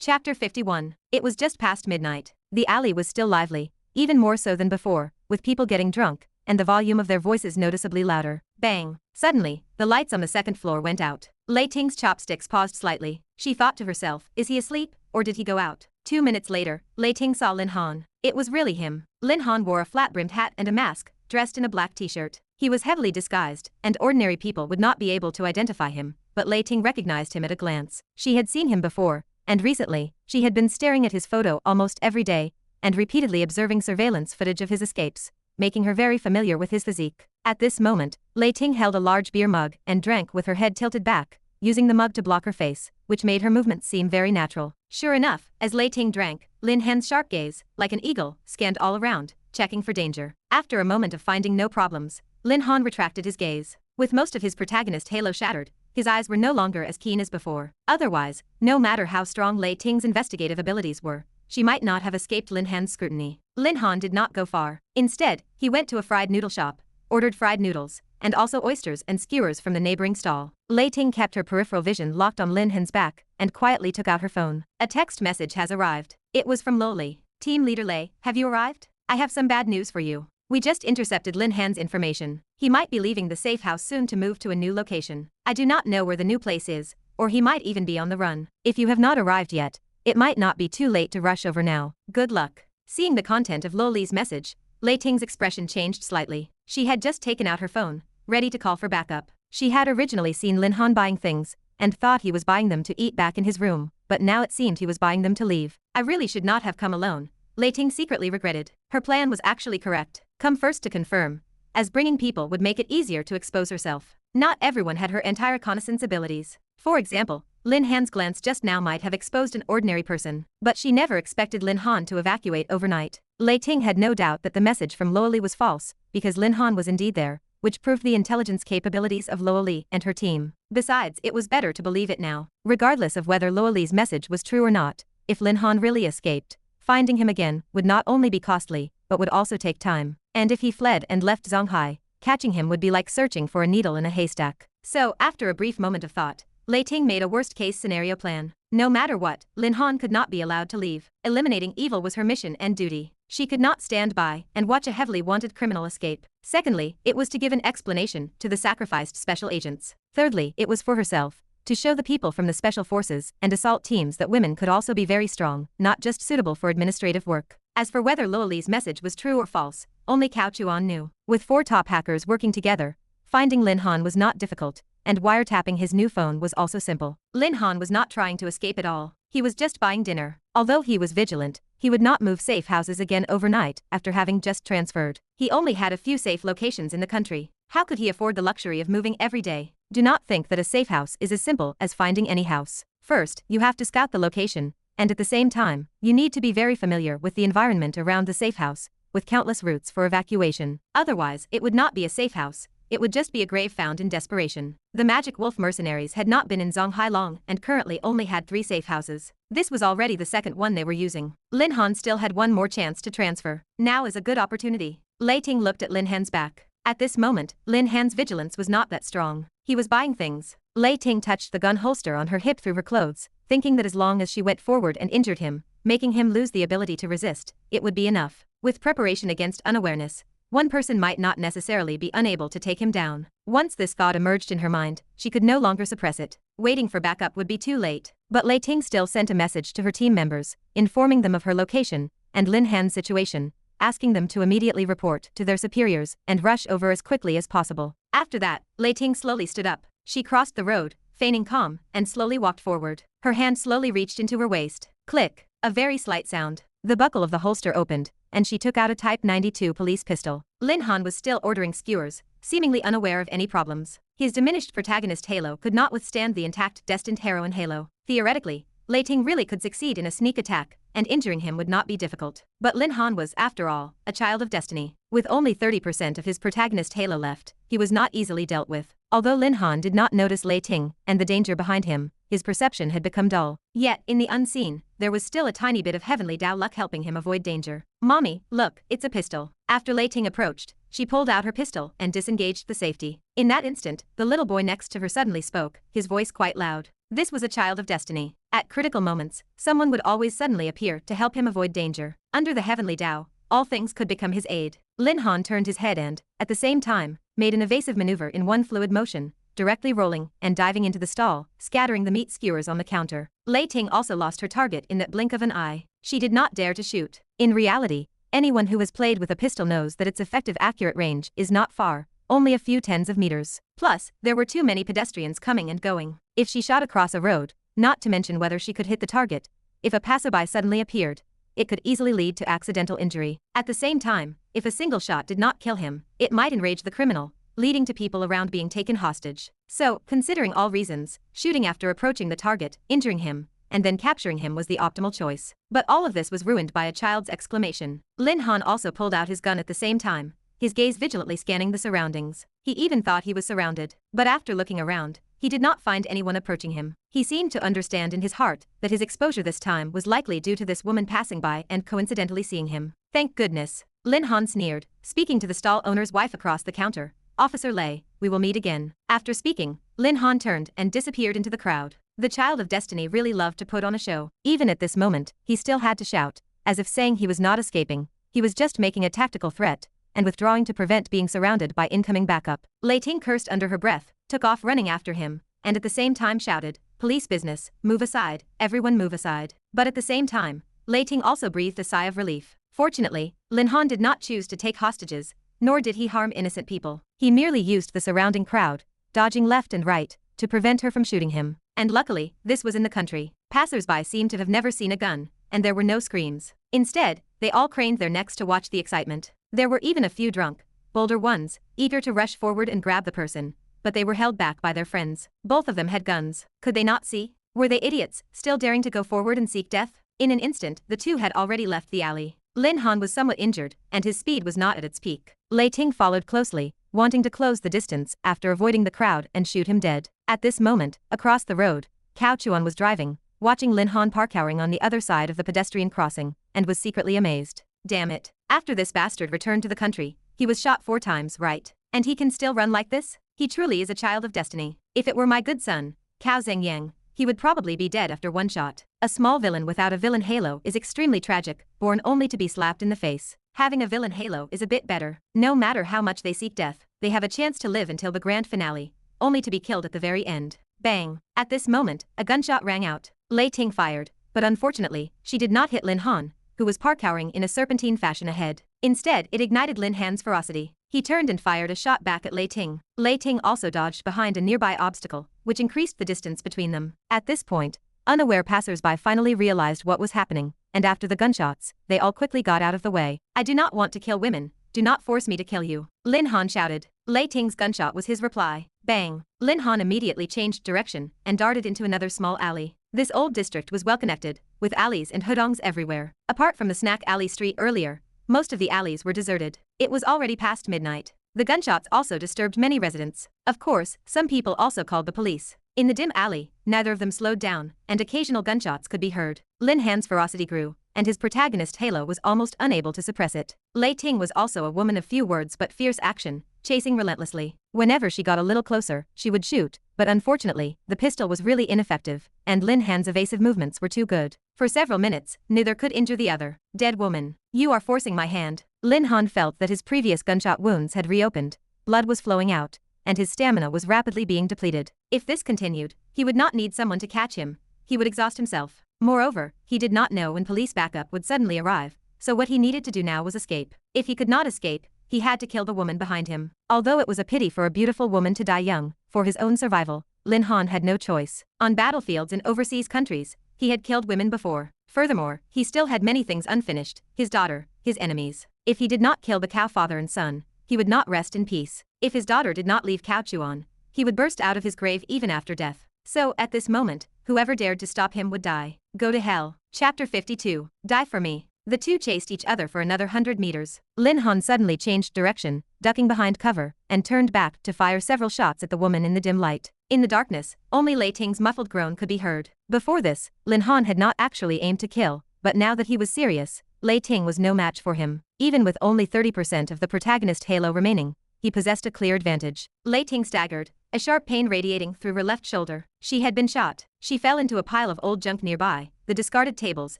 Chapter 51. It was just past midnight. The alley was still lively, even more so than before, with people getting drunk, and the volume of their voices noticeably louder. Bang! Suddenly, the lights on the second floor went out. Lei Ting's chopsticks paused slightly. She thought to herself, is he asleep, or did he go out? 2 minutes later, Lei Ting saw Lin Han. It was really him. Lin Han wore a flat-brimmed hat and a mask, dressed in a black t-shirt. He was heavily disguised, and ordinary people would not be able to identify him, but Lei Ting recognized him at a glance. She had seen him before, and recently, she had been staring at his photo almost every day, and repeatedly observing surveillance footage of his escapes, making her very familiar with his physique. At this moment, Lei Ting held a large beer mug and drank with her head tilted back, using the mug to block her face, which made her movements seem very natural. Sure enough, as Lei Ting drank, Lin Han's sharp gaze, like an eagle, scanned all around, checking for danger. After a moment of finding no problems, Lin Han retracted his gaze. With most of his protagonist halo shattered, his eyes were no longer as keen as before. Otherwise, no matter how strong Lei Ting's investigative abilities were, she might not have escaped Lin Han's scrutiny. Lin Han did not go far. Instead, he went to a fried noodle shop, ordered fried noodles, and also oysters and skewers from the neighboring stall. Lei Ting kept her peripheral vision locked on Lin Han's back, and quietly took out her phone. A text message has arrived. It was from Loli. Team Leader Lei, have you arrived? I have some bad news for you. We just intercepted Lin Han's information. He might be leaving the safe house soon to move to a new location. I do not know where the new place is, or he might even be on the run. If you have not arrived yet, it might not be too late to rush over now. Good luck. Seeing the content of Loli's message, Lei Ting's expression changed slightly. She had just taken out her phone, ready to call for backup. She had originally seen Lin Han buying things, and thought he was buying them to eat back in his room, but now it seemed he was buying them to leave. I really should not have come alone, Lei Ting secretly regretted. Her plan was actually correct. Come first to confirm, as bringing people would make it easier to expose herself. Not everyone had her entire reconnaissance abilities. For example, Lin Han's glance just now might have exposed an ordinary person, but she never expected Lin Han to evacuate overnight. Lei Ting had no doubt that the message from Loli was false, because Lin Han was indeed there, which proved the intelligence capabilities of Loli and her team. Besides, it was better to believe it now. Regardless of whether Loli's message was true or not, if Lin Han really escaped, finding him again would not only be costly, but would also take time. And if he fled and left Zonghai, catching him would be like searching for a needle in a haystack. So, after a brief moment of thought, Lei Ting made a worst-case scenario plan. No matter what, Lin Han could not be allowed to leave. Eliminating evil was her mission and duty. She could not stand by and watch a heavily wanted criminal escape. Secondly, it was to give an explanation to the sacrificed special agents. Thirdly, it was for herself, to show the people from the special forces and assault teams that women could also be very strong, not just suitable for administrative work. As for whether Loli's message was true or false, only Cao Chuan knew. With 4 top hackers working together, finding Lin Han was not difficult, and wiretapping his new phone was also simple. Lin Han was not trying to escape at all. He was just buying dinner. Although he was vigilant, he would not move safe houses again overnight after having just transferred. He only had a few safe locations in the country. How could he afford the luxury of moving every day? Do not think that a safe house is as simple as finding any house. First, you have to scout the location, and at the same time, you need to be very familiar with the environment around the safe house, with countless routes for evacuation. Otherwise, it would not be a safe house. It would just be a grave found in desperation. The Magic Wolf mercenaries had not been in Zonghai long and currently only had 3 safe houses. This was already the second one they were using. Lin Han still had one more chance to transfer. Now is a good opportunity. Lei Ting looked at Lin Han's back. At this moment, Lin Han's vigilance was not that strong. He was buying things. Lei Ting touched the gun holster on her hip through her clothes, thinking that as long as she went forward and injured him, making him lose the ability to resist, it would be enough. With preparation against unawareness, one person might not necessarily be unable to take him down. Once this thought emerged in her mind, she could no longer suppress it. Waiting for backup would be too late. But Lei Ting still sent a message to her team members, informing them of her location and Lin Han's situation, asking them to immediately report to their superiors and rush over as quickly as possible. After that, Lei Ting slowly stood up. She crossed the road, feigning calm, and slowly walked forward. Her hand slowly reached into her waist. Click. A very slight sound. The buckle of the holster opened, and she took out a Type 92 police pistol. Lin Han was still ordering skewers, seemingly unaware of any problems. His diminished protagonist halo could not withstand the intact destined heroine halo. Theoretically, Lei Ting really could succeed in a sneak attack, and injuring him would not be difficult. But Lin Han was, after all, a child of destiny. With only 30% of his protagonist halo left, he was not easily dealt with. Although Lin Han did not notice Lei Ting and the danger behind him, his perception had become dull. Yet, in the unseen, there was still a tiny bit of heavenly Dao luck helping him avoid danger. Mommy, look, it's a pistol. After Lei Ting approached, she pulled out her pistol and disengaged the safety. In that instant, the little boy next to her suddenly spoke, his voice quite loud. This was a child of destiny. At critical moments, someone would always suddenly appear to help him avoid danger. Under the heavenly Tao, all things could become his aid. Lin Han turned his head and, at the same time, made an evasive maneuver in one fluid motion, directly rolling and diving into the stall, scattering the meat skewers on the counter. Lei Ting also lost her target in that blink of an eye. She did not dare to shoot. In reality, anyone who has played with a pistol knows that its effective accurate range is not far, only a few tens of meters. Plus, there were too many pedestrians coming and going. If she shot across a road, not to mention whether she could hit the target, if a passerby suddenly appeared, it could easily lead to accidental injury. At the same time, if a single shot did not kill him, it might enrage the criminal, leading to people around being taken hostage. So, considering all reasons, shooting after approaching the target, injuring him, and then capturing him was the optimal choice. But all of this was ruined by a child's exclamation. Lin Han also pulled out his gun at the same time, his gaze vigilantly scanning the surroundings. He even thought he was surrounded. But after looking around, he did not find anyone approaching him. He seemed to understand in his heart that his exposure this time was likely due to this woman passing by and coincidentally seeing him. Thank goodness. Lin Han sneered, speaking to the stall owner's wife across the counter. Officer Lei, we will meet again. After speaking, Lin Han turned and disappeared into the crowd. The child of destiny really loved to put on a show. Even at this moment, he still had to shout, as if saying he was not escaping, he was just making a tactical threat, and withdrawing to prevent being surrounded by incoming backup. Lei Ting cursed under her breath, took off running after him, and at the same time shouted, police business, move aside, everyone move aside. But at the same time, Lei Ting also breathed a sigh of relief. Fortunately, Lin Han did not choose to take hostages, nor did he harm innocent people. He merely used the surrounding crowd, dodging left and right, to prevent her from shooting him. And luckily, this was in the country. Passers-by seemed to have never seen a gun, and there were no screams. Instead, they all craned their necks to watch the excitement. There were even a few drunk, bolder ones, eager to rush forward and grab the person, but they were held back by their friends. Both of them had guns. Could they not see? Were they idiots, still daring to go forward and seek death? In an instant, the two had already left the alley. Lin Han was somewhat injured, and his speed was not at its peak. Lei Ting followed closely, wanting to close the distance after avoiding the crowd and shoot him dead. At this moment, across the road, Cao Chuan was driving, watching Lin Han parkouring on the other side of the pedestrian crossing, and was secretly amazed. Damn it. After this bastard returned to the country, he was shot 4 times, right? And he can still run like this? He truly is a child of destiny. If it were my good son, Cao Zhengyang, he would probably be dead after 1 shot. A small villain without a villain halo is extremely tragic, born only to be slapped in the face. Having a villain halo is a bit better. No matter how much they seek death, they have a chance to live until the grand finale, only to be killed at the very end. Bang! At this moment, a gunshot rang out. Lei Ting fired, but unfortunately, she did not hit Lin Han, who was parkouring in a serpentine fashion ahead. Instead, it ignited Lin Han's ferocity. He turned and fired a shot back at Lei Ting. Lei Ting also dodged behind a nearby obstacle, which increased the distance between them. At this point, unaware passers-by finally realized what was happening, and after the gunshots, they all quickly got out of the way. I do not want to kill women. Do not force me to kill you. Lin Han shouted. Lei Ting's gunshot was his reply. Bang! Lin Han immediately changed direction and darted into another small alley. This old district was well connected, with alleys and hudongs everywhere. Apart from the snack alley street earlier, most of the alleys were deserted. It was already past midnight. The gunshots also disturbed many residents. Of course, some people also called the police. In the dim alley, neither of them slowed down, and occasional gunshots could be heard. Lin Han's ferocity grew, and his protagonist Halo was almost unable to suppress it. Lei Ting was also a woman of few words but fierce action, chasing relentlessly. Whenever she got a little closer, she would shoot, but unfortunately, the pistol was really ineffective, and Lin Han's evasive movements were too good. For several minutes, neither could injure the other. Dead woman. You are forcing my hand. Lin Han felt that his previous gunshot wounds had reopened, blood was flowing out, and his stamina was rapidly being depleted. If this continued, he would not need someone to catch him, he would exhaust himself. Moreover, he did not know when police backup would suddenly arrive, so what he needed to do now was escape. If he could not escape, he had to kill the woman behind him. Although it was a pity for a beautiful woman to die young, for his own survival, Lin Han had no choice. On battlefields in overseas countries, he had killed women before. Furthermore, he still had many things unfinished, his daughter, his enemies. If he did not kill the Cao father and son, he would not rest in peace. If his daughter did not leave Cao Chuan, he would burst out of his grave even after death. So, at this moment, whoever dared to stop him would die. Go to hell. Chapter 52. Die for me. The two chased each other for another 100 meters. Lin Han suddenly changed direction, ducking behind cover, and turned back to fire several shots at the woman in the dim light. In the darkness, only Lei Ting's muffled groan could be heard. Before this, Lin Han had not actually aimed to kill, but now that he was serious, Lei Ting was no match for him. Even with only 30% of the protagonist halo remaining, he possessed a clear advantage. Lei Ting staggered, a sharp pain radiating through her left shoulder. She had been shot. She fell into a pile of old junk nearby, the discarded tables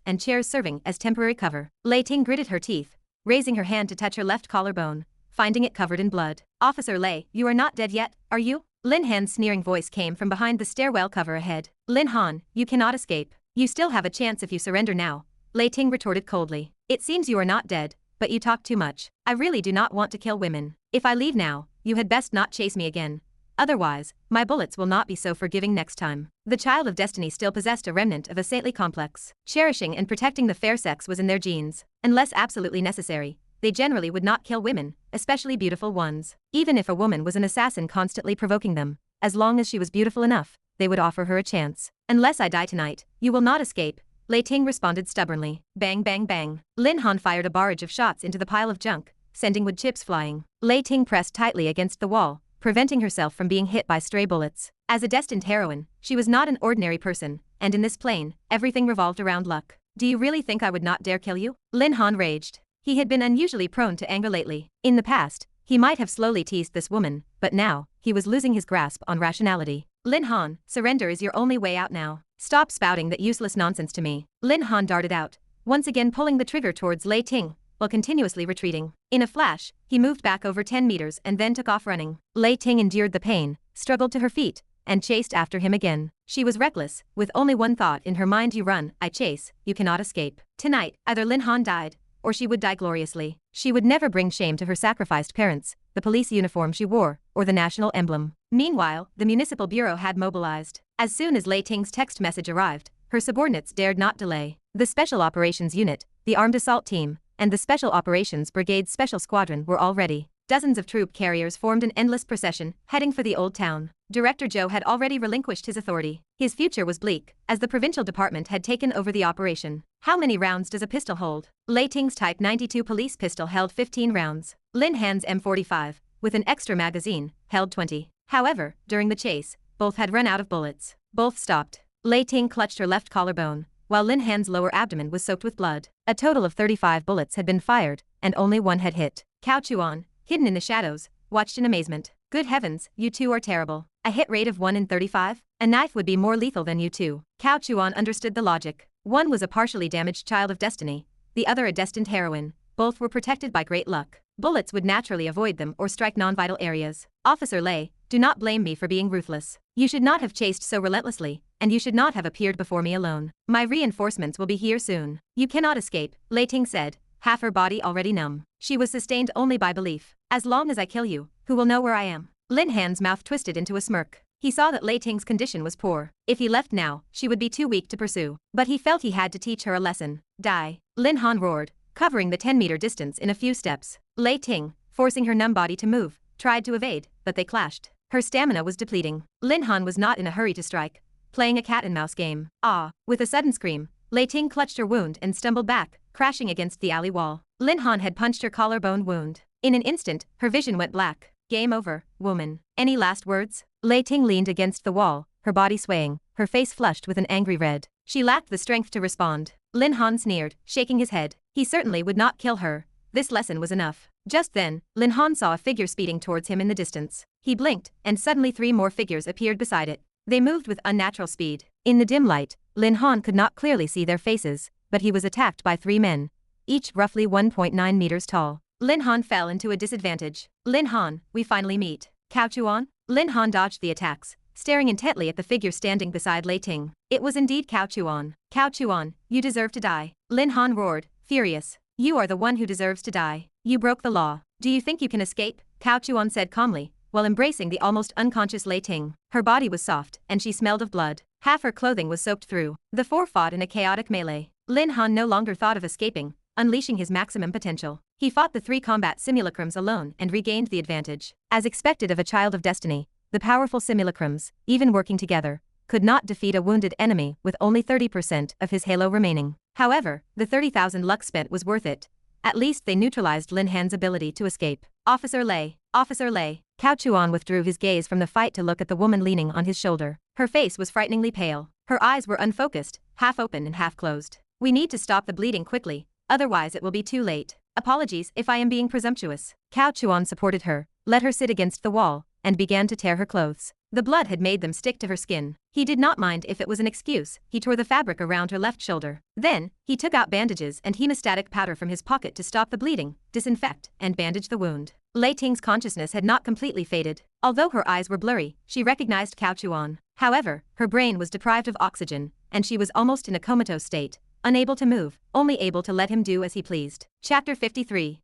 and chairs serving as temporary cover. Lei Ting gritted her teeth, raising her hand to touch her left collarbone, finding it covered in blood. Officer Lei, you are not dead yet, are you? Lin Han's sneering voice came from behind the stairwell cover ahead. Lin Han, you cannot escape. You still have a chance if you surrender now, Lei Ting retorted coldly. It seems you are not dead, but you talk too much. I really do not want to kill women. If I leave now, you had best not chase me again. Otherwise, my bullets will not be so forgiving next time. The child of destiny still possessed a remnant of a saintly complex. Cherishing and protecting the fair sex was in their genes. Unless absolutely necessary, they generally would not kill women, especially beautiful ones. Even if a woman was an assassin constantly provoking them, as long as she was beautiful enough, they would offer her a chance. Unless I die tonight, you will not escape, Lei Ting responded stubbornly. Bang bang bang. Lin Han fired a barrage of shots into the pile of junk, sending wood chips flying. Lei Ting pressed tightly against the wall, preventing herself from being hit by stray bullets. As a destined heroine, she was not an ordinary person, and in this plane, everything revolved around luck. Do you really think I would not dare kill you? Lin Han raged. He had been unusually prone to anger lately. In the past, he might have slowly teased this woman, but now, he was losing his grasp on rationality. Lin Han, surrender is your only way out now. Stop spouting that useless nonsense to me. Lin Han darted out, once again pulling the trigger towards Lei Ting, while continuously retreating. In a flash, he moved back over 10 meters and then took off running. Lei Ting endured the pain, struggled to her feet, and chased after him again. She was reckless, with only one thought in her mind: you run, I chase, you cannot escape. Tonight, either Lin Han died, or she would die gloriously. She would never bring shame to her sacrificed parents, the police uniform she wore, or the national emblem. Meanwhile, the municipal bureau had mobilized. As soon as Lei Ting's text message arrived, her subordinates dared not delay. The Special Operations Unit, the Armed Assault Team, and the Special Operations Brigade's Special Squadron were all ready. Dozens of troop carriers formed an endless procession, heading for the old town. Director Zhou had already relinquished his authority. His future was bleak, as the provincial department had taken over the operation. How many rounds does a pistol hold? Lei Ting's Type 92 police pistol held 15 rounds. Lin Han's M45, with an extra magazine, held 20. However, during the chase, both had run out of bullets. Both stopped. Lei Ting clutched her left collarbone, while Lin Han's lower abdomen was soaked with blood. A total of 35 bullets had been fired, and only one had hit. Cao Chuan, hidden in the shadows, watched in amazement. Good heavens, you two are terrible. A hit rate of 1 in 35? A knife would be more lethal than you two. Cao Chuan understood the logic. One was a partially damaged child of destiny, the other a destined heroine. Both were protected by great luck. Bullets would naturally avoid them or strike non-vital areas. Officer Lei, do not blame me for being ruthless. You should not have chased so relentlessly, and you should not have appeared before me alone. My reinforcements will be here soon. You cannot escape, Lei Ting said, half her body already numb. She was sustained only by belief. As long as I kill you, who will know where I am? Lin Han's mouth twisted into a smirk. He saw that Lei Ting's condition was poor. If he left now, she would be too weak to pursue. But he felt he had to teach her a lesson. Die. Lin Han roared, covering the 10-meter distance in a few steps. Lei Ting, forcing her numb body to move, tried to evade, but they clashed. Her stamina was depleting. Lin Han was not in a hurry to strike, playing a cat-and-mouse game. Ah! With a sudden scream, Lei Ting clutched her wound and stumbled back, crashing against the alley wall. Lin Han had punched her collarbone wound. In an instant, her vision went black. Game over, woman. Any last words? Lei Ting leaned against the wall, her body swaying, her face flushed with an angry red. She lacked the strength to respond. Lin Han sneered, shaking his head. He certainly would not kill her. This lesson was enough. Just then, Lin Han saw a figure speeding towards him in the distance. He blinked, and suddenly 3 more figures appeared beside it. They moved with unnatural speed. In the dim light, Lin Han could not clearly see their faces, but he was attacked by 3 men, each roughly 1.9 meters tall. Lin Han fell into a disadvantage. Lin Han, we finally meet. Cao Chuan? Lin Han dodged the attacks, staring intently at the figure standing beside Lei Ting. It was indeed Cao Chuan. Cao Chuan, you deserve to die. Lin Han roared, furious. You are the one who deserves to die. You broke the law. Do you think you can escape? Cao Chuan said calmly, while embracing the almost unconscious Lei Ting. Her body was soft, and she smelled of blood. Half her clothing was soaked through. The 4 fought in a chaotic melee. Lin Han no longer thought of escaping, unleashing his maximum potential. He fought the 3 combat simulacrums alone and regained the advantage. As expected of a child of destiny, the powerful simulacrums, even working together, could not defeat a wounded enemy with only 30% of his halo remaining. However, the 30,000 luck spent was worth it. At least they neutralized Lin Han's ability to escape. Officer Lei. Officer Lei. Cao Chuan withdrew his gaze from the fight to look at the woman leaning on his shoulder. Her face was frighteningly pale. Her eyes were unfocused, half open and half closed. We need to stop the bleeding quickly, otherwise it will be too late. Apologies if I am being presumptuous. Cao Chuan supported her, let her sit against the wall, and began to tear her clothes. The blood had made them stick to her skin. He did not mind if it was an excuse. He tore the fabric around her left shoulder. Then, he took out bandages and hemostatic powder from his pocket to stop the bleeding, disinfect, and bandage the wound. Lei Ting's consciousness had not completely faded. Although her eyes were blurry, she recognized Cao Chuan. However, her brain was deprived of oxygen, and she was almost in a comatose state, unable to move, only able to let him do as he pleased. Chapter 53.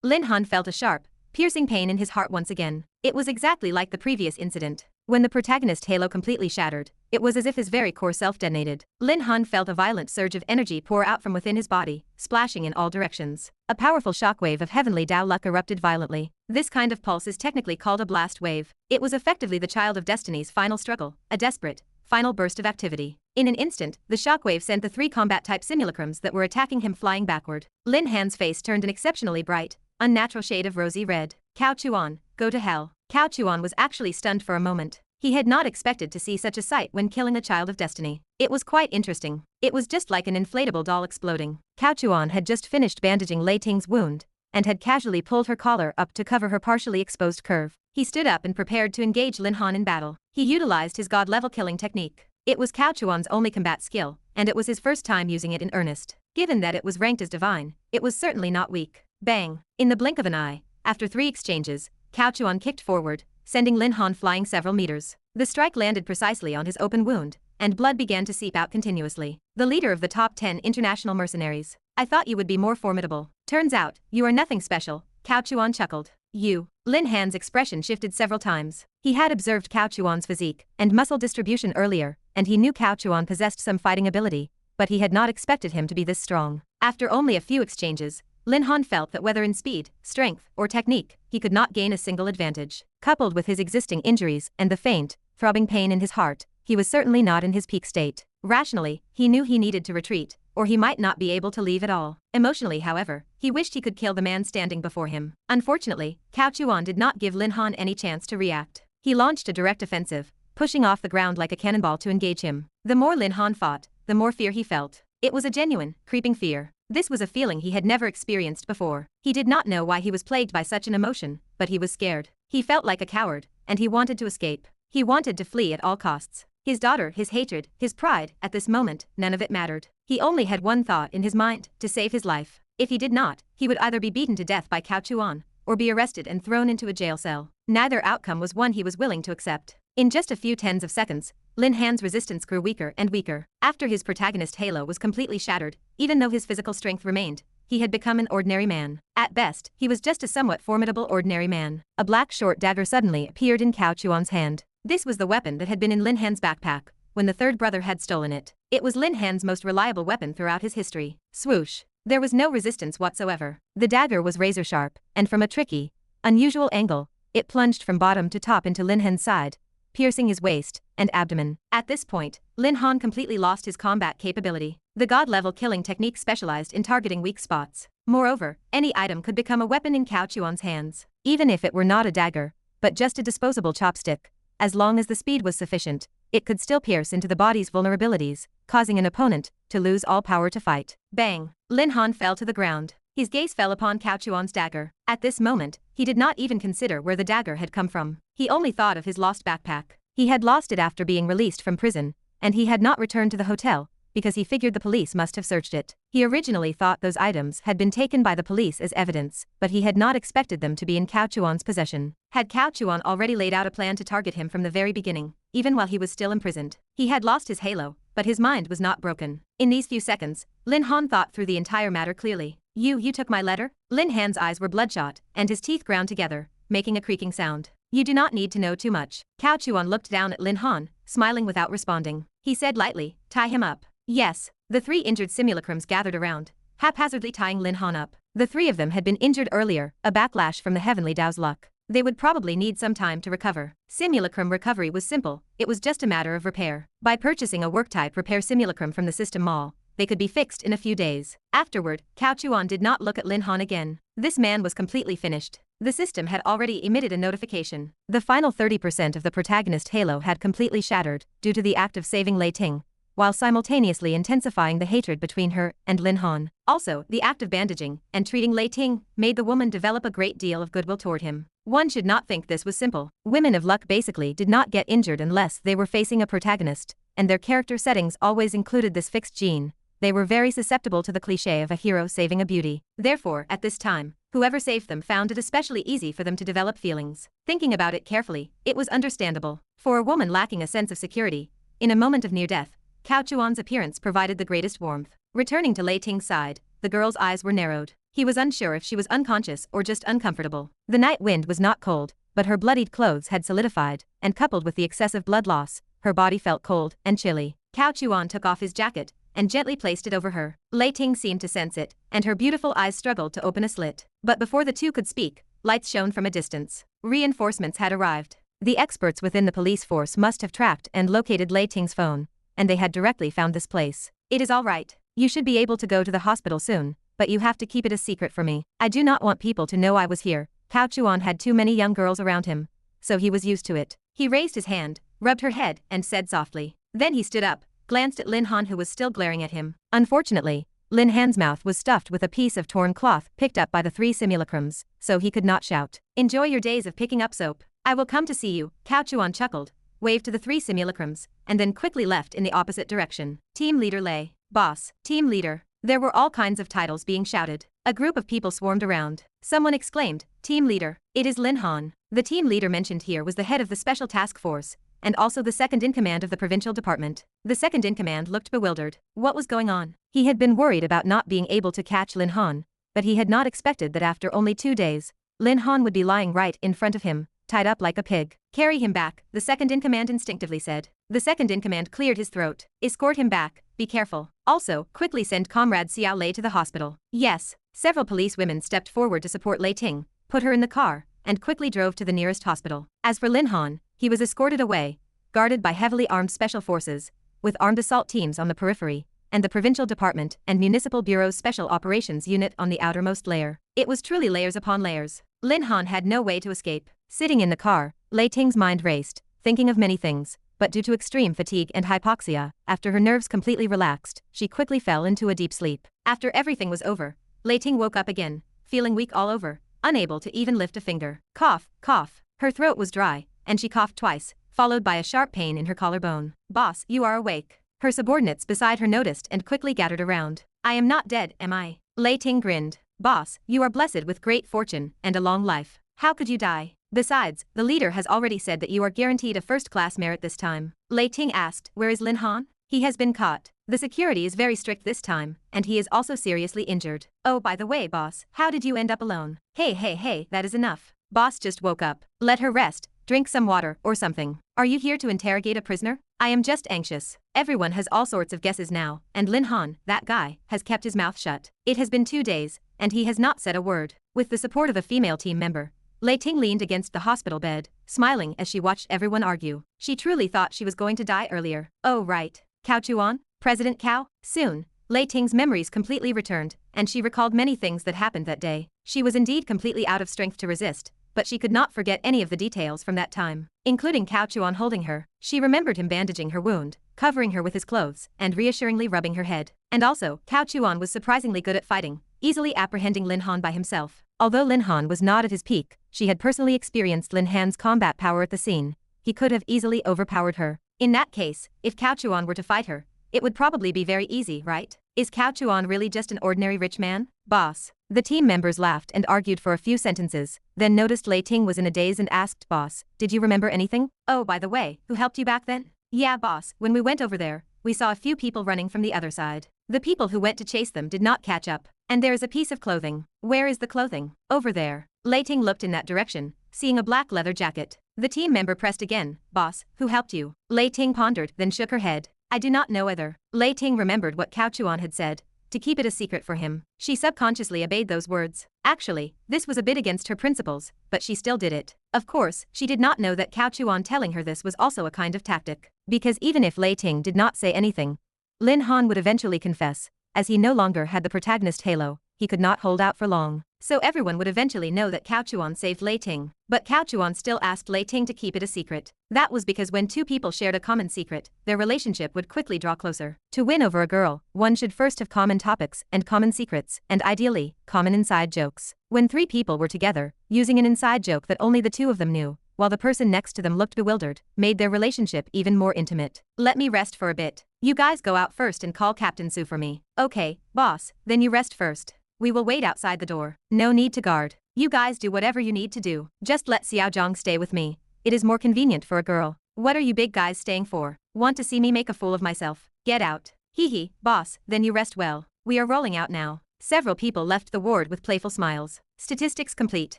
Lin Han felt a sharp, piercing pain in his heart once again. It was exactly like the previous incident. When the protagonist halo completely shattered, it was as if his very core self detonated. Lin Han felt a violent surge of energy pour out from within his body, splashing in all directions. A powerful shockwave of heavenly Dao luck erupted violently. This kind of pulse is technically called a blast wave. It was effectively the child of destiny's final struggle, a desperate, final burst of activity. In an instant, the shockwave sent the 3 combat-type simulacrums that were attacking him flying backward. Lin Han's face turned an exceptionally bright, unnatural shade of rosy red. Cao Chuan, go to hell. Cao Chuan was actually stunned for a moment. He had not expected to see such a sight when killing a child of destiny. It was quite interesting. It was just like an inflatable doll exploding. Cao Chuan had just finished bandaging Lei Ting's wound, and had casually pulled her collar up to cover her partially exposed curve. He stood up and prepared to engage Lin Han in battle. He utilized his god-level killing technique. It was Cao Chuan's only combat skill, and it was his first time using it in earnest. Given that it was ranked as divine, it was certainly not weak. Bang! In the blink of an eye, after 3 exchanges, Cao Chuan kicked forward, sending Lin Han flying several meters. The strike landed precisely on his open wound, and blood began to seep out continuously. The leader of the top 10 international mercenaries. I thought you would be more formidable. Turns out, you are nothing special, Cao Chuan chuckled. You. Lin Han's expression shifted several times. He had observed Cao Chuan's physique and muscle distribution earlier, and he knew Cao Chuan possessed some fighting ability, but he had not expected him to be this strong. After only a few exchanges, Lin Han felt that whether in speed, strength, or technique, he could not gain a single advantage. Coupled with his existing injuries and the faint, throbbing pain in his heart, he was certainly not in his peak state. Rationally, he knew he needed to retreat, or he might not be able to leave at all. Emotionally, however, he wished he could kill the man standing before him. Unfortunately, Cao Chuan did not give Lin Han any chance to react. He launched a direct offensive, pushing off the ground like a cannonball to engage him. The more Lin Han fought, the more fear he felt. It was a genuine, creeping fear. This was a feeling he had never experienced before. He did not know why he was plagued by such an emotion, but he was scared. He felt like a coward, and he wanted to escape. He wanted to flee at all costs. His daughter, his hatred, his pride, at this moment, none of it mattered. He only had one thought in his mind, to save his life. If he did not, he would either be beaten to death by Cao Chuan, or be arrested and thrown into a jail cell. Neither outcome was one he was willing to accept. In just a few tens of seconds, Lin Han's resistance grew weaker and weaker. After his protagonist halo was completely shattered, even though his physical strength remained, he had become an ordinary man. At best, he was just a somewhat formidable ordinary man. A black short dagger suddenly appeared in Cao Chuan's hand. This was the weapon that had been in Lin Han's backpack when the third brother had stolen it. It was Lin Han's most reliable weapon throughout his history. Swoosh. There was no resistance whatsoever. The dagger was razor sharp, and from a tricky, unusual angle, it plunged from bottom to top into Lin Han's side, piercing his waist and abdomen. At this point, Lin Han completely lost his combat capability. The god-level killing technique specialized in targeting weak spots. Moreover, any item could become a weapon in Cao Chuan's hands, even if it were not a dagger, but just a disposable chopstick. As long as the speed was sufficient, it could still pierce into the body's vulnerabilities, causing an opponent to lose all power to fight. Bang! Lin Han fell to the ground. His gaze fell upon Cao Chuan's dagger. At this moment, he did not even consider where the dagger had come from. He only thought of his lost backpack. He had lost it after being released from prison, and he had not returned to the hotel, because he figured the police must have searched it. He originally thought those items had been taken by the police as evidence, but he had not expected them to be in Cao Chuan's possession. Had Cao Chuan already laid out a plan to target him from the very beginning, even while he was still imprisoned? He had lost his halo, but his mind was not broken. In these few seconds, Lin Han thought through the entire matter clearly. You took my letter? Lin Han's eyes were bloodshot, and his teeth ground together, making a creaking sound. You do not need to know too much. Cao Chuan looked down at Lin Han, smiling without responding. He said lightly, tie him up. Yes. The 3 injured simulacrums gathered around, haphazardly tying Lin Han up. The 3 of them had been injured earlier, a backlash from the heavenly Dao's luck. They would probably need some time to recover. Simulacrum recovery was simple, it was just a matter of repair. By purchasing a work-type repair simulacrum from the system mall, they could be fixed in a few days. Afterward, Cao Chuan did not look at Lin Han again. This man was completely finished. The system had already emitted a notification. The final 30% of the protagonist halo had completely shattered, due to the act of saving Lei Ting, while simultaneously intensifying the hatred between her and Lin Han. Also, the act of bandaging and treating Lei Ting made the woman develop a great deal of goodwill toward him. One should not think this was simple. Women of luck basically did not get injured unless they were facing a protagonist, and their character settings always included this fixed gene. They were very susceptible to the cliché of a hero saving a beauty. Therefore, at this time, whoever saved them found it especially easy for them to develop feelings. Thinking about it carefully, it was understandable. For a woman lacking a sense of security, in a moment of near death, Cao Chuan's appearance provided the greatest warmth. Returning to Lei Ting's side, the girl's eyes were narrowed. He was unsure if she was unconscious or just uncomfortable. The night wind was not cold, but her bloodied clothes had solidified, and coupled with the excessive blood loss, her body felt cold and chilly. Cao Chuan took off his jacket and gently placed it over her. Lei Ting seemed to sense it, and her beautiful eyes struggled to open a slit. But before the two could speak, lights shone from a distance. Reinforcements had arrived. The experts within the police force must have tracked and located Lei Ting's phone, and they had directly found this place. It is all right. You should be able to go to the hospital soon, but you have to keep it a secret for me. I do not want people to know I was here. Cao Chuan had too many young girls around him, so he was used to it. He raised his hand, rubbed her head, and said softly. Then he stood up, glanced at Lin Han who was still glaring at him. Unfortunately, Lin Han's mouth was stuffed with a piece of torn cloth picked up by the 3 simulacrums, so he could not shout. Enjoy your days of picking up soap. I will come to see you. Cao Chuan chuckled, waved to the 3 simulacrums, and then quickly left in the opposite direction. Team Leader Lei, Boss, Team Leader. There were all kinds of titles being shouted. A group of people swarmed around. Someone exclaimed, Team Leader. It is Lin Han. The team leader mentioned here was the head of the Special Task Force, and also the second-in-command of the provincial department. The second-in-command looked bewildered. What was going on? He had been worried about not being able to catch Lin Han, but he had not expected that after only 2 days, Lin Han would be lying right in front of him, tied up like a pig. Carry him back, the second-in-command instinctively said. The second-in-command cleared his throat. Escort him back. Be careful. Also, quickly send Comrade Xiao Lei to the hospital. Yes. Several police women stepped forward to support Lei Ting, put her in the car, and quickly drove to the nearest hospital. As for Lin Han, he was escorted away, guarded by heavily armed special forces, with armed assault teams on the periphery, and the provincial department and municipal bureau's special operations unit on the outermost layer. It was truly layers upon layers. Lin Han had no way to escape. Sitting in the car, Lei Ting's mind raced, thinking of many things, but due to extreme fatigue and hypoxia, after her nerves completely relaxed, she quickly fell into a deep sleep. After everything was over, Lei Ting woke up again, feeling weak all over, unable to even lift a finger. Cough, cough. Her throat was dry, and she coughed twice, followed by a sharp pain in her collarbone. Boss, you are awake. Her subordinates beside her noticed and quickly gathered around. I am not dead, am I? Lei Ting grinned. Boss, you are blessed with great fortune and a long life. How could you die? Besides, the leader has already said that you are guaranteed a first-class merit this time. Lei Ting asked, where is Lin Han? He has been caught. The security is very strict this time, and he is also seriously injured. Oh, by the way, boss, how did you end up alone? Hey, that is enough. Boss just woke up. Let her rest, drink some water or something. Are you here to interrogate a prisoner? I am just anxious. Everyone has all sorts of guesses now, and Lin Han, that guy, has kept his mouth shut. It has been 2 days, and he has not said a word. With the support of a female team member, Lei Ting leaned against the hospital bed, smiling as she watched everyone argue. She truly thought she was going to die earlier. Oh right. Cao Chuan? President Cao? Soon, Lei Ting's memories completely returned, and she recalled many things that happened that day. She was indeed completely out of strength to resist, but she could not forget any of the details from that time, including Cao Chuan holding her. She remembered him bandaging her wound, covering her with his clothes, and reassuringly rubbing her head. And also, Cao Chuan was surprisingly good at fighting, easily apprehending Lin Han by himself. Although Lin Han was not at his peak, she had personally experienced Lin Han's combat power at the scene. He could have easily overpowered her. In that case, if Cao Chuan were to fight her, it would probably be very easy, right? Is Cao Chuan really just an ordinary rich man? Boss. The team members laughed and argued for a few sentences, then noticed Lei Ting was in a daze and asked, Boss, did you remember anything? Oh, by the way, who helped you back then? Yeah, boss, when we went over there, we saw a few people running from the other side. The people who went to chase them did not catch up. And there is a piece of clothing. Where is the clothing? Over there. Lei Ting looked in that direction, seeing a black leather jacket. The team member pressed again. Boss, who helped you? Lei Ting pondered, then shook her head. I do not know either. Lei Ting remembered what Cao Chuan had said, to keep it a secret for him. She subconsciously obeyed those words. Actually, this was a bit against her principles, but she still did it. Of course, she did not know that Cao Chuan telling her this was also a kind of tactic. Because even if Lei Ting did not say anything, Lin Han would eventually confess. As he no longer had the protagonist halo, he could not hold out for long. so everyone would eventually know that Cao Chuan saved Lei Ting. But Cao Chuan still asked Lei Ting to keep it a secret. That was because when two people shared a common secret, their relationship would quickly draw closer. To win over a girl, one should first have common topics and common secrets, and ideally, common inside jokes. When three people were together, using an inside joke that only the two of them knew, while the person next to them looked bewildered, made their relationship even more intimate. Let me rest for a bit. You guys go out first and call Captain Su for me. Okay, boss, then you rest first. We will wait outside the door. No need to guard. You guys do whatever you need to do. Just let Xiao Zhang stay with me. It is more convenient for a girl. What are you big guys staying for? Want to see me make a fool of myself? Get out. Hee hee, boss, then you rest well. We are rolling out now. Several people left the ward with playful smiles. Statistics complete.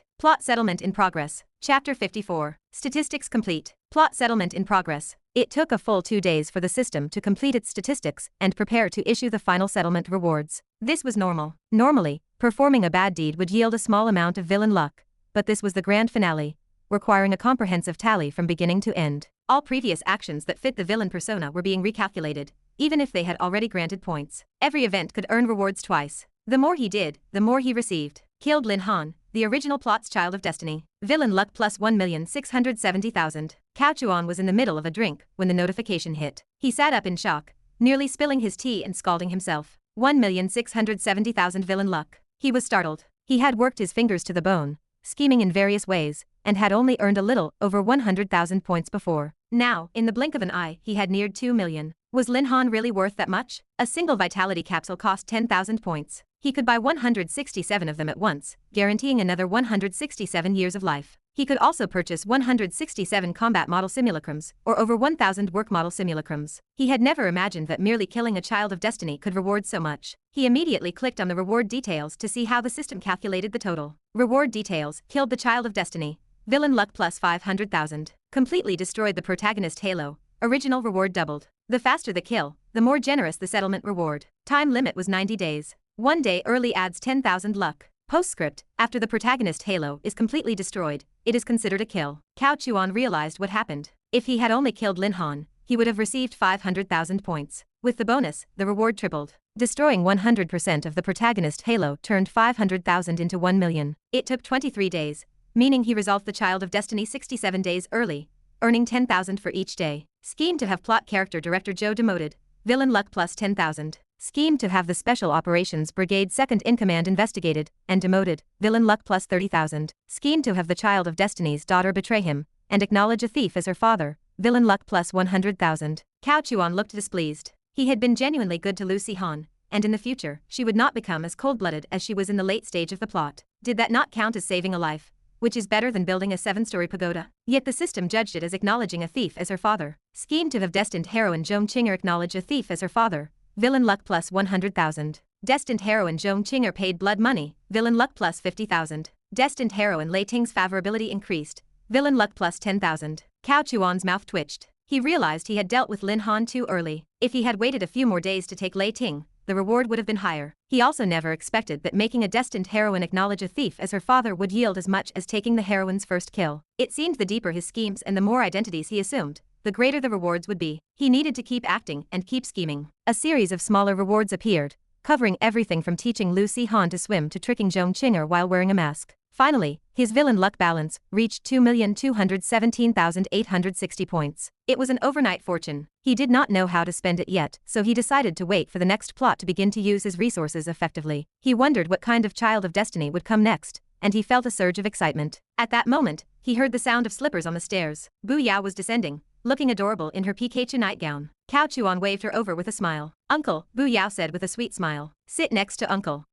Plot settlement in progress. Chapter 54. Statistics complete. Plot settlement in progress. It took a full 2 days for the system to complete its statistics and prepare to issue the final settlement rewards. This was normal. Normally, performing a bad deed would yield a small amount of villain luck, but this was the grand finale, requiring a comprehensive tally from beginning to end. All previous actions that fit the villain persona were being recalculated, even if they had already granted points. Every event could earn rewards twice. The more he did, the more he received. Killed Lin Han, the original plot's child of destiny. Villain luck plus 1,670,000. Cao Chuan was in the middle of a drink when the notification hit. He sat up in shock, nearly spilling his tea and scalding himself. 1,670,000 villain luck. He was startled. He had worked his fingers to the bone, scheming in various ways, and had only earned a little over 100,000 points before. Now, in the blink of an eye, he had neared 2 million. Was Lin Han really worth that much? A single vitality capsule cost 10,000 points. He could buy 167 of them at once, guaranteeing another 167 years of life. He could also purchase 167 combat model simulacrums, or over 1,000 work model simulacrums. He had never imagined that merely killing a child of destiny could reward so much. He immediately clicked on the reward details to see how the system calculated the total. Reward details: killed the child of destiny. Villain luck plus 500,000. Completely destroyed the protagonist halo. Original reward doubled. The faster the kill, the more generous the settlement reward. Time limit was 90 days. 1 day early adds 10,000 luck. Postscript: after the protagonist halo is completely destroyed, it is considered a kill. Cao Chuan realized what happened. If he had only killed Lin Han, he would have received 500,000 points. With the bonus, the reward tripled. Destroying 100% of the protagonist halo turned 500,000 into 1 million. It took 23 days, meaning he resolved the child of destiny 67 days early, earning 10,000 for each day. Scheme to have plot character director Zhou demoted. Villain luck plus 10,000. Scheme to have the Special Operations Brigade Second-in-Command investigated and demoted. Villain luck plus 30,000. Scheme to have the child of destiny's daughter betray him and acknowledge a thief as her father. Villain luck plus 100,000. Cao Chuan looked displeased. He had been genuinely good to Lucy Han, and in the future, she would not become as cold-blooded as she was in the late stage of the plot. Did that not count as saving a life? Which is better than building a 7-story pagoda? Yet the system judged it as acknowledging a thief as her father. Scheme to have destined heroine Zhong Qinger acknowledge a thief as her father. Villain luck plus 100,000. Destined heroine Zhong Qinger paid blood money. Villain luck plus 50,000. Destined heroine Lei Ting's favorability increased. Villain luck plus 10,000. Cao Chuan's mouth twitched. He realized he had dealt with Lin Han too early. If he had waited a few more days to take Lei Ting, the reward would have been higher. He also never expected that making a destined heroine acknowledge a thief as her father would yield as much as taking the heroine's first kill. It seemed the deeper his schemes and the more identities he assumed, the greater the rewards would be. He needed to keep acting and keep scheming. A series of smaller rewards appeared, covering everything from teaching Lucy Han to swim to tricking Zhong Qinger while wearing a mask. Finally, his villain luck balance reached 2,217,860 points. It was an overnight fortune. He did not know how to spend it yet, so he decided to wait for the next plot to begin to use his resources effectively. He wondered what kind of child of destiny would come next, and he felt a surge of excitement. At that moment, he heard the sound of slippers on the stairs. Bu Yao was descending, looking adorable in her Pikachu nightgown. Cao Chuan waved her over with a smile. "Uncle," Bu Yao said with a sweet smile. "Sit next to Uncle."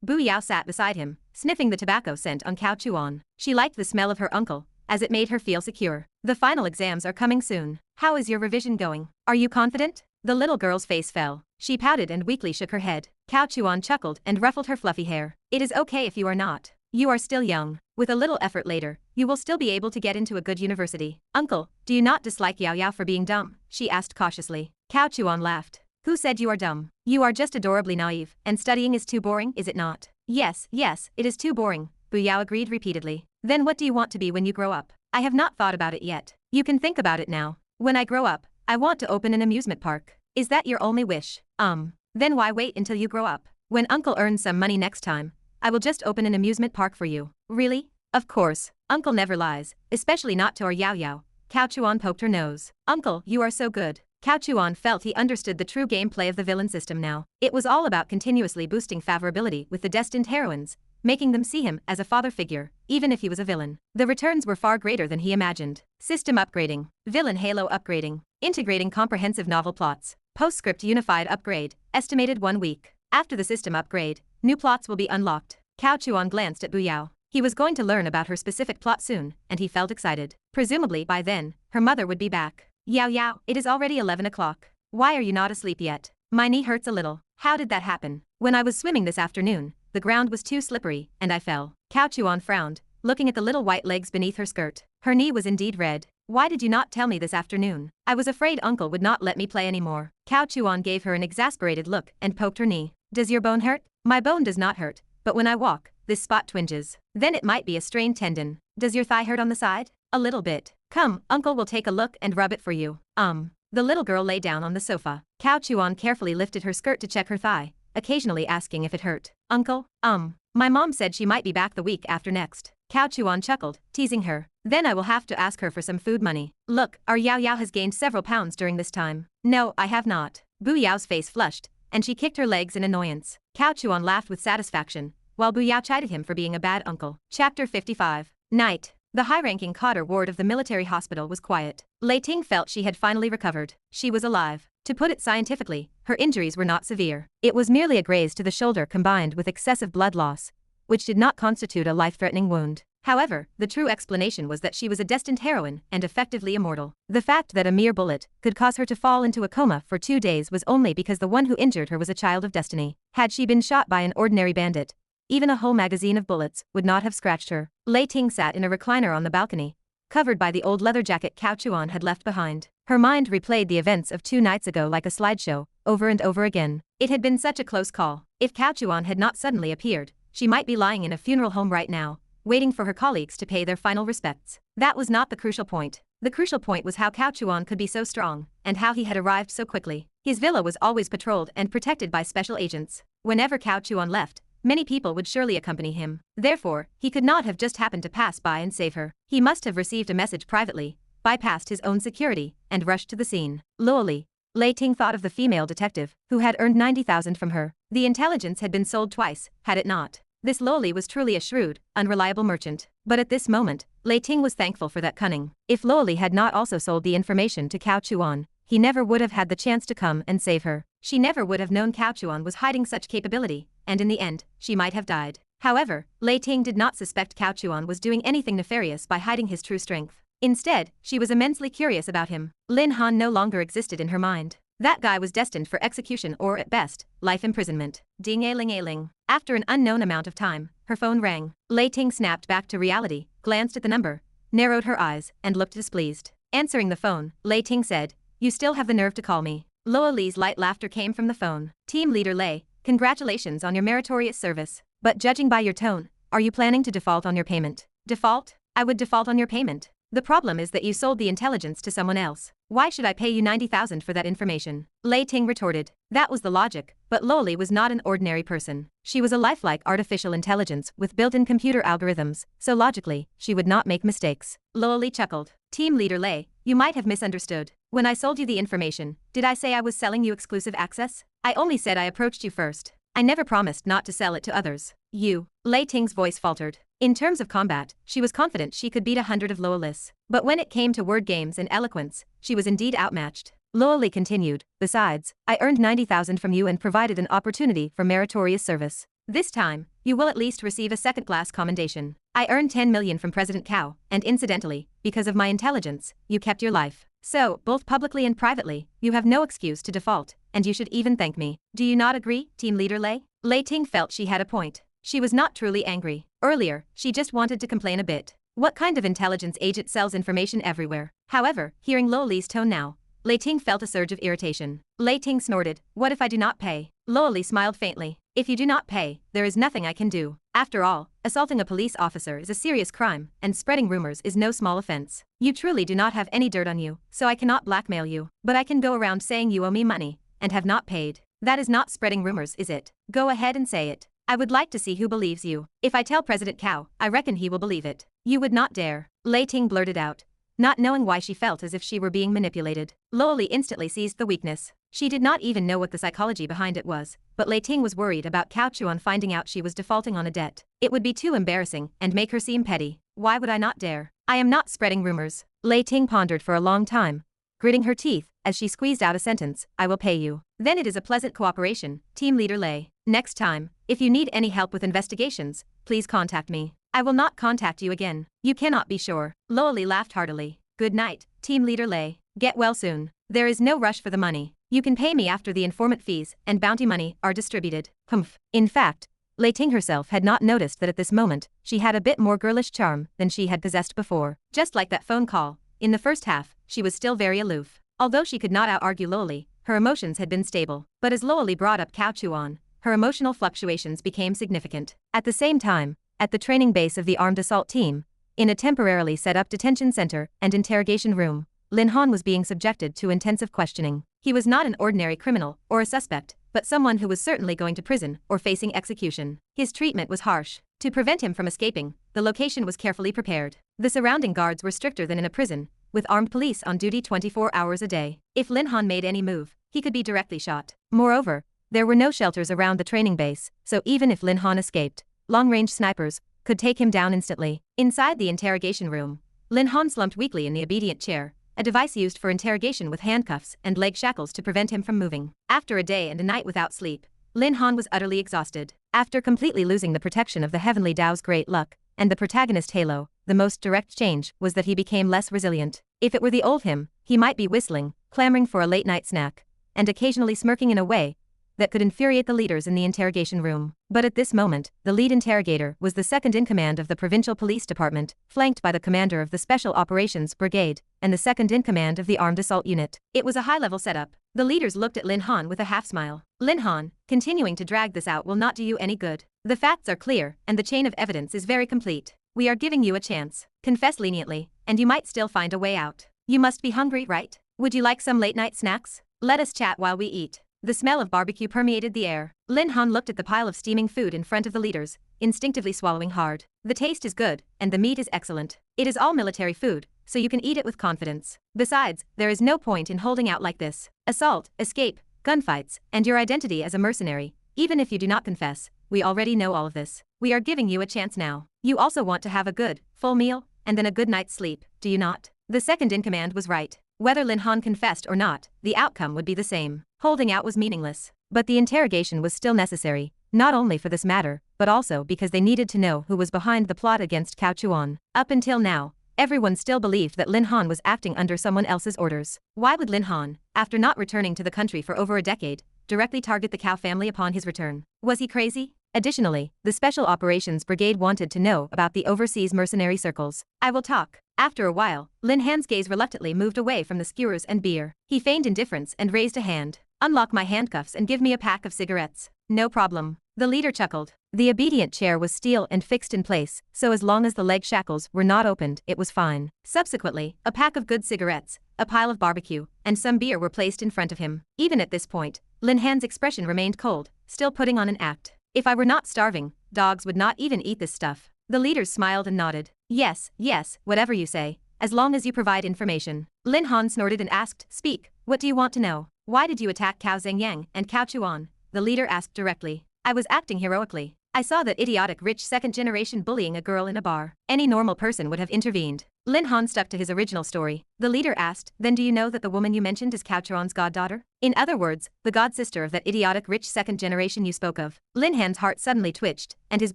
Bu Yao sat beside him, sniffing the tobacco scent on Cao Chuan. She liked the smell of her uncle, as it made her feel secure. "The final exams are coming soon. How is your revision going? Are you confident?" The little girl's face fell. She pouted and weakly shook her head. Cao Chuan chuckled and ruffled her fluffy hair. "It is okay if you are not. You are still young. With a little effort later, you will still be able to get into a good university." "Uncle, do you not dislike Yao Yao for being dumb?" she asked cautiously. Cao Chuan laughed. "Who said you are dumb? You are just adorably naive, and studying is too boring, is it not?" Yes, it is too boring," Bu Yao agreed repeatedly. "Then what do you want to be when you grow up?" "I have not thought about it yet. You can think about it now. When I grow up, I want to open an amusement park." "Is that your only wish?" Then why wait until you grow up? When Uncle earns some money next time, I will just open an amusement park for you. Really? Of course. Uncle never lies, especially not to our Yao Yao. Cao Chuan poked her nose. Uncle, you are so good. Cao Chuan felt he understood the true gameplay of the villain system now. It was all about continuously boosting favorability with the destined heroines, making them see him as a father figure, even if he was a villain. The returns were far greater than he imagined. System upgrading. Villain halo upgrading. Integrating comprehensive novel plots. Postscript unified upgrade. Estimated 1 week. After the system upgrade, new plots will be unlocked. Cao Chuan glanced at Bu Yao. He was going to learn about her specific plot soon, and he felt excited. Presumably by then, her mother would be back. Yao Yao, it is already 11 o'clock. Why are you not asleep yet? My knee hurts a little. How did that happen? When I was swimming this afternoon, the ground was too slippery, and I fell. Cao Chuan frowned, looking at the little white legs beneath her skirt. Her knee was indeed red. Why did you not tell me this afternoon? I was afraid Uncle would not let me play anymore. Cao Chuan gave her an exasperated look and poked her knee. Does your bone hurt? My bone does not hurt, but when I walk, this spot twinges. Then it might be a strained tendon. Does your thigh hurt on the side? A little bit. Come, Uncle will take a look and rub it for you. The little girl lay down on the sofa. Cao Chuan carefully lifted her skirt to check her thigh, occasionally asking if it hurt. Uncle, my mom said she might be back the week after next. Cao Chuan chuckled, teasing her. Then I will have to ask her for some food money. Look, our Yao Yao has gained several pounds during this time. No, I have not. Bu Yao's face flushed, and she kicked her legs in annoyance. Cao Chuan laughed with satisfaction, while Bu Yao chided him for being a bad uncle. Chapter 55. Night. The high-ranking Cotter ward of the military hospital was quiet. Lei Ting felt she had finally recovered. She was alive. To put it scientifically, her injuries were not severe. It was merely a graze to the shoulder combined with excessive blood loss, which did not constitute a life-threatening wound. However, the true explanation was that she was a destined heroine and effectively immortal. The fact that a mere bullet could cause her to fall into a coma for 2 days was only because the one who injured her was a child of destiny. Had she been shot by an ordinary bandit, even a whole magazine of bullets would not have scratched her. Lei Ting sat in a recliner on the balcony, covered by the old leather jacket Cao Chuan had left behind. Her mind replayed the events of 2 nights ago like a slideshow, over and over again. It had been such a close call. If Cao Chuan had not suddenly appeared, she might be lying in a funeral home right now, waiting for her colleagues to pay their final respects. That was not the crucial point. The crucial point was how Cao Chuan could be so strong, and how he had arrived so quickly. His villa was always patrolled and protected by special agents. Whenever Cao Chuan left, many people would surely accompany him. Therefore, he could not have just happened to pass by and save her. He must have received a message privately, bypassed his own security, and rushed to the scene. Lowly, Lei Ting thought of the female detective, who had earned 90,000 from her. The intelligence had been sold twice, had it not. This Lowly was truly a shrewd, unreliable merchant. But at this moment, Lei Ting was thankful for that cunning. If Lowly had not also sold the information to Cao Chuan, he never would have had the chance to come and save her. She never would have known Cao Chuan was hiding such capability, and in the end, she might have died. However, Lei Ting did not suspect Cao Chuan was doing anything nefarious by hiding his true strength. Instead, she was immensely curious about him. Lin Han no longer existed in her mind. That guy was destined for execution or, at best, life imprisonment. Ding-a-ling-a-ling. After an unknown amount of time, her phone rang. Lei Ting snapped back to reality, glanced at the number, narrowed her eyes, and looked displeased. Answering the phone, Lei Ting said, "You still have the nerve to call me." Loa Li's light laughter came from the phone. "Team Leader Lei, congratulations on your meritorious service. But judging by your tone, are you planning to default on your payment?" "Default? I would default on your payment. The problem is that you sold the intelligence to someone else. Why should I pay you 90,000 for that information?" Lei Ting retorted. That was the logic, but Lowly was not an ordinary person. She was a lifelike artificial intelligence with built-in computer algorithms, so logically, she would not make mistakes. Lowly chuckled. "Team Leader Lei, you might have misunderstood. When I sold you the information, did I say I was selling you exclusive access? I only said I approached you first. I never promised not to sell it to others." "You." Lei Ting's voice faltered. In terms of combat, she was confident she could beat 100 of Loalis. But when it came to word games and eloquence, she was indeed outmatched. Loali continued, "Besides, I earned 90,000 from you and provided an opportunity for meritorious service. This time, you will at least receive a second-class commendation. I earned 10 million from President Cao, and incidentally, because of my intelligence, you kept your life. So, both publicly and privately, you have no excuse to default, and you should even thank me. Do you not agree, Team Leader Lei?" Lei Ting felt she had a point. She was not truly angry. Earlier, she just wanted to complain a bit. What kind of intelligence agent sells information everywhere? However, hearing Lo Li's tone now, Lei Ting felt a surge of irritation. Lei Ting snorted, "What if I do not pay?" Lo Li smiled faintly. "If you do not pay, there is nothing I can do. After all, assaulting a police officer is a serious crime, and spreading rumors is no small offense. You truly do not have any dirt on you, so I cannot blackmail you. But I can go around saying you owe me money, and have not paid. That is not spreading rumors, is it? Go ahead and say it." I would like to see who believes you. If I tell President Cao, I reckon he will believe it. You would not dare. Lei Ting blurted out, not knowing why she felt as if she were being manipulated. Loli instantly seized the weakness. She did not even know what the psychology behind it was, but Lei Ting was worried about Cao Chuan finding out she was defaulting on a debt. It would be too embarrassing and make her seem petty. Why would I not dare? I am not spreading rumors. Lei Ting pondered for a long time, gritting her teeth as she squeezed out a sentence. I will pay you. Then it is a pleasant cooperation, Team Leader Lei. Next time, if you need any help with investigations, please contact me. I will not contact you again. You cannot be sure. Loli laughed heartily. Good night, Team Leader Lei. Get well soon. There is no rush for the money. You can pay me after the informant fees and bounty money are distributed. Humph. In fact, Lei Ting herself had not noticed that at this moment, she had a bit more girlish charm than she had possessed before. Just like that phone call, in the first half, she was still very aloof. Although she could not out-argue Loli, her emotions had been stable. But as Loli brought up Cao Chuan, her emotional fluctuations became significant. At the same time, at the training base of the armed assault team, in a temporarily set-up detention center and interrogation room, Lin Han was being subjected to intensive questioning. He was not an ordinary criminal or a suspect, but someone who was certainly going to prison or facing execution. His treatment was harsh. To prevent him from escaping, the location was carefully prepared. The surrounding guards were stricter than in a prison, with armed police on duty 24 hours a day. If Lin Han made any move, he could be directly shot. Moreover, there were no shelters around the training base, so even if Lin Han escaped, long-range snipers could take him down instantly. Inside the interrogation room, Lin Han slumped weakly in the obedient chair, a device used for interrogation with handcuffs and leg shackles to prevent him from moving. After a day and a night without sleep, Lin Han was utterly exhausted. After completely losing the protection of the Heavenly Tao's great luck and the protagonist halo, the most direct change was that he became less resilient. If it were the old him, he might be whistling, clamoring for a late-night snack, and occasionally smirking in a way that could infuriate the leaders in the interrogation room. But at this moment, the lead interrogator was the second-in-command of the Provincial Police Department, flanked by the commander of the Special Operations Brigade, and the second-in-command of the Armed Assault Unit. It was a high-level setup. The leaders looked at Lin Han with a half-smile. Lin Han, continuing to drag this out will not do you any good. The facts are clear, and the chain of evidence is very complete. We are giving you a chance. Confess leniently, and you might still find a way out. You must be hungry, right? Would you like some late-night snacks? Let us chat while we eat. The smell of barbecue permeated the air. Lin Han looked at the pile of steaming food in front of the leaders, instinctively swallowing hard. The taste is good, and the meat is excellent. It is all military food, so you can eat it with confidence. Besides, there is no point in holding out like this. Assault, escape, gunfights, and your identity as a mercenary, even if you do not confess, we already know all of this. We are giving you a chance now. You also want to have a good, full meal, and then a good night's sleep, do you not? The second-in-command was right. Whether Lin Han confessed or not, the outcome would be the same. Holding out was meaningless. But the interrogation was still necessary, not only for this matter, but also because they needed to know who was behind the plot against Cao Chuan. Up until now, everyone still believed that Lin Han was acting under someone else's orders. Why would Lin Han, after not returning to the country for over a decade, directly target the Cao family upon his return? Was he crazy? Additionally, the Special Operations Brigade wanted to know about the overseas mercenary circles. I will talk. After a while, Lin Han's gaze reluctantly moved away from the skewers and beer. He feigned indifference and raised a hand. Unlock my handcuffs and give me a pack of cigarettes. No problem. The leader chuckled. The obedient chair was steel and fixed in place, so as long as the leg shackles were not opened, it was fine. Subsequently, a pack of good cigarettes, a pile of barbecue, and some beer were placed in front of him. Even at this point, Lin Han's expression remained cold, still putting on an act. If I were not starving, dogs would not even eat this stuff. The leaders smiled and nodded. Yes, yes, whatever you say, as long as you provide information. Lin Han snorted and asked, Speak, what do you want to know? Why did you attack Cao Zhengyang and Cao Chuan? The leader asked directly. I was acting heroically. I saw that idiotic rich second-generation bullying a girl in a bar. Any normal person would have intervened. Lin Han stuck to his original story. The leader asked, Then do you know that the woman you mentioned is Cao Chuan's goddaughter? In other words, the godsister of that idiotic rich second generation you spoke of. Lin Han's heart suddenly twitched, and his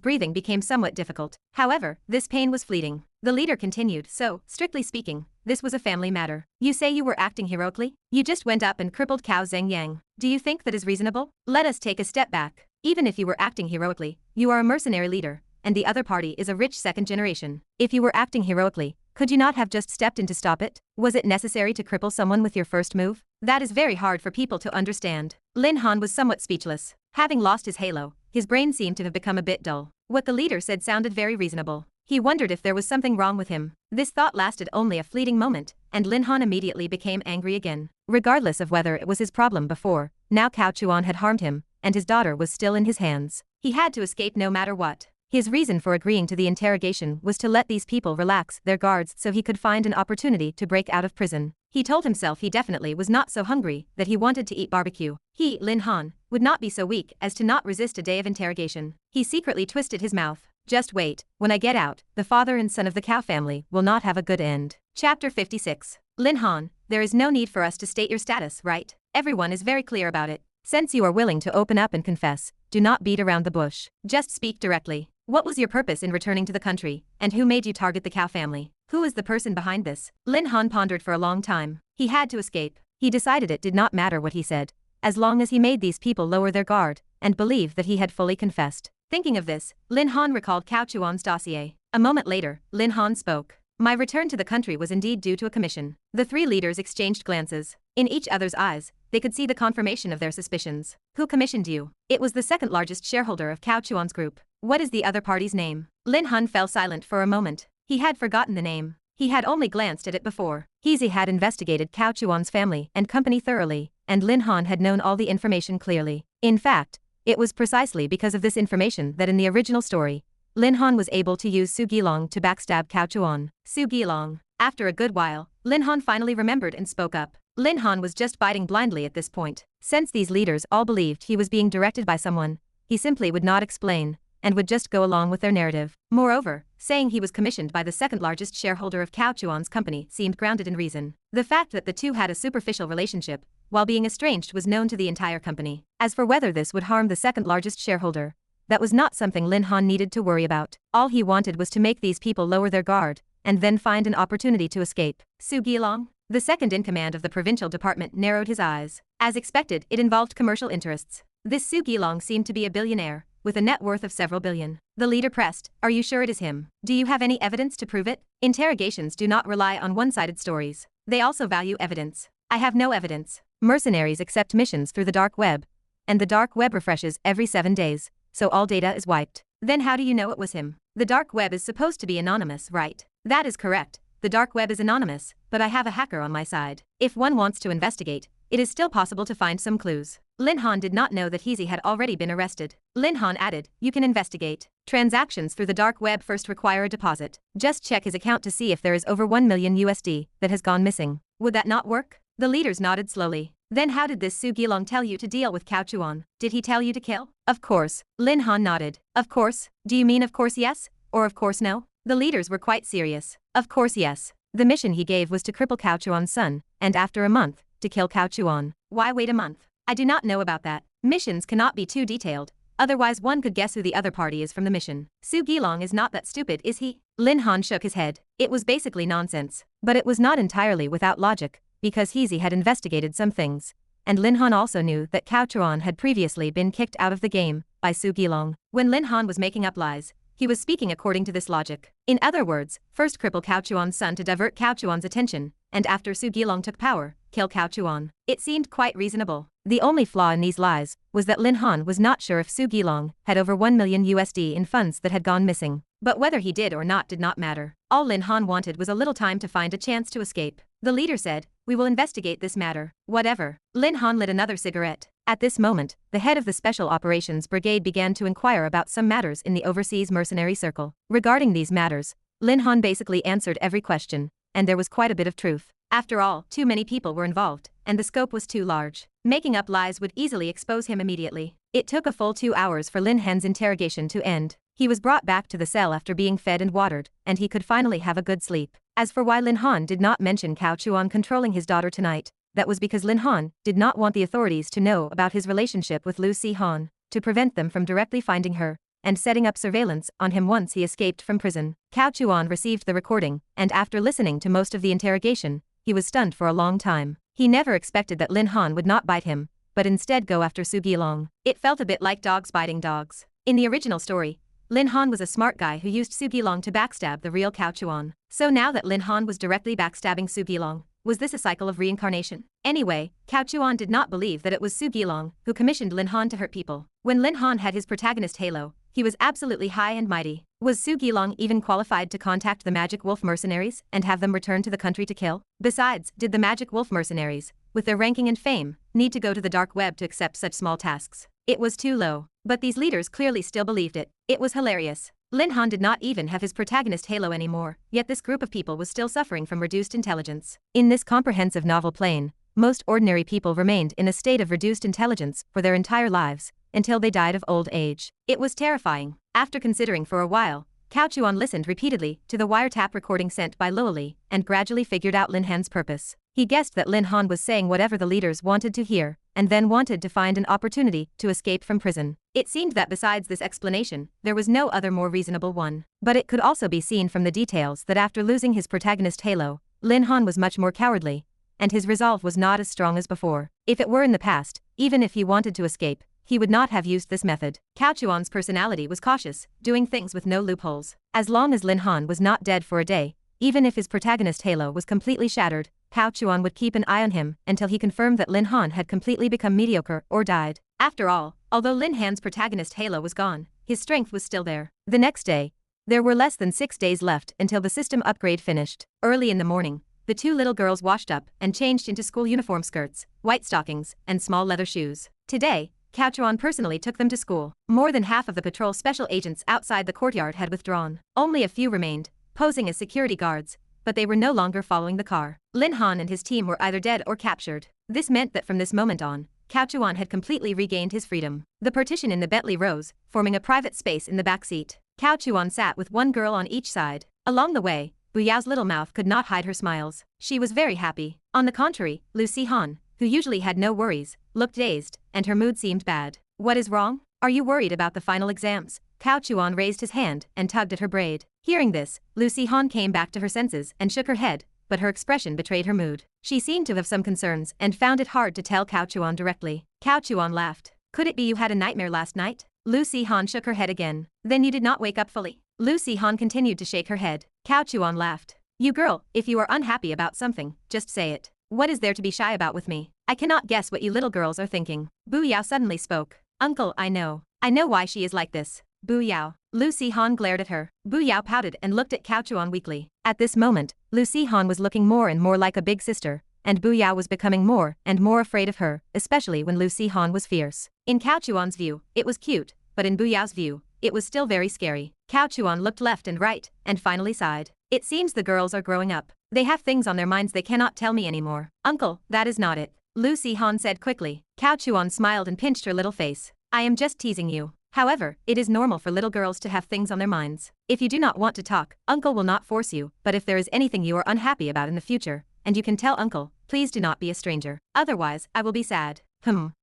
breathing became somewhat difficult. However, this pain was fleeting. The leader continued, So, strictly speaking, this was a family matter. You say you were acting heroically? You just went up and crippled Cao Zhengyang. Do you think that is reasonable? Let us take a step back. Even if you were acting heroically, you are a mercenary leader, and the other party is a rich second generation. If you were acting heroically, could you not have just stepped in to stop it? Was it necessary to cripple someone with your first move? That is very hard for people to understand. Lin Han was somewhat speechless. Having lost his halo, his brain seemed to have become a bit dull. What the leader said sounded very reasonable. He wondered if there was something wrong with him. This thought lasted only a fleeting moment, and Lin Han immediately became angry again. Regardless of whether it was his problem before, now Cao Chuan had harmed him, and his daughter was still in his hands. He had to escape no matter what. His reason for agreeing to the interrogation was to let these people relax their guards so he could find an opportunity to break out of prison. He told himself he definitely was not so hungry that he wanted to eat barbecue. He, Lin Han, would not be so weak as to not resist a day of interrogation. He secretly twisted his mouth. Just wait, when I get out, the father and son of the Cao family will not have a good end. Chapter 56. Lin Han, there is no need for us to state your status, right? Everyone is very clear about it. Since you are willing to open up and confess, do not beat around the bush. Just speak directly. What was your purpose in returning to the country, and who made you target the Cao family? Who is the person behind this? Lin Han pondered for a long time. He had to escape. He decided it did not matter what he said, as long as he made these people lower their guard and believe that he had fully confessed. Thinking of this, Lin Han recalled Cao Chuan's dossier. A moment later, Lin Han spoke. My return to the country was indeed due to a commission. The three leaders exchanged glances. In each other's eyes, they could see the confirmation of their suspicions. Who commissioned you? It was the second largest shareholder of Cao Chuan's group. What is the other party's name? Lin Han fell silent for a moment. He had forgotten the name. He had only glanced at it before. He had investigated Cao Chuan's family and company thoroughly, and Lin Han had known all the information clearly. In fact, it was precisely because of this information that in the original story, Lin Han was able to use Su Gilong to backstab Cao Chuan. Su Gilong. After a good while, Lin Han finally remembered and spoke up. Lin Han was just biting blindly at this point. Since these leaders all believed he was being directed by someone, he simply would not explain, and would just go along with their narrative. Moreover, saying he was commissioned by the second largest shareholder of Cao Chuan's company seemed grounded in reason. The fact that the two had a superficial relationship, while being estranged, was known to the entire company. As for whether this would harm the second largest shareholder, that was not something Lin Han needed to worry about. All he wanted was to make these people lower their guard, and then find an opportunity to escape. Su Gilong, the second in command of the provincial department, narrowed his eyes. As expected, it involved commercial interests. This Su Gilong seemed to be a billionaire, with a net worth of several billion. The leader pressed, are you sure it is him? Do you have any evidence to prove it? Interrogations do not rely on one-sided stories. They also value evidence. I have no evidence. Mercenaries accept missions through the dark web, and the dark web refreshes every 7 days, so all data is wiped. Then how do you know it was him? The dark web is supposed to be anonymous, right? That is correct. The dark web is anonymous, but I have a hacker on my side. If one wants to investigate, it is still possible to find some clues. Lin Han did not know that he had already been arrested. Lin Han added, you can investigate. Transactions through the dark web first require a deposit. Just check his account to see if there is over 1 million USD that has gone missing. Would that not work? The leaders nodded slowly. Then how did this Su Gilong tell you to deal with Cao Chuan? Did he tell you to kill? Of course. Lin Han nodded. Of course? Do you mean of course yes? Or of course no? The leaders were quite serious. Of course yes. The mission he gave was to cripple Cao Chuan's son, and after a month, to kill Cao Chuan. Why wait a month? I do not know about that. Missions cannot be too detailed, otherwise one could guess who the other party is from the mission. Su Gilong is not that stupid, is he? Lin Han shook his head. It was basically nonsense. But it was not entirely without logic, because he had investigated some things. And Lin Han also knew that Cao Chuan had previously been kicked out of the game by Su Gilong. When Lin Han was making up lies, he was speaking according to this logic. In other words, first cripple Cao Chuan's son to divert Cao Chuan's attention, and after Su Gilong took power, kill Cao Chuan. It seemed quite reasonable. The only flaw in these lies was that Lin Han was not sure if Su Gilong had over 1 million USD in funds that had gone missing. But whether he did or not did not matter. All Lin Han wanted was a little time to find a chance to escape. The leader said, we will investigate this matter. Whatever. Lin Han lit another cigarette. At this moment, the head of the Special Operations Brigade began to inquire about some matters in the overseas mercenary circle. Regarding these matters, Lin Han basically answered every question, and there was quite a bit of truth. After all, too many people were involved, and the scope was too large. Making up lies would easily expose him immediately. It took a full 2 hours for Lin Han's interrogation to end. He was brought back to the cell after being fed and watered, and he could finally have a good sleep. As for why Lin Han did not mention Cao Chuan controlling his daughter tonight, that was because Lin Han did not want the authorities to know about his relationship with Lu Han, to prevent them from directly finding her and setting up surveillance on him once he escaped from prison. Cao Chuan received the recording, and after listening to most of the interrogation, he was stunned for a long time. He never expected that Lin Han would not bite him, but instead go after Su Gilong. It felt a bit like dogs biting dogs. In the original story, Lin Han was a smart guy who used Su Gilong to backstab the real Cao Chuan. So now that Lin Han was directly backstabbing Su Gilong, was this a cycle of reincarnation? Anyway, Cao Chuan did not believe that it was Su Gilong who commissioned Lin Han to hurt people. When Lin Han had his protagonist halo, he was absolutely high and mighty. Was Su Gilong even qualified to contact the Magic Wolf mercenaries and have them return to the country to kill? Besides, did the Magic Wolf mercenaries, with their ranking and fame, need to go to the dark web to accept such small tasks? It was too low. But these leaders clearly still believed it. It was hilarious. Lin Han did not even have his protagonist halo anymore, yet this group of people was still suffering from reduced intelligence. In this comprehensive novel plane, most ordinary people remained in a state of reduced intelligence for their entire lives, until they died of old age. It was terrifying. After considering for a while, Cao Chuan listened repeatedly to the wiretap recording sent by Lili and gradually figured out Lin Han's purpose. He guessed that Lin Han was saying whatever the leaders wanted to hear, and then wanted to find an opportunity to escape from prison. It seemed that besides this explanation, there was no other more reasonable one. But it could also be seen from the details that after losing his protagonist halo, Lin Han was much more cowardly, and his resolve was not as strong as before. If it were in the past, even if he wanted to escape, he would not have used this method. Cao Chuan's personality was cautious, doing things with no loopholes. As long as Lin Han was not dead for a day, even if his protagonist halo was completely shattered, Cao Chuan would keep an eye on him until he confirmed that Lin Han had completely become mediocre or died. After all, although Lin Han's protagonist halo was gone, his strength was still there. The next day, there were less than 6 days left until the system upgrade finished. Early in the morning, the two little girls washed up and changed into school uniform skirts, white stockings, and small leather shoes. Today, Cao Chuan personally took them to school. More than half of the patrol special agents outside the courtyard had withdrawn. Only a few remained, posing as security guards, but they were no longer following the car. Lin Han and his team were either dead or captured. This meant that from this moment on, Cao Chuan had completely regained his freedom. The partition in the Bentley rose, forming a private space in the back seat. Cao Chuan sat with one girl on each side. Along the way, Bu Yao's little mouth could not hide her smiles. She was very happy. On the contrary, Lucy Han, who usually had no worries, looked dazed, and her mood seemed bad. What is wrong? Are you worried about the final exams? Cao Chuan raised his hand and tugged at her braid. Hearing this, Lucy Han came back to her senses and shook her head, but her expression betrayed her mood. She seemed to have some concerns and found it hard to tell Cao Chuan directly. Cao Chuan laughed. Could it be you had a nightmare last night? Lucy Han shook her head again. Then you did not wake up fully. Lucy Han continued to shake her head. Cao Chuan laughed. You girl, if you are unhappy about something, just say it. What is there to be shy about with me? I cannot guess what you little girls are thinking. Bu Yao suddenly spoke. Uncle, I know why she is like this. Bu Yao. Lucy Han glared at her. Bu Yao pouted and looked at Cao Chuan weakly. At this moment, Lucy Han was looking more and more like a big sister, and Bu Yao was becoming more and more afraid of her, especially when Lucy Han was fierce. In Cao Chuan's view, it was cute, but in Bu Yao's view, it was still very scary. Cao Chuan looked left and right, and finally sighed. It seems the girls are growing up. They have things on their minds they cannot tell me anymore. Uncle, that is not it. Lucy Han said quickly. Cao Chuan smiled and pinched her little face. I am just teasing you. However, it is normal for little girls to have things on their minds. If you do not want to talk, Uncle will not force you, but if there is anything you are unhappy about in the future, and you can tell Uncle, please do not be a stranger. Otherwise, I will be sad.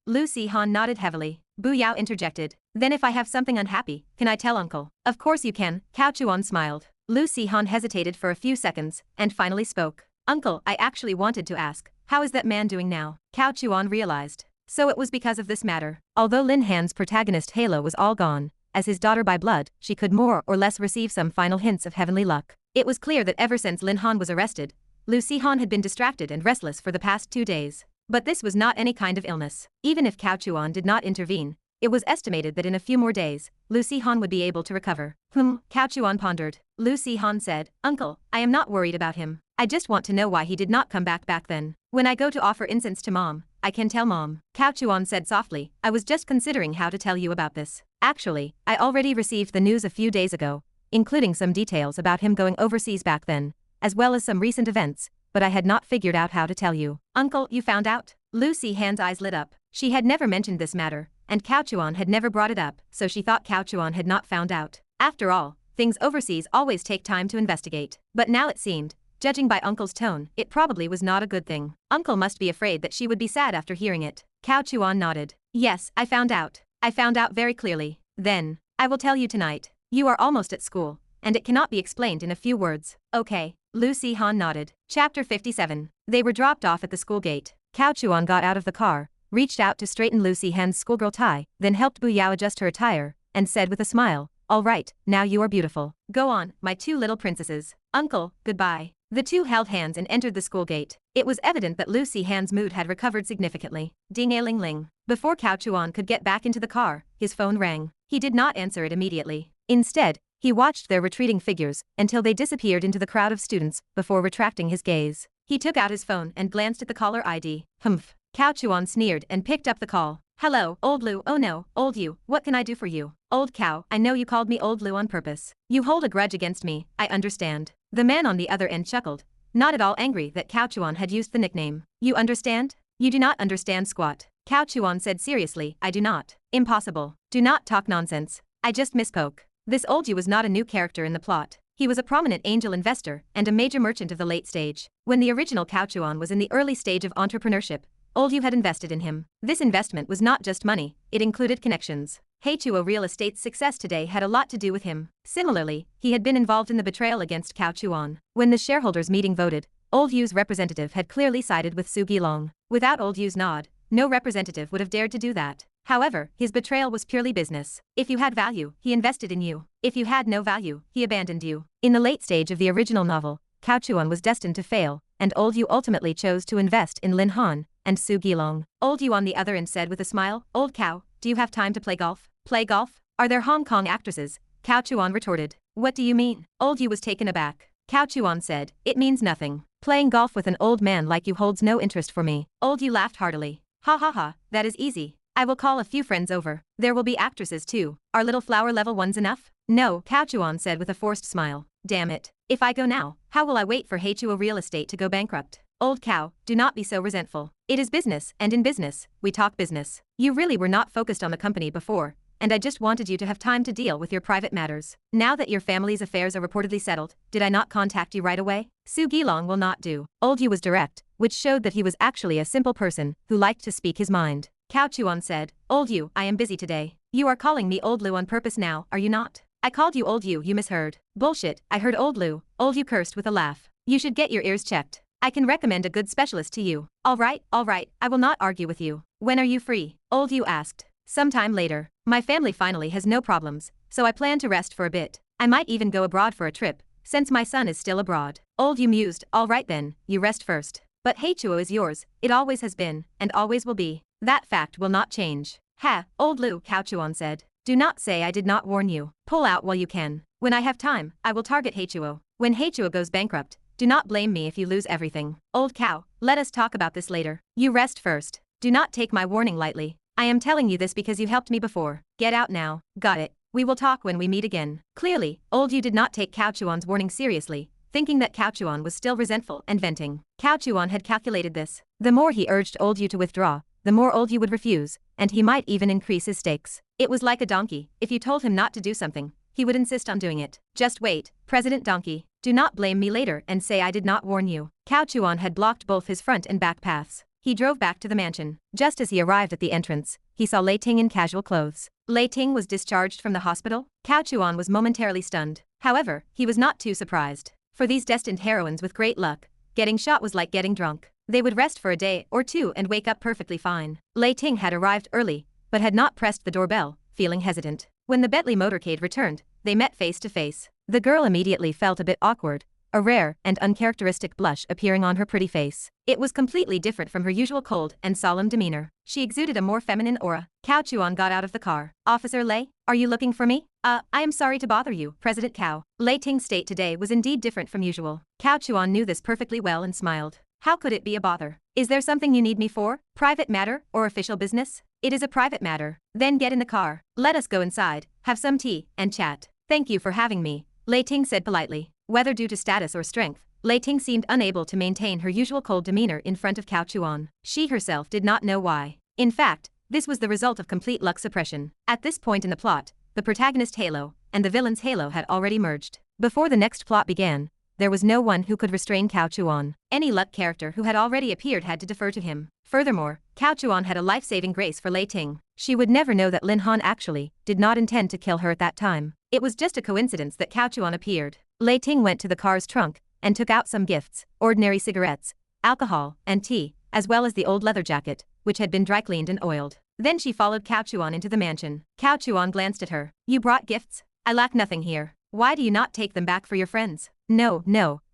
Lucy Han nodded heavily. Bu Yao interjected. Then if I have something unhappy, can I tell Uncle? Of course you can. Cao Chuan smiled. Lucy Han hesitated for a few seconds, and finally spoke. Uncle, I actually wanted to ask, how is that man doing now? Cao Chuan realized. So it was because of this matter. Although Lin Han's protagonist halo was all gone, as his daughter by blood, she could more or less receive some final hints of heavenly luck. It was clear that ever since Lin Han was arrested, Lucy Han had been distracted and restless for the past 2 days. But this was not any kind of illness. Even if Cao Chuan did not intervene, it was estimated that in a few more days, Lucy Han would be able to recover. Cao Chuan pondered. Lucy Han said, Uncle, I am not worried about him. I just want to know why he did not come back then. When I go to offer incense to Mom, I can tell Mom. Cao Chuan said softly, I was just considering how to tell you about this. Actually, I already received the news a few days ago, including some details about him going overseas back then, as well as some recent events, but I had not figured out how to tell you. Uncle, you found out? Lucy Han's eyes lit up. She had never mentioned this matter, and Cao Chuan had never brought it up, so she thought Cao Chuan had not found out. After all, things overseas always take time to investigate. But now it seemed, judging by Uncle's tone, it probably was not a good thing. Uncle must be afraid that she would be sad after hearing it. Cao Chuan nodded. Yes, I found out. I found out very clearly. Then, I will tell you tonight. You are almost at school, and it cannot be explained in a few words. Okay. Lucy Han nodded. Chapter 57. They were dropped off at the school gate. Cao Chuan got out of the car, reached out to straighten Lucy Han's schoolgirl tie, then helped Bu Yao adjust her attire, and said with a smile, All right, now you are beautiful. Go on, my two little princesses. Uncle, goodbye. The two held hands and entered the school gate. It was evident that Lucy Han's mood had recovered significantly. Ding-a-ling-ling. Before Cao Chuan could get back into the car, his phone rang. He did not answer it immediately. Instead, he watched their retreating figures until they disappeared into the crowd of students before retracting his gaze. He took out his phone and glanced at the caller ID. Cao Chuan sneered and picked up the call. Hello, old Lu. Oh no, old you, what can I do for you? Old cow, I know you called me old Lu on purpose. You hold a grudge against me, I understand. The man on the other end chuckled, not at all angry that Cao Chuan had used the nickname. You understand? You do not understand squat. Cao Chuan said seriously, I do not. Impossible. Do not talk nonsense. I just misspoke. This old you was not a new character in the plot. He was a prominent angel investor and a major merchant of the late stage. When the original Cao Chuan was in the early stage of entrepreneurship, old you had invested in him. This investment was not just money, it included connections. Heichuo Real Estate's success today had a lot to do with him. Similarly, he had been involved in the betrayal against Cao Chuan. When the shareholders' meeting voted, old Yu's representative had clearly sided with Su Gilong. Without old Yu's nod, no representative would have dared to do that. However, his betrayal was purely business. If you had value, he invested in you. If you had no value, he abandoned you. In the late stage of the original novel, Cao Chuan was destined to fail, and old Yu ultimately chose to invest in Lin Han and Su Gilong. Old Yu on the other end said with a smile, Old cow, do you have time to play golf? Play golf? Are there Hong Kong actresses? Cao Chuan retorted. What do you mean? Old Yu was taken aback. Cao Chuan said, it means nothing. Playing golf with an old man like you holds no interest for me. Old Yu laughed heartily. Ha ha ha, that is easy. I will call a few friends over. There will be actresses too. Are little flower level ones enough? No, Cao Chuan said with a forced smile. Damn it. If I go now, how will I wait for Heichuo Real Estate to go bankrupt? Old cow, do not be so resentful. It is business, and in business, we talk business. You really were not focused on the company before, and I just wanted you to have time to deal with your private matters. Now that your family's affairs are reportedly settled, did I not contact you right away? Su Gilong will not do. Old Yu was direct, which showed that he was actually a simple person who liked to speak his mind. Cao Chuan said, Old Yu, I am busy today. You are calling me Old Lu on purpose now, are you not? I called you Old Yu, you misheard. Bullshit, I heard Old Lu. Old Yu cursed with a laugh. You should get your ears checked. I can recommend a good specialist to you. Alright, I will not argue with you. When are you free? Old Yu asked. Sometime later. My family finally has no problems, so I plan to rest for a bit. I might even go abroad for a trip, since my son is still abroad. Old Yu mused, alright then, you rest first. But Heichuo is yours, it always has been, and always will be. That fact will not change. Ha, Old Lu, Cao Chuan said. Do not say I did not warn you. Pull out while you can. When I have time, I will target Heichuo. When Heichuo goes bankrupt, do not blame me if you lose everything. Old cow, let us talk about this later. You rest first. Do not take my warning lightly. I am telling you this because you helped me before. Get out now. Got it. We will talk when we meet again. Clearly, Old Yu did not take Cao Chuan's warning seriously, thinking that Cao Chuan was still resentful and venting. Cao Chuan had calculated this. The more he urged Old Yu to withdraw, the more Old Yu would refuse, and he might even increase his stakes. It was like a donkey. If you told him not to do something, he would insist on doing it. Just wait, President Donkey. Do not blame me later and say I did not warn you. Cao Chuan had blocked both his front and back paths. He drove back to the mansion. Just as he arrived at the entrance, he saw Lei Ting in casual clothes. Lei Ting was discharged from the hospital? Cao Chuan was momentarily stunned. However, he was not too surprised. For these destined heroines with great luck, getting shot was like getting drunk. They would rest for a day or two and wake up perfectly fine. Lei Ting had arrived early, but had not pressed the doorbell, feeling hesitant. When the Bentley motorcade returned, they met face to face. The girl immediately felt a bit awkward, a rare and uncharacteristic blush appearing on her pretty face. It was completely different from her usual cold and solemn demeanor. She exuded a more feminine aura. Cao Chuan got out of the car. Officer Lei, are you looking for me? I am sorry to bother you, President Cao. Lei Ting's state today was indeed different from usual. Cao Chuan knew this perfectly well and smiled. How could it be a bother? Is there something you need me for? Private matter or official business? It is a private matter. Then get in the car. Let us go inside, have some tea, and chat. Thank you for having me, Lei Ting said politely. Whether due to status or strength, Lei Ting seemed unable to maintain her usual cold demeanor in front of Cao Chuan. She herself did not know why. In fact, this was the result of complete luck suppression. At this point in the plot, the protagonist halo and the villain's halo had already merged. Before the next plot began, there was no one who could restrain Cao Chuan. Any luck character who had already appeared had to defer to him. Furthermore, Cao Chuan had a life-saving grace for Lei Ting. She would never know that Lin Han actually did not intend to kill her at that time. It was just a coincidence that Cao Chuan appeared. Lei Ting went to the car's trunk and took out some gifts, ordinary cigarettes, alcohol, and tea, as well as the old leather jacket, which had been dry cleaned and oiled. Then she followed Cao Chuan into the mansion. Cao Chuan glanced at her. You brought gifts? I lack nothing here. Why do you not take them back for your friends? No,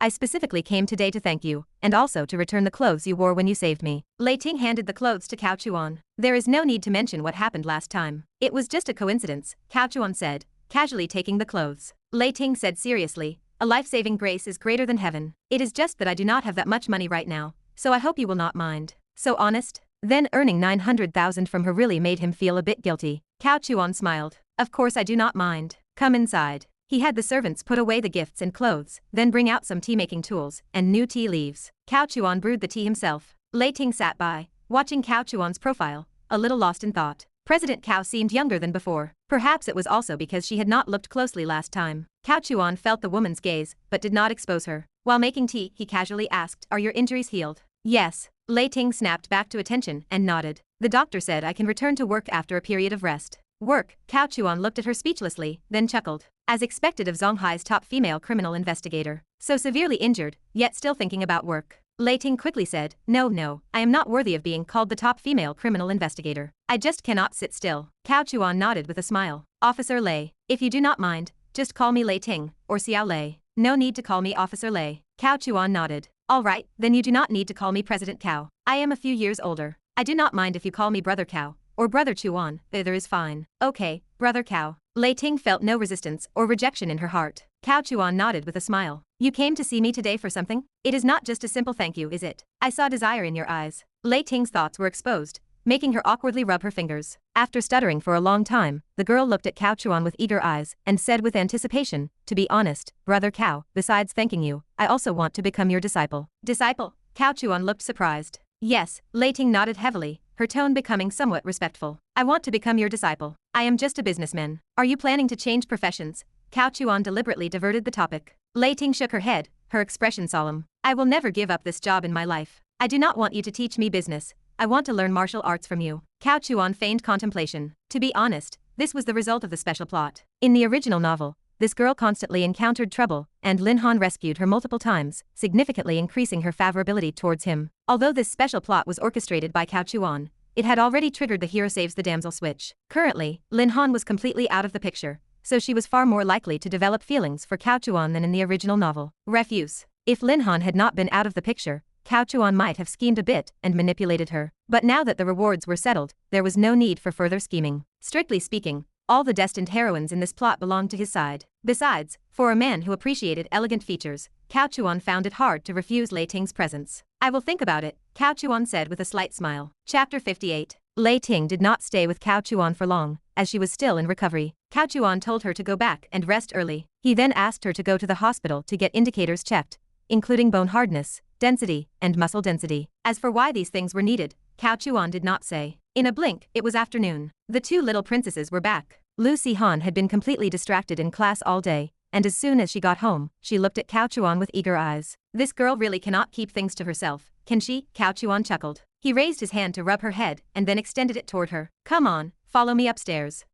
I specifically came today to thank you, and also to return the clothes you wore when you saved me. Lei Ting handed the clothes to Cao Chuan. There is no need to mention what happened last time. It was just a coincidence, Cao Chuan said, casually taking the clothes. Lei Ting said seriously, a life-saving grace is greater than heaven. It is just that I do not have that much money right now, so I hope you will not mind. So honest? Then earning 900,000 from her really made him feel a bit guilty. Cao Chuan smiled. Of course I do not mind. Come inside. He had the servants put away the gifts and clothes, then bring out some tea-making tools and new tea leaves. Cao Chuan brewed the tea himself. Lei Ting sat by, watching Cao Chuan's profile, a little lost in thought. President Cao seemed younger than before. Perhaps it was also because she had not looked closely last time. Cao Chuan felt the woman's gaze, but did not expose her. While making tea, he casually asked, "Are your injuries healed?" "Yes." Lei Ting snapped back to attention and nodded. "The doctor said I can return to work after a period of rest." "Work?" Cao Chuan looked at her speechlessly, then chuckled. As expected of Zonghai's top female criminal investigator. So severely injured, yet still thinking about work. Lei Ting quickly said, No, I am not worthy of being called the top female criminal investigator. I just cannot sit still." Cao Chuan nodded with a smile. "Officer Lei, if you do not mind, just call me Lei Ting, or Xiao Lei. No need to call me Officer Lei." Cao Chuan nodded. "All right, then you do not need to call me President Cao. I am a few years older. I do not mind if you call me Brother Cao, or Brother Chuan, either is fine." "Okay, Brother Cao." Lei Ting felt no resistance or rejection in her heart. Cao Chuan nodded with a smile. "You came to see me today for something? It is not just a simple thank you, is it? I saw desire in your eyes." Lei Ting's thoughts were exposed, making her awkwardly rub her fingers. After stuttering for a long time, the girl looked at Cao Chuan with eager eyes and said with anticipation, "To be honest, Brother Cao, besides thanking you, I also want to become your disciple." "Disciple?" Cao Chuan looked surprised. "Yes." Lei Ting nodded heavily, her tone becoming somewhat respectful. "I want to become your disciple. I am just a businessman. Are you planning to change professions?" Cao Chuan deliberately diverted the topic. Lei Ting shook her head, her expression solemn. "I will never give up this job in my life. I do not want you to teach me business. I want to learn martial arts from you." Cao Chuan feigned contemplation. To be honest, this was the result of the special plot. In the original novel, this girl constantly encountered trouble, and Lin Han rescued her multiple times, significantly increasing her favorability towards him. Although this special plot was orchestrated by Cao Chuan, it had already triggered the hero saves the damsel switch. Currently, Lin Han was completely out of the picture, so she was far more likely to develop feelings for Cao Chuan than in the original novel. Refuse. If Lin Han had not been out of the picture, Cao Chuan might have schemed a bit and manipulated her. But now that the rewards were settled, there was no need for further scheming. Strictly speaking, all the destined heroines in this plot belonged to his side. Besides, for a man who appreciated elegant features, Cao Chuan found it hard to refuse Lei Ting's presence. "I will think about it," Cao Chuan said with a slight smile. Chapter 58. Lei Ting did not stay with Cao Chuan for long, as she was still in recovery. Cao Chuan told her to go back and rest early. He then asked her to go to the hospital to get indicators checked, including bone hardness, density, and muscle density. As for why these things were needed, Cao Chuan did not say. In a blink, it was afternoon. The two little princesses were back. Lin Han had been completely distracted in class all day, and as soon as she got home, she looked at Cao Chuan with eager eyes. "This girl really cannot keep things to herself, can she?" Cao Chuan chuckled. He raised his hand to rub her head and then extended it toward her. "Come on, follow me upstairs."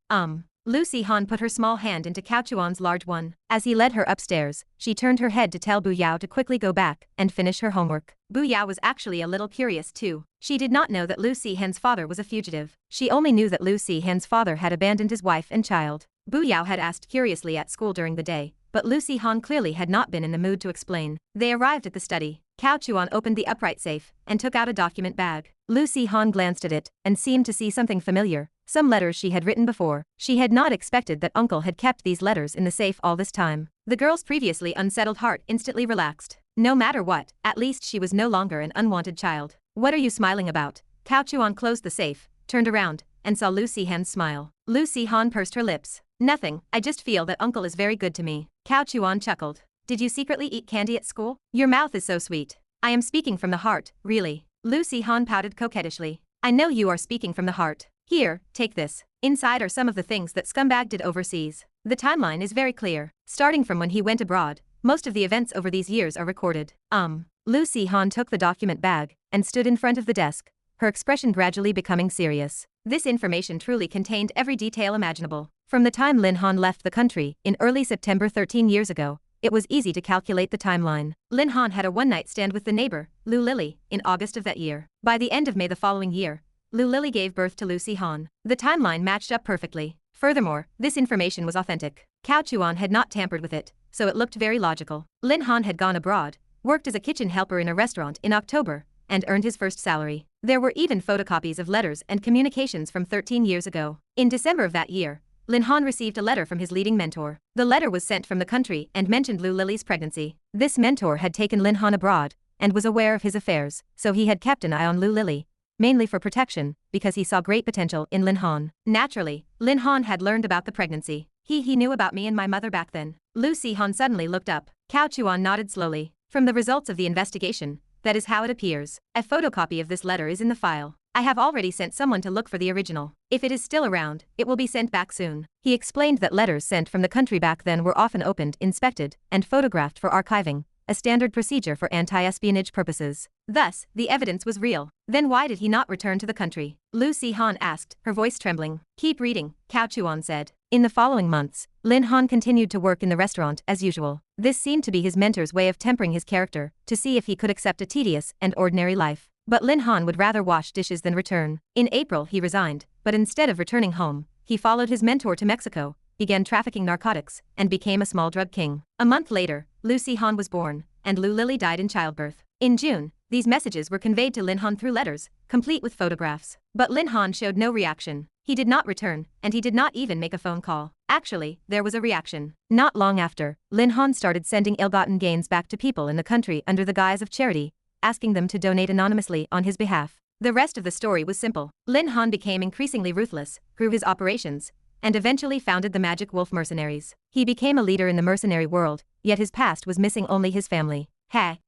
Lin Han put her small hand into Cao Chuan's large one. As he led her upstairs, she turned her head to tell Bu Yao to quickly go back and finish her homework. Bu Yao was actually a little curious too. She did not know that Lin Han's father was a fugitive. She only knew that Lin Han's father had abandoned his wife and child. Bu Yao had asked curiously at school during the day, but Lin Han clearly had not been in the mood to explain. They arrived at the study. Cao Chuan opened the upright safe and took out a document bag. Lin Han glanced at it and seemed to see something familiar, some letters she had written before. She had not expected that uncle had kept these letters in the safe all this time. The girl's previously unsettled heart instantly relaxed. No matter what, at least she was no longer an unwanted child. "What are you smiling about?" Cao Chuan closed the safe, turned around, and saw Lin Han's smile. Lin Han pursed her lips. "Nothing, I just feel that uncle is very good to me." Cao Chuan chuckled. "Did you secretly eat candy at school? Your mouth is so sweet." "I am speaking from the heart, really." Lin Han pouted coquettishly. "I know you are speaking from the heart. Here, take this. Inside are some of the things that Scumbag did overseas. The timeline is very clear. Starting from when he went abroad, most of the events over these years are recorded." Lin Han took the document bag and stood in front of the desk, her expression gradually becoming serious. This information truly contained every detail imaginable. From the time Lin Han left the country, in early September 13 years ago, it was easy to calculate the timeline. Lin Han had a one-night stand with the neighbor, Lu Lily, in August of that year. By the end of May the following year, Lu Lily gave birth to Lin Han. The timeline matched up perfectly. Furthermore, this information was authentic. Cao Chuan had not tampered with it, so it looked very logical. Lin Han had gone abroad, worked as a kitchen helper in a restaurant in October, and earned his first salary. There were even photocopies of letters and communications from 13 years ago. In December of that year, Lin Han received a letter from his leading mentor. The letter was sent from the country and mentioned Lu Lily's pregnancy. This mentor had taken Lin Han abroad and was aware of his affairs, so he had kept an eye on Lu Lily, mainly for protection, because he saw great potential in Lin Han. Naturally, Lin Han had learned about the pregnancy. He knew about me and my mother back then. Lu Han suddenly looked up. Cao Chuan nodded slowly. From the results of the investigation, that is how it appears. A photocopy of this letter is in the file. I have already sent someone to look for the original. If it is still around, it will be sent back soon. He explained that letters sent from the country back then were often opened, inspected, and photographed for archiving, a standard procedure for anti-espionage purposes. Thus, the evidence was real. Then why did he not return to the country? Lu Han asked, her voice trembling. Keep reading, Cao Chuan said. In the following months, Lin Han continued to work in the restaurant as usual. This seemed to be his mentor's way of tempering his character, to see if he could accept a tedious and ordinary life. But Lin Han would rather wash dishes than return. In April he resigned, but instead of returning home, he followed his mentor to Mexico, began trafficking narcotics, and became a small drug king. A month later, Lu Han was born, and Lu Lily died in childbirth. In June, these messages were conveyed to Lin Han through letters, complete with photographs. But Lin Han showed no reaction. He did not return, and he did not even make a phone call. Actually, there was a reaction. Not long after, Lin Han started sending ill-gotten gains back to people in the country under the guise of charity, asking them to donate anonymously on his behalf. The rest of the story was simple. Lin Han became increasingly ruthless, grew his operations, and eventually founded the Magic Wolf Mercenaries. He became a leader in the mercenary world, yet his past was missing only his family.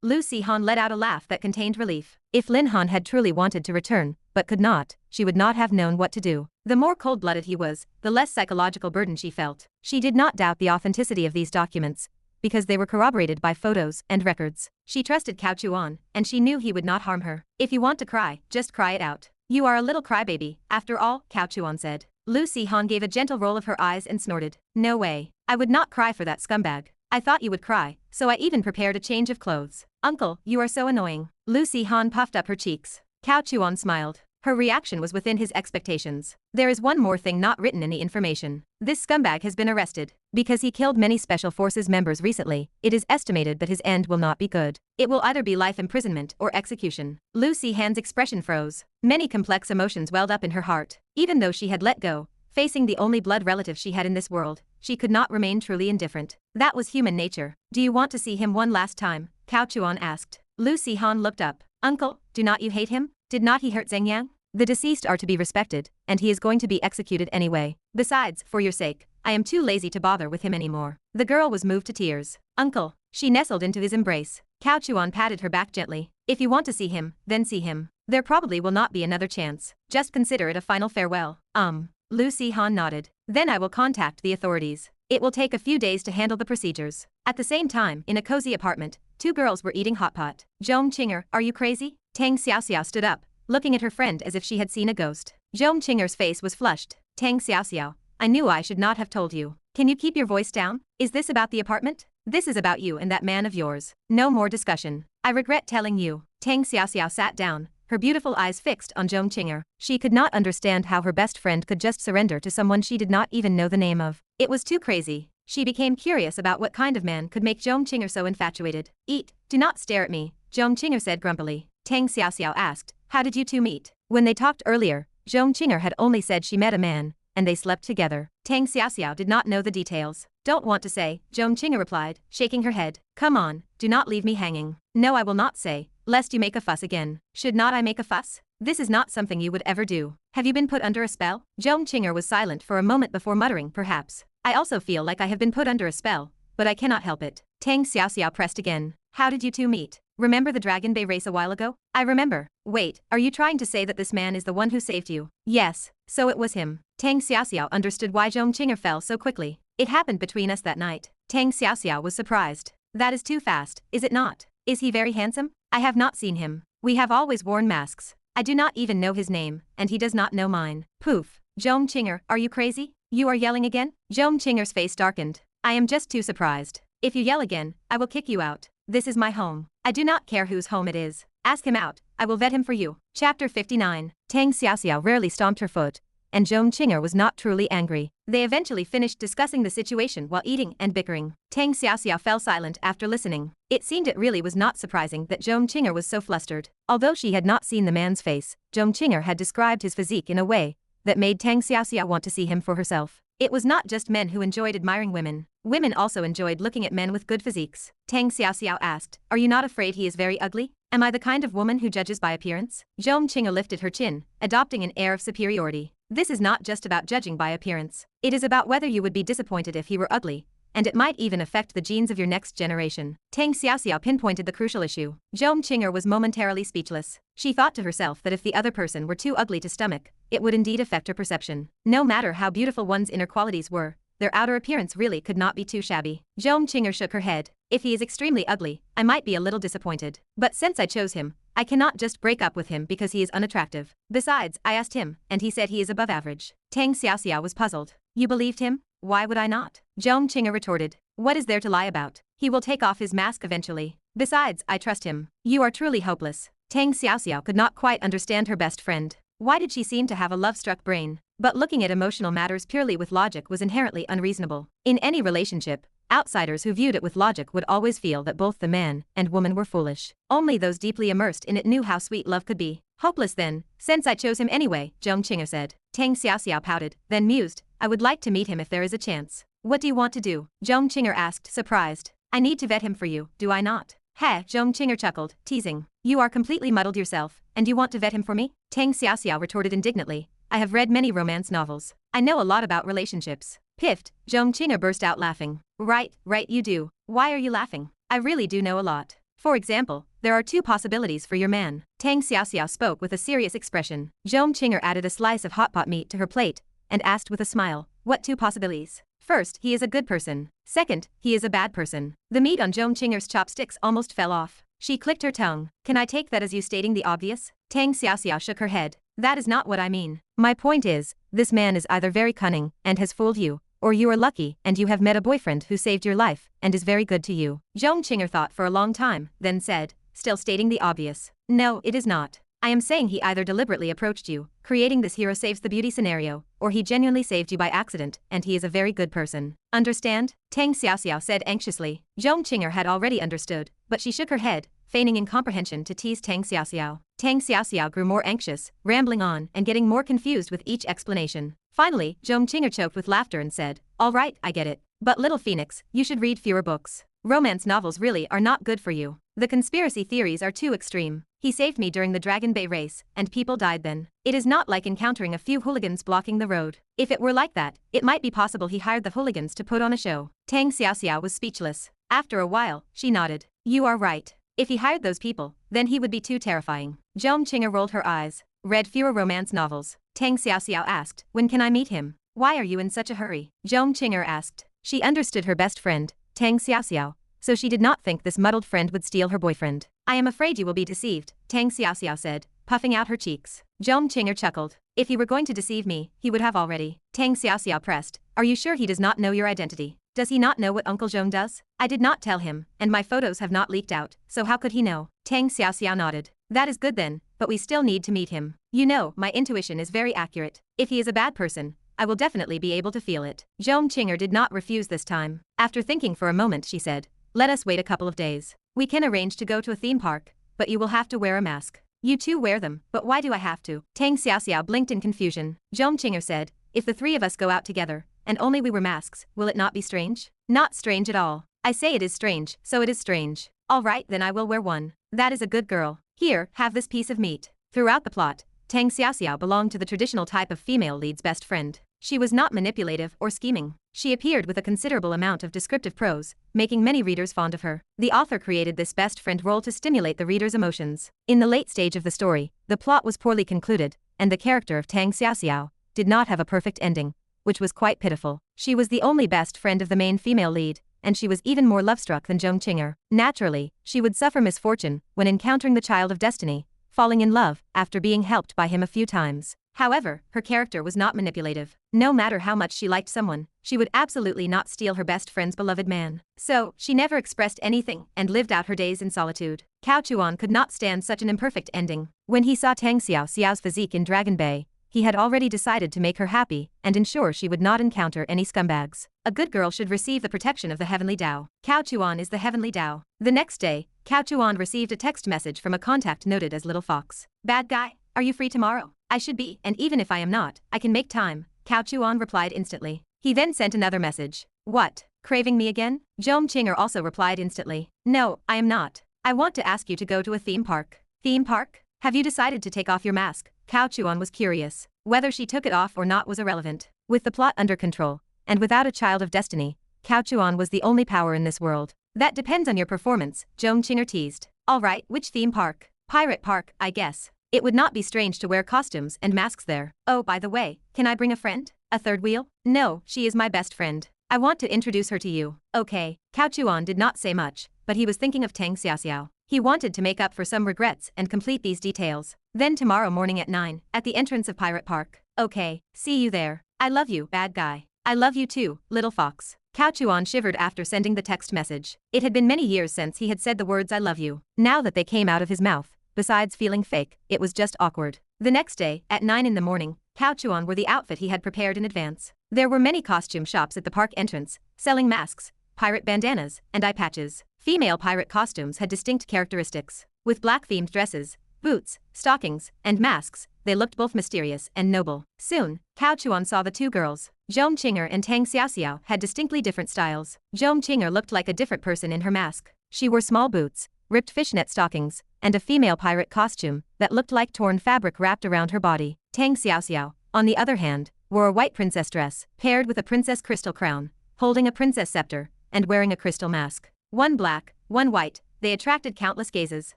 Lu Han let out a laugh that contained relief. If Lin Han had truly wanted to return, but could not, she would not have known what to do. The more cold-blooded he was, the less psychological burden she felt. She did not doubt the authenticity of these documents, because they were corroborated by photos and records. She trusted Cao Chuan, and she knew he would not harm her. If you want to cry, just cry it out. You are a little crybaby, after all, Cao Chuan said. Lu Han gave a gentle roll of her eyes and snorted. No way. I would not cry for that scumbag. I thought you would cry, so I even prepared a change of clothes. Uncle, you are so annoying. Lu Han puffed up her cheeks. Cao Chuan smiled. Her reaction was within his expectations. There is one more thing not written in the information. This scumbag has been arrested. Because he killed many Special Forces members recently, it is estimated that his end will not be good. It will either be life imprisonment or execution. Lu Han's expression froze. Many complex emotions welled up in her heart. Even though she had let go, facing the only blood relative she had in this world, she could not remain truly indifferent. That was human nature. Do you want to see him one last time? Cao Chuan asked. Lu Han looked up. Uncle, do not you hate him? Did not he hurt Zheng Yang? The deceased are to be respected, and he is going to be executed anyway. Besides, for your sake, I am too lazy to bother with him anymore. The girl was moved to tears. Uncle. She nestled into his embrace. Cao Chuan patted her back gently. If you want to see him, then see him. There probably will not be another chance. Just consider it a final farewell. Lu Han nodded. Then I will contact the authorities. It will take a few days to handle the procedures. At the same time, in a cozy apartment, two girls were eating hot pot. Zhong Qinger, are you crazy? Tang Xiaoxiao stood up, looking at her friend as if she had seen a ghost. Zhong Qinger's face was flushed. Tang Xiaoxiao, I knew I should not have told you. Can you keep your voice down? Is this about the apartment? This is about you and that man of yours. No more discussion. I regret telling you. Tang Xiaoxiao sat down, her beautiful eyes fixed on Zhong Qinger. She could not understand how her best friend could just surrender to someone she did not even know the name of. It was too crazy. She became curious about what kind of man could make Zhong Qinger so infatuated. Eat, do not stare at me, Zhong Qinger said grumpily. Tang Xiaoxiao asked, how did you two meet? When they talked earlier, Zhong Qinger had only said she met a man, and they slept together. Tang Xiaoxiao did not know the details. Don't want to say, Zhong Qinger replied, shaking her head. Come on, do not leave me hanging. No, I will not say, lest you make a fuss again. Should not I make a fuss? This is not something you would ever do. Have you been put under a spell? Zhong Qinger was silent for a moment before muttering, perhaps. I also feel like I have been put under a spell, but I cannot help it. Tang Xiaoxiao pressed again. How did you two meet? Remember the Dragon Bay race a while ago? I remember. Wait, are you trying to say that this man is the one who saved you? Yes, so it was him. Tang Xiaoxiao understood why Zhong Qinger fell so quickly. It happened between us that night. Tang Xiaoxiao was surprised. That is too fast, is it not? Is he very handsome? I have not seen him. We have always worn masks. I do not even know his name, and he does not know mine. Poof. Zhong Qinger, are you crazy? You are yelling again? Zhong Qinger's face darkened. I am just too surprised. If you yell again, I will kick you out. This is my home. I do not care whose home it is. Ask him out. I will vet him for you. Chapter 59. Tang Xiaoxiao rarely stomped her foot, and Zhong Qinger was not truly angry. They eventually finished discussing the situation while eating and bickering. Tang Xiaoxiao fell silent after listening. It seemed it really was not surprising that Zhong Qinger was so flustered. Although she had not seen the man's face, Zhong Qinger had described his physique in a way that made Tang Xiaoxiao want to see him for herself. It was not just men who enjoyed admiring women. Women also enjoyed looking at men with good physiques. Tang Xiaoxiao asked, are you not afraid he is very ugly? Am I the kind of woman who judges by appearance? Zhong Qing'e lifted her chin, adopting an air of superiority. This is not just about judging by appearance. It is about whether you would be disappointed if he were ugly, and it might even affect the genes of your next generation. Tang Xiaoxiao pinpointed the crucial issue. Zhong Qing'e was momentarily speechless. She thought to herself that if the other person were too ugly to stomach, it would indeed affect her perception. No matter how beautiful one's inner qualities were, their outer appearance really could not be too shabby. Zhong Qing'e shook her head. If he is extremely ugly, I might be a little disappointed. But since I chose him, I cannot just break up with him because he is unattractive. Besides, I asked him, and he said he is above average. Tang Xiaoxiao was puzzled. You believed him? Why would I not? Zhong Qing'e retorted. What is there to lie about? He will take off his mask eventually. Besides, I trust him. You are truly hopeless. Tang Xiaoxiao could not quite understand her best friend. Why did she seem to have a love-struck brain? But looking at emotional matters purely with logic was inherently unreasonable. In any relationship, outsiders who viewed it with logic would always feel that both the man and woman were foolish. Only those deeply immersed in it knew how sweet love could be. Hopeless then, since I chose him anyway, Zhong Qing'e said. Tang Xiaoxiao pouted, then mused, I would like to meet him if there is a chance. What do you want to do? Zhong Qing'e asked, surprised. I need to vet him for you, do I not? Heh, Zhong Qing'e chuckled, teasing. You are completely muddled yourself, and you want to vet him for me? Tang Xiaoxiao retorted indignantly. I have read many romance novels. I know a lot about relationships. Piffed, Zhong Qing'e burst out laughing. Right, you do. Why are you laughing? I really do know a lot. For example, there are two possibilities for your man. Tang Xiaoxiao spoke with a serious expression. Zhong Qing'e added a slice of hot pot meat to her plate, and asked with a smile, what two possibilities? First, he is a good person. Second, he is a bad person. The meat on Zhong Qing'e's chopsticks almost fell off. She clicked her tongue. Can I take that as you stating the obvious? Tang Xiaoxiao shook her head. That is not what I mean. My point is, this man is either very cunning and has fooled you, or you are lucky and you have met a boyfriend who saved your life and is very good to you. Zhong Qing'e thought for a long time, then said, still stating the obvious. No, it is not. I am saying he either deliberately approached you, creating this hero saves the beauty scenario, or he genuinely saved you by accident, and he is a very good person. Understand? Tang Xiaoxiao said anxiously. Zhong Qing'e had already understood, but she shook her head, feigning incomprehension to tease Tang Xiaoxiao. Tang Xiaoxiao grew more anxious, rambling on and getting more confused with each explanation. Finally, Zhong Qing'e choked with laughter and said, all right, I get it. But little Phoenix, you should read fewer books. Romance novels really are not good for you. The conspiracy theories are too extreme. He saved me during the Dragon Bay race, and people died then. It is not like encountering a few hooligans blocking the road. If it were like that, it might be possible he hired the hooligans to put on a show. Tang Xiaoxiao was speechless. After a while, she nodded. You are right. If he hired those people, then he would be too terrifying. Zhong Qing'e rolled her eyes. Read fewer romance novels. Tang Xiaoxiao asked, when can I meet him? Why are you in such a hurry? Zhong Qing'e asked. She understood her best friend, Tang Xiaoxiao, so she did not think this muddled friend would steal her boyfriend. I am afraid you will be deceived, Tang Xiaoxiao said, puffing out her cheeks. Zhong Qing'e chuckled. If he were going to deceive me, he would have already. Tang Xiaoxiao pressed. Are you sure he does not know your identity? Does he not know what Uncle Zhong does? I did not tell him, and my photos have not leaked out, so how could he know? Tang Xiaoxiao nodded. That is good then, but we still need to meet him. You know, my intuition is very accurate. If he is a bad person, I will definitely be able to feel it. Zhong Qing'e did not refuse this time. After thinking for a moment, she said, let us wait a couple of days. We can arrange to go to a theme park, but you will have to wear a mask. You too wear them, but why do I have to? Tang Xiaoxiao blinked in confusion. Zhong Qing'e said, if the three of us go out together, and only we wear masks, will it not be strange? Not strange at all. I say it is strange, so it is strange. All right, then I will wear one. That is a good girl. Here, have this piece of meat. Throughout the plot, Tang Xiaoxiao belonged to the traditional type of female lead's best friend. She was not manipulative or scheming. She appeared with a considerable amount of descriptive prose, making many readers fond of her. The author created this best friend role to stimulate the reader's emotions. In the late stage of the story, the plot was poorly concluded, and the character of Tang Xiaoxiao did not have a perfect ending, which was quite pitiful. She was the only best friend of the main female lead, and she was even more love-struck than Zhong Qing'e. Naturally, she would suffer misfortune when encountering the child of destiny, falling in love after being helped by him a few times. However, her character was not manipulative. No matter how much she liked someone, she would absolutely not steal her best friend's beloved man. So, she never expressed anything and lived out her days in solitude. Cao Chuan could not stand such an imperfect ending. When he saw Tang Xiaoxiao's physique in Dragon Bay, he had already decided to make her happy and ensure she would not encounter any scumbags. A good girl should receive the protection of the heavenly Tao. Cao Chuan is the heavenly Tao. The next day, Cao Chuan received a text message from a contact noted as Little Fox. Bad guy, are you free tomorrow? I should be, and even if I am not, I can make time. Cao Chuan replied instantly. He then sent another message. What? Craving me again? Zhong Qing'e also replied instantly. No, I am not. I want to ask you to go to a theme park. Theme park? Have you decided to take off your mask? Cao Chuan was curious. Whether she took it off or not was irrelevant. With the plot under control, and without a child of destiny, Cao Chuan was the only power in this world. That depends on your performance, Zhong Qing'er teased. Alright, which theme park? Pirate Park, I guess. It would not be strange to wear costumes and masks there. Oh, by the way, can I bring a friend? A third wheel? No, she is my best friend. I want to introduce her to you. Okay. Cao Chuan did not say much, but he was thinking of Tang Xiaoxiao. He wanted to make up for some regrets and complete these details. Then tomorrow morning at 9, at the entrance of Pirate Park. Okay, see you there. I love you, bad guy. I love you too, little fox. Cao Chuan shivered after sending the text message. It had been many years since he had said the words I love you. Now that they came out of his mouth, besides feeling fake, it was just awkward. The next day, at 9 in the morning, Cao Chuan wore the outfit he had prepared in advance. There were many costume shops at the park entrance, selling masks, pirate bandanas, and eye patches. Female pirate costumes had distinct characteristics. With black-themed dresses, boots, stockings, and masks, they looked both mysterious and noble. Soon, Cao Chuan saw the two girls. Zhong Qing'er and Tang Xiaoxiao had distinctly different styles. Zhong Qing'er looked like a different person in her mask. She wore small boots, ripped fishnet stockings, and a female pirate costume that looked like torn fabric wrapped around her body. Tang Xiaoxiao, on the other hand, wore a white princess dress, paired with a princess crystal crown, holding a princess scepter, and wearing a crystal mask. One black, one white, they attracted countless gazes.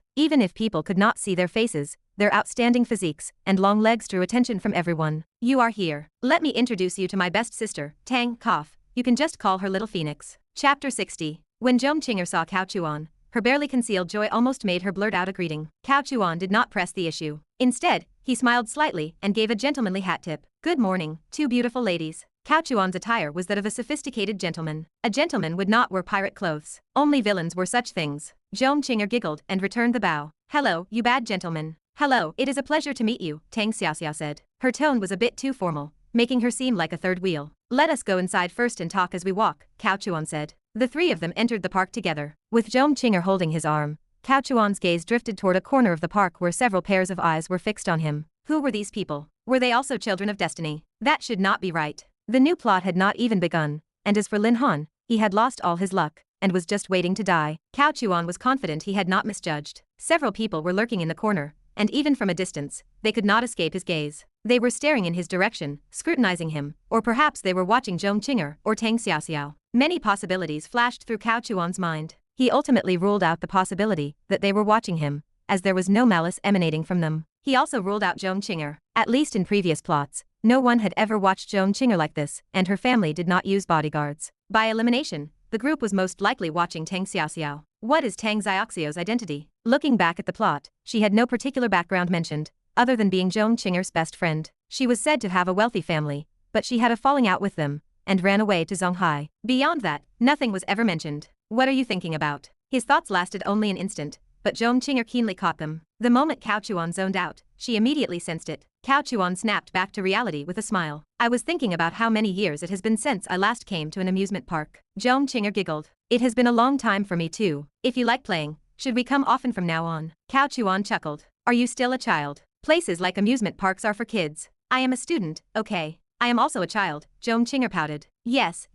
Even if people could not see their faces, their outstanding physiques and long legs drew attention from everyone. You are here. Let me introduce you to my best sister, Tang, cough. You can just call her Little Phoenix. Chapter 60. When Zhong Qing'er saw Cao Chuan, her barely concealed joy almost made her blurt out a greeting. Cao Chuan did not press the issue. Instead, he smiled slightly and gave a gentlemanly hat tip. Good morning, two beautiful ladies. Cao Chuan's attire was that of a sophisticated gentleman. A gentleman would not wear pirate clothes. Only villains wore such things. Zhong Qing'er giggled and returned the bow. Hello, you bad gentleman. Hello, it is a pleasure to meet you, Tang Xiaoxiao said. Her tone was a bit too formal, making her seem like a third wheel. Let us go inside first and talk as we walk, Cao Chuan said. The three of them entered the park together. With Zhong Qing'er holding his arm, Cao Chuan's gaze drifted toward a corner of the park where several pairs of eyes were fixed on him. Who were these people? Were they also children of destiny? That should not be right. The new plot had not even begun, and as for Lin Han, he had lost all his luck, and was just waiting to die. Cao Chuan was confident he had not misjudged. Several people were lurking in the corner, and even from a distance, they could not escape his gaze. They were staring in his direction, scrutinizing him, or perhaps they were watching Zhong Qing'er or Tang Xiaoxiao. Many possibilities flashed through Cao Chuan's mind. He ultimately ruled out the possibility that they were watching him, as there was no malice emanating from them. He also ruled out Zhong Qing'er. At least in previous plots, no one had ever watched Zhong Qing'er like this, and her family did not use bodyguards. By elimination, the group was most likely watching Tang Xiaoxiao. What is Tang Xiaoxiao's identity? Looking back at the plot, she had no particular background mentioned, other than being Zhong Qing'er's best friend. She was said to have a wealthy family, but she had a falling out with them, and ran away to Zonghai. Beyond that, nothing was ever mentioned. What are you thinking about? His thoughts lasted only an instant, but Zhong Qing'er keenly caught them. The moment Cao Chuan zoned out, she immediately sensed it. Cao Chuan snapped back to reality with a smile. I was thinking about how many years it has been since I last came to an amusement park. Zhong Qing'er giggled. It has been a long time for me too. If you like playing, should we come often from now on? Cao Chuan chuckled. Are you still a child? Places like amusement parks are for kids. I am a student, okay. I am also a child, Zhong Qing'er pouted. Yes,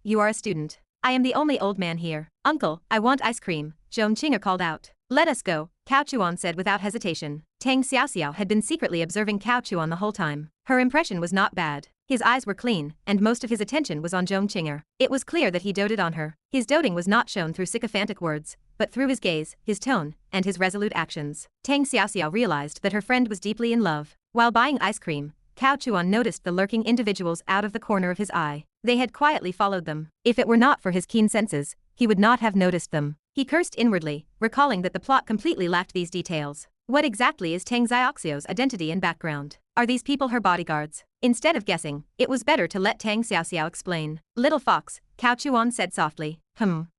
you are a student. I am the only old man here. Uncle, I want ice cream, Zhong Qing'er called out. Let us go, Cao Chuan said without hesitation. Tang Xiaoxiao had been secretly observing Cao Chuan the whole time. Her impression was not bad. His eyes were clean, and most of his attention was on Zhong Qing'er. It was clear that he doted on her. His doting was not shown through sycophantic words, but through his gaze, his tone, and his resolute actions. Tang Xiaoxiao realized that her friend was deeply in love. While buying ice cream, Cao Chuan noticed the lurking individuals out of the corner of his eye. They had quietly followed them. If it were not for his keen senses, he would not have noticed them. He cursed inwardly, recalling that the plot completely lacked these details. What exactly is Tang Xiaoxiao's identity and background? Are these people her bodyguards? Instead of guessing, it was better to let Tang Xiaoxiao explain. Little fox, Cao Chuan said softly.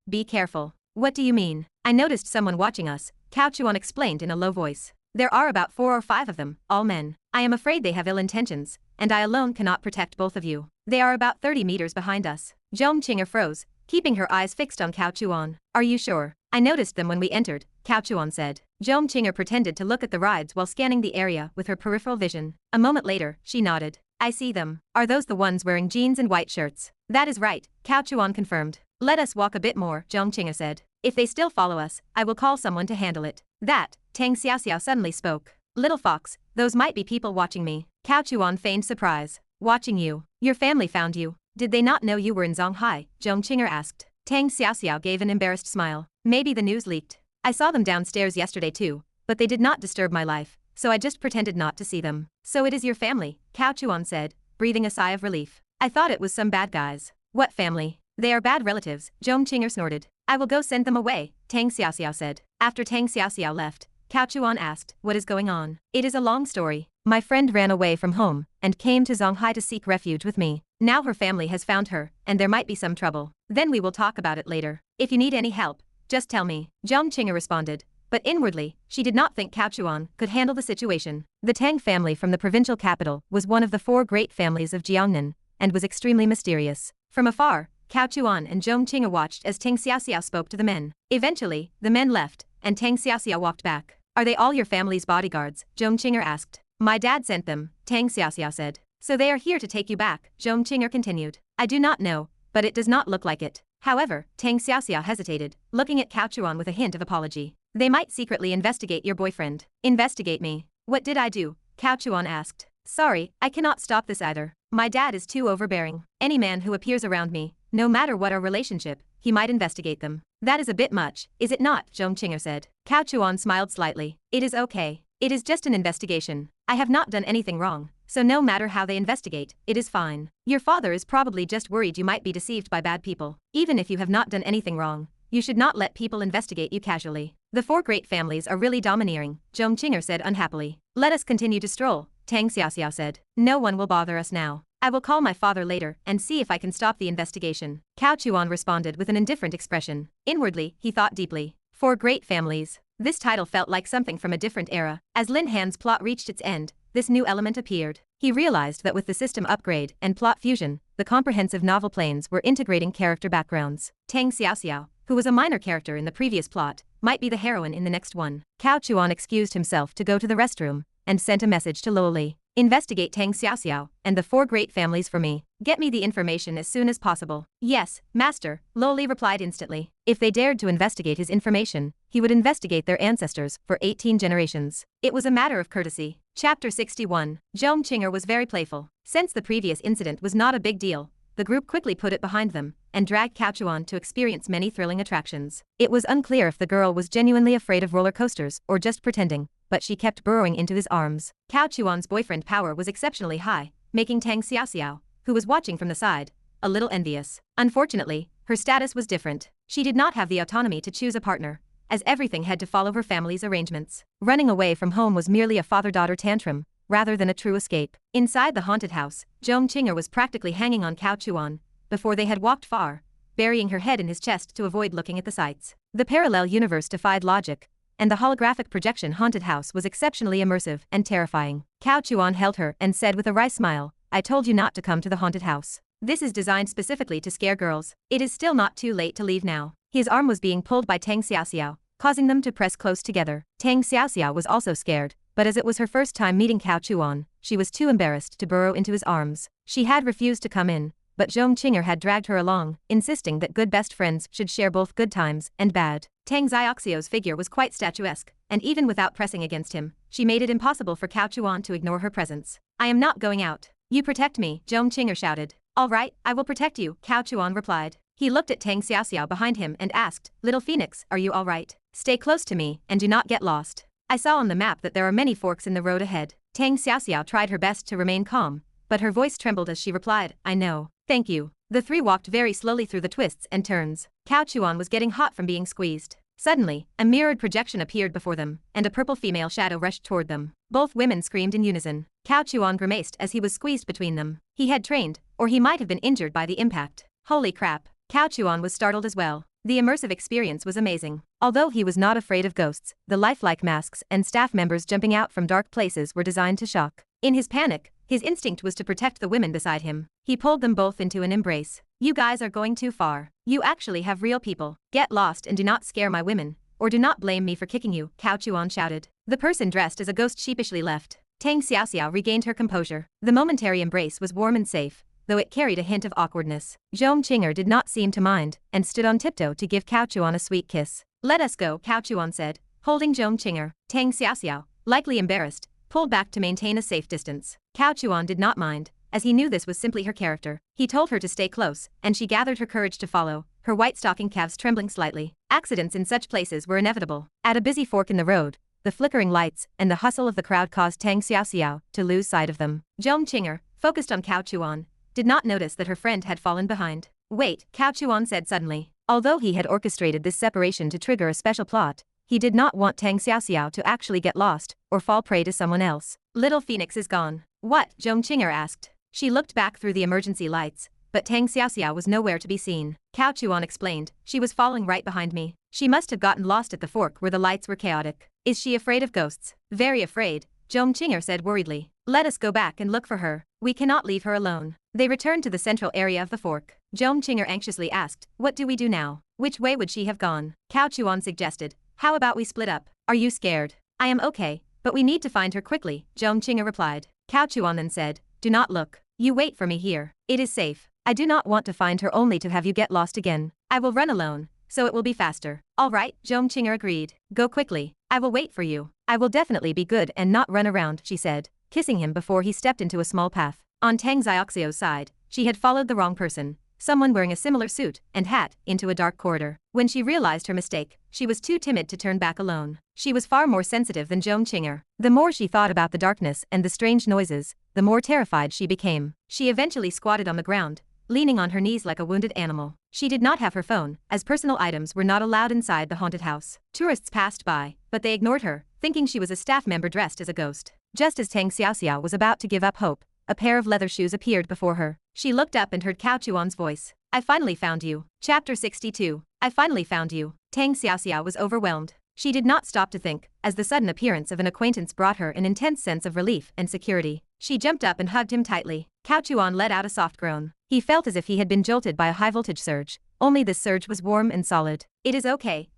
Be careful. What do you mean? I noticed someone watching us, Cao Chuan explained in a low voice. There are about 4 or 5 of them, all men. I am afraid they have ill intentions, and I alone cannot protect both of you. They are about 30 meters behind us. Zhong Qing'er froze, keeping her eyes fixed on Cao Chuan. Are you sure? I noticed them when we entered, Cao Chuan said. Zhong Qing'er pretended to look at the rides while scanning the area with her peripheral vision. A moment later, she nodded. I see them. Are those the ones wearing jeans and white shirts? That is right, Cao Chuan confirmed. Let us walk a bit more, Zhong Qing'er said. If they still follow us, I will call someone to handle it. That, Tang Xiaoxiao suddenly spoke. Little fox, those might be people watching me. Cao Chuan feigned surprise. Watching you? Your family found you. Did they not know you were in Zonghai? Zhong Qing'er asked. Tang Xiaoxiao gave an embarrassed smile. Maybe the news leaked. I saw them downstairs yesterday too, but they did not disturb my life, so I just pretended not to see them. So it is your family, Cao Chuan said, breathing a sigh of relief. I thought it was some bad guys. What family? They are bad relatives, Zhong Qing'er snorted. I will go send them away, Tang Xiaoxiao said. After Tang Xiaoxiao left, Cao Chuan asked, what is going on? It is a long story. My friend ran away from home and came to Zonghai to seek refuge with me. Now her family has found her, and there might be some trouble. Then we will talk about it later. If you need any help, just tell me, Zhong Qing'er responded. But inwardly, she did not think Cao Chuan could handle the situation. The Tang family from the provincial capital was one of the 4 great families of Jiangnan, and was extremely mysterious. From afar, Cao Chuan and Zhong Qing'er watched as Tang Xiaoxiao spoke to the men. Eventually, the men left, and Tang Xiaoxiao walked back. Are they all your family's bodyguards? Zhong Qing'er asked. My dad sent them, Tang Xiaoxiao said. So they are here to take you back, Zhong Qing'er continued. I do not know, but it does not look like it. However, Tang Xiaoxiao hesitated, looking at Cao Chuan with a hint of apology. They might secretly investigate your boyfriend. Investigate me? What did I do? Cao Chuan asked. Sorry, I cannot stop this either. My dad is too overbearing. Any man who appears around me, no matter what our relationship, he might investigate them. That is a bit much, is it not? Zhong Qing'er said. Cao Chuan smiled slightly. It is okay. It is just an investigation. I have not done anything wrong, so no matter how they investigate, it is fine. Your father is probably just worried you might be deceived by bad people. Even if you have not done anything wrong, you should not let people investigate you casually. The 4 great families are really domineering, Zhong Qing'er said unhappily. Let us continue to stroll, Tang Xiaoxiao said. No one will bother us now. I will call my father later and see if I can stop the investigation. Cao Chuan responded with an indifferent expression. Inwardly, he thought deeply. 4 great families. This title felt like something from a different era. As Lin Han's plot reached its end, this new element appeared. He realized that with the system upgrade and plot fusion, the comprehensive novel planes were integrating character backgrounds. Tang Xiaoxiao, who was a minor character in the previous plot, might be the heroine in the next one. Cao Chuan excused himself to go to the restroom and sent a message to Loli. Investigate Tang Xiaoxiao and the 4 great families for me. Get me the information as soon as possible. Yes, master, Loli replied instantly. If they dared to investigate his information, he would investigate their ancestors for 18 generations. It was a matter of courtesy. Chapter 61. Zhong Qing'er was very playful. Since the previous incident was not a big deal, the group quickly put it behind them and dragged Cao Chuan to experience many thrilling attractions. It was unclear if the girl was genuinely afraid of roller coasters or just pretending, but she kept burrowing into his arms. Cao Chuan's boyfriend power was exceptionally high, making Tang Xiaoxiao, who was watching from the side, a little envious. Unfortunately, her status was different. She did not have the autonomy to choose a partner, as everything had to follow her family's arrangements. Running away from home was merely a father-daughter tantrum, rather than a true escape. Inside the haunted house, Zhong Qing'er was practically hanging on Cao Chuan before they had walked far, burying her head in his chest to avoid looking at the sights. The parallel universe defied logic, and the holographic projection haunted house was exceptionally immersive and terrifying. Cao Chuan held her and said with a wry smile, I told you not to come to the haunted house. This is designed specifically to scare girls. It is still not too late to leave now. His arm was being pulled by Tang Xiaoxiao, causing them to press close together. Tang Xiaoxiao was also scared, but as it was her first time meeting Cao Chuan, she was too embarrassed to burrow into his arms. She had refused to come in, but Zhong Qing'er had dragged her along, insisting that good best friends should share both good times and bad. Tang Xiaoxiao's figure was quite statuesque, and even without pressing against him, she made it impossible for Cao Chuan to ignore her presence. I am not going out. You protect me, Zhong Qing'er shouted. All right, I will protect you, Cao Chuan replied. He looked at Tang Xiaoxiao behind him and asked, Little Phoenix, are you all right? Stay close to me and do not get lost. I saw on the map that there are many forks in the road ahead. Tang Xiaoxiao tried her best to remain calm, but her voice trembled as she replied, I know. Thank you. The 3 walked very slowly through the twists and turns. Cao Chuan was getting hot from being squeezed. Suddenly, a mirrored projection appeared before them, and a purple female shadow rushed toward them. Both women screamed in unison. Cao Chuan grimaced as he was squeezed between them. He had trained, or he might have been injured by the impact. Holy crap. Cao Chuan was startled as well. The immersive experience was amazing. Although he was not afraid of ghosts, the lifelike masks and staff members jumping out from dark places were designed to shock. In his panic, his instinct was to protect the women beside him. He pulled them both into an embrace. You guys are going too far. You actually have real people. Get lost and do not scare my women, or do not blame me for kicking you, Cao Chuan shouted. The person dressed as a ghost sheepishly left. Tang Xiaoxiao regained her composure. The momentary embrace was warm and safe. though it carried a hint of awkwardness. Zhong Qing'er did not seem to mind, and stood on tiptoe to give Cao Chuan a sweet kiss. "Let us go," Cao Chuan said, holding Zhong Qing'er. Tang Xiaoxiao, likely embarrassed, pulled back to maintain a safe distance. Cao Chuan did not mind, as he knew this was simply her character. He told her to stay close, and she gathered her courage to follow, her white stocking calves trembling slightly. Accidents in such places were inevitable. At a busy fork in the road, the flickering lights and the hustle of the crowd caused Tang Xiaoxiao to lose sight of them. Zhong Qing'er, focused on Cao Chuan, did not notice that her friend had fallen behind. "Wait," Cao Chuan said suddenly. Although he had orchestrated this separation to trigger a special plot, he did not want Tang Xiaoxiao to actually get lost or fall prey to someone else. "Little Phoenix is gone." "What?" Zhong Qing'er asked. She looked back through the emergency lights, but Tang Xiaoxiao was nowhere to be seen. Cao Chuan explained, "She was falling right behind me. She must have gotten lost at the fork where the lights were chaotic." "Is she afraid of ghosts?" "Very afraid," Zhong Qing'er said worriedly. "Let us go back and look for her. We cannot leave her alone." They returned to the central area of the fork. Zhong Qing'er anxiously asked, "What do we do now? Which way would she have gone?" Cao Chuan suggested, "How about we split up? Are you scared?" "I am okay, but we need to find her quickly," Zhong Qing'er replied. Cao Chuan then said, "Do not look. You wait for me here. It is safe. I do not want to find her only to have you get lost again. I will run alone, so it will be faster." "All right," Zhong Qing'er agreed. "Go quickly. I will wait for you." "I will definitely be good and not run around," she said, kissing him before he stepped into a small path. On Tang Xiaoxiao's side, she had followed the wrong person, someone wearing a similar suit and hat, into a dark corridor. When she realized her mistake, she was too timid to turn back alone. She was far more sensitive than Zhong Qing'er. The more she thought about the darkness and the strange noises, the more terrified she became. She eventually squatted on the ground, leaning on her knees like a wounded animal. She did not have her phone, as personal items were not allowed inside the haunted house. Tourists passed by, but they ignored her, thinking she was a staff member dressed as a ghost. Just as Tang Xiaoxiao was about to give up hope, a pair of leather shoes appeared before her. She looked up and heard Cao Chuan's voice. "I finally found you." Chapter 62. I finally found you. Tang Xiaoxiao was overwhelmed. She did not stop to think, as the sudden appearance of an acquaintance brought her an intense sense of relief and security. She jumped up and hugged him tightly. Cao Chuan let out a soft groan. He felt as if he had been jolted by a high-voltage surge, only this surge was warm and solid. It is okay,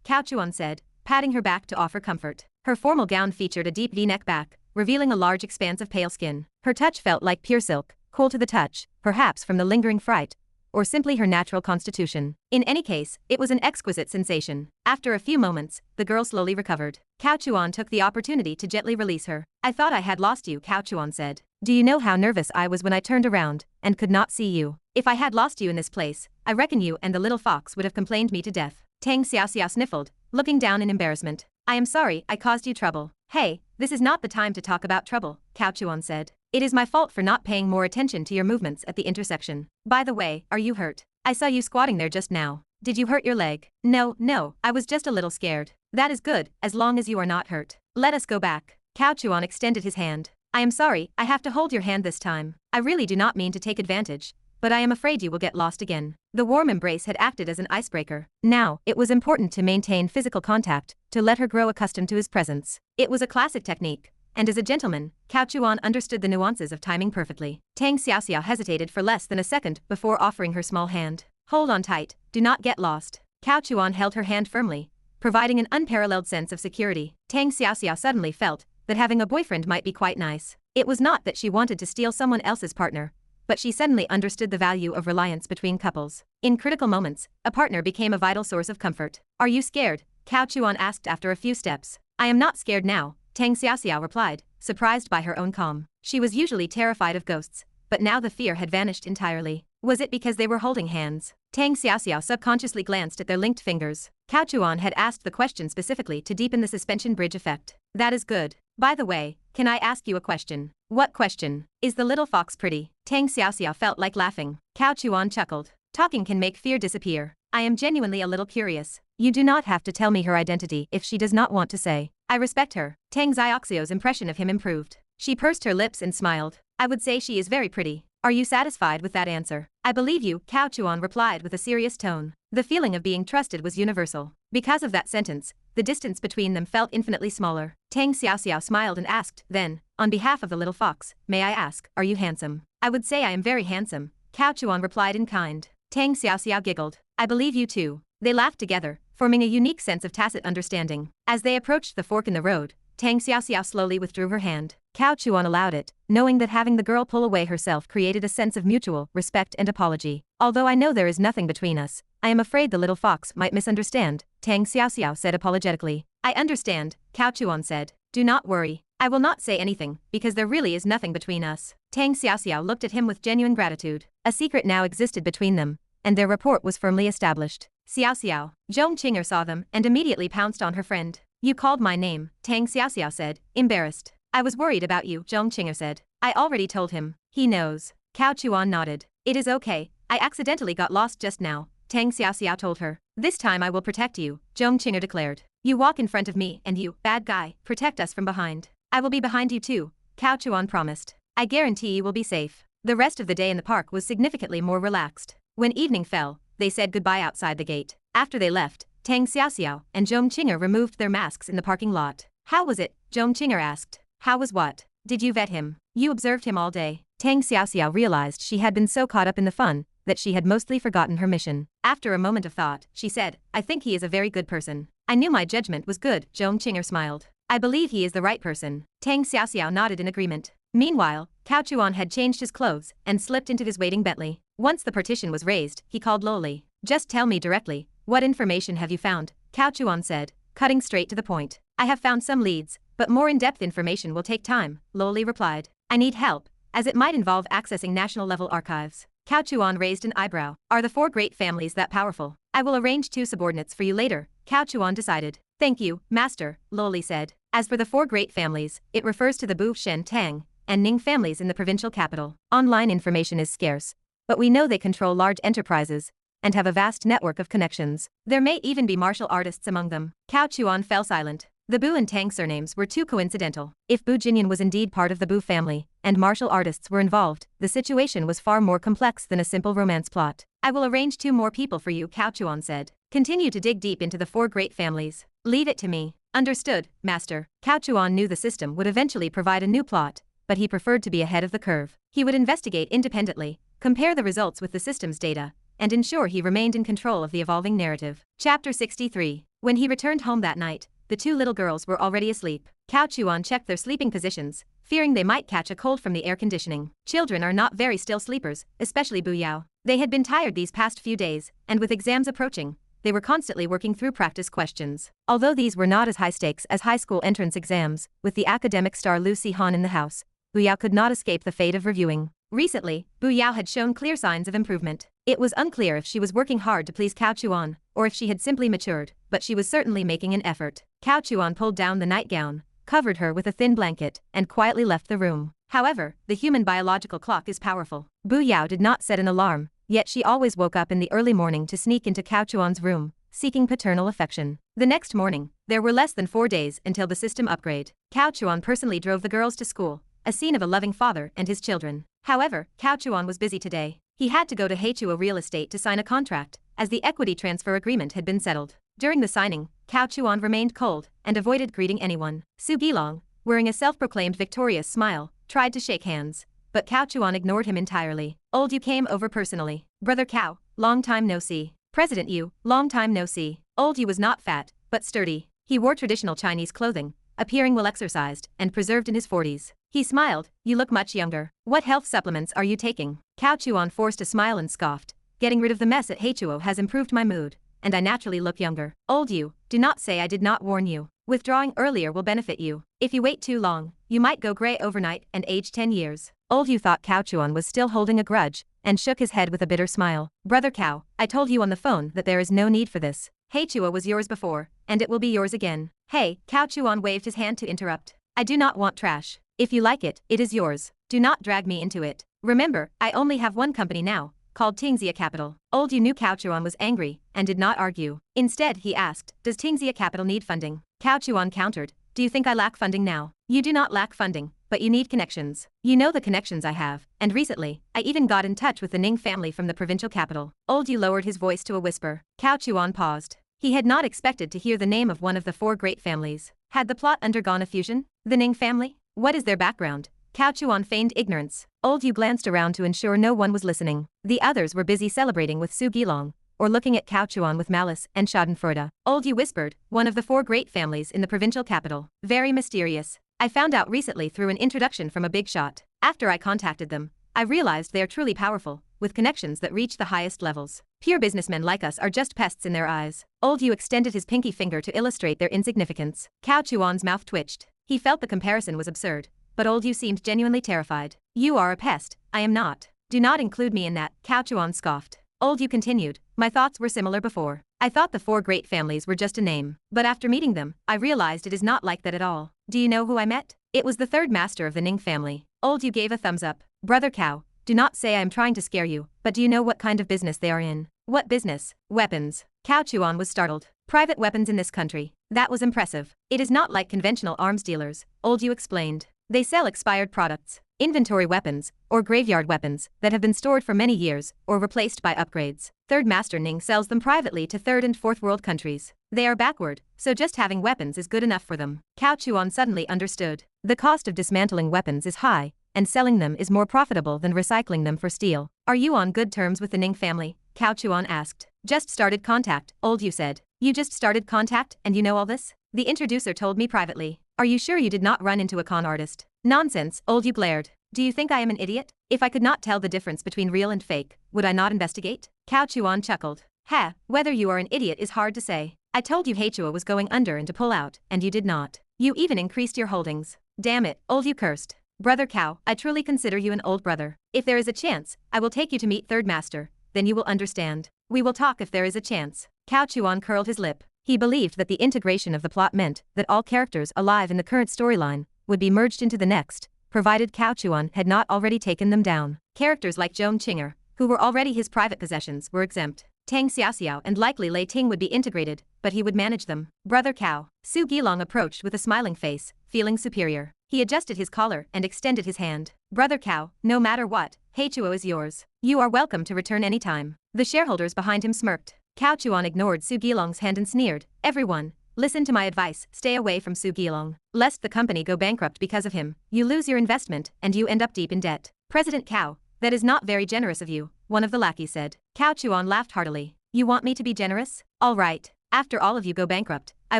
Cao Chuan said, patting her back to offer comfort. Her formal gown featured a deep V-neck back, revealing a large expanse of pale skin. Her touch felt like pure silk, cool to the touch, perhaps from the lingering fright, or simply her natural constitution. In any case, it was an exquisite sensation. After a few moments, the girl slowly recovered. Cao Chuan took the opportunity to gently release her. "I thought I had lost you," Cao Chuan said. "Do you know how nervous I was when I turned around and could not see you? If I had lost you in this place, I reckon you and the little fox would have complained me to death." Tang Xiaoxiao sniffled, looking down in embarrassment. "I am sorry I caused you trouble." "Hey, this is not the time to talk about trouble," Cao Chuan said. "It is my fault for not paying more attention to your movements at the intersection. By the way, are you hurt? I saw you squatting there just now. Did you hurt your leg?" No, I was just a little scared." "That is good, as long as you are not hurt. Let us go back." Cao Chuan extended his hand. "I am sorry, I have to hold your hand this time. I really do not mean to take advantage, but I am afraid you will get lost again." The warm embrace had acted as an icebreaker. Now, it was important to maintain physical contact, to let her grow accustomed to his presence. It was a classic technique, and as a gentleman, Cao Chuan understood the nuances of timing perfectly. Tang Xiaoxiao hesitated for less than a second before offering her small hand. "Hold on tight, do not get lost." Cao Chuan held her hand firmly, providing an unparalleled sense of security. Tang Xiaoxiao suddenly felt that having a boyfriend might be quite nice. It was not that she wanted to steal someone else's partner, but she suddenly understood the value of reliance between couples. In critical moments, a partner became a vital source of comfort. "Are you scared?" Cao Chuan asked after a few steps. "I am not scared now," Tang Xiaoxiao replied, surprised by her own calm. She was usually terrified of ghosts, but now the fear had vanished entirely. Was it because they were holding hands? Tang Xiaoxiao subconsciously glanced at their linked fingers. Cao Chuan had asked the question specifically to deepen the suspension bridge effect. "That is good. By the way, can I ask you a question?" "What question?" "Is the little fox pretty?" Tang Xiaoxiao felt like laughing. Cao Chuan chuckled. "Talking can make fear disappear. I am genuinely a little curious." "You do not have to tell me her identity if she does not want to say." "I respect her." Tang Xiaoxiao's impression of him improved. She pursed her lips and smiled. "I would say she is very pretty. Are you satisfied with that answer?" "I believe you," Cao Chuan replied with a serious tone. The feeling of being trusted was universal. Because of that sentence, the distance between them felt infinitely smaller. Tang Xiaoxiao smiled and asked, then, on behalf of the little fox, "May I ask, are you handsome?" "I would say I am very handsome," Cao Chuan replied in kind. Tang Xiaoxiao giggled. "I believe you too." They laughed together, forming a unique sense of tacit understanding. As they approached the fork in the road, Tang Xiaoxiao slowly withdrew her hand. Cao Chuan allowed it, knowing that having the girl pull away herself created a sense of mutual respect and apology. Although I know there is nothing between us, I am afraid the little fox might misunderstand, Tang Xiaoxiao said apologetically. I understand, Cao Chuan said. Do not worry. I will not say anything, because there really is nothing between us. Tang Xiaoxiao looked at him with genuine gratitude. A secret now existed between them, and their rapport was firmly established. Xiaoxiao. Zhong Qing'er saw them and immediately pounced on her friend. You called my name, Tang Xiaoxiao said, embarrassed. I was worried about you, Zhong Qing'er said. I already told him. He knows. Cao Chuan nodded. It is okay. I accidentally got lost just now, Tang Xiaoxiao told her. This time I will protect you, Zhong Qing'er declared. You walk in front of me and you, bad guy, protect us from behind. I will be behind you too, Cao Chuan promised. I guarantee you will be safe. The rest of the day in the park was significantly more relaxed. When evening fell, they said goodbye outside the gate. After they left, Tang Xiaoxiao and Zhong Qing'er removed their masks in the parking lot. How was it? Zhong Qing'er asked. How was what? Did you vet him? You observed him all day. Tang Xiaoxiao realized she had been so caught up in the fun that she had mostly forgotten her mission. After a moment of thought, she said, I think he is a very good person. I knew my judgment was good, Zhong Qing'er smiled. I believe he is the right person. Tang Xiaoxiao nodded in agreement. Meanwhile, Cao Chuan had changed his clothes and slipped into his waiting Bentley. Once the partition was raised, he called lowly. Just tell me directly, what information have you found? Cao Chuan said, cutting straight to the point. I have found some leads, but more in-depth information will take time, Lowly replied. I need help, as it might involve accessing national-level archives. Cao Chuan raised an eyebrow. Are the four great families that powerful? I will arrange 2 subordinates for you later, Cao Chuan decided. Thank you, Master, Lowly said. As for the four great families, it refers to the Bu, Shen, Tang, and Ning families in the provincial capital. Online information is scarce, but we know they control large enterprises and have a vast network of connections. There may even be martial artists among them. Cao Chuan fell silent. The Bu and Tang surnames were too coincidental. If Bu Jinyan was indeed part of the Bu family, and martial artists were involved, the situation was far more complex than a simple romance plot. I will arrange 2 more people for you, Cao Chuan said. Continue to dig deep into the 4 great families. Leave it to me. Understood, Master. Cao Chuan knew the system would eventually provide a new plot, but he preferred to be ahead of the curve. He would investigate independently, compare the results with the system's data, and ensure he remained in control of the evolving narrative. Chapter 63. When he returned home that night, the 2 little girls were already asleep. Cao Chuan checked their sleeping positions, fearing they might catch a cold from the air conditioning. Children are not very still sleepers, especially Bu Yao. They had been tired these past few days, and with exams approaching, they were constantly working through practice questions. Although these were not as high stakes as high school entrance exams, with the academic star Lin Han in the house, Bu Yao could not escape the fate of reviewing. Recently, Bu Yao had shown clear signs of improvement. It was unclear if she was working hard to please Cao Chuan, or if she had simply matured, but she was certainly making an effort. Cao Chuan pulled down the nightgown, covered her with a thin blanket, and quietly left the room. However, the human biological clock is powerful. Bu Yao did not set an alarm, yet she always woke up in the early morning to sneak into Cao Chuan's room, seeking paternal affection. The next morning, there were less than 4 days until the system upgrade. Cao Chuan personally drove the girls to school, a scene of a loving father and his children. However, Cao Chuan was busy today. He had to go to Hechuo Real Estate to sign a contract, as the equity transfer agreement had been settled. During the signing, Cao Chuan remained cold and avoided greeting anyone. Su Gilong, wearing a self-proclaimed victorious smile, tried to shake hands, but Cao Chuan ignored him entirely. Old Yu came over personally. Brother Cao, long time no see. President Yu, long time no see. Old Yu was not fat, but sturdy. He wore traditional Chinese clothing, appearing well exercised and preserved in his 40s. He smiled. You look much younger. What health supplements are you taking? Cao Chuan forced a smile and scoffed. Getting rid of the mess at Hechuo has improved my mood, and I naturally look younger. Old Yu, do not say I did not warn you. Withdrawing earlier will benefit you. If you wait too long, you might go gray overnight and age 10 years. Old Yu thought Cao Chuan was still holding a grudge, and shook his head with a bitter smile. Brother Cao, I told you on the phone that there is no need for this. Hechuo was yours before, and it will be yours again. Hey, Cao Chuan waved his hand to interrupt. I do not want trash. If you like it, it is yours. Do not drag me into it. Remember, I only have one company now, called Tingxia Capital. Old Yu knew Cao Chuan was angry, and did not argue. Instead, he asked, does Tingxia Capital need funding? Cao Chuan countered, do you think I lack funding now? You do not lack funding, but you need connections. You know the connections I have, and recently, I even got in touch with the Ning family from the provincial capital. Old Yu lowered his voice to a whisper. Cao Chuan paused. He had not expected to hear the name of one of the 4 great families. Had the plot undergone a fusion? The Ning family? What is their background? Cao Chuan feigned ignorance. Old Yu glanced around to ensure no one was listening. The others were busy celebrating with Su Gilong, or looking at Cao Chuan with malice and schadenfreude. Old Yu whispered, one of the 4 great families in the provincial capital. Very mysterious. I found out recently through an introduction from a big shot. After I contacted them, I realized they are truly powerful, with connections that reach the highest levels. Pure businessmen like us are just pests in their eyes. Old Yu extended his pinky finger to illustrate their insignificance. Cao Chuan's mouth twitched. He felt the comparison was absurd, but Old Yu seemed genuinely terrified. You are a pest, I am not. Do not include me in that, Cao Chuan scoffed. Old Yu continued, my thoughts were similar before. I thought the four great families were just a name, but after meeting them, I realized it is not like that at all. Do you know who I met? It was the third master of the Ning family. Old Yu gave a thumbs up. Brother Cao, do not say I am trying to scare you, but do you know what kind of business they are in? What business? Weapons. Cao Chuan was startled. Private weapons in this country. That was impressive. It is not like conventional arms dealers, Old Yu explained. They sell expired products, inventory weapons, or graveyard weapons that have been stored for many years or replaced by upgrades. Third Master Ning sells them privately to third and fourth world countries. They are backward, so just having weapons is good enough for them. Cao Chuan suddenly understood. The cost of dismantling weapons is high, and selling them is more profitable than recycling them for steel. Are you on good terms with the Ning family? Cao Chuan asked. Just started contact, Old Yu said. You just started contact and you know all this? The introducer told me privately. Are you sure you did not run into a con artist? Nonsense, Old Yu glared. Do you think I am an idiot? If I could not tell the difference between real and fake, would I not investigate? Cao Chuan chuckled. Ha, whether you are an idiot is hard to say. I told you Hechua was going under and to pull out, and you did not. You even increased your holdings. Damn it, Old Yu cursed. Brother Cao, I truly consider you an old brother. If there is a chance, I will take you to meet Third Master, then you will understand. We will talk if there is a chance. Cao Chuan curled his lip. He believed that the integration of the plot meant that all characters alive in the current storyline would be merged into the next, provided Cao Chuan had not already taken them down. Characters like Zhong Qinger, who were already his private possessions, were exempt. Tang Xiaoxiao and likely Lei Ting would be integrated, but he would manage them. Brother Cao. Su Gilong approached with a smiling face, feeling superior. He adjusted his collar and extended his hand. Brother Cao, no matter what, Hechua is yours. You are welcome to return anytime. The shareholders behind him smirked. Cao Chuan ignored Su Gilong's hand and sneered. Everyone, listen to my advice, stay away from Su Gilong. Lest the company go bankrupt because of him, you lose your investment and you end up deep in debt. President Cao, that is not very generous of you, one of the lackeys said. Cao Chuan laughed heartily. You want me to be generous? All right. After all of you go bankrupt, I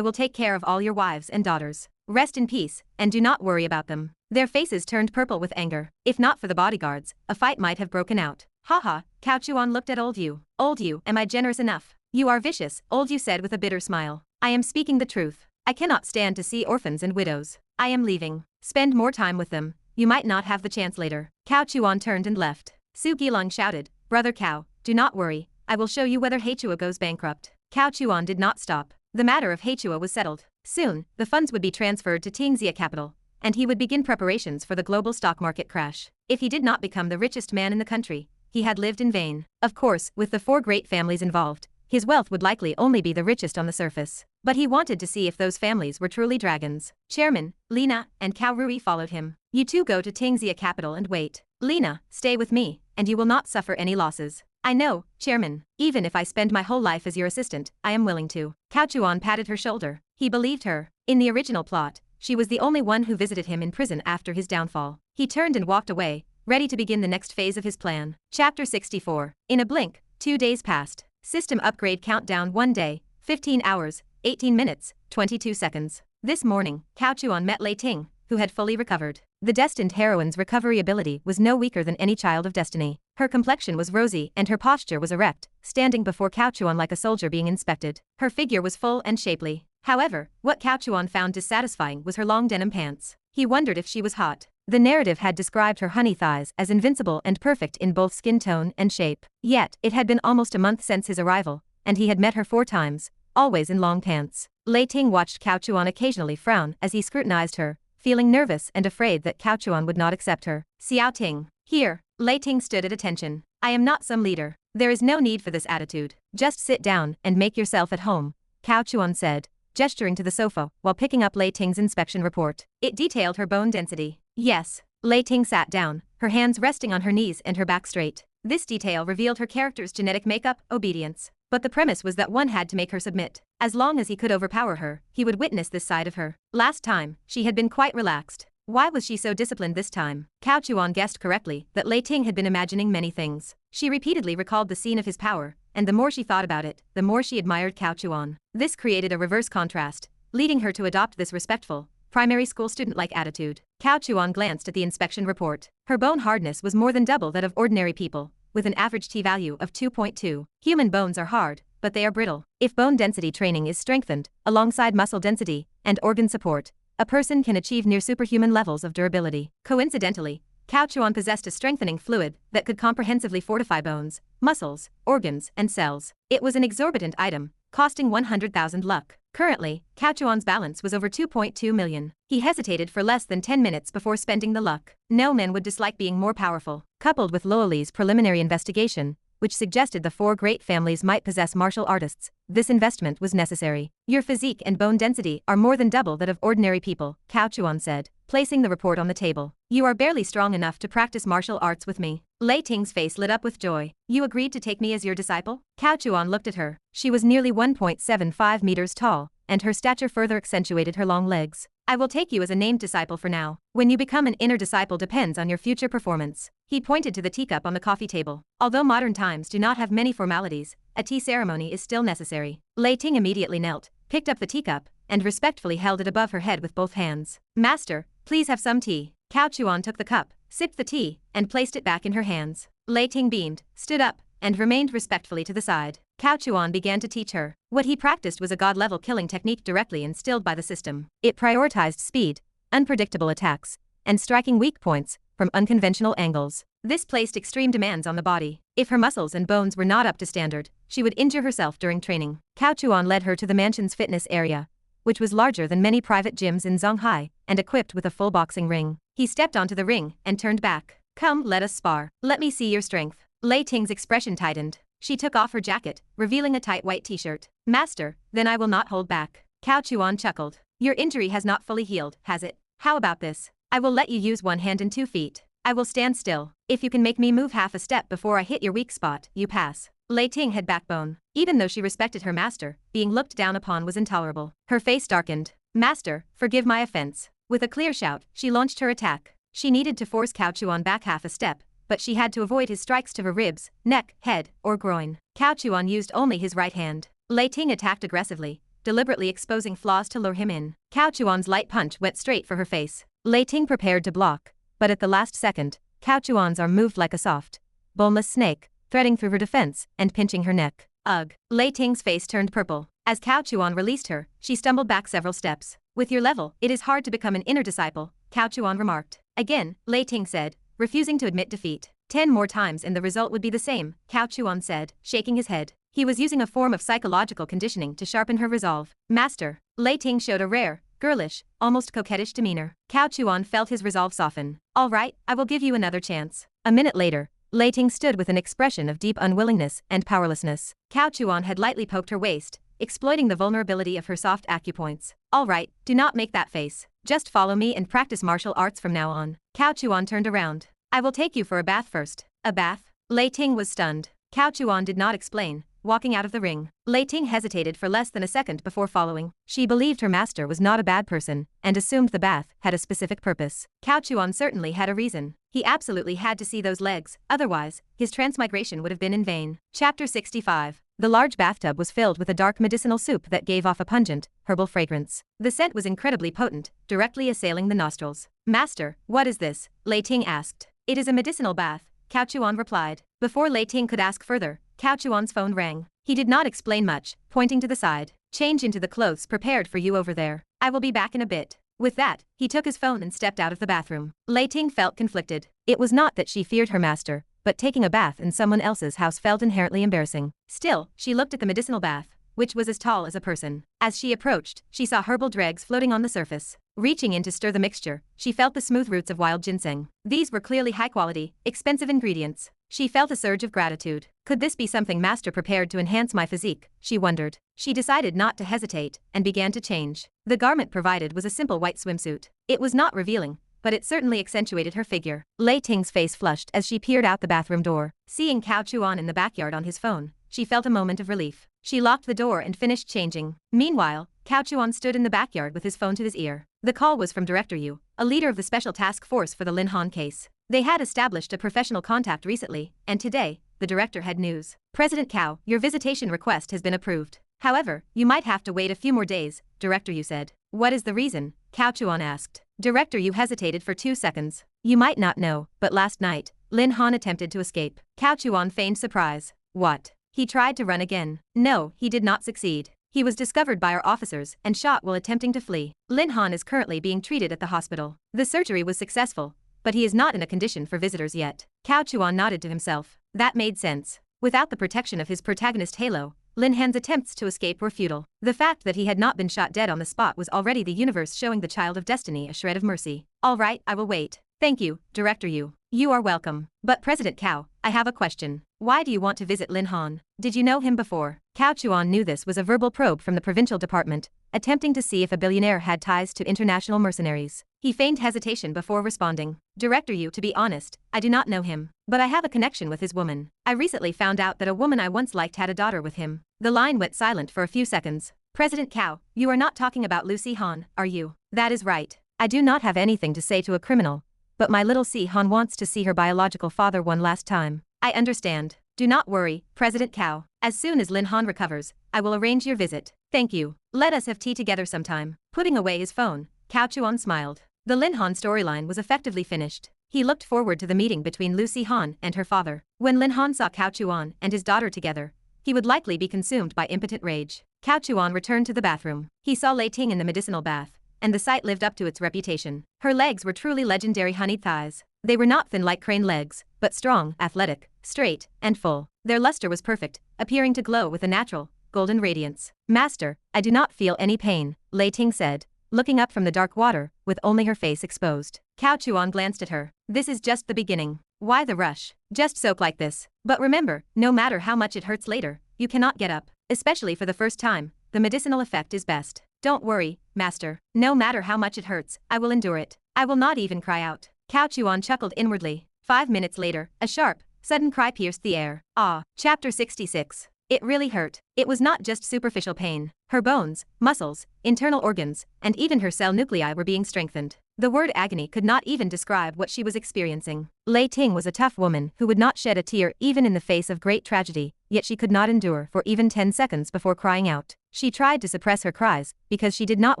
will take care of all your wives and daughters. Rest in peace, and do not worry about them. Their faces turned purple with anger. If not for the bodyguards, a fight might have broken out. Haha, Cao Chuan looked at Old Yu. Old Yu, am I generous enough? You are vicious, Old Yu said with a bitter smile. I am speaking the truth. I cannot stand to see orphans and widows. I am leaving. Spend more time with them. You might not have the chance later. Cao Chuan turned and left. Su Gilong shouted, Brother Cao, do not worry. I will show you whether Hechua goes bankrupt. Cao Chuan did not stop. The matter of Hechua was settled. Soon, the funds would be transferred to Tingxia Capital, and he would begin preparations for the global stock market crash. If he did not become the richest man in the country, he had lived in vain. Of course, with the four great families involved, his wealth would likely only be the richest on the surface. But he wanted to see if those families were truly dragons. Chairman, Lina, and Cao Rui followed him. You two go to Tingxia Capital and wait. Lina, stay with me, and you will not suffer any losses. I know, Chairman. Even if I spend my whole life as your assistant, I am willing to. Cao Chuan patted her shoulder. He believed her. In the original plot, she was the only one who visited him in prison after his downfall. He turned and walked away, ready to begin the next phase of his plan. Chapter 64. In a blink, 2 days passed. System upgrade countdown 1 day, 15 hours, 18 minutes, 22 seconds. This morning, Cao Chuan met Lei Ting, who had fully recovered. The destined heroine's recovery ability was no weaker than any child of destiny. Her complexion was rosy and her posture was erect, standing before Cao Chuan like a soldier being inspected. Her figure was full and shapely. However, what Cao Chuan found dissatisfying was her long denim pants. He wondered if she was hot. The narrative had described her honey thighs as invincible and perfect in both skin tone and shape. Yet, it had been almost a month since his arrival, and he had met her 4 times, always in long pants. Lei Ting watched Cao Chuan occasionally frown as he scrutinized her, feeling nervous and afraid that Cao Chuan would not accept her. Xiao Ting. Here, Lei Ting stood at attention. I am not some leader. There is no need for this attitude. Just sit down and make yourself at home, Cao Chuan said, gesturing to the sofa while picking up Lei Ting's inspection report. It detailed her bone density. Yes. Lei Ting sat down, her hands resting on her knees and her back straight. This detail revealed her character's genetic makeup, obedience. But the premise was that one had to make her submit. As long as he could overpower her, he would witness this side of her. Last time, she had been quite relaxed. Why was she so disciplined this time? Cao Chuan guessed correctly that Lei Ting had been imagining many things. She repeatedly recalled the scene of his power, and the more she thought about it, the more she admired Cao Chuan. This created a reverse contrast, leading her to adopt this respectful, primary school student-like attitude. Cao Chuan glanced at the inspection report. Her bone hardness was more than double that of ordinary people, with an average T-value of 2.2. Human bones are hard, but they are brittle. If bone density training is strengthened, alongside muscle density and organ support, a person can achieve near superhuman levels of durability. Coincidentally, Cao Chuan possessed a strengthening fluid that could comprehensively fortify bones, muscles, organs, and cells. It was an exorbitant item, costing 100,000 luck. Currently, Cao Chuan's balance was over 2.2 million. He hesitated for less than 10 minutes before spending the luck. No man would dislike being more powerful. Coupled with Luoli's preliminary investigation, which suggested the 4 great families might possess martial artists, this investment was necessary. Your physique and bone density are more than double that of ordinary people, Cao Chuan said, placing the report on the table. You are barely strong enough to practice martial arts with me. Lei Ting's face lit up with joy. You agreed to take me as your disciple? Cao Chuan looked at her. She was nearly 1.75 meters tall, and her stature further accentuated her long legs. I will take you as a named disciple for now. When you become an inner disciple depends on your future performance. He pointed to the teacup on the coffee table. Although modern times do not have many formalities, a tea ceremony is still necessary. Lei Ting immediately knelt, picked up the teacup, and respectfully held it above her head with both hands. Master, please have some tea. Cao Chuan took the cup, sipped the tea, and placed it back in her hands. Lei Ting beamed, stood up, and remained respectfully to the side. Cao Chuan began to teach her. What he practiced was a god-level killing technique directly instilled by the system. It prioritized speed, unpredictable attacks, and striking weak points from unconventional angles. This placed extreme demands on the body. If her muscles and bones were not up to standard, she would injure herself during training. Cao Chuan led her to the mansion's fitness area, which was larger than many private gyms in Zhonghai and equipped with a full boxing ring. He stepped onto the ring and turned back. Come, let us spar. Let me see your strength. Lei Ting's expression tightened. She took off her jacket, revealing a tight white t-shirt. Master, then I will not hold back. Cao Chuan chuckled. Your injury has not fully healed, has it? How about this? I will let you use 1 hand and 2 feet. I will stand still. If you can make me move half a step before I hit your weak spot, you pass. Lei Ting had backbone. Even though she respected her master, being looked down upon was intolerable. Her face darkened. Master, forgive my offense. With a clear shout, she launched her attack. She needed to force Cao Chuan back half a step, but she had to avoid his strikes to her ribs, neck, head, or groin. Cao Chuan used only his right hand. Lei Ting attacked aggressively, deliberately exposing flaws to lure him in. Cao Chuan's light punch went straight for her face. Lei Ting prepared to block, but at the last second, Cao Chuan's arm moved like a soft, boneless snake, threading through her defense and pinching her neck. Ugh. Lei Ting's face turned purple. As Cao Chuan released her, she stumbled back several steps. With your level, it is hard to become an inner disciple, Cao Chuan remarked. Again, Lei Ting said, refusing to admit defeat. 10 more times and the result would be the same, Cao Chuan said, shaking his head. He was using a form of psychological conditioning to sharpen her resolve. Master, Lei Ting showed a rare, girlish, almost coquettish demeanor. Cao Chuan felt his resolve soften. All right, I will give you another chance. A minute later, Lei Ting stood with an expression of deep unwillingness and powerlessness. Cao Chuan had lightly poked her waist, exploiting the vulnerability of her soft acupoints. All right, do not make that face. Just follow me and practice martial arts from now on. Cao Chuan turned around. I will take you for a bath first. A bath? Lei Ting was stunned. Cao Chuan did not explain, walking out of the ring. Lei Ting hesitated for less than a second before following. She believed her master was not a bad person and assumed the bath had a specific purpose. Cao Chuan certainly had a reason. He absolutely had to see those legs, otherwise, his transmigration would have been in vain. Chapter 65. The large bathtub was filled with a dark medicinal soup that gave off a pungent, herbal fragrance. The scent was incredibly potent, directly assailing the nostrils. Master, what is this? Lei Ting asked. It is a medicinal bath, Cao Chuan replied. Before Lei Ting could ask further, Cao Chuan's phone rang. He did not explain much, pointing to the side. Change into the clothes prepared for you over there. I will be back in a bit. With that, he took his phone and stepped out of the bathroom. Lei Ting felt conflicted. It was not that she feared her master, but taking a bath in someone else's house felt inherently embarrassing. Still, she looked at the medicinal bath, which was as tall as a person. As she approached, she saw herbal dregs floating on the surface. Reaching in to stir the mixture, she felt the smooth roots of wild ginseng. These were clearly high-quality, expensive ingredients. She felt a surge of gratitude. Could this be something master prepared to enhance my physique? She wondered. She decided not to hesitate and began to change. The garment provided was a simple white swimsuit. It was not revealing, but it certainly accentuated her figure. Lei Ting's face flushed as she peered out the bathroom door. Seeing Cao Chuan in the backyard on his phone, she felt a moment of relief. She locked the door and finished changing. Meanwhile, Cao Chuan stood in the backyard with his phone to his ear. The call was from Director Yu, a leader of the special task force for the Lin Han case. They had established a professional contact recently, and today, the director had news. President Cao, your visitation request has been approved. However, you might have to wait a few more days, Director Yu said. What is the reason? Cao Chuan asked. Director, you hesitated for 2 seconds. You might not know, but last night, Lin Han attempted to escape. Cao Chuan feigned surprise. What? He tried to run again. No, he did not succeed. He was discovered by our officers and shot while attempting to flee. Lin Han is currently being treated at the hospital. The surgery was successful, but he is not in a condition for visitors yet. Cao Chuan nodded to himself. That made sense. Without the protection of his protagonist halo, Lin Han's attempts to escape were futile. The fact that he had not been shot dead on the spot was already the universe showing the child of destiny a shred of mercy. All right, I will wait. Thank you, Director Yu. You are welcome. But President Cao, I have a question. Why do you want to visit Lin Han? Did you know him before? Cao Chuan knew this was a verbal probe from the provincial department, attempting to see if a billionaire had ties to international mercenaries. He feigned hesitation before responding. Director Yu, to be honest, I do not know him, but I have a connection with his woman. I recently found out that a woman I once liked had a daughter with him. The line went silent for a few seconds. President Cao, you are not talking about Lucy Han, are you? That is right. I do not have anything to say to a criminal, but my little Si Han wants to see her biological father one last time. I understand. Do not worry, President Cao. As soon as Lin Han recovers, I will arrange your visit. Thank you. Let us have tea together sometime. Putting away his phone, Cao Chuan smiled. The Lin Han storyline was effectively finished. He looked forward to the meeting between Lucy Han and her father. When Lin Han saw Cao Chuan and his daughter together, he would likely be consumed by impotent rage. Cao Chuan returned to the bathroom. He saw Lei Ting in the medicinal bath, and the sight lived up to its reputation. Her legs were truly legendary honeyed thighs. They were not thin like crane legs, but strong, athletic, straight, and full. Their luster was perfect, appearing to glow with a natural, golden radiance. Master, I do not feel any pain, Lei Ting said, looking up from the dark water, with only her face exposed. Cao Chuan glanced at her. This is just the beginning. Why the rush? Just soak like this. But remember, no matter how much it hurts later, you cannot get up. Especially for the first time, the medicinal effect is best. Don't worry, Master. No matter how much it hurts, I will endure it. I will not even cry out. Cao Chuan chuckled inwardly. 5 minutes later, a sharp, sudden cry pierced the air. Ah. Chapter 66. It really hurt. It was not just superficial pain. Her bones, muscles, internal organs, and even her cell nuclei were being strengthened. The word agony could not even describe what she was experiencing. Lei Ting was a tough woman who would not shed a tear even in the face of great tragedy, yet she could not endure for even 10 seconds before crying out. She tried to suppress her cries because she did not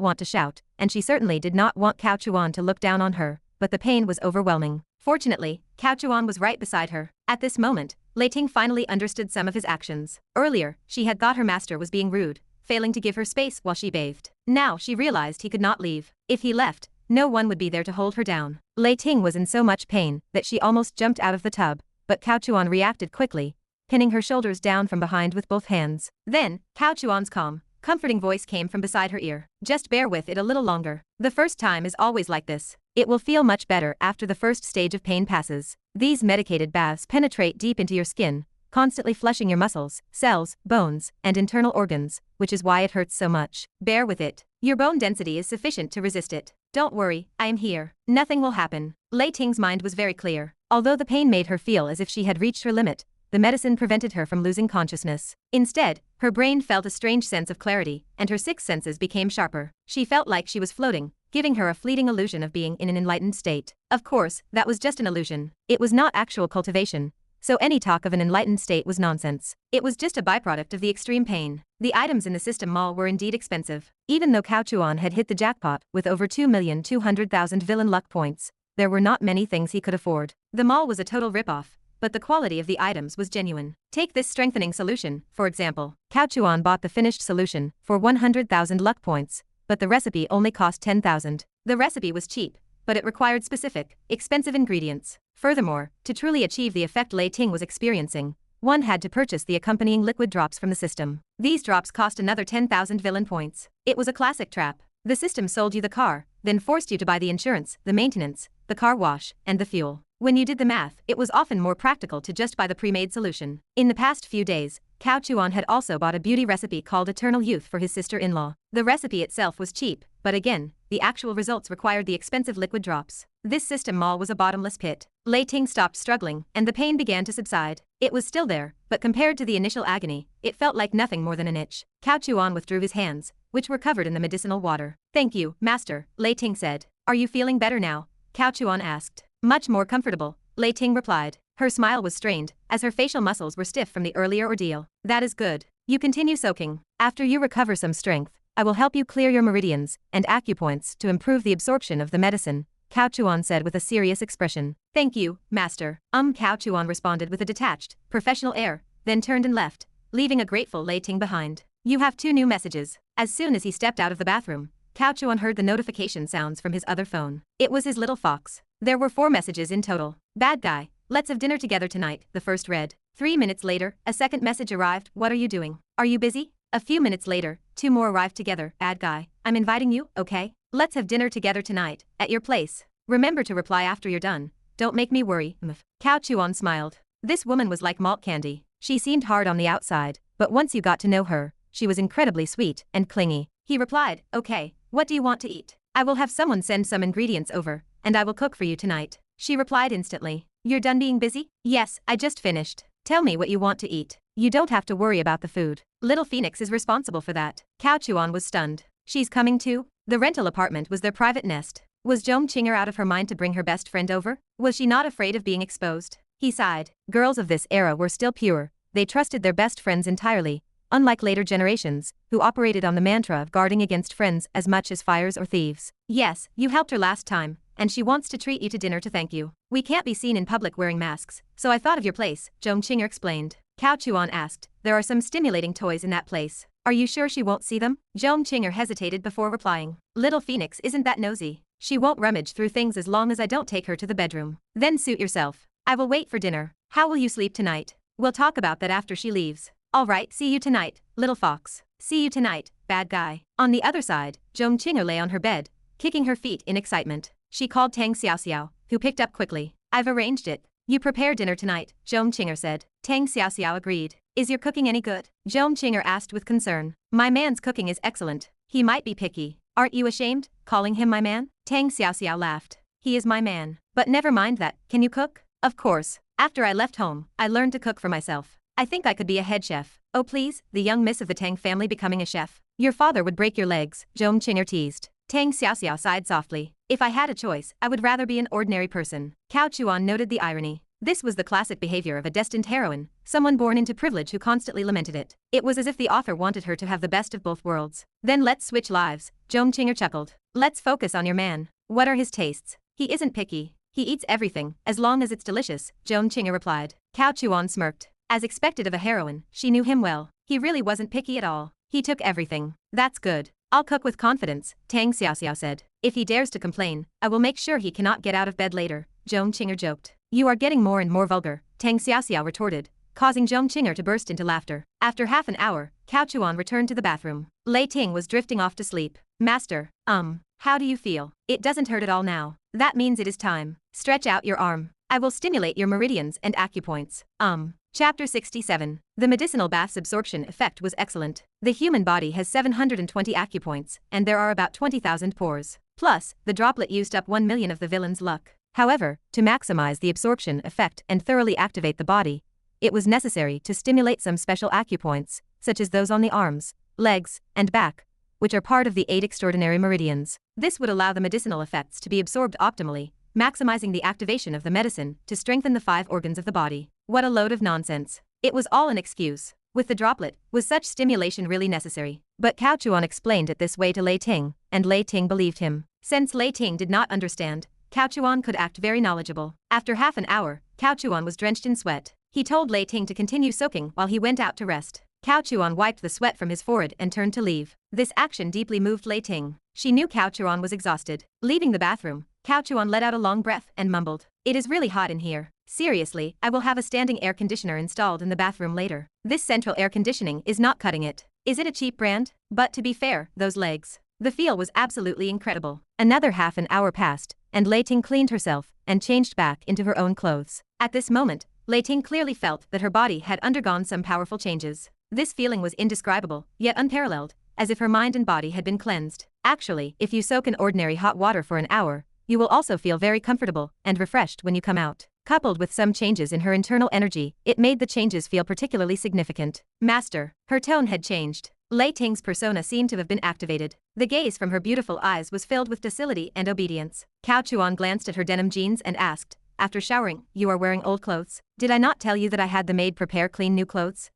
want to shout, and she certainly did not want Cao Chuan to look down on her, but the pain was overwhelming. Fortunately, Cao Chuan was right beside her. At this moment, Lei Ting finally understood some of his actions. Earlier, she had thought her master was being rude, failing to give her space while she bathed. Now she realized he could not leave. If he left, no one would be there to hold her down. Lei Ting was in so much pain that she almost jumped out of the tub, but Cao Chuan reacted quickly, pinning her shoulders down from behind with both hands. Then, Cao Chuan's calm, comforting voice came from beside her ear. Just bear with it a little longer. The first time is always like this. It will feel much better after the first stage of pain passes. These medicated baths penetrate deep into your skin, constantly flushing your muscles, cells, bones, and internal organs, which is why it hurts so much. Bear with it. Your bone density is sufficient to resist it. Don't worry, I am here. Nothing will happen. Lei Ting's mind was very clear. Although the pain made her feel as if she had reached her limit, the medicine prevented her from losing consciousness. Instead, her brain felt a strange sense of clarity, and her sixth senses became sharper. She felt like she was floating, giving her a fleeting illusion of being in an enlightened state. Of course, that was just an illusion. It was not actual cultivation, so any talk of an enlightened state was nonsense. It was just a byproduct of the extreme pain. The items in the system mall were indeed expensive. Even though Cao Chuan had hit the jackpot with over 2,200,000 villain luck points, there were not many things he could afford. The mall was a total ripoff, but the quality of the items was genuine. Take this strengthening solution, for example. Cao Chuan bought the finished solution for 100,000 luck points, but the recipe only cost 10,000. The recipe was cheap, but it required specific, expensive ingredients. Furthermore, to truly achieve the effect Lei Ting was experiencing, one had to purchase the accompanying liquid drops from the system. These drops cost another 10,000 villain points. It was a classic trap. The system sold you the car, then forced you to buy the insurance, the maintenance, the car wash, and the fuel. When you did the math, it was often more practical to just buy the pre-made solution. In the past few days, Cao Chuan had also bought a beauty recipe called Eternal Youth for his sister-in-law. The recipe itself was cheap, but again, the actual results required the expensive liquid drops. This system mall was a bottomless pit. Lei Ting stopped struggling, and the pain began to subside. It was still there, but compared to the initial agony, it felt like nothing more than an itch. Cao Chuan withdrew his hands, which were covered in the medicinal water. "Thank you, Master," Lei Ting said. "Are you feeling better now?" Cao Chuan asked. "Much more comfortable," Lei Ting replied. Her smile was strained, as her facial muscles were stiff from the earlier ordeal. "That is good. You continue soaking. After you recover some strength, I will help you clear your meridians and acupoints to improve the absorption of the medicine, Cao Chuan said with a serious expression. Thank you, master. Cao Chuan responded with a detached, professional air, then turned and left, leaving a grateful Lei Ting behind. You have 2 new messages. As soon as he stepped out of the bathroom, Cao Chuan heard the notification sounds from his other phone. It was his little fox. There were 4 messages in total. Bad guy, let's have dinner together tonight, the first read. 3 minutes later, a second message arrived. What are you doing? Are you busy? A few minutes later, 2 more arrived together. Bad guy, I'm inviting you, okay? Let's have dinner together tonight, at your place. Remember to reply after you're done. Don't make me worry. Cao Chuan smiled. This woman was like malt candy. She seemed hard on the outside, but once you got to know her, she was incredibly sweet and clingy. He replied, okay, what do you want to eat? I will have someone send some ingredients over, and I will cook for you tonight. She replied instantly. You're done being busy? Yes, I just finished. Tell me what you want to eat. You don't have to worry about the food. Little Phoenix is responsible for that. Cao Chuan was stunned. She's coming too? The rental apartment was their private nest. Was Zhong Qing'er out of her mind to bring her best friend over? Was she not afraid of being exposed? He sighed. Girls of this era were still pure. They trusted their best friends entirely, unlike later generations, who operated on the mantra of guarding against friends as much as fires or thieves. Yes, you helped her last time, and she wants to treat you to dinner to thank you. We can't be seen in public wearing masks, so I thought of your place, Zhong Qing'er explained. Cao Chuan asked, there are some stimulating toys in that place. Are you sure she won't see them? Zhong Qing'er hesitated before replying. Little Phoenix isn't that nosy. She won't rummage through things as long as I don't take her to the bedroom. Then suit yourself. I will wait for dinner. How will you sleep tonight? We'll talk about that after she leaves. All right, see you tonight, little fox. See you tonight, bad guy. On the other side, Zhong Qing'er lay on her bed, kicking her feet in excitement. She called Tang Xiaoxiao, who picked up quickly. I've arranged it. You prepare dinner tonight, Zhong Qing'er said. Tang Xiaoxiao agreed. Is your cooking any good? Zhong Qing'er asked with concern. My man's cooking is excellent. He might be picky. Aren't you ashamed, calling him my man? Tang Xiaoxiao laughed. He is my man. But never mind that, can you cook? Of course. After I left home, I learned to cook for myself. I think I could be a head chef. Oh please, the young miss of the Tang family becoming a chef. Your father would break your legs, Zhong Qing'er teased. Tang Xiaoxiao sighed softly. If I had a choice, I would rather be an ordinary person. Cao Chuan noted the irony. This was the classic behavior of a destined heroine, someone born into privilege who constantly lamented it. It was as if the author wanted her to have the best of both worlds. Then let's switch lives, Zhong Qing'er chuckled. Let's focus on your man. What are his tastes? He isn't picky. He eats everything, as long as it's delicious, Zhong Qing'er replied. Cao Chuan smirked. As expected of a heroine, she knew him well. He really wasn't picky at all. He took everything. That's good. I'll cook with confidence, Tang Xiaoxiao said. If he dares to complain, I will make sure he cannot get out of bed later, Zhong Qing'er joked. You are getting more and more vulgar, Tang Xiaoxiao retorted, causing Zhong Qing'er to burst into laughter. After half an hour, Cao Chuan returned to the bathroom. Lei Ting was drifting off to sleep. Master, how do you feel? It doesn't hurt at all now. That means it is time. Stretch out your arm. I will stimulate your meridians and acupoints. Chapter 67. The medicinal bath's absorption effect was excellent. The human body has 720 acupoints, and there are about 20,000 pores. Plus, the droplet used up 1 million of the villain's luck. However, to maximize the absorption effect and thoroughly activate the body, it was necessary to stimulate some special acupoints, such as those on the arms, legs, and back, which are part of the 8 extraordinary meridians. This would allow the medicinal effects to be absorbed optimally, maximizing the activation of the medicine to strengthen the 5 organs of the body. What a load of nonsense. It was all an excuse. With the droplet, was such stimulation really necessary? But Cao Chuan explained it this way to Lei Ting, and Lei Ting believed him. Since Lei Ting did not understand, Cao Chuan could act very knowledgeable. After half an hour, Cao Chuan was drenched in sweat. He told Lei Ting to continue soaking while he went out to rest. Cao Chuan wiped the sweat from his forehead and turned to leave. This action deeply moved Lei Ting. She knew Cao Chuan was exhausted. Leaving the bathroom, Cao Chuan let out a long breath and mumbled. It is really hot in here. Seriously, I will have a standing air conditioner installed in the bathroom later. This central air conditioning is not cutting it. Is it a cheap brand? But to be fair, those legs. The feel was absolutely incredible. Another half an hour passed, and Lei Ting cleaned herself and changed back into her own clothes. At this moment, Lei Ting clearly felt that her body had undergone some powerful changes. This feeling was indescribable, yet unparalleled, as if her mind and body had been cleansed. Actually, if you soak in ordinary hot water for an hour, you will also feel very comfortable and refreshed when you come out. Coupled with some changes in her internal energy, it made the changes feel particularly significant. Master, her tone had changed. Lei Ting's persona seemed to have been activated. The gaze from her beautiful eyes was filled with docility and obedience. Cao Chuan glanced at her denim jeans and asked, after showering, you are wearing old clothes? Did I not tell you that I had the maid prepare clean new clothes?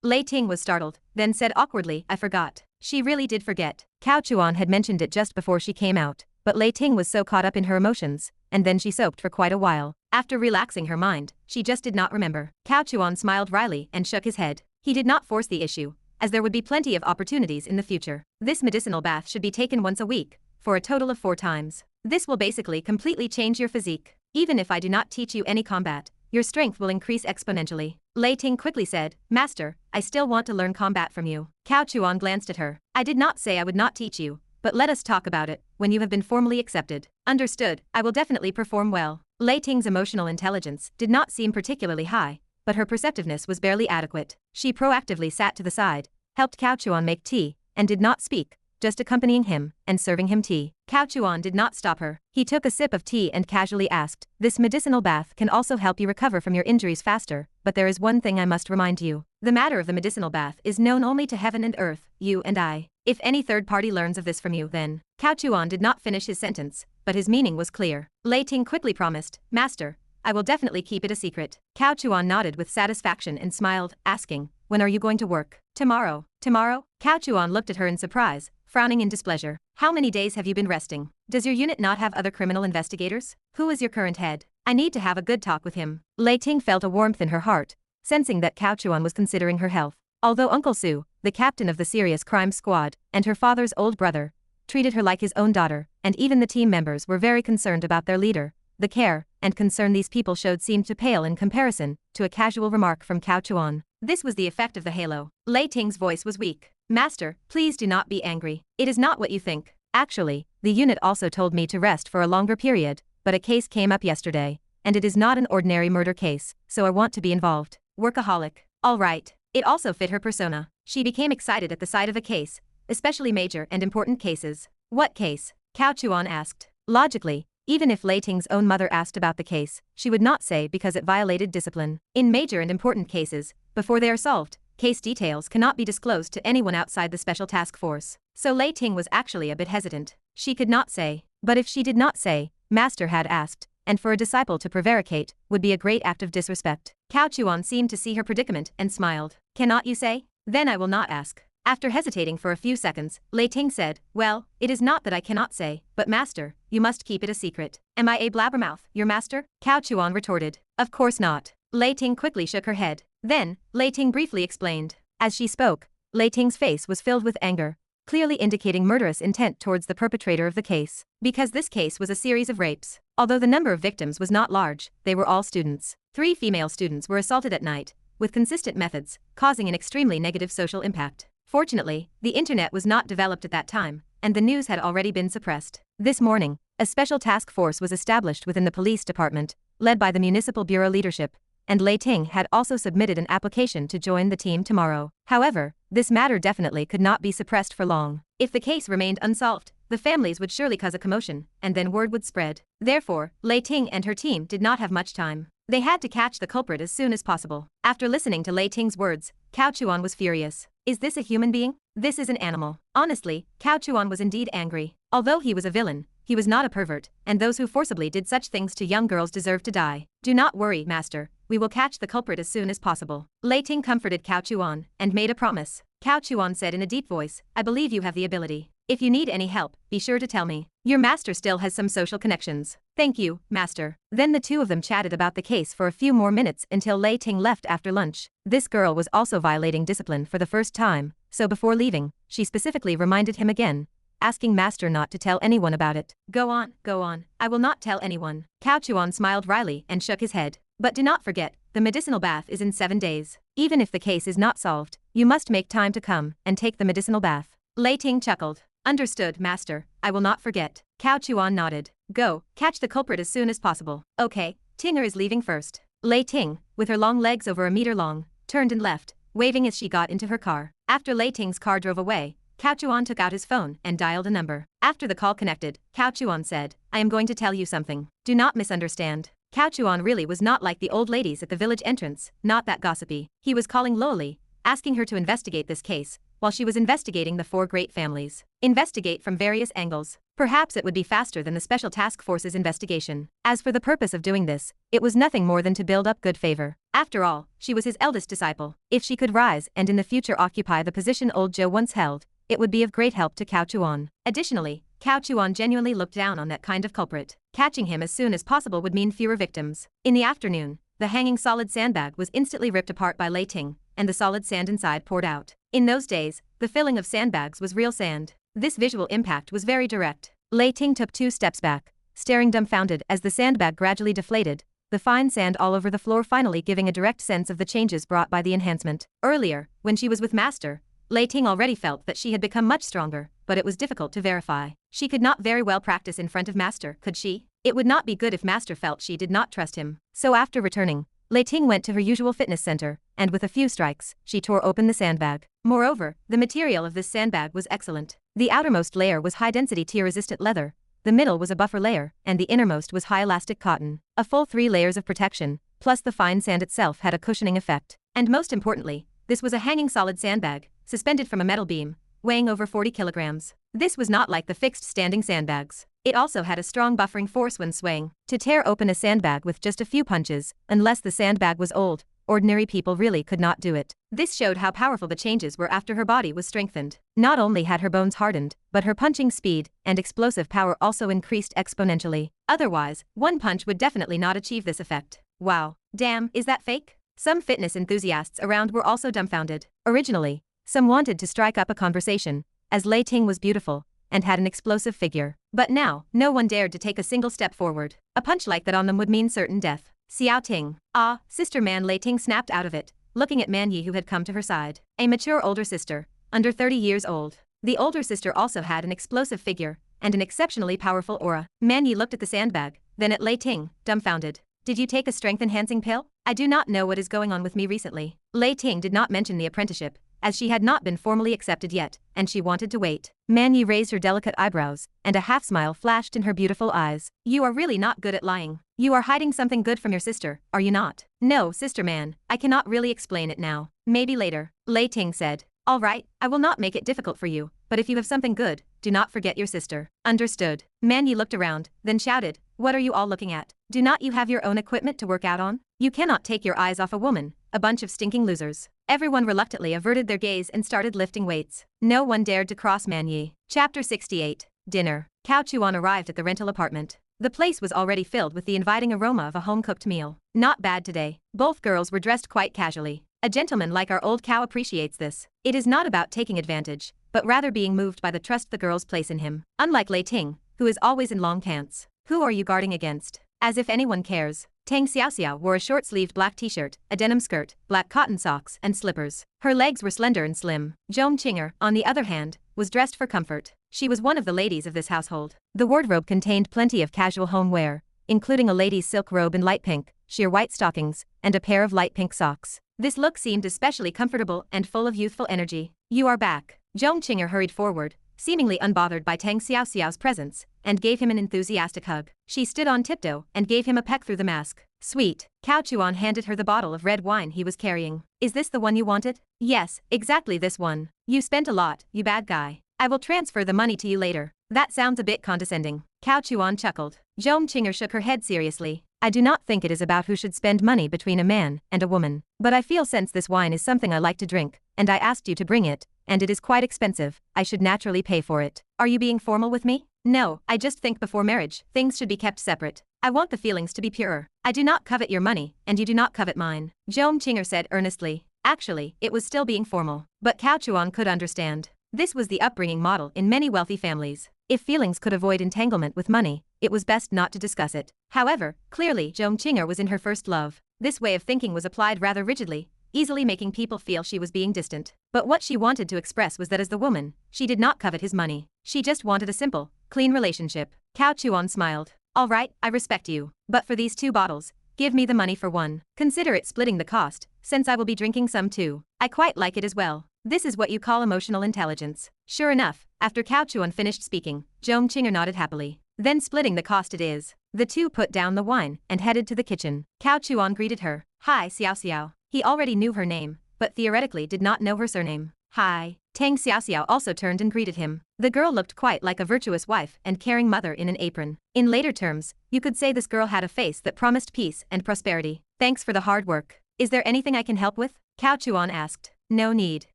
Lei Ting was startled, then said awkwardly, I forgot. She really did forget. Cao Chuan had mentioned it just before she came out, but Lei Ting was so caught up in her emotions, and then she soaked for quite a while. After relaxing her mind, she just did not remember. Cao Chuan smiled wryly and shook his head. He did not force the issue, as there would be plenty of opportunities in the future. This medicinal bath should be taken once a week, for a total of 4 times. This will basically completely change your physique. Even if I do not teach you any combat, your strength will increase exponentially. Lei Ting quickly said, Master, I still want to learn combat from you. Cao Chuan glanced at her. I did not say I would not teach you, but let us talk about it when you have been formally accepted. Understood, I will definitely perform well. Lei Ting's emotional intelligence did not seem particularly high, but her perceptiveness was barely adequate. She proactively sat to the side, helped Cao Chuan make tea, and did not speak, just accompanying him and serving him tea. Cao Chuan did not stop her. He took a sip of tea and casually asked, This medicinal bath can also help you recover from your injuries faster, but there is one thing I must remind you. The matter of the medicinal bath is known only to heaven and earth, you and I. If any third party learns of this from you, then… Cao Chuan did not finish his sentence, but his meaning was clear. Lei Ting quickly promised, Master, I will definitely keep it a secret. Cao Chuan nodded with satisfaction and smiled, asking, When are you going to work? Tomorrow. Tomorrow? Cao Chuan looked at her in surprise, frowning in displeasure. How many days have you been resting? Does your unit not have other criminal investigators? Who is your current head? I need to have a good talk with him. Lei Ting felt a warmth in her heart, sensing that Cao Chuan was considering her health. Although Uncle Su, the captain of the serious crime squad, and her father's old brother, treated her like his own daughter, and even the team members were very concerned about their leader, the care and concern these people showed seemed to pale in comparison to a casual remark from Cao Chuan. This was the effect of the halo. Lei Ting's voice was weak. Master, please do not be angry. It is not what you think. Actually, the unit also told me to rest for a longer period, but a case came up yesterday, and it is not an ordinary murder case, so I want to be involved. Workaholic. All right. It also fit her persona. She became excited at the sight of a case, especially major and important cases. What case? Cao Chuan asked. Logically, even if Lei Ting's own mother asked about the case, she would not say because it violated discipline. In major and important cases, before they are solved, case details cannot be disclosed to anyone outside the special task force. So Lei Ting was actually a bit hesitant. She could not say. But if she did not say, Master had asked, and for a disciple to prevaricate would be a great act of disrespect. Cao Chuan seemed to see her predicament and smiled. Cannot you say? Then I will not ask. After hesitating for a few seconds, Lei Ting said, Well, it is not that I cannot say, but Master, you must keep it a secret. Am I a blabbermouth, your master? Cao Chuan retorted. Of course not. Lei Ting quickly shook her head. Then, Lei Ting briefly explained. As she spoke, Lei Ting's face was filled with anger, clearly indicating murderous intent towards the perpetrator of the case. Because this case was a series of rapes. Although the number of victims was not large, they were all students. 3 female students were assaulted at night, with consistent methods, causing an extremely negative social impact. Fortunately, the internet was not developed at that time, and the news had already been suppressed. This morning, a special task force was established within the police department, led by the municipal bureau leadership, and Lei Ting had also submitted an application to join the team tomorrow. However, this matter definitely could not be suppressed for long. If the case remained unsolved, the families would surely cause a commotion, and then word would spread. Therefore, Lei Ting and her team did not have much time. They had to catch the culprit as soon as possible. After listening to Lei Ting's words, Cao Chuan was furious. Is this a human being? This is an animal. Honestly, Cao Chuan was indeed angry. Although he was a villain, he was not a pervert, and those who forcibly did such things to young girls deserve to die. Do not worry, Master. We will catch the culprit as soon as possible. Lei Ting comforted Cao Chuan and made a promise. Cao Chuan said in a deep voice, I believe you have the ability. If you need any help, be sure to tell me. Your master still has some social connections. Thank you, Master. Then the two of them chatted about the case for a few more minutes until Lei Ting left after lunch. This girl was also violating discipline for the first time, so before leaving, she specifically reminded him again, asking Master not to tell anyone about it. Go on, I will not tell anyone. Cao Chuan smiled wryly and shook his head. But do not forget, the medicinal bath is in 7 days. Even if the case is not solved, you must make time to come and take the medicinal bath. Lei Ting chuckled. Understood, Master. I will not forget. Cao Chuan nodded. Go, catch the culprit as soon as possible. Okay, Tinger is leaving first. Lei Ting, with her long legs over a meter long, turned and left, waving as she got into her car. After Lei Ting's car drove away, Cao Chuan took out his phone and dialed a number. After the call connected, Cao Chuan said, I am going to tell you something. Do not misunderstand. Cao Chuan really was not like the old ladies at the village entrance, not that gossipy. He was calling Loli, asking her to investigate this case, while she was investigating the 4 great families. Investigate from various angles. Perhaps it would be faster than the Special Task Force's investigation. As for the purpose of doing this, it was nothing more than to build up good favor. After all, she was his eldest disciple. If she could rise and in the future occupy the position old Joe once held, it would be of great help to Cao Chuan. Additionally, Cao Chuan genuinely looked down on that kind of culprit. Catching him as soon as possible would mean fewer victims. In the afternoon, the hanging solid sandbag was instantly ripped apart by Lei Ting, and the solid sand inside poured out. In those days, the filling of sandbags was real sand. This visual impact was very direct. Lei Ting took 2 steps back, staring dumbfounded as the sandbag gradually deflated, the fine sand all over the floor finally giving a direct sense of the changes brought by the enhancement. Earlier, when she was with Master, Lei Ting already felt that she had become much stronger, but it was difficult to verify. She could not very well practice in front of Master, could she? It would not be good if Master felt she did not trust him. So after returning, Lei Ting went to her usual fitness center, and with a few strikes, she tore open the sandbag. Moreover, the material of this sandbag was excellent. The outermost layer was high-density tear-resistant leather, the middle was a buffer layer, and the innermost was high-elastic cotton. A full 3 layers of protection, plus the fine sand itself had a cushioning effect. And most importantly, this was a hanging solid sandbag, suspended from a metal beam, weighing over 40 kilograms. This was not like the fixed standing sandbags. It also had a strong buffering force when swaying. To tear open a sandbag with just a few punches, unless the sandbag was old, ordinary people really could not do it. This showed how powerful the changes were after her body was strengthened. Not only had her bones hardened, but her punching speed and explosive power also increased exponentially. Otherwise, one punch would definitely not achieve this effect. Wow. Damn, is that fake? Some fitness enthusiasts around were also dumbfounded. Originally, some wanted to strike up a conversation, as Lei Ting was beautiful and had an explosive figure. But now, no one dared to take a single step forward. A punch like that on them would mean certain death. Xiao Ting. Ah, sister man, Lei Ting snapped out of it, looking at Man Yi who had come to her side. A mature older sister, under 30 years old. The older sister also had an explosive figure and an exceptionally powerful aura. Man Yi looked at the sandbag, then at Lei Ting, dumbfounded. Did you take a strength-enhancing pill? I do not know what is going on with me recently. Lei Ting did not mention the apprenticeship, as she had not been formally accepted yet, and she wanted to wait. Man Yi raised her delicate eyebrows, and a half-smile flashed in her beautiful eyes. You are really not good at lying. You are hiding something good from your sister, are you not? No, sister man, I cannot really explain it now. Maybe later, Lei Ting said. All right, I will not make it difficult for you, but if you have something good, do not forget your sister. Understood. Man Yi looked around, then shouted, what are you all looking at? Do not you have your own equipment to work out on? You cannot take your eyes off a woman, a bunch of stinking losers. Everyone reluctantly averted their gaze and started lifting weights. No one dared to cross Man Yi. Chapter 68. Dinner. Cao Chuan arrived at the rental apartment. The place was already filled with the inviting aroma of a home-cooked meal. Not bad today. Both girls were dressed quite casually. A gentleman like our old Cao appreciates this. It is not about taking advantage, but rather being moved by the trust the girls place in him. Unlike Lei Ting, who is always in long pants. Who are you guarding against? As if anyone cares. Tang Xiaoxiao wore a short-sleeved black t-shirt, a denim skirt, black cotton socks, and slippers. Her legs were slender and slim. Zhong Qinger, on the other hand, was dressed for comfort. She was one of the ladies of this household. The wardrobe contained plenty of casual home wear, including a lady's silk robe in light pink, sheer white stockings, and a pair of light pink socks. This look seemed especially comfortable and full of youthful energy. You are back. Zhong Qinger hurried forward, seemingly unbothered by Tang Xiaoxiao's presence, and gave him an enthusiastic hug. She stood on tiptoe and gave him a peck through the mask. Sweet. Cao Chuan handed her the bottle of red wine he was carrying. Is this the one you wanted? Yes, exactly this one. You spent a lot, you bad guy. I will transfer the money to you later. That sounds a bit condescending. Cao Chuan chuckled. Zhong Qinger shook her head seriously. I do not think it is about who should spend money between a man and a woman. But I feel since this wine is something I like to drink, and I asked you to bring it, and it is quite expensive, I should naturally pay for it. Are you being formal with me? No, I just think before marriage, things should be kept separate. I want the feelings to be purer. I do not covet your money, and you do not covet mine. Zhong Qinger said earnestly. Actually, it was still being formal. But Cao Chuan could understand. This was the upbringing model in many wealthy families. If feelings could avoid entanglement with money, it was best not to discuss it. However, clearly Zhong Qinger was in her first love. This way of thinking was applied rather rigidly, easily making people feel she was being distant. But what she wanted to express was that as the woman, she did not covet his money. She just wanted a simple, clean relationship. Cao Chuan smiled. All right, I respect you. But for these 2 bottles, give me the money for one. Consider it splitting the cost, since I will be drinking some too. I quite like it as well. This is what you call emotional intelligence. Sure enough, after Cao Chuan finished speaking, Zhong Qinger nodded happily. Then splitting the cost it is. The 2 put down the wine and headed to the kitchen. Cao Chuan greeted her. Hi Xiao Xiao. He already knew her name, but theoretically did not know her surname. Hi. Tang Xiaoxiao also turned and greeted him. The girl looked quite like a virtuous wife and caring mother in an apron. In later terms, you could say this girl had a face that promised peace and prosperity. Thanks for the hard work. Is there anything I can help with? Cao Chuan asked. No need.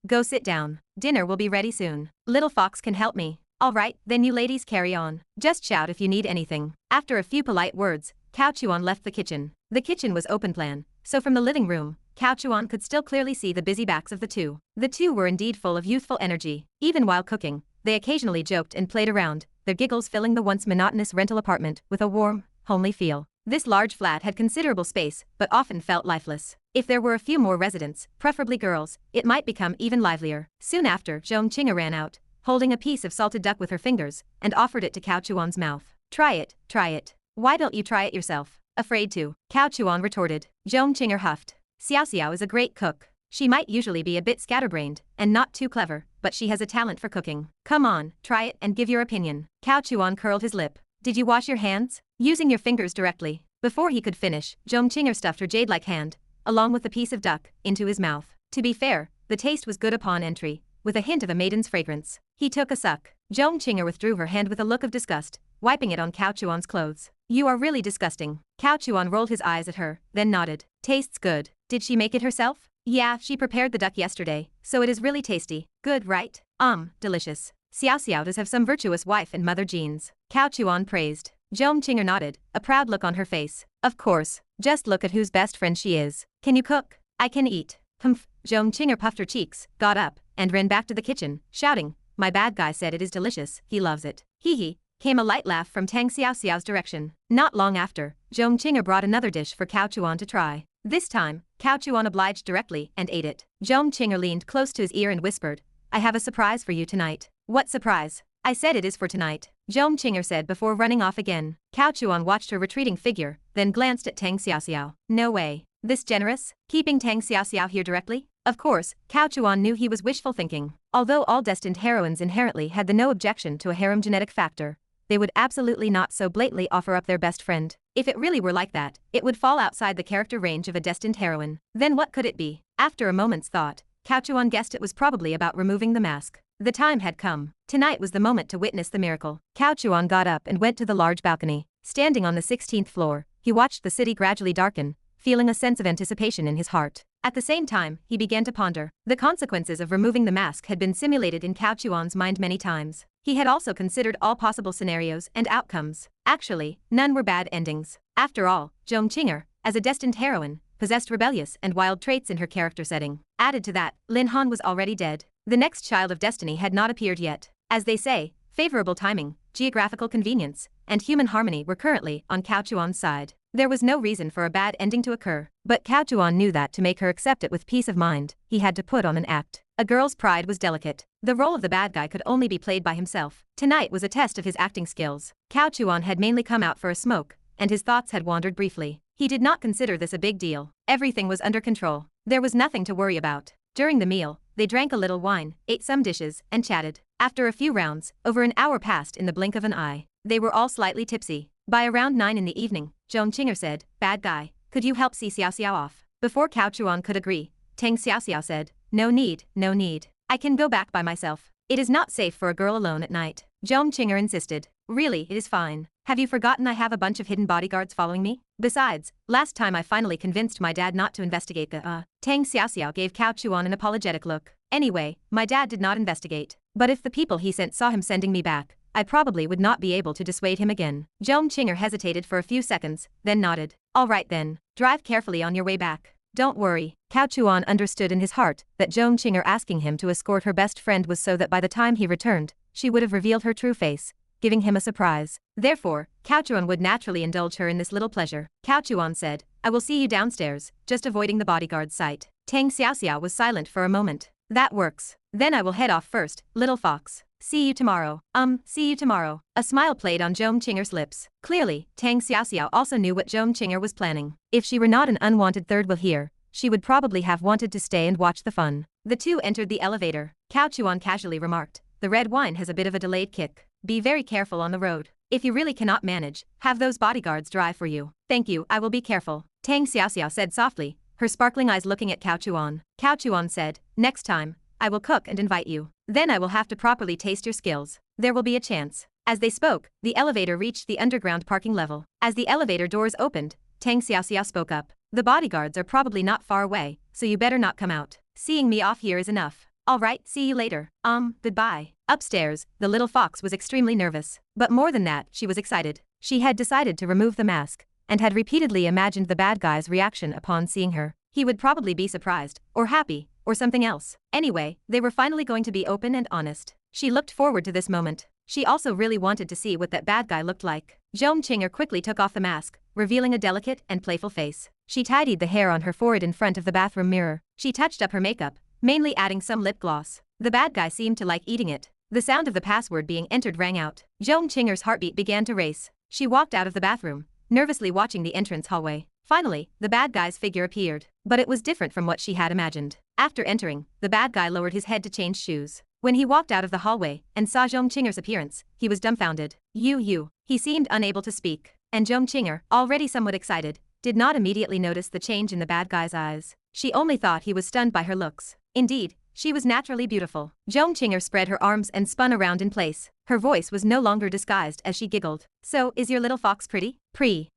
Go sit down. Dinner will be ready soon. Little Fox can help me. All right, then you ladies carry on. Just shout if you need anything. After a few polite words, Cao Chuan left the kitchen. The kitchen was open plan, so from the living room, Cao Chuan could still clearly see the busy backs of the two. The two were indeed full of youthful energy. Even while cooking, they occasionally joked and played around, their giggles filling the once monotonous rental apartment with a warm, homely feel. This large flat had considerable space, but often felt lifeless. If there were a few more residents, preferably girls, it might become even livelier. Soon after, Zhong Qinga ran out, holding a piece of salted duck with her fingers, and offered it to Cao Chuan's mouth. Try it, try it. Why don't you try it yourself? Afraid to, Cao Chuan retorted. Zhong Qinga huffed. Xiao Xiao is a great cook. She might usually be a bit scatterbrained, and not too clever, but she has a talent for cooking. Come on, try it and give your opinion. Cao Chuan curled his lip. Did you wash your hands? Using your fingers directly. Before he could finish, Zhong Qinga stuffed her jade-like hand, along with the piece of duck, into his mouth. To be fair, the taste was good upon entry, with a hint of a maiden's fragrance. He took a suck. Zhong Qinga withdrew her hand with a look of disgust, wiping it on Cao Chuan's clothes. You are really disgusting. Cao Chuan rolled his eyes at her, then nodded. Tastes good. Did she make it herself? Yeah, she prepared the duck yesterday, so it is really tasty. Good, right? Delicious. Xiao Xiao does have some virtuous wife and mother genes. Cao Chuan praised. Zhong Qinga nodded, a proud look on her face. Of course. Just look at whose best friend she is. Can you cook? I can eat. Humph. Zhong Qinga puffed her cheeks, got up, and ran back to the kitchen, shouting, my bad guy said it is delicious, he loves it. Hee hee. Came a light laugh from Tang Xiao Xiao's direction. Not long after, Zhong Qinga brought another dish for Cao Chuan to try. This time, Cao Chuan obliged directly and ate it. Zhong Qinga leaned close to his ear and whispered, I have a surprise for you tonight. What surprise? I said it is for tonight, Zhong Qinga said before running off again. Cao Chuan watched her retreating figure, then glanced at Tang Xiao Xiao. No way. This generous? Keeping Tang Xiao Xiao here directly? Of course, Cao Chuan knew he was wishful thinking. Although all destined heroines inherently had the no objection to a harem genetic factor, they would absolutely not so blatantly offer up their best friend. If it really were like that, it would fall outside the character range of a destined heroine. Then what could it be? After a moment's thought, Cao Chuan guessed it was probably about removing the mask. The time had come. Tonight was the moment to witness the miracle. Cao Chuan got up and went to the large balcony. Standing on the 16th floor, he watched the city gradually darken, feeling a sense of anticipation in his heart. At the same time, he began to ponder. The consequences of removing the mask had been simulated in Cao Chuan's mind many times. He had also considered all possible scenarios and outcomes. Actually, none were bad endings. After all, Zhong Qinga, as a destined heroine, possessed rebellious and wild traits in her character setting. Added to that, Lin Han was already dead. The next child of destiny had not appeared yet. As they say, favorable timing, geographical convenience, and human harmony were currently on Cao Chuan's side. There was no reason for a bad ending to occur, but Cao Chuan knew that to make her accept it with peace of mind, he had to put on an act. A girl's pride was delicate. The role of the bad guy could only be played by himself. Tonight was a test of his acting skills. Cao Chuan had mainly come out for a smoke, and his thoughts had wandered briefly. He did not consider this a big deal. Everything was under control. There was nothing to worry about. During the meal, they drank a little wine, ate some dishes, and chatted. After a few rounds, over an hour passed in the blink of an eye. They were all slightly tipsy. By around 9 in the evening, Zhong Qinga said, Bad guy, could you help see Xiao Xiao off? Before Cao Chuan could agree, Tang Xiao Xiao said, No need, no need. I can go back by myself. It is not safe for a girl alone at night. Zhong Qinga insisted. Really, it is fine. Have you forgotten I have a bunch of hidden bodyguards following me? Besides, last time I finally convinced my dad not to investigate the Tang Xiao Xiao gave Cao Chuan an apologetic look. Anyway, my dad did not investigate. But if the people he sent saw him sending me back, I probably would not be able to dissuade him again. Zhong Qinga hesitated for a few seconds, then nodded. All right then, drive carefully on your way back. Don't worry. Cao Chuan understood in his heart that Zhong Qinga asking him to escort her best friend was so that by the time he returned, she would have revealed her true face, giving him a surprise. Therefore, Cao Chuan would naturally indulge her in this little pleasure. Cao Chuan said, I will see you downstairs, just avoiding the bodyguard's sight. Tang Xiao Xiao was silent for a moment. That works. Then I will head off first, little fox. See you tomorrow. See you tomorrow. A smile played on Zhong Qinga's lips. Clearly, Tang Xiao Xiao also knew what Zhong Qinga was planning. If she were not an unwanted third wheel here, she would probably have wanted to stay and watch the fun. The two entered the elevator. Cao Chuan casually remarked, the red wine has a bit of a delayed kick. Be very careful on the road. If you really cannot manage, have those bodyguards drive for you. Thank you, I will be careful. Tang Xiao Xiao said softly, her sparkling eyes looking at Cao Chuan. Cao Chuan said, next time, I will cook and invite you. Then I will have to properly taste your skills. There will be a chance. As they spoke, the elevator reached the underground parking level. As the elevator doors opened, Tang Xiao Xiao spoke up. The bodyguards are probably not far away, so you better not come out. Seeing me off here is enough. Alright, see you later. Goodbye. Upstairs, the little fox was extremely nervous. But more than that, she was excited. She had decided to remove the mask, and had repeatedly imagined the bad guy's reaction upon seeing her. He would probably be surprised, or happy, or something else. Anyway, they were finally going to be open and honest. She looked forward to this moment. She also really wanted to see what that bad guy looked like. Zhong Qing'er quickly took off the mask, revealing a delicate and playful face. She tidied the hair on her forehead in front of the bathroom mirror. She touched up her makeup, mainly adding some lip gloss. The bad guy seemed to like eating it. The sound of the password being entered rang out. Zhong Qing'er's heartbeat began to race. She walked out of the bathroom, nervously watching the entrance hallway. Finally, the bad guy's figure appeared. But it was different from what she had imagined. After entering, the bad guy lowered his head to change shoes. When he walked out of the hallway and saw Zhong Qing'er's appearance, he was dumbfounded. You. He seemed unable to speak. And Zhong Qing'er, already somewhat excited, did not immediately notice the change in the bad guy's eyes. She only thought he was stunned by her looks. Indeed, she was naturally beautiful. Zhong Qing'er spread her arms and spun around in place. Her voice was no longer disguised as she giggled. So, is your little fox pretty?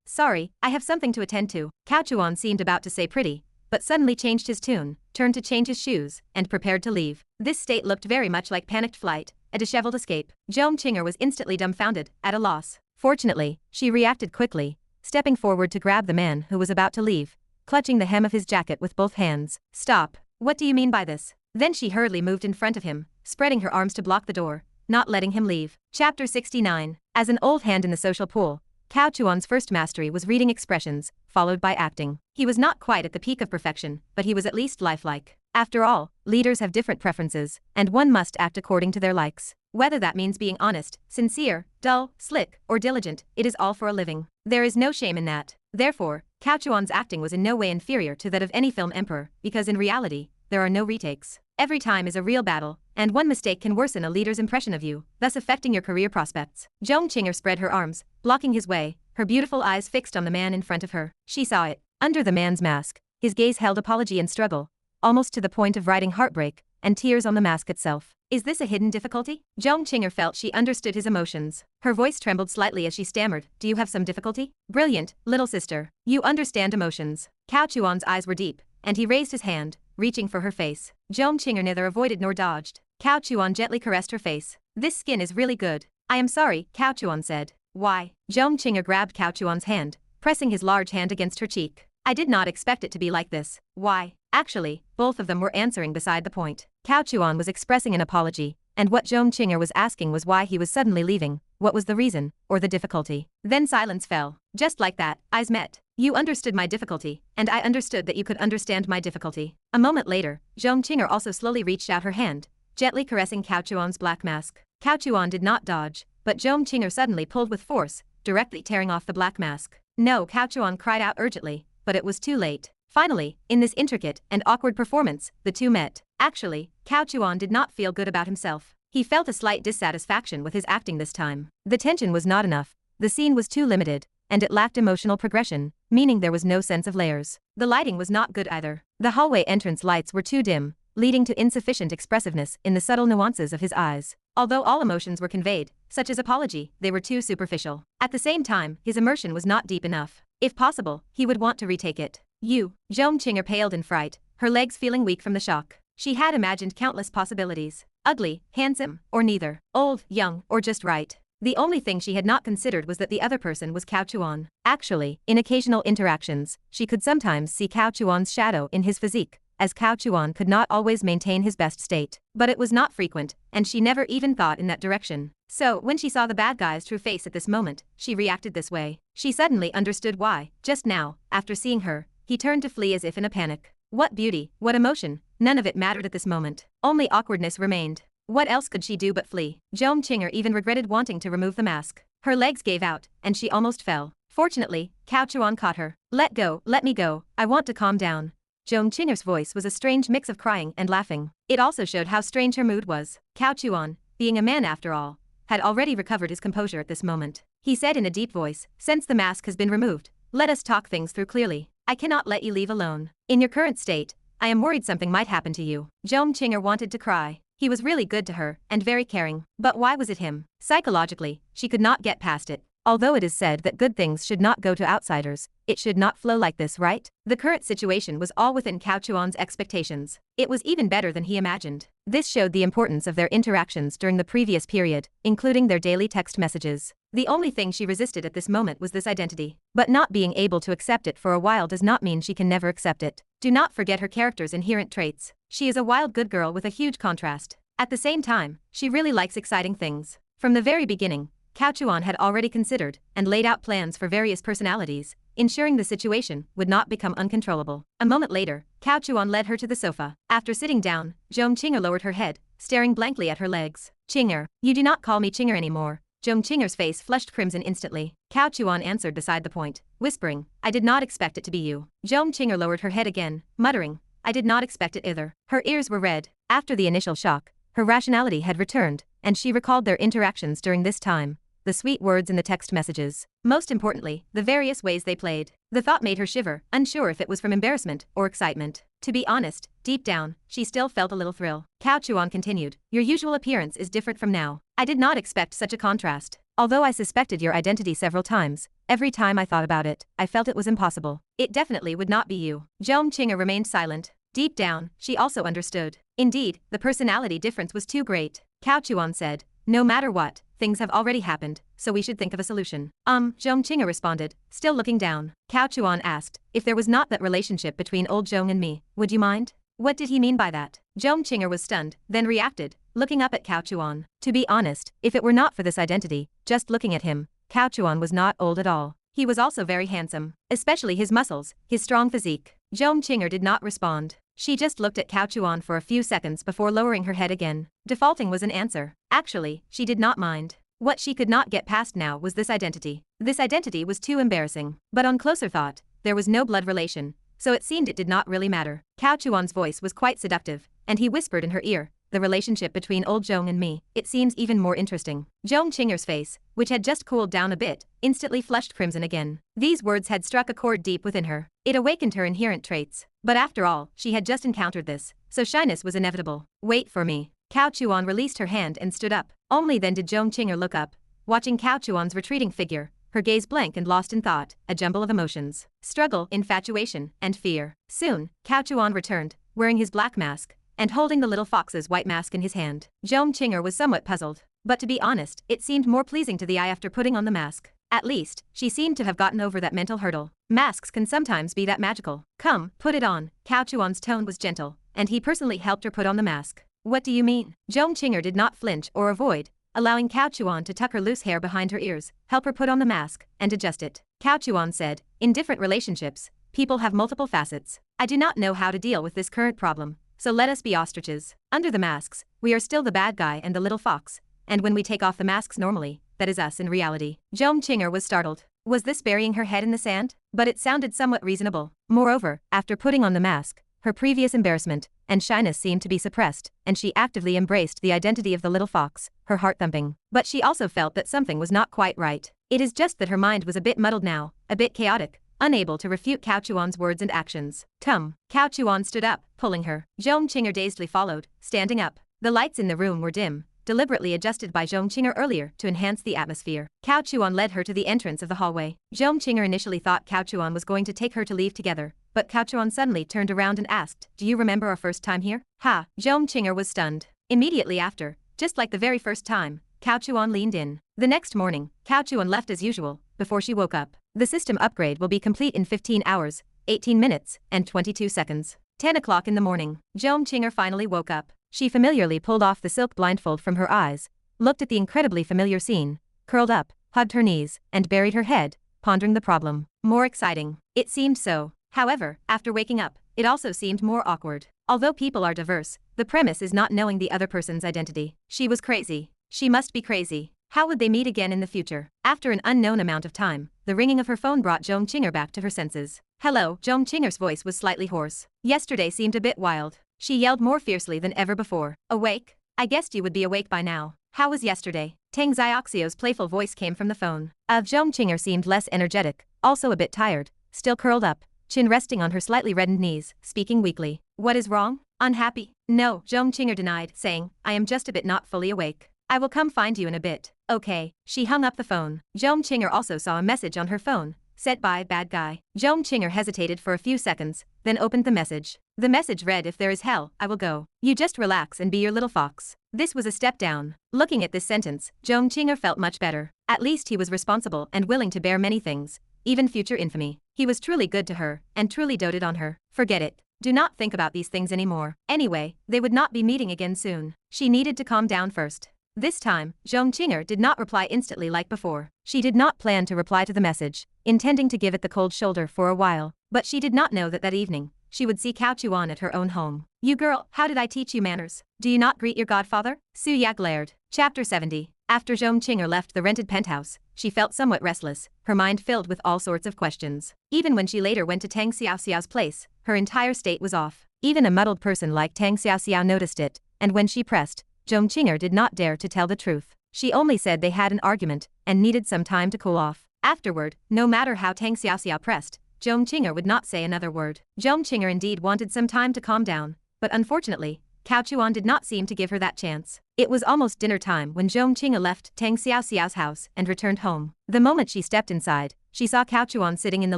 Sorry, I have something to attend to. Cao Chuan seemed about to say pretty, but suddenly changed his tune, turned to change his shoes, and prepared to leave. This state looked very much like panicked flight, a disheveled escape. Zhong Qing'er was instantly dumbfounded, at a loss. Fortunately, she reacted quickly, stepping forward to grab the man who was about to leave, clutching the hem of his jacket with both hands. Stop. What do you mean by this? Then she hurriedly moved in front of him, spreading her arms to block the door, not letting him leave. Chapter 69. As an old hand in the social pool, Cao Chuan's first mastery was reading expressions, followed by acting. He was not quite at the peak of perfection, but he was at least lifelike. After all, leaders have different preferences, and one must act according to their likes. Whether that means being honest, sincere, dull, slick, or diligent, it is all for a living. There is no shame in that. Therefore, Cao Chuan's acting was in no way inferior to that of any film emperor, because in reality, there are no retakes. Every time is a real battle, and one mistake can worsen a leader's impression of you, thus affecting your career prospects. Zhong Qing'er spread her arms, blocking his way, her beautiful eyes fixed on the man in front of her. She saw it. Under the man's mask, his gaze held apology and struggle, almost to the point of writing heartbreak, and tears on the mask itself. Is this a hidden difficulty? Zhong Qing'er felt she understood his emotions. Her voice trembled slightly as she stammered, do you have some difficulty? Brilliant, little sister. You understand emotions. Cao Chuan's eyes were deep, and he raised his hand, reaching for her face. Zhong Qing'er neither avoided nor dodged. Cao Chuan gently caressed her face. This skin is really good. I am sorry, Cao Chuan said. Why? Zhong Qing'er grabbed Cao Chuan's hand, pressing his large hand against her cheek. I did not expect it to be like this. Why? Actually, both of them were answering beside the point. Cao Chuan was expressing an apology, and what Zhong Qing'er was asking was why he was suddenly leaving, what was the reason, or the difficulty. Then silence fell. Just like that, eyes met. You understood my difficulty, and I understood that you could understand my difficulty. A moment later, Zhong Qing'er also slowly reached out her hand, gently caressing Cao Chuan's black mask. Cao Chuan did not dodge, but Zhong Qing'er suddenly pulled with force, directly tearing off the black mask. No, Cao Chuan cried out urgently, but it was too late. Finally, in this intricate and awkward performance, the two met. Actually, Cao Chuan did not feel good about himself. He felt a slight dissatisfaction with his acting this time. The tension was not enough, the scene was too limited, and it lacked emotional progression, meaning there was no sense of layers. The lighting was not good either. The hallway entrance lights were too dim, leading to insufficient expressiveness in the subtle nuances of his eyes. Although all emotions were conveyed, such as apology, they were too superficial. At the same time, his immersion was not deep enough. If possible, he would want to retake it. Zhong Qing'er paled in fright, her legs feeling weak from the shock. She had imagined countless possibilities. Ugly, handsome, or neither. Old, young, or just right. The only thing she had not considered was that the other person was Cao Chuan. Actually, in occasional interactions, she could sometimes see Cao Chuan's shadow in his physique, as Cao Chuan could not always maintain his best state. But it was not frequent, and she never even thought in that direction. So, when she saw the bad guy's true face at this moment, she reacted this way. She suddenly understood why. Just now, after seeing her, he turned to flee as if in a panic. What beauty, what emotion, none of it mattered at this moment. Only awkwardness remained. What else could she do but flee? Zhong Qing'er even regretted wanting to remove the mask. Her legs gave out, and she almost fell. Fortunately, Cao Chuan caught her. Let go, let me go, I want to calm down. Zhong Qing'er's voice was a strange mix of crying and laughing. It also showed how strange her mood was. Cao Chuan, being a man after all, had already recovered his composure at this moment. He said in a deep voice, since the mask has been removed, let us talk things through clearly. I cannot let you leave alone. In your current state, I am worried something might happen to you. Zhong Qing'er wanted to cry. He was really good to her, and very caring. But why was it him? Psychologically, she could not get past it. Although it is said that good things should not go to outsiders, it should not flow like this, right? The current situation was all within Cao Chuan's expectations. It was even better than he imagined. This showed the importance of their interactions during the previous period, including their daily text messages. The only thing she resisted at this moment was this identity. But not being able to accept it for a while does not mean she can never accept it. Do not forget her character's inherent traits. She is a wild good girl with a huge contrast. At the same time, she really likes exciting things. From the very beginning, Cao Chuan had already considered and laid out plans for various personalities, ensuring the situation would not become uncontrollable. A moment later, Cao Chuan led her to the sofa. After sitting down, Zhong Qing'er lowered her head, staring blankly at her legs. Qing'er, you do not call me Qing'er anymore. Zhong Qing'er's face flushed crimson instantly. Cao Chuan answered beside the point, whispering, I did not expect it to be you. Zhong Qing'er lowered her head again, muttering, I did not expect it either. Her ears were red. After the initial shock, her rationality had returned, and she recalled their interactions during this time. The sweet words in the text messages. Most importantly, the various ways they played. The thought made her shiver, unsure if it was from embarrassment or excitement. To be honest, deep down, she still felt a little thrill. Cao Chuan continued, your usual appearance is different from now. I did not expect such a contrast. Although I suspected your identity several times, every time I thought about it, I felt it was impossible. It definitely would not be you. Zhong Qing'er remained silent. Deep down, she also understood. Indeed, the personality difference was too great. Cao Chuan said, no matter what, things have already happened, so we should think of a solution. Zhong Qing'er responded, still looking down. Cao Chuan asked, if there was not that relationship between old Zhong and me, would you mind? What did he mean by that? Zhong Qing'er was stunned, then reacted, looking up at Cao Chuan. To be honest, if it were not for this identity, just looking at him, Cao Chuan was not old at all. He was also very handsome, especially his muscles, his strong physique. Zhong Qing'er did not respond. She just looked at Cao Chuan for a few seconds before lowering her head again. Defaulting was an answer. Actually, she did not mind. What she could not get past now was this identity. This identity was too embarrassing. But on closer thought, there was no blood relation, so it seemed it did not really matter. Cao Chuan's voice was quite seductive, and he whispered in her ear, the relationship between old Zhong and me, it seems even more interesting. Zhong Qing'er's face, which had just cooled down a bit, instantly flushed crimson again. These words had struck a chord deep within her. It awakened her inherent traits. But after all, she had just encountered this, so shyness was inevitable. Wait for me. Cao Chuan released her hand and stood up. Only then did Zhong Qing'er look up, watching Cao Chuan's retreating figure, her gaze blank and lost in thought, a jumble of emotions. Struggle, infatuation, and fear. Soon, Cao Chuan returned, wearing his black mask, and holding the little fox's white mask in his hand. Zhong Qing'er was somewhat puzzled, but to be honest, it seemed more pleasing to the eye after putting on the mask. At least, she seemed to have gotten over that mental hurdle. Masks can sometimes be that magical. Come, put it on. Cao Chuan's tone was gentle, and he personally helped her put on the mask. What do you mean? Zhong Qing'er did not flinch or avoid, allowing Cao Chuan to tuck her loose hair behind her ears, help her put on the mask, and adjust it. Cao Chuan said, in different relationships, people have multiple facets. I do not know how to deal with this current problem, so let us be ostriches. Under the masks, we are still the bad guy and the little fox, and when we take off the masks normally, that is us in reality. Zhong Qing'er was startled. Was this burying her head in the sand? But it sounded somewhat reasonable. Moreover, after putting on the mask, her previous embarrassment and shyness seemed to be suppressed, and she actively embraced the identity of the little fox, her heart thumping. But she also felt that something was not quite right. It is just that her mind was a bit muddled now, a bit chaotic, unable to refute Cao Chuan's words and actions. Cao Chuan stood up, pulling her. Zhong Qing'er dazedly followed, standing up. The lights in the room were dim, deliberately adjusted by Zhong Qing'er earlier to enhance the atmosphere. Cao Chuan led her to the entrance of the hallway. Zhong Qing'er initially thought Cao Chuan was going to take her to leave together, but Cao Chuan suddenly turned around and asked, do you remember our first time here? Ha! Zhong Qing'er was stunned. Immediately after, just like the very first time, Cao Chuan leaned in. The next morning, Cao Chuan left as usual, before she woke up. The system upgrade will be complete in 15 hours, 18 minutes, and 22 seconds. 10 o'clock in the morning. Zhong Qing'er finally woke up. She familiarly pulled off the silk blindfold from her eyes, looked at the incredibly familiar scene, curled up, hugged her knees, and buried her head, pondering the problem. More exciting. It seemed so. However, after waking up, it also seemed more awkward. Although people are diverse, the premise is not knowing the other person's identity. She was crazy. She must be crazy. How would they meet again in the future? After an unknown amount of time, the ringing of her phone brought Zhong Qing'er back to her senses. Hello. Zhong Qing'er's voice was slightly hoarse. Yesterday seemed a bit wild. She yelled more fiercely than ever before. Awake? I guessed you would be awake by now. How was yesterday? Tang Xiaoxio's playful voice came from the phone. Zhong Qing'er seemed less energetic, also a bit tired, still curled up, chin resting on her slightly reddened knees, speaking weakly. What is wrong? Unhappy? No, Zhong Qing'er denied, saying, I am just a bit not fully awake. I will come find you in a bit. Okay. She hung up the phone. Zhong Qing'er also saw a message on her phone, Sent by bad guy. Zhong Qinger hesitated for a few seconds, then opened the message. The message read, if there is hell, I will go. You just relax and be your little fox. This was a step down. Looking at this sentence, Zhong Qinger felt much better. At least he was responsible and willing to bear many things, even future infamy. He was truly good to her, and truly doted on her. Forget it. Do not think about these things anymore. Anyway, they would not be meeting again soon. She needed to calm down first. This time, Zhong Qinger did not reply instantly like before. She did not plan to reply to the message, intending to give it the cold shoulder for a while. But she did not know that evening, she would see Cao Chuan at her own home. You girl, how did I teach you manners? Do you not greet your godfather? Su Ya glared. Chapter 70. After Zhong Qinger left the rented penthouse, she felt somewhat restless, her mind filled with all sorts of questions. Even when she later went to Tang Xiaoxiao's place, her entire state was off. Even a muddled person like Tang Xiaoxiao noticed it, and when she pressed, Zhong Qinger did not dare to tell the truth. She only said they had an argument and needed some time to cool off. Afterward, no matter how Tang Xiaoxiao pressed, Zhong Qinger would not say another word. Zhong Qinger indeed wanted some time to calm down, but unfortunately, Cao Chuan did not seem to give her that chance. It was almost dinner time when Zhong Qinger left Tang Xiaoxiao's house and returned home. The moment she stepped inside, she saw Cao Chuan sitting in the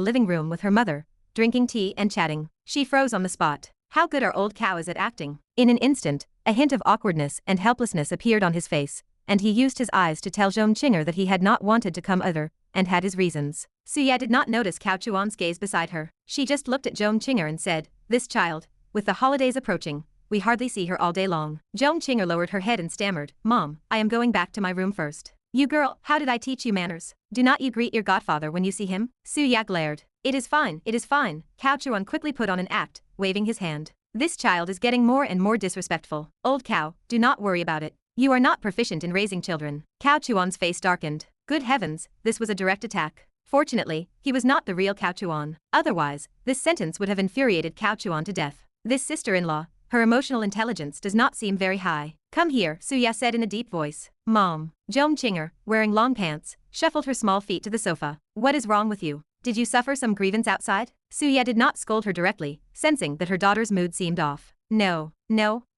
living room with her mother, drinking tea and chatting. She froze on the spot. How good our old Cao is at acting. In an instant, a hint of awkwardness and helplessness appeared on his face, and he used his eyes to tell Zhong Qinger that he had not wanted to come either, and had his reasons. Su Ya did not notice Cao Chuan's gaze beside her. She just looked at Zhong Qinger and said, this child, with the holidays approaching, we hardly see her all day long. Zhong Qinger lowered her head and stammered, Mom, I am going back to my room first. You girl, how did I teach you manners? Do not you greet your godfather when you see him? Su Ya glared. It is fine, it is fine. Cao Chuan quickly put on an act, waving his hand. This child is getting more and more disrespectful. Old Cao, do not worry about it. You are not proficient in raising children. Cao Chuan's face darkened. Good heavens, this was a direct attack. Fortunately, he was not the real Cao Chuan. Otherwise, this sentence would have infuriated Cao Chuan to death. This sister-in-law, her emotional intelligence does not seem very high. Come here, Su Ya said in a deep voice. Mom. Zhong Qinger, wearing long pants, shuffled her small feet to the sofa. What is wrong with you? Did you suffer some grievance outside? Su Ya did not scold her directly, sensing that her daughter's mood seemed off. No,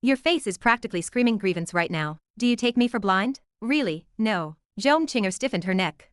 your face is practically screaming grievance right now. Do you take me for blind? Really, no. Zhong Qinger stiffened her neck.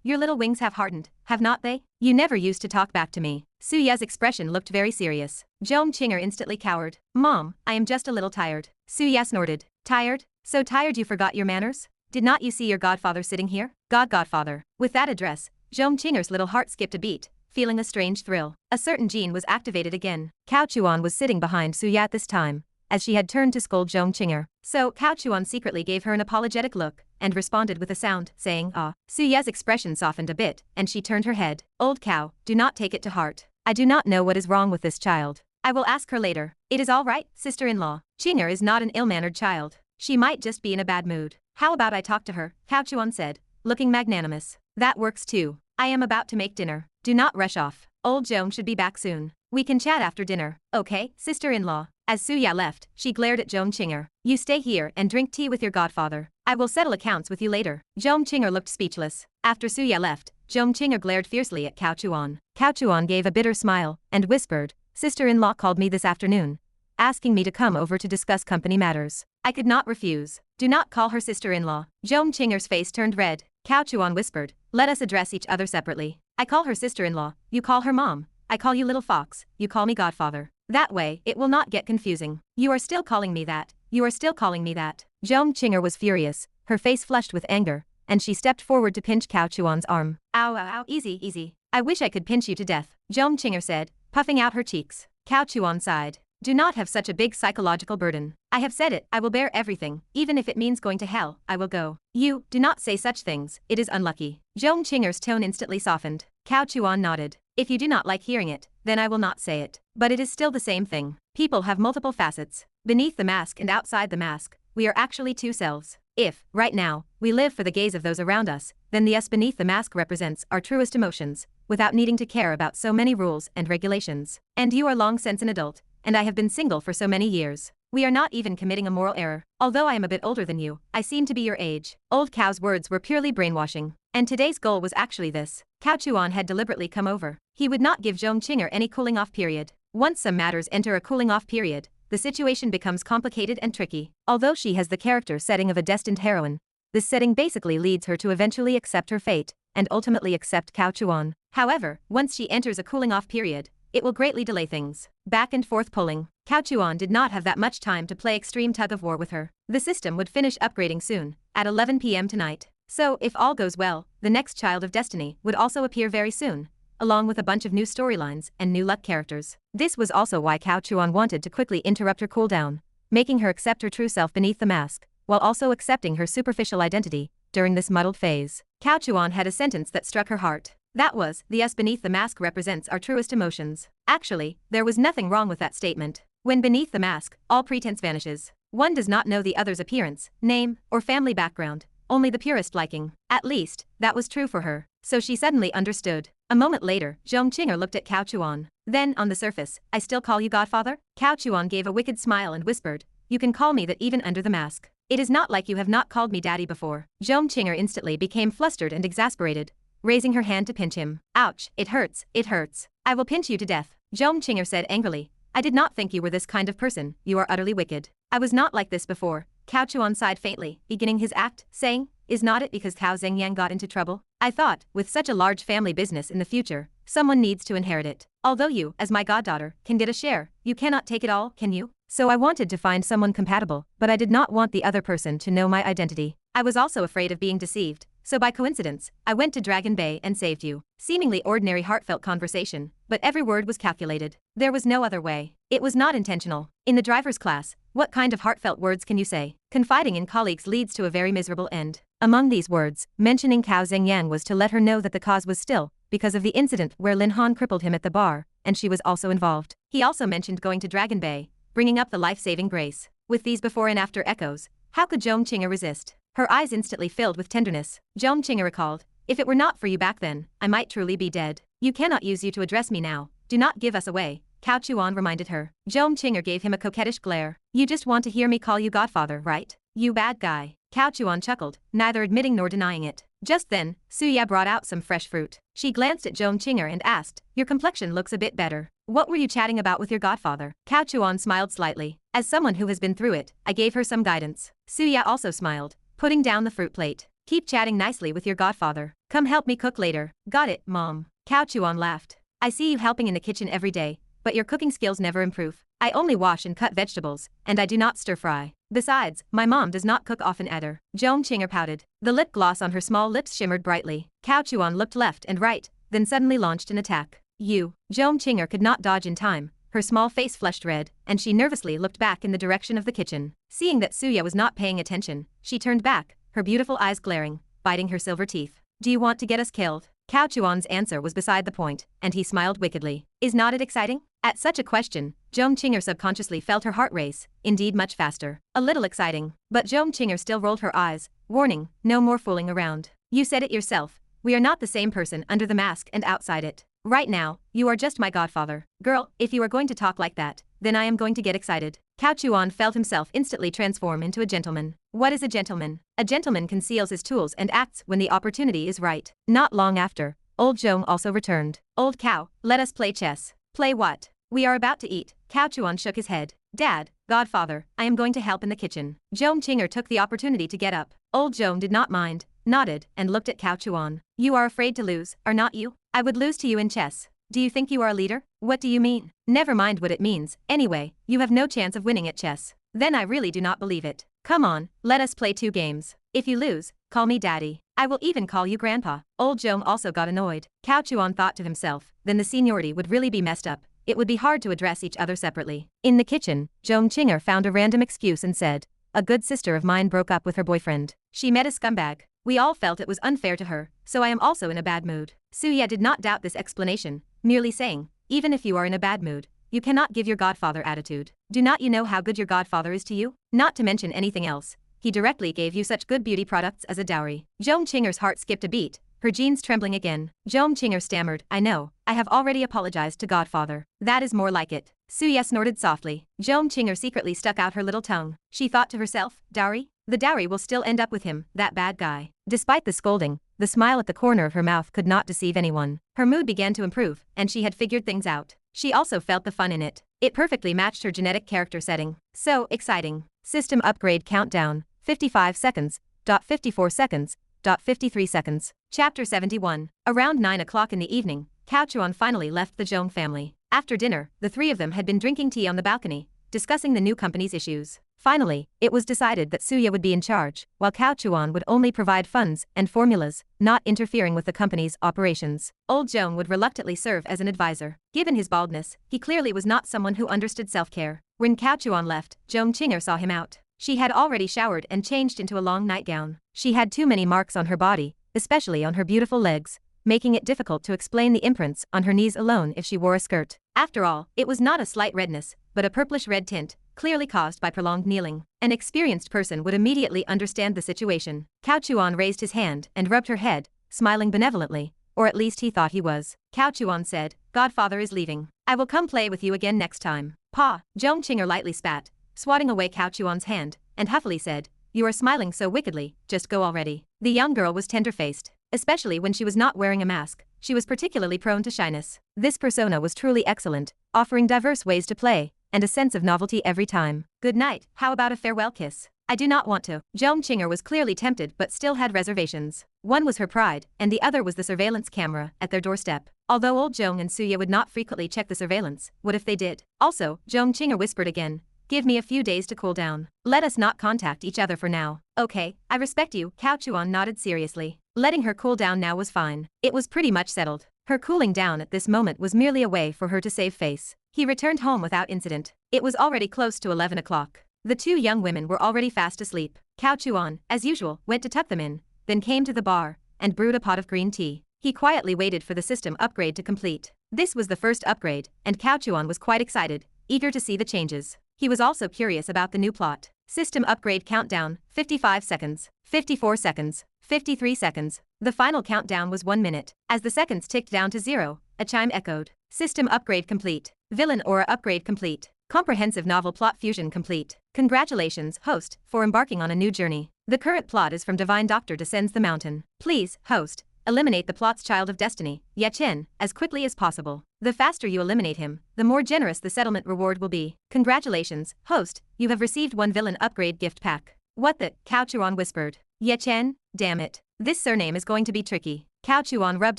Your little wings have hardened, have not they? You never used to talk back to me. Su Ya's expression looked very serious. Zhong Qinger instantly cowered. Mom, I am just a little tired. Su Ya snorted. Tired? So tired you forgot your manners? Did not you see your godfather sitting here? Godfather. With that address, Zhong Qinger's little heart skipped a beat, feeling a strange thrill. A certain gene was activated again. Cao Chuan was sitting behind Su Ya at this time, as she had turned to scold Zhong Qinger. So Cao Chuan secretly gave her an apologetic look, and responded with a sound, saying, ah. Su Ya's expression softened a bit, and she turned her head. Old Cao, do not take it to heart. I do not know what is wrong with this child. I will ask her later. It is all right, sister-in-law. Qinger is not an ill-mannered child. She might just be in a bad mood. How about I talk to her? Cao Chuan said, looking magnanimous. That works too. I am about to make dinner. Do not rush off. Old Zhong should be back soon. We can chat after dinner. Okay, sister-in-law. As Su Ya left, she glared at Zhong Qinger. You stay here and drink tea with your godfather. I will settle accounts with you later. Zhong Qinger looked speechless. After Su Ya left, Zhong Qinger glared fiercely at Cao Chuan. Cao Chuan gave a bitter smile, and whispered, Sister-in-law called me this afternoon, asking me to come over to discuss company matters. I could not refuse. Do not call her sister-in-law. Zhong Qinger's face turned red. Cao Chuan whispered, let us address each other separately. I call her sister-in-law, you call her mom. I call you little fox, you call me godfather. That way, it will not get confusing. You are still calling me that. You are still calling me that. Zhong Qinger was furious, her face flushed with anger, and she stepped forward to pinch Cao Chuan's arm. Ow, ow, ow, easy. I wish I could pinch you to death, Zhong Qinger said, puffing out her cheeks. Cao Chuan sighed. Do not have such a big psychological burden. I have said it, I will bear everything, even if it means going to hell, I will go. You, do not say such things, it is unlucky. Zhong Qinger's tone instantly softened. Cao Chuan nodded. If you do not like hearing it, then I will not say it. But it is still the same thing. People have multiple facets. Beneath the mask and outside the mask, we are actually two selves. If, right now, we live for the gaze of those around us, then the us beneath the mask represents our truest emotions, without needing to care about so many rules and regulations. And you are long since an adult, and I have been single for so many years. We are not even committing a moral error. Although I am a bit older than you, I seem to be your age. Old Cao's words were purely brainwashing. And today's goal was actually this. Cao Chuan had deliberately come over. He would not give Zhong Qinger any cooling off period. Once some matters enter a cooling off period, the situation becomes complicated and tricky. Although she has the character setting of a destined heroine, this setting basically leads her to eventually accept her fate, and ultimately accept Cao Chuan. However, once she enters a cooling-off period, it will greatly delay things. Back and forth pulling. Cao Chuan did not have that much time to play extreme tug-of-war with her. The system would finish upgrading soon, at 11 p.m. tonight. So, if all goes well, the next Child of Destiny would also appear very soon, along with a bunch of new storylines and new luck characters. This was also why Cao Chuan wanted to quickly interrupt her cooldown, making her accept her true self beneath the mask, while also accepting her superficial identity during this muddled phase. Cao Chuan had a sentence that struck her heart. That was, the us beneath the mask represents our truest emotions. Actually, there was nothing wrong with that statement. When beneath the mask, all pretense vanishes. One does not know the other's appearance, name, or family background, only the purest liking. At least, that was true for her. So she suddenly understood. A moment later, Zhong Qing'er looked at Cao Chuan. Then, on the surface, I still call you Godfather? Cao Chuan gave a wicked smile and whispered, you can call me that even under the mask. It is not like you have not called me daddy before. Zhong Qing'er instantly became flustered and exasperated, raising her hand to pinch him. Ouch, it hurts, it hurts. I will pinch you to death. Zhong Qing'er said angrily, I did not think you were this kind of person, you are utterly wicked. I was not like this before. Cao Chuan sighed faintly, beginning his act, saying, is not it because Cao Zhengyang got into trouble? I thought, with such a large family business in the future, someone needs to inherit it. Although you, as my goddaughter, can get a share, you cannot take it all, can you? So I wanted to find someone compatible, but I did not want the other person to know my identity. I was also afraid of being deceived, so by coincidence, I went to Dragon Bay and saved you. Seemingly ordinary heartfelt conversation, but every word was calculated. There was no other way. It was not intentional. In the driver's class, what kind of heartfelt words can you say? Confiding in colleagues leads to a very miserable end. Among these words, mentioning Cao Zhengyang was to let her know that the cause was still because of the incident where Lin Han crippled him at the bar, and she was also involved. He also mentioned going to Dragon Bay, bringing up the life-saving grace. With these before and after echoes, how could Zhong Qing'er resist? Her eyes instantly filled with tenderness. Zhong Qing'er recalled, if it were not for you back then, I might truly be dead. You cannot use you to address me now. Do not give us away, Cao Chuan reminded her. Zhong Qing'er gave him a coquettish glare. You just want to hear me call you Godfather, right? You bad guy. Cao Chuan chuckled, neither admitting nor denying it. Just then, Suya brought out some fresh fruit. She glanced at Zhong Qing'er and asked, your complexion looks a bit better. What were you chatting about with your godfather? Cao Chuan smiled slightly. As someone who has been through it, I gave her some guidance. Suya also smiled, putting down the fruit plate. Keep chatting nicely with your godfather. Come help me cook later. Got it, Mom. Cao Chuan laughed. I see you helping in the kitchen every day, but your cooking skills never improve. I only wash and cut vegetables, and I do not stir fry. Besides, my mom does not cook often either. Zhong Qing'er pouted. The lip gloss on her small lips shimmered brightly. Cao Chuan looked left and right, then suddenly launched an attack. You. Zhong Qing'er could not dodge in time. Her small face flushed red, and she nervously looked back in the direction of the kitchen. Seeing that Suya was not paying attention, she turned back, her beautiful eyes glaring, biting her silver teeth. Do you want to get us killed? Cao Chuan's answer was beside the point, and he smiled wickedly. Is not it exciting? At such a question, Zhong Qing'er subconsciously felt her heart race, indeed much faster. A little exciting, but Zhong Qing'er still rolled her eyes, warning, no more fooling around. You said it yourself, we are not the same person under the mask and outside it. Right now, you are just my godfather. Girl, if you are going to talk like that, then I am going to get excited. Cao Chuan felt himself instantly transform into a gentleman. What is a gentleman? A gentleman conceals his tools and acts when the opportunity is right. Not long after, old Zhong also returned. Old Cao, let us play chess. Play what? We are about to eat. Cao Chuan shook his head. Dad, godfather, I am going to help in the kitchen. Zhong Qing'er took the opportunity to get up. Old Zhong did not mind, nodded, and looked at Cao Chuan. You are afraid to lose, are not you? I would lose to you in chess. Do you think you are a leader? What do you mean? Never mind what it means. Anyway, you have no chance of winning at chess. Then I really do not believe it. Come on, let us play 2 games. If you lose, call me daddy. I will even call you grandpa. Old Zhong also got annoyed. Cao Chuan thought to himself, then the seniority would really be messed up. It would be hard to address each other separately. In the kitchen, Zhong Qing'er found a random excuse and said, a good sister of mine broke up with her boyfriend. She met a scumbag. We all felt it was unfair to her, so I am also in a bad mood. Suya did not doubt this explanation, merely saying, even if you are in a bad mood, you cannot give your godfather attitude. Do not you know how good your godfather is to you? Not to mention anything else, he directly gave you such good beauty products as a dowry. Zhong Qing'er's heart skipped a beat, her jeans trembling again. Zhong Qing'er stammered, I know, I have already apologized to godfather. That is more like it. Suya snorted softly. Zhong Qing'er secretly stuck out her little tongue. She thought to herself, dowry? The dowry will still end up with him, that bad guy. Despite the scolding, the smile at the corner of her mouth could not deceive anyone. Her mood began to improve, and she had figured things out. She also felt the fun in it. It perfectly matched her genetic character setting. So exciting. System upgrade countdown, 55 seconds, 54 seconds, 53 seconds. Chapter 71. Around 9 o'clock in the evening, Cao Chuan finally left the Zhong family. After dinner, the three of them had been drinking tea on the balcony, discussing the new company's issues. Finally, it was decided that Suya would be in charge, while Cao Chuan would only provide funds and formulas, not interfering with the company's operations. Old Zhong would reluctantly serve as an advisor. Given his baldness, he clearly was not someone who understood self-care. When Cao Chuan left, Zhong Qinger saw him out. She had already showered and changed into a long nightgown. She had too many marks on her body, especially on her beautiful legs, making it difficult to explain the imprints on her knees alone if she wore a skirt. After all, it was not a slight redness, but a purplish-red tint, clearly caused by prolonged kneeling. An experienced person would immediately understand the situation. Cao Chuan raised his hand and rubbed her head, smiling benevolently, or at least he thought he was. Cao Chuan said, "Godfather is leaving. I will come play with you again next time." Pa, Zhong Qinger lightly spat, swatting away Cao Chuan's hand, and huffily said, "You are smiling so wickedly, just go already." The young girl was tender-faced. Especially when she was not wearing a mask, she was particularly prone to shyness. This persona was truly excellent, offering diverse ways to play, and a sense of novelty every time. "Good night, how about a farewell kiss?" "I do not want to." Zhong Qinger was clearly tempted but still had reservations. One was her pride, and the other was the surveillance camera at their doorstep. Although old Zhong and Suya would not frequently check the surveillance, what if they did? Also, Zhong Qinger whispered again, "Give me a few days to cool down. Let us not contact each other for now." "Okay, I respect you." Cao Chuan nodded seriously. Letting her cool down now was fine. It was pretty much settled. Her cooling down at this moment was merely a way for her to save face. He returned home without incident. It was already close to 11 o'clock. The two young women were already fast asleep. Cao Chuan, as usual, went to tuck them in, then came to the bar, and brewed a pot of green tea. He quietly waited for the system upgrade to complete. This was the first upgrade, and Cao Chuan was quite excited, eager to see the changes. He was also curious about the new plot. System upgrade countdown, 55 seconds, 54 seconds, 53 seconds. The final countdown was 1 minute. As the seconds ticked down to 0, a chime echoed. System upgrade complete. Villain aura upgrade complete. Comprehensive novel plot fusion complete. Congratulations, host, for embarking on a new journey. The current plot is from Divine Doctor Descends the Mountain. Please, host, eliminate the plot's child of destiny, Ye Chen, as quickly as possible. The faster you eliminate him, the more generous the settlement reward will be. Congratulations, host, you have received one villain upgrade gift pack. What the? Cao Chuan whispered. Ye Chen? Damn it. This surname is going to be tricky. Cao Chuan rubbed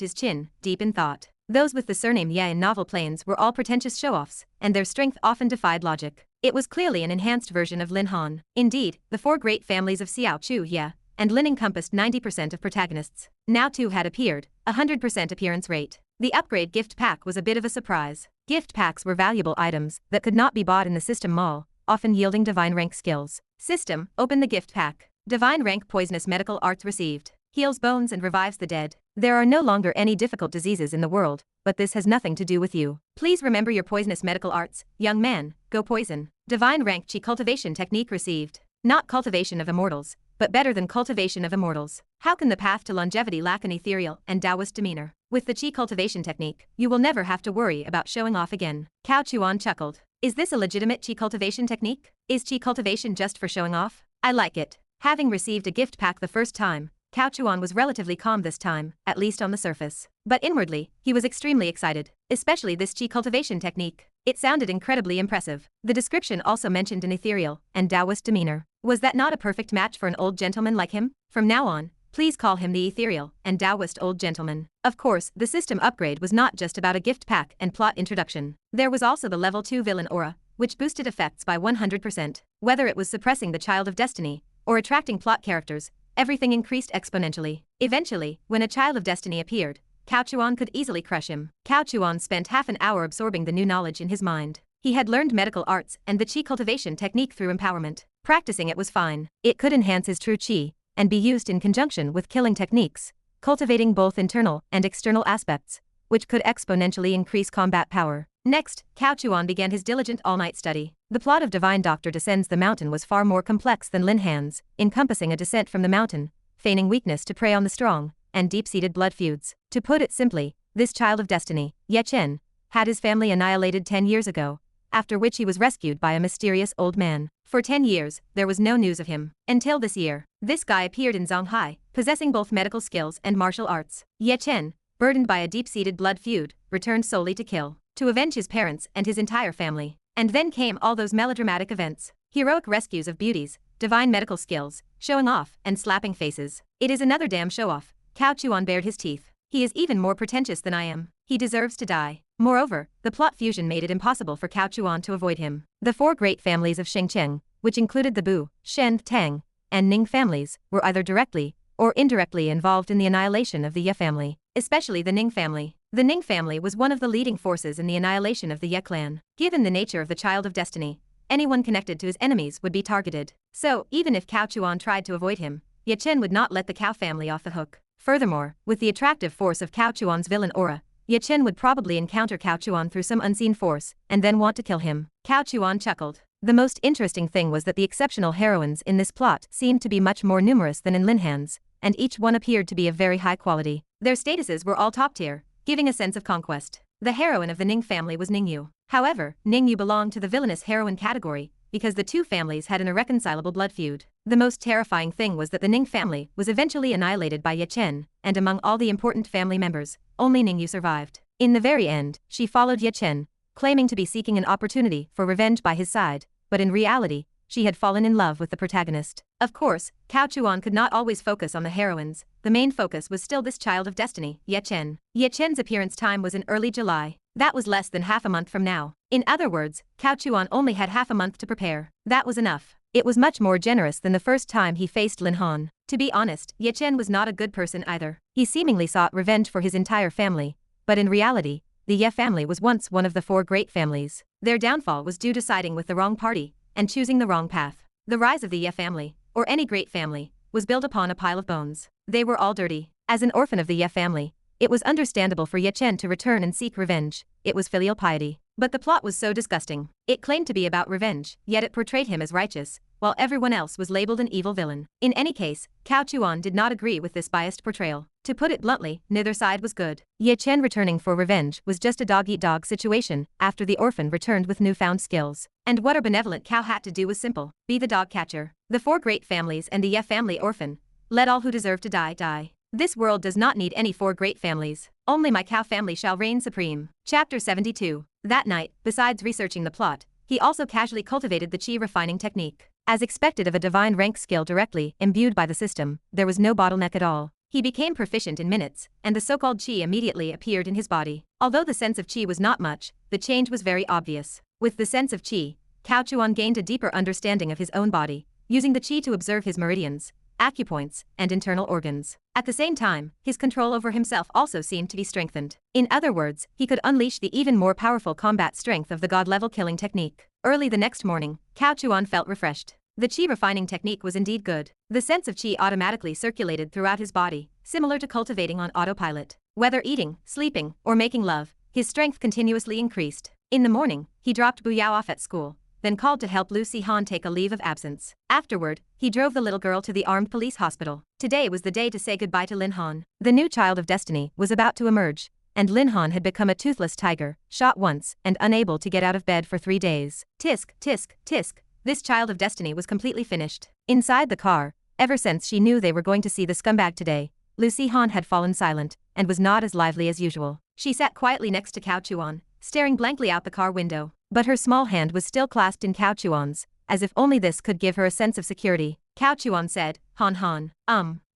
his chin, deep in thought. Those with the surname Ye in novel planes were all pretentious show-offs, and their strength often defied logic. It was clearly an enhanced version of Lin Han. Indeed, the four great families of Xiao Chu Ye and Lin encompassed 90% of protagonists. Now two had appeared, 100% appearance rate. The upgrade gift pack was a bit of a surprise. Gift packs were valuable items that could not be bought in the system mall, often yielding divine rank skills. System, open the gift pack. Divine rank poisonous medical arts received. Heals bones and revives the dead. There are no longer any difficult diseases in the world, but this has nothing to do with you. Please remember your poisonous medical arts, young man, go poison. Divine rank Qi cultivation technique received. Not cultivation of immortals, but better than cultivation of immortals. How can the path to longevity lack an ethereal and Taoist demeanor? With the Qi cultivation technique, you will never have to worry about showing off again. Cao Chuan chuckled. Is this a legitimate Qi cultivation technique? Is Qi cultivation just for showing off? I like it. Having received a gift pack the first time, Cao Chuan was relatively calm this time, at least on the surface. But inwardly, he was extremely excited, especially this Qi cultivation technique. It sounded incredibly impressive. The description also mentioned an ethereal and Taoist demeanor. Was that not a perfect match for an old gentleman like him? From now on, please call him the ethereal and Taoist old gentleman. Of course, the system upgrade was not just about a gift pack and plot introduction. There was also the level 2 villain aura, which boosted effects by 100%. Whether it was suppressing the child of destiny or attracting plot characters, everything increased exponentially. Eventually, when a child of destiny appeared, Cao Chuan could easily crush him. Cao Chuan spent half an hour absorbing the new knowledge in his mind. He had learned medical arts and the Qi cultivation technique through empowerment. Practicing it was fine. It could enhance his true Qi and be used in conjunction with killing techniques, cultivating both internal and external aspects, which could exponentially increase combat power. Next, Cao Chuan began his diligent all-night study. The plot of Divine Doctor Descends the Mountain was far more complex than Lin Han's, encompassing a descent from the mountain, feigning weakness to prey on the strong, and deep-seated blood feuds. To put it simply, this child of destiny, Ye Chen, had his family annihilated 10 years ago, after which he was rescued by a mysterious old man. For 10 years, there was no news of him. Until this year, this guy appeared in Zonghai, possessing both medical skills and martial arts. Ye Chen, burdened by a deep-seated blood feud, returned solely to kill, to avenge his parents and his entire family. And then came all those melodramatic events. Heroic rescues of beauties, divine medical skills, showing off, and slapping faces. It is another damn show-off, Cao Chuan bared his teeth. He is even more pretentious than I am. He deserves to die. Moreover, the plot fusion made it impossible for Cao Chuan to avoid him. The four great families of Shengqiang, which included the Bu, Shen, Tang, and Ning families, were either directly or indirectly involved in the annihilation of the Ye family, especially the Ning family. The Ning family was one of the leading forces in the annihilation of the Ye clan. Given the nature of the Child of Destiny, anyone connected to his enemies would be targeted. So, even if Cao Chuan tried to avoid him, Ye Chen would not let the Cao family off the hook. Furthermore, with the attractive force of Cao Chuan's villain aura, Ye Chen would probably encounter Cao Chuan through some unseen force, and then want to kill him. Cao Chuan chuckled. The most interesting thing was that the exceptional heroines in this plot seemed to be much more numerous than in Lin Han's, and each one appeared to be of very high quality. Their statuses were all top tier, giving a sense of conquest. The heroine of the Ning family was Ningyu. However, Ningyu belonged to the villainous heroine category, because the two families had an irreconcilable blood feud. The most terrifying thing was that the Ning family was eventually annihilated by Ye Chen, and among all the important family members, only Ningyu survived. In the very end, she followed Ye Chen, claiming to be seeking an opportunity for revenge by his side, but in reality, she had fallen in love with the protagonist. Of course, Cao Chuan could not always focus on the heroines. The main focus was still this Child of Destiny, Ye Chen. Ye Chen's appearance time was in early July. That was less than half a month from now. In other words, Cao Chuan only had half a month to prepare. That was enough. It was much more generous than the first time he faced Lin Han. To be honest, Ye Chen was not a good person either. He seemingly sought revenge for his entire family, but in reality, the Ye family was once one of the four great families. Their downfall was due to siding with the wrong party and choosing the wrong path. The rise of the Ye family, or any great family, was built upon a pile of bones. They were all dirty. As an orphan of the Ye family, it was understandable for Ye Chen to return and seek revenge. It was filial piety. But the plot was so disgusting. It claimed to be about revenge, yet it portrayed him as righteous, while everyone else was labeled an evil villain. In any case, Cao Chuan did not agree with this biased portrayal. To put it bluntly, neither side was good. Ye Chen returning for revenge was just a dog-eat-dog situation after the orphan returned with newfound skills. And what our benevolent Cao had to do was simple: be the dog catcher. The four great families and the Ye family orphan. Let all who deserve to die, die. This world does not need any four great families. Only my Cao family shall reign supreme. Chapter 72. That night, besides researching the plot, he also casually cultivated the qi refining technique. As expected of a divine rank skill directly imbued by the system, there was no bottleneck at all. He became proficient in minutes, and the so-called qi immediately appeared in his body. Although the sense of qi was not much, the change was very obvious. With the sense of qi, Cao Chuan gained a deeper understanding of his own body, using the qi to observe his meridians, acupoints, and internal organs. At the same time, his control over himself also seemed to be strengthened. In other words, he could unleash the even more powerful combat strength of the god-level killing technique. Early the next morning, Cao Chuan felt refreshed. The qi refining technique was indeed good. The sense of qi automatically circulated throughout his body, similar to cultivating on autopilot. Whether eating, sleeping, or making love, his strength continuously increased. In the morning, he dropped Bu Yao off at school, then called to help Lin Han take a leave of absence. Afterward, he drove the little girl to the armed police hospital. Today was the day to say goodbye to Lin Han. The new Child of Destiny was about to emerge, and Lin Han had become a toothless tiger, shot once, and unable to get out of bed for 3 days. Tisk, tisk, tisk. This Child of Destiny was completely finished. Inside the car, ever since she knew they were going to see the scumbag today, Lin Han had fallen silent, and was not as lively as usual. She sat quietly next to Cao Chuan, staring blankly out the car window. But her small hand was still clasped in Cao Chuan's, as if only this could give her a sense of security. Cao Chuan said, Han.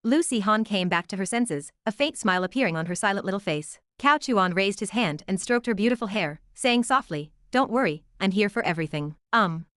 Lin Han came back to her senses, a faint smile appearing on her silent little face. Cao Chuan raised his hand and stroked her beautiful hair, saying softly, "Don't worry, I'm here for everything."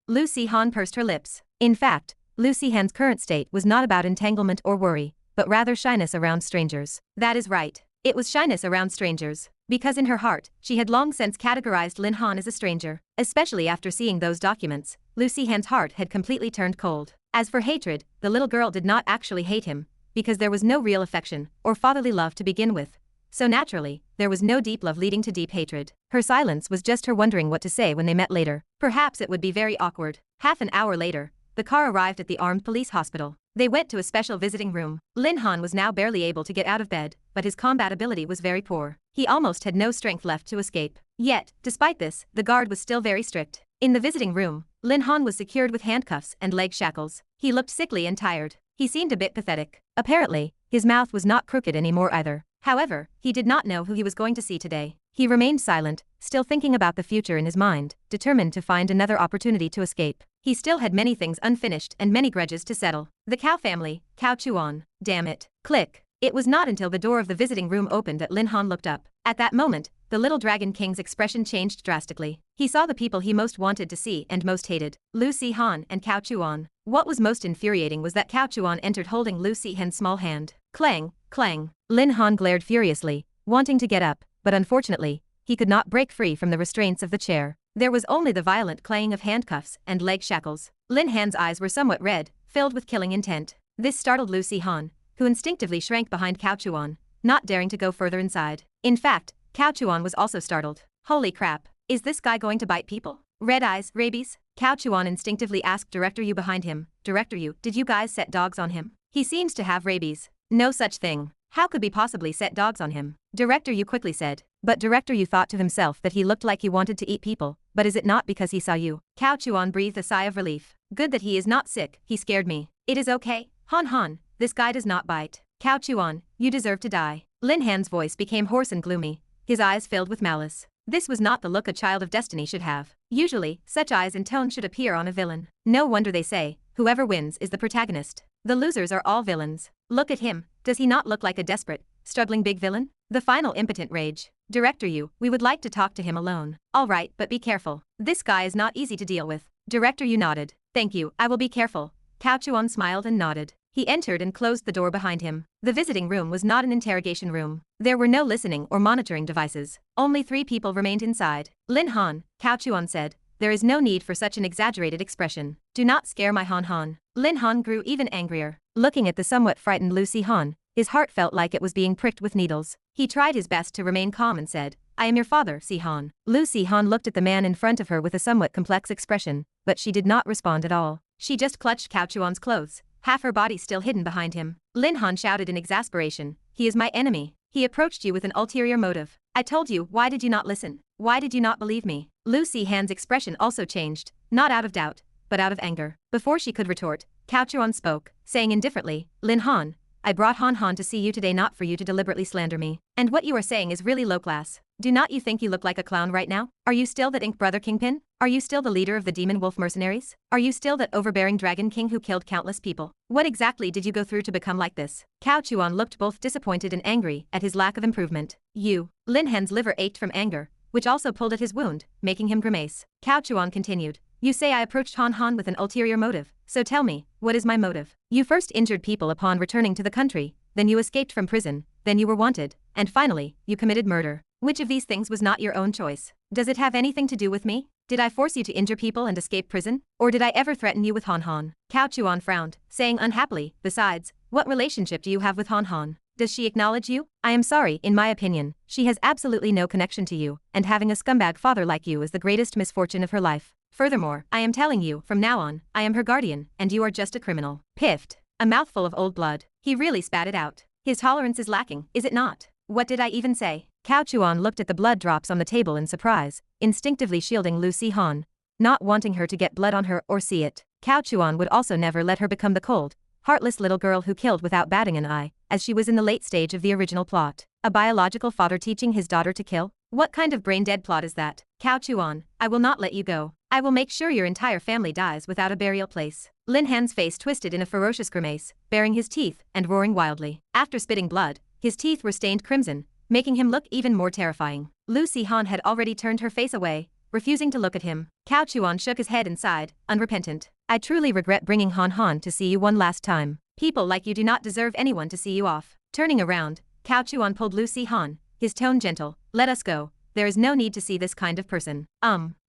Lin Han pursed her lips. In fact, Lin Han's current state was not about entanglement or worry, but rather shyness around strangers. That is right. It was shyness around strangers. Because in her heart, she had long since categorized Lin Han as a stranger. Especially after seeing those documents, Lin Han's heart had completely turned cold. As for hatred, the little girl did not actually hate him, because there was no real affection or fatherly love to begin with. So naturally, there was no deep love leading to deep hatred. Her silence was just her wondering what to say when they met later. Perhaps it would be very awkward. Half an hour later, the car arrived at the armed police hospital. They went to a special visiting room. Lin Han was now barely able to get out of bed, but his combat ability was very poor. He almost had no strength left to escape. Yet, despite this, the guard was still very strict. In the visiting room, Lin Han was secured with handcuffs and leg shackles. He looked sickly and tired. He seemed a bit pathetic. Apparently, his mouth was not crooked anymore either. However, he did not know who he was going to see today. He remained silent, still thinking about the future in his mind, determined to find another opportunity to escape. He still had many things unfinished and many grudges to settle. The Cao family, Cao Chuan. Damn it. Click. It was not until the door of the visiting room opened that Lin Han looked up. At that moment, the little Dragon King's expression changed drastically. He saw the people he most wanted to see and most hated, Lin Han and Cao Chuan. What was most infuriating was that Cao Chuan entered holding Lin Han's small hand. Clang, clang. Lin Han glared furiously, wanting to get up, but unfortunately, he could not break free from the restraints of the chair. There was only the violent clanging of handcuffs and leg shackles. Lin Han's eyes were somewhat red, filled with killing intent. This startled Lin Han, who instinctively shrank behind Cao Chuan, not daring to go further inside. In fact, Cao Chuan was also startled. Holy crap, is this guy going to bite people? Red eyes, rabies? Cao Chuan instinctively asked Director Yu behind him. Director Yu, did you guys set dogs on him? He seems to have rabies. No such thing. How could we possibly set dogs on him? Director Yu quickly said. But Director Yu thought to himself that he looked like he wanted to eat people, but is it not because he saw you? Cao Chuan breathed a sigh of relief. Good that he is not sick, he scared me. It is okay, Han, this guy does not bite. Cao Chuan, you deserve to die. Lin Han's voice became hoarse and gloomy, his eyes filled with malice. This was not the look a child of destiny should have. Usually, such eyes and tone should appear on a villain. No wonder they say, whoever wins is the protagonist. The losers are all villains. Look at him, does he not look like a desperate, struggling big villain? The final impotent rage. Director Yu, we would like to talk to him alone. Alright, but be careful. This guy is not easy to deal with. Director Yu nodded. Thank you, I will be careful. Cao Chuan smiled and nodded. He entered and closed the door behind him. The visiting room was not an interrogation room. There were no listening or monitoring devices. Only 3 people remained inside. Lin Han, Cao Chuan said, there is no need for such an exaggerated expression. Do not scare my Han. Lin Han grew even angrier. Looking at the somewhat frightened Lin Han, his heart felt like it was being pricked with needles. He tried his best to remain calm and said, I am your father, Si Han. Lin Han looked at the man in front of her with a somewhat complex expression, but she did not respond at all. She just clutched Cao Chuan's clothes, half her body still hidden behind him. Lin Han shouted in exasperation, he is my enemy. He approached you with an ulterior motive. I told you, why did you not listen? Why did you not believe me? Lin Han's expression also changed, not out of doubt, but out of anger. Before she could retort, Cao Chuan spoke, saying indifferently, Lin Han, I brought Han to see you today not for you to deliberately slander me. And what you are saying is really low class. Do not you think you look like a clown right now? Are you still that Ink Brother Kingpin? Are you still the leader of the Demon Wolf mercenaries? Are you still that overbearing Dragon King who killed countless people? What exactly did you go through to become like this? Cao Chuan looked both disappointed and angry at his lack of improvement. Lin Han's liver ached from anger, which also pulled at his wound, making him grimace. Cao Chuan continued. You say I approached Han with an ulterior motive, so tell me, what is my motive? You first injured people upon returning to the country, then you escaped from prison, then you were wanted, and finally, you committed murder. Which of these things was not your own choice? Does it have anything to do with me? Did I force you to injure people and escape prison? Or did I ever threaten you with Han? Cao Chuan frowned, saying unhappily, besides, what relationship do you have with Han? Does she acknowledge you? I am sorry, in my opinion, she has absolutely no connection to you, and having a scumbag father like you is the greatest misfortune of her life. Furthermore, I am telling you, from now on, I am her guardian, and you are just a criminal. Piffed. A mouthful of old blood. He really spat it out. His tolerance is lacking, is it not? What did I even say? Cao Chuan looked at the blood drops on the table in surprise, instinctively shielding Lin Han, not wanting her to get blood on her or see it. Cao Chuan would also never let her become the cold, heartless little girl who killed without batting an eye, as she was in the late stage of the original plot. A biological father teaching his daughter to kill? What kind of brain-dead plot is that? Cao Chuan, I will not let you go. I will make sure your entire family dies without a burial place. Lin Han's face twisted in a ferocious grimace, baring his teeth and roaring wildly. After spitting blood, his teeth were stained crimson, making him look even more terrifying. Lin Han had already turned her face away, refusing to look at him. Cao Chuan shook his head and sighed, unrepentant. I truly regret bringing Han to see you one last time. People like you do not deserve anyone to see you off. Turning around, Cao Chuan pulled Lin Han, his tone gentle. Let us go. There is no need to see this kind of person.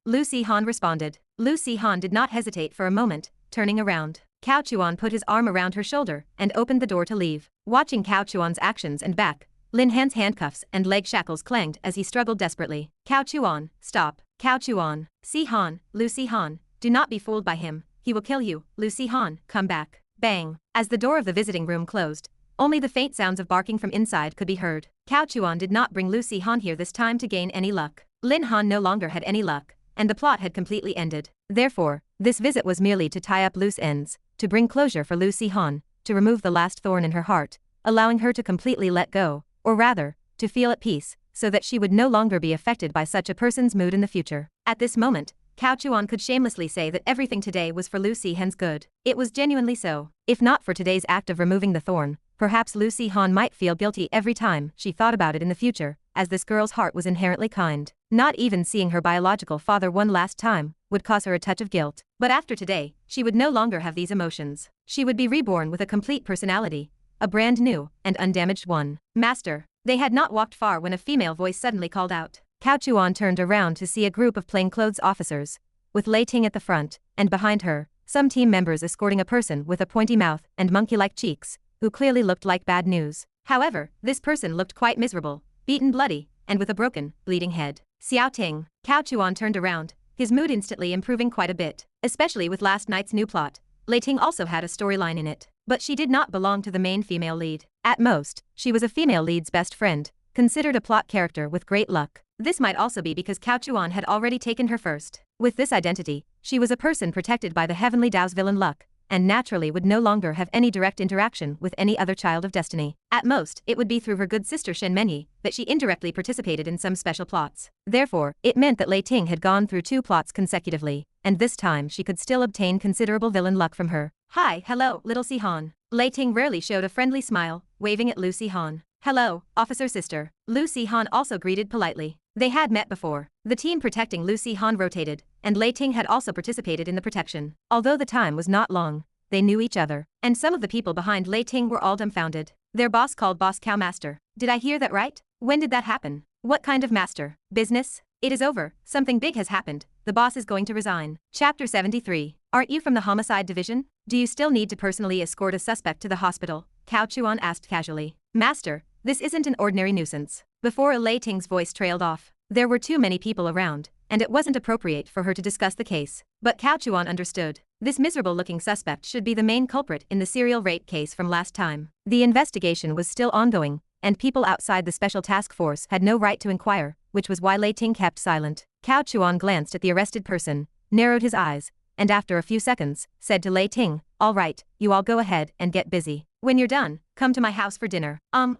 Lin Han responded. Lin Han did not hesitate for a moment, turning around. Cao Chuan put his arm around her shoulder and opened the door to leave. Watching Cao Chuan's actions and back, Lin Han's handcuffs and leg shackles clanged as he struggled desperately. Cao Chuan, stop. Cao Chuan, Lin Han, do not be fooled by him. He will kill you. Lin Han, come back. Bang. As the door of the visiting room closed, only the faint sounds of barking from inside could be heard. Cao Chuan did not bring Lin Han here this time to gain any luck. Lin Han no longer had any luck, and the plot had completely ended. Therefore, this visit was merely to tie up loose ends, to bring closure for Lin Han, to remove the last thorn in her heart, allowing her to completely let go, or rather, to feel at peace, so that she would no longer be affected by such a person's mood in the future. At this moment, Cao Chuan could shamelessly say that everything today was for Lu Si-han's good. It was genuinely so. If not for today's act of removing the thorn, perhaps Lu Si-han might feel guilty every time she thought about it in the future, as this girl's heart was inherently kind. Not even seeing her biological father one last time would cause her a touch of guilt. But after today, she would no longer have these emotions. She would be reborn with a complete personality, a brand new and undamaged one. Master. They had not walked far when a female voice suddenly called out. Cao Chuan turned around to see a group of plainclothes officers, with Lei Ting at the front, and behind her, some team members escorting a person with a pointy mouth and monkey-like cheeks, who clearly looked like bad news. However, this person looked quite miserable, beaten bloody, and with a broken, bleeding head. Xiao Ting. Cao Chuan turned around, his mood instantly improving quite a bit, especially with last night's new plot. Lei Ting also had a storyline in it, but she did not belong to the main female lead. At most, she was a female lead's best friend, considered a plot character with great luck. This might also be because Cao Chuan had already taken her first. With this identity, she was a person protected by the heavenly Tao's villain luck, and naturally would no longer have any direct interaction with any other child of destiny. At most, it would be through her good sister Shen Menyi that she indirectly participated in some special plots. Therefore, it meant that Lei Ting had gone through 2 plots consecutively, and this time she could still obtain considerable villain luck from her. Hi, hello, little Si-han. Lei Ting rarely showed a friendly smile, waving at Lu Si-han. Hello, officer sister. Lu Si-han also greeted politely. They had met before. The team protecting Lu Si-han rotated, and Lei Ting had also participated in the protection. Although the time was not long, they knew each other, and some of the people behind Lei Ting were all dumbfounded. Their boss called Boss Cao Master. Did I hear that right? When did that happen? What kind of master? Business? It is over. Something big has happened. The boss is going to resign. Chapter 73. Aren't you from the homicide division? Do you still need to personally escort a suspect to the hospital? Cao Chuan asked casually. Master, this isn't an ordinary nuisance. Before Lei Ting's voice trailed off, there were too many people around, and it wasn't appropriate for her to discuss the case. But Cao Chuan understood. This miserable-looking suspect should be the main culprit in the serial rape case from last time. The investigation was still ongoing, and people outside the special task force had no right to inquire, which was why Lei Ting kept silent. Cao Chuan glanced at the arrested person, narrowed his eyes, and after a few seconds, said to Lei Ting, "All right, you all go ahead and get busy. When you're done, come to my house for dinner."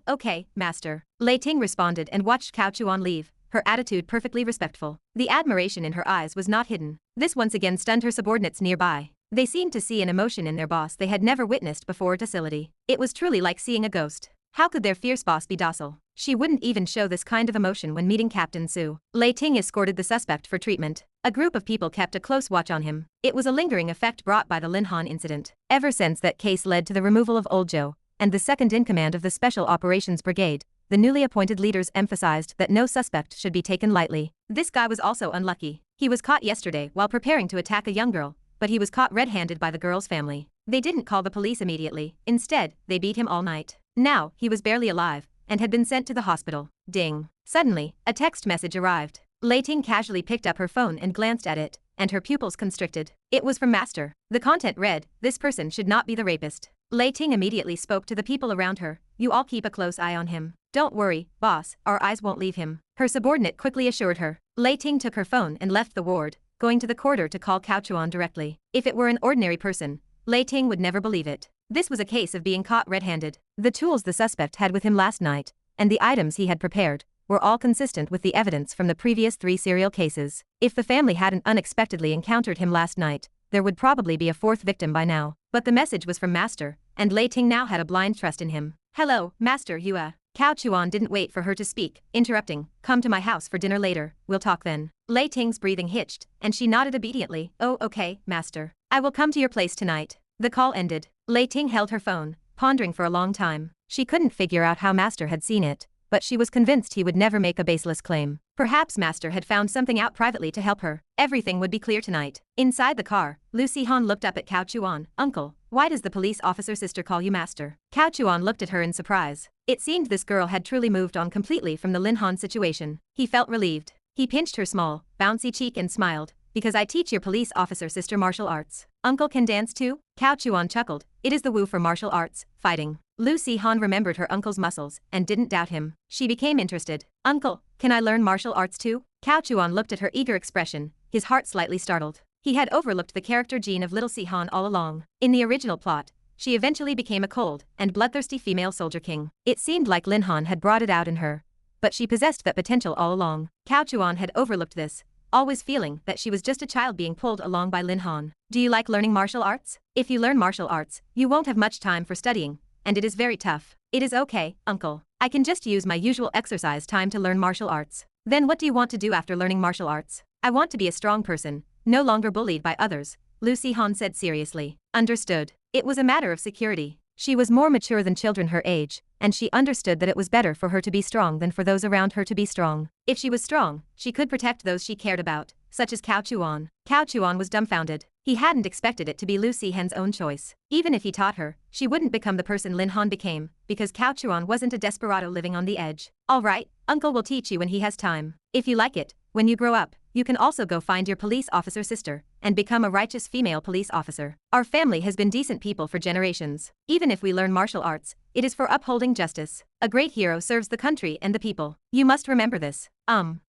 Okay, master. Lei Ting responded and watched Cao Chuan leave, her attitude perfectly respectful. The admiration in her eyes was not hidden. This once again stunned her subordinates nearby. They seemed to see an emotion in their boss they had never witnessed before. Docility. It was truly like seeing a ghost. How could their fierce boss be docile? She wouldn't even show this kind of emotion when meeting Captain Su. Lei Ting escorted the suspect for treatment. A group of people kept a close watch on him. It was a lingering effect brought by the Lin Han incident. Ever since that case led to the removal of Old Zhou, and the second-in-command of the Special Operations Brigade, the newly appointed leaders emphasized that no suspect should be taken lightly. This guy was also unlucky. He was caught yesterday while preparing to attack a young girl, but he was caught red-handed by the girl's family. They didn't call the police immediately. Instead, they beat him all night. Now, he was barely alive, and had been sent to the hospital. Ding. Suddenly, a text message arrived. Lei Ting casually picked up her phone and glanced at it, and her pupils constricted. It was from Master. The content read, "This person should not be the rapist." Lei Ting immediately spoke to the people around her. "You all keep a close eye on him. Don't worry, boss, our eyes won't leave him." Her subordinate quickly assured her. Lei Ting took her phone and left the ward, going to the corridor to call Cao Chuan directly. If it were an ordinary person, Lei Ting would never believe it. This was a case of being caught red-handed. The tools the suspect had with him last night, and the items he had prepared, were all consistent with the evidence from the previous 3 serial cases. If the family hadn't unexpectedly encountered him last night, there would probably be a 4th victim by now. But the message was from Master, and Lei Ting now had a blind trust in him. "Hello, Master Yue." Cao Chuan didn't wait for her to speak, interrupting, "Come to my house for dinner later, we'll talk then." Lei Ting's breathing hitched, and she nodded obediently. "Oh, okay, Master. I will come to your place tonight." The call ended. Lei Ting held her phone, pondering for a long time. She couldn't figure out how Master had seen it, but she was convinced he would never make a baseless claim. Perhaps Master had found something out privately to help her. Everything would be clear tonight. Inside the car, Lu Si-han looked up at Cao Chuan. "Uncle, why does the police officer sister call you Master?" Cao Chuan looked at her in surprise. It seemed this girl had truly moved on completely from the Lin Han situation. He felt relieved. He pinched her small, bouncy cheek and smiled. "Because I teach your police officer sister martial arts. Uncle can dance too?" Cao Chuan chuckled. "It is the woo for martial arts, fighting." Lu Si-han remembered her uncle's muscles and didn't doubt him. She became interested. "Uncle, can I learn martial arts too?" Cao Chuan looked at her eager expression, his heart slightly startled. He had overlooked the character gene of little Si-han all along. In the original plot, she eventually became a cold and bloodthirsty female soldier king. It seemed like Lin Han had brought it out in her, but she possessed that potential all along. Cao Chuan had overlooked this, always feeling that she was just a child being pulled along by Lin Han. Do you like learning martial arts? If you learn martial arts, you won't have much time for studying, and it is very tough. It is okay, uncle. I can just use my usual exercise time to learn martial arts. Then what do you want to do after learning martial arts? I want to be a strong person, no longer bullied by others, Lucy Han said seriously. Understood. It was a matter of security. She was more mature than children her age, and she understood that it was better for her to be strong than for those around her to be strong. If she was strong, she could protect those she cared about, such as Cao Chuan. Cao Chuan was dumbfounded. He hadn't expected it to be Lucy Han's own choice. Even if he taught her, she wouldn't become the person Lin Han became, because Cao Chuan wasn't a desperado living on the edge. All right, uncle will teach you when he has time. If you like it, when you grow up, you can also go find your police officer sister and become a righteous female police officer. Our family has been decent people for generations. Even if we learn martial arts, it is for upholding justice. A great hero serves the country and the people. You must remember this.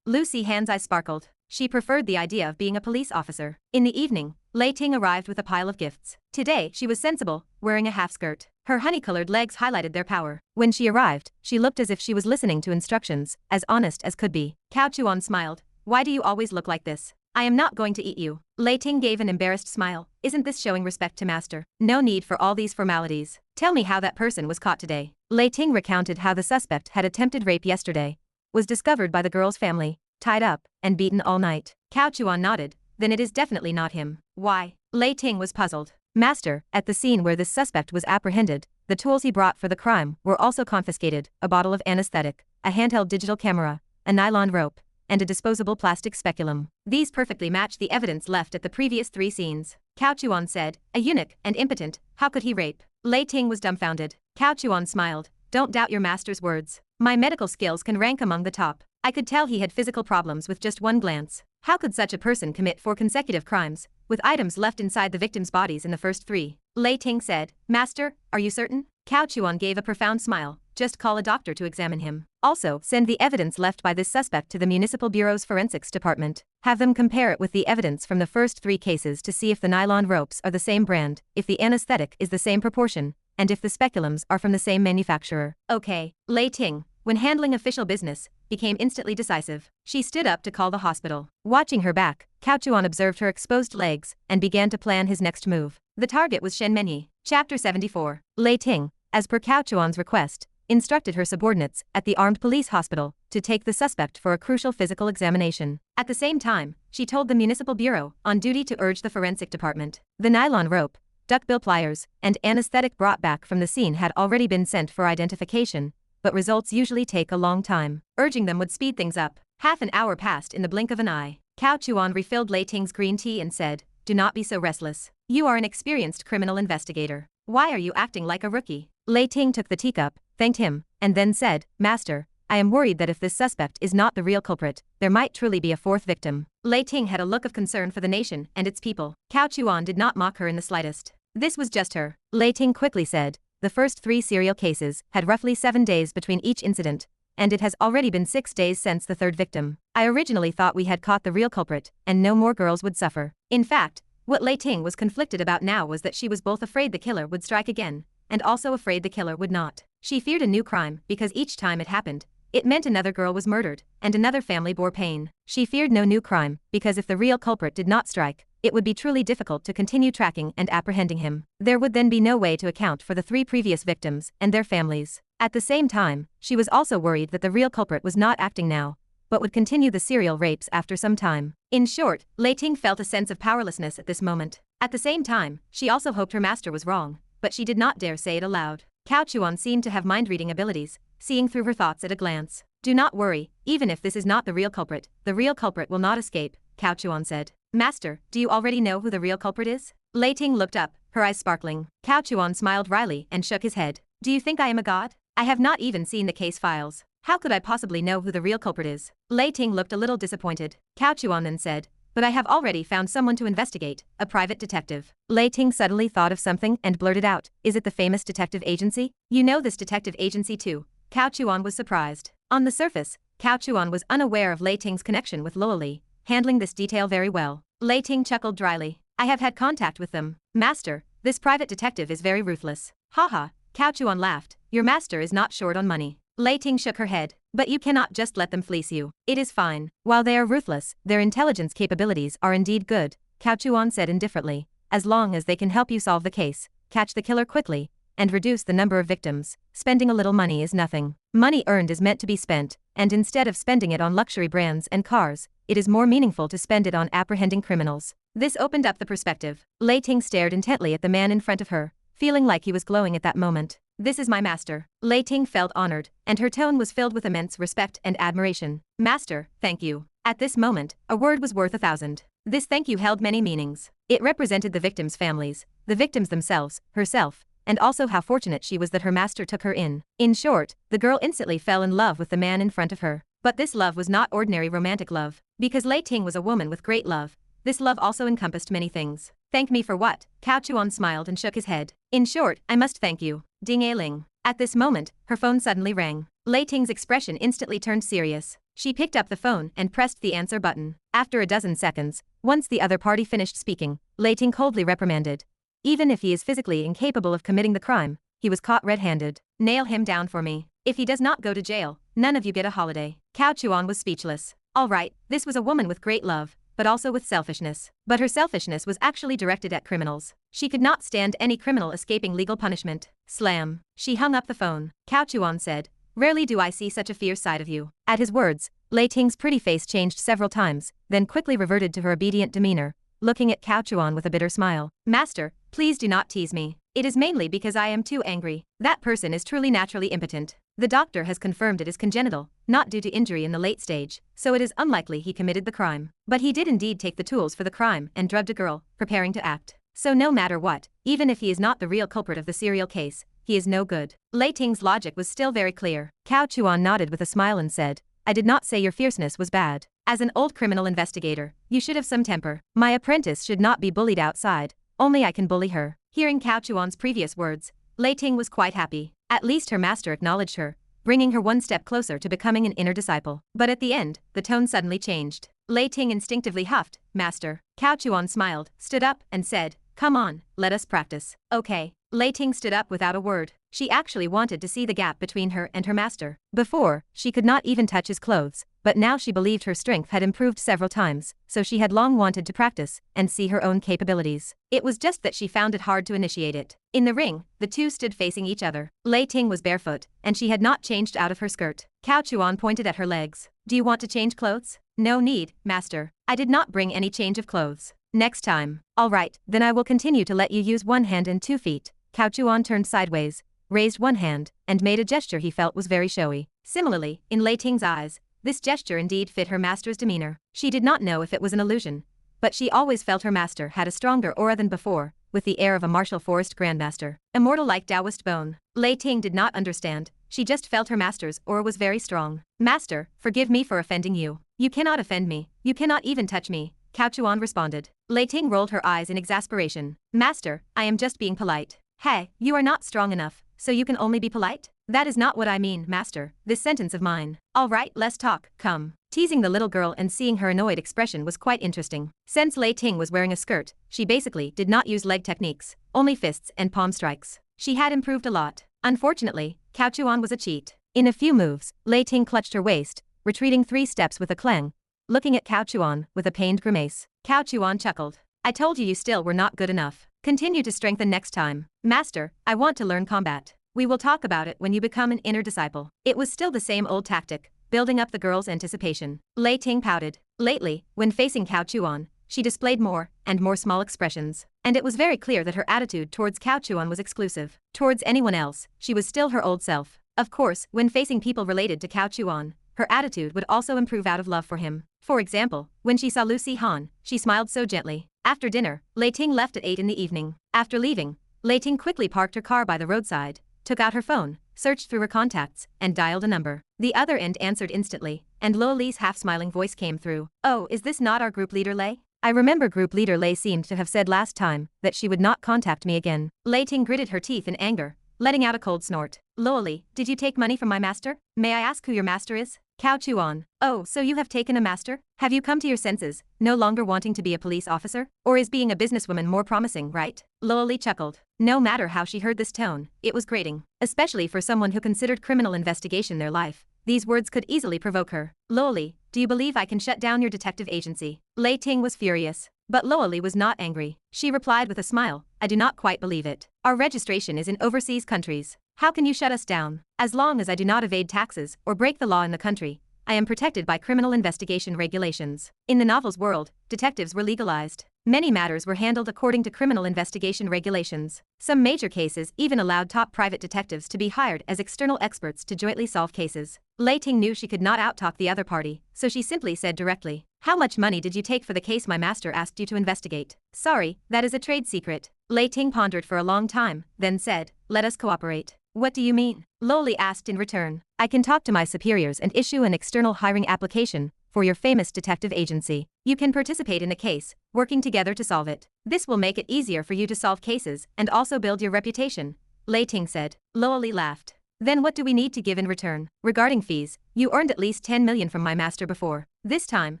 Lucy Han's eyes sparkled. She preferred the idea of being a police officer. In the evening, Lei Ting arrived with a pile of gifts. Today, she was sensible, wearing a half-skirt. Her honey-colored legs highlighted their power. When she arrived, she looked as if she was listening to instructions, as honest as could be. Cao Chuan smiled. Why do you always look like this? I am not going to eat you. Lei Ting gave an embarrassed smile. Isn't this showing respect to master? No need for all these formalities. Tell me how that person was caught today. Lei Ting recounted how the suspect had attempted rape yesterday, was discovered by the girl's family, tied up, and beaten all night. Cao Chuan nodded. Then it is definitely not him. Why? Lei Ting was puzzled. Master, at the scene where this suspect was apprehended, the tools he brought for the crime were also confiscated: a bottle of anesthetic, a handheld digital camera, a nylon rope, and a disposable plastic speculum. These perfectly match the evidence left at the previous 3 scenes. Cao Chuan said, a eunuch and impotent, how could he rape? Lei Ting was dumbfounded. Cao Chuan smiled. Don't doubt your master's words. My medical skills can rank among the top. I could tell he had physical problems with just one glance. How could such a person commit 4 consecutive crimes, with items left inside the victims' bodies in the first 3? Lei Ting said, Master, are you certain? Cao Chuan gave a profound smile. Just call a doctor to examine him. Also, send the evidence left by this suspect to the Municipal Bureau's Forensics Department. Have them compare it with the evidence from the first 3 cases to see if the nylon ropes are the same brand, if the anesthetic is the same proportion, and if the speculums are from the same manufacturer. Okay. Lei Ting, when handling official business, became instantly decisive. She stood up to call the hospital. Watching her back, Cao Chuan observed her exposed legs and began to plan his next move. The target was Shen Menyi. Chapter 74. Lei Ting, as per Cao Chuan's request, instructed her subordinates at the armed police hospital to take the suspect for a crucial physical examination. At the same time, she told the municipal bureau on duty to urge the forensic department. The nylon rope, duckbill pliers, and anesthetic brought back from the scene had already been sent for identification, but results usually take a long time. Urging them would speed things up. Half an hour passed in the blink of an eye. Cao Chuan refilled Lei Ting's green tea and said, Do not be so restless. You are an experienced criminal investigator. Why are you acting like a rookie? Lei Ting took the teacup, thanked him, and then said, Master, I am worried that if this suspect is not the real culprit, there might truly be a 4th victim. Lei Ting had a look of concern for the nation and its people. Cao Chuan did not mock her in the slightest. This was just her. Lei Ting quickly said, the first 3 serial cases had roughly 7 days between each incident, and it has already been 6 days since the 3rd victim. I originally thought we had caught the real culprit, and no more girls would suffer. In fact, what Lei Ting was conflicted about now was that she was both afraid the killer would strike again, and also afraid the killer would not. She feared a new crime because each time it happened, it meant another girl was murdered, and another family bore pain. She feared no new crime because if the real culprit did not strike, it would be truly difficult to continue tracking and apprehending him. There would then be no way to account for the 3 previous victims and their families. At the same time, she was also worried that the real culprit was not acting now, but would continue the serial rapes after some time. In short, Lei Ting felt a sense of powerlessness at this moment. At the same time, she also hoped her master was wrong, but she did not dare say it aloud. Cao Chuan seemed to have mind-reading abilities, seeing through her thoughts at a glance. Do not worry, even if this is not the real culprit will not escape, Cao Chuan said. Master, do you already know who the real culprit is? Lei Ting looked up, her eyes sparkling. Cao Chuan smiled wryly and shook his head. Do you think I am a god? I have not even seen the case files. How could I possibly know who the real culprit is? Lei Ting looked a little disappointed. Cao Chuan then said, But I have already found someone to investigate, a private detective. Lei Ting suddenly thought of something and blurted out, Is it the famous detective agency? You know this detective agency too. Cao Chuan was surprised. On the surface, Cao Chuan was unaware of Lei Ting's connection with Luoli, handling this detail very well. Lei Ting chuckled dryly. I have had contact with them. Master, this private detective is very ruthless. Haha, Cao Chuan laughed. Your master is not short on money. Lei Ting shook her head. But you cannot just let them fleece you. It is fine. While they are ruthless, their intelligence capabilities are indeed good, Cao Chuan said indifferently. As long as they can help you solve the case, catch the killer quickly, and reduce the number of victims, spending a little money is nothing. Money earned is meant to be spent, and instead of spending it on luxury brands and cars, it is more meaningful to spend it on apprehending criminals. This opened up the perspective. Lei Ting stared intently at the man in front of her, feeling like he was glowing at that moment. This is my master. Lei Ting felt honored, and her tone was filled with immense respect and admiration. Master, thank you. At this moment, a word was worth 1,000. This thank you held many meanings. It represented the victims' families, the victims themselves, herself, and also how fortunate she was that her master took her in. In short, the girl instantly fell in love with the man in front of her. But this love was not ordinary romantic love. Because Lei Ting was a woman with great love, this love also encompassed many things. Thank me for what? Cao Chuan smiled and shook his head. In short, I must thank you. Ding-a-ling. At this moment, her phone suddenly rang. Lei Ting's expression instantly turned serious. She picked up the phone and pressed the answer button. After a dozen seconds, once the other party finished speaking, Lei Ting coldly reprimanded. Even if he is physically incapable of committing the crime, he was caught red-handed. Nail him down for me. If he does not go to jail, none of you get a holiday. Cao Chuan was speechless. All right, this was a woman with great love, but also with selfishness. But her selfishness was actually directed at criminals. She could not stand any criminal escaping legal punishment. Slam. She hung up the phone. Cao Chuan said, "Rarely do I see such a fierce side of you." At his words, Lei Ting's pretty face changed several times, then quickly reverted to her obedient demeanor, looking at Cao Chuan with a bitter smile. Master, please do not tease me. It is mainly because I am too angry. That person is truly naturally impotent. The doctor has confirmed it is congenital, not due to injury in the late stage, so it is unlikely he committed the crime. But he did indeed take the tools for the crime and drugged a girl, preparing to act. So no matter what, even if he is not the real culprit of the serial case, he is no good. Lei Ting's logic was still very clear. Cao Chuan nodded with a smile and said, I did not say your fierceness was bad. As an old criminal investigator, you should have some temper. My apprentice should not be bullied outside, only I can bully her. Hearing Cao Chuan's previous words, Lei Ting was quite happy. At least her master acknowledged her, bringing her one step closer to becoming an inner disciple. But at the end, the tone suddenly changed. Lei Ting instinctively huffed, Master. Cao Chuan smiled, stood up, and said, Come on, let us practice. Okay. Lei Ting stood up without a word. She actually wanted to see the gap between her and her master. Before, she could not even touch his clothes, but now she believed her strength had improved several times, so she had long wanted to practice and see her own capabilities. It was just that she found it hard to initiate it. In the ring, the two stood facing each other. Lei Ting was barefoot, and she had not changed out of her skirt. Cao Chuan pointed at her legs. Do you want to change clothes? No need, master. I did not bring any change of clothes. Next time. All right, then I will continue to let you use one hand and 2 feet. Cao Chuan turned sideways, raised one hand, and made a gesture he felt was very showy. Similarly, in Lei Ting's eyes, this gesture indeed fit her master's demeanor. She did not know if it was an illusion, but she always felt her master had a stronger aura than before, with the air of a martial forest grandmaster. Immortal like Taoist bone. Lei Ting did not understand, she just felt her master's aura was very strong. Master, forgive me for offending you. You cannot offend me, you cannot even touch me, Cao Chuan responded. Lei Ting rolled her eyes in exasperation. Master, I am just being polite. Hey, you are not strong enough, so you can only be polite? That is not what I mean, master, this sentence of mine. All right, let's talk, come. Teasing the little girl and seeing her annoyed expression was quite interesting. Since Lei Ting was wearing a skirt, she basically did not use leg techniques, only fists and palm strikes. She had improved a lot. Unfortunately, Cao Chuan was a cheat. In a few moves, Lei Ting clutched her waist, retreating 3 steps with a clang, looking at Cao Chuan with a pained grimace. Cao Chuan chuckled. I told you still were not good enough. Continue to strengthen next time. Master, I want to learn combat. We will talk about it when you become an inner disciple. It was still the same old tactic, building up the girl's anticipation. Lei Ting pouted. Lately, when facing Cao Chuan, she displayed more and more small expressions, and it was very clear that her attitude towards Cao Chuan was exclusive. Towards anyone else, she was still her old self. Of course, when facing people related to Cao Chuan, her attitude would also improve out of love for him. For example, when she saw Lin Han, she smiled so gently. After dinner, Lei Ting left at 8 in the evening. After leaving, Lei Ting quickly parked her car by the roadside, took out her phone, searched through her contacts, and dialed a number. The other end answered instantly, and Lo Li's half-smiling voice came through. Oh, is this not our group leader Lei? I remember group leader Lei seemed to have said last time that she would not contact me again. Lei Ting gritted her teeth in anger, letting out a cold snort. Lo Li, did you take money from my master? May I ask who your master is? Cao Chuan. Oh, so you have taken a master? Have you come to your senses, no longer wanting to be a police officer? Or is being a businesswoman more promising, right? Lo Li chuckled. No matter how she heard this tone, it was grating. Especially for someone who considered criminal investigation their life. These words could easily provoke her. Lowly, do you believe I can shut down your detective agency? Lei Ting was furious. But Lowly was not angry. She replied with a smile, I do not quite believe it. Our registration is in overseas countries. How can you shut us down? As long as I do not evade taxes or break the law in the country, I am protected by criminal investigation regulations. In the novel's world, detectives were legalized. Many matters were handled according to criminal investigation regulations. Some major cases even allowed top private detectives to be hired as external experts to jointly solve cases. Lei Ting knew she could not outtalk the other party, so she simply said directly, how much money did you take for the case my master asked you to investigate? Sorry, that is a trade secret. Lei Ting pondered for a long time, then said, let us cooperate. What do you mean? Lowly asked in return. I can talk to my superiors and issue an external hiring application for your famous detective agency. You can participate in the case, working together to solve it. This will make it easier for you to solve cases and also build your reputation, Lei Ting said. Lowly laughed. Then what do we need to give in return? Regarding fees, you earned at least 10 million from my master before. This time,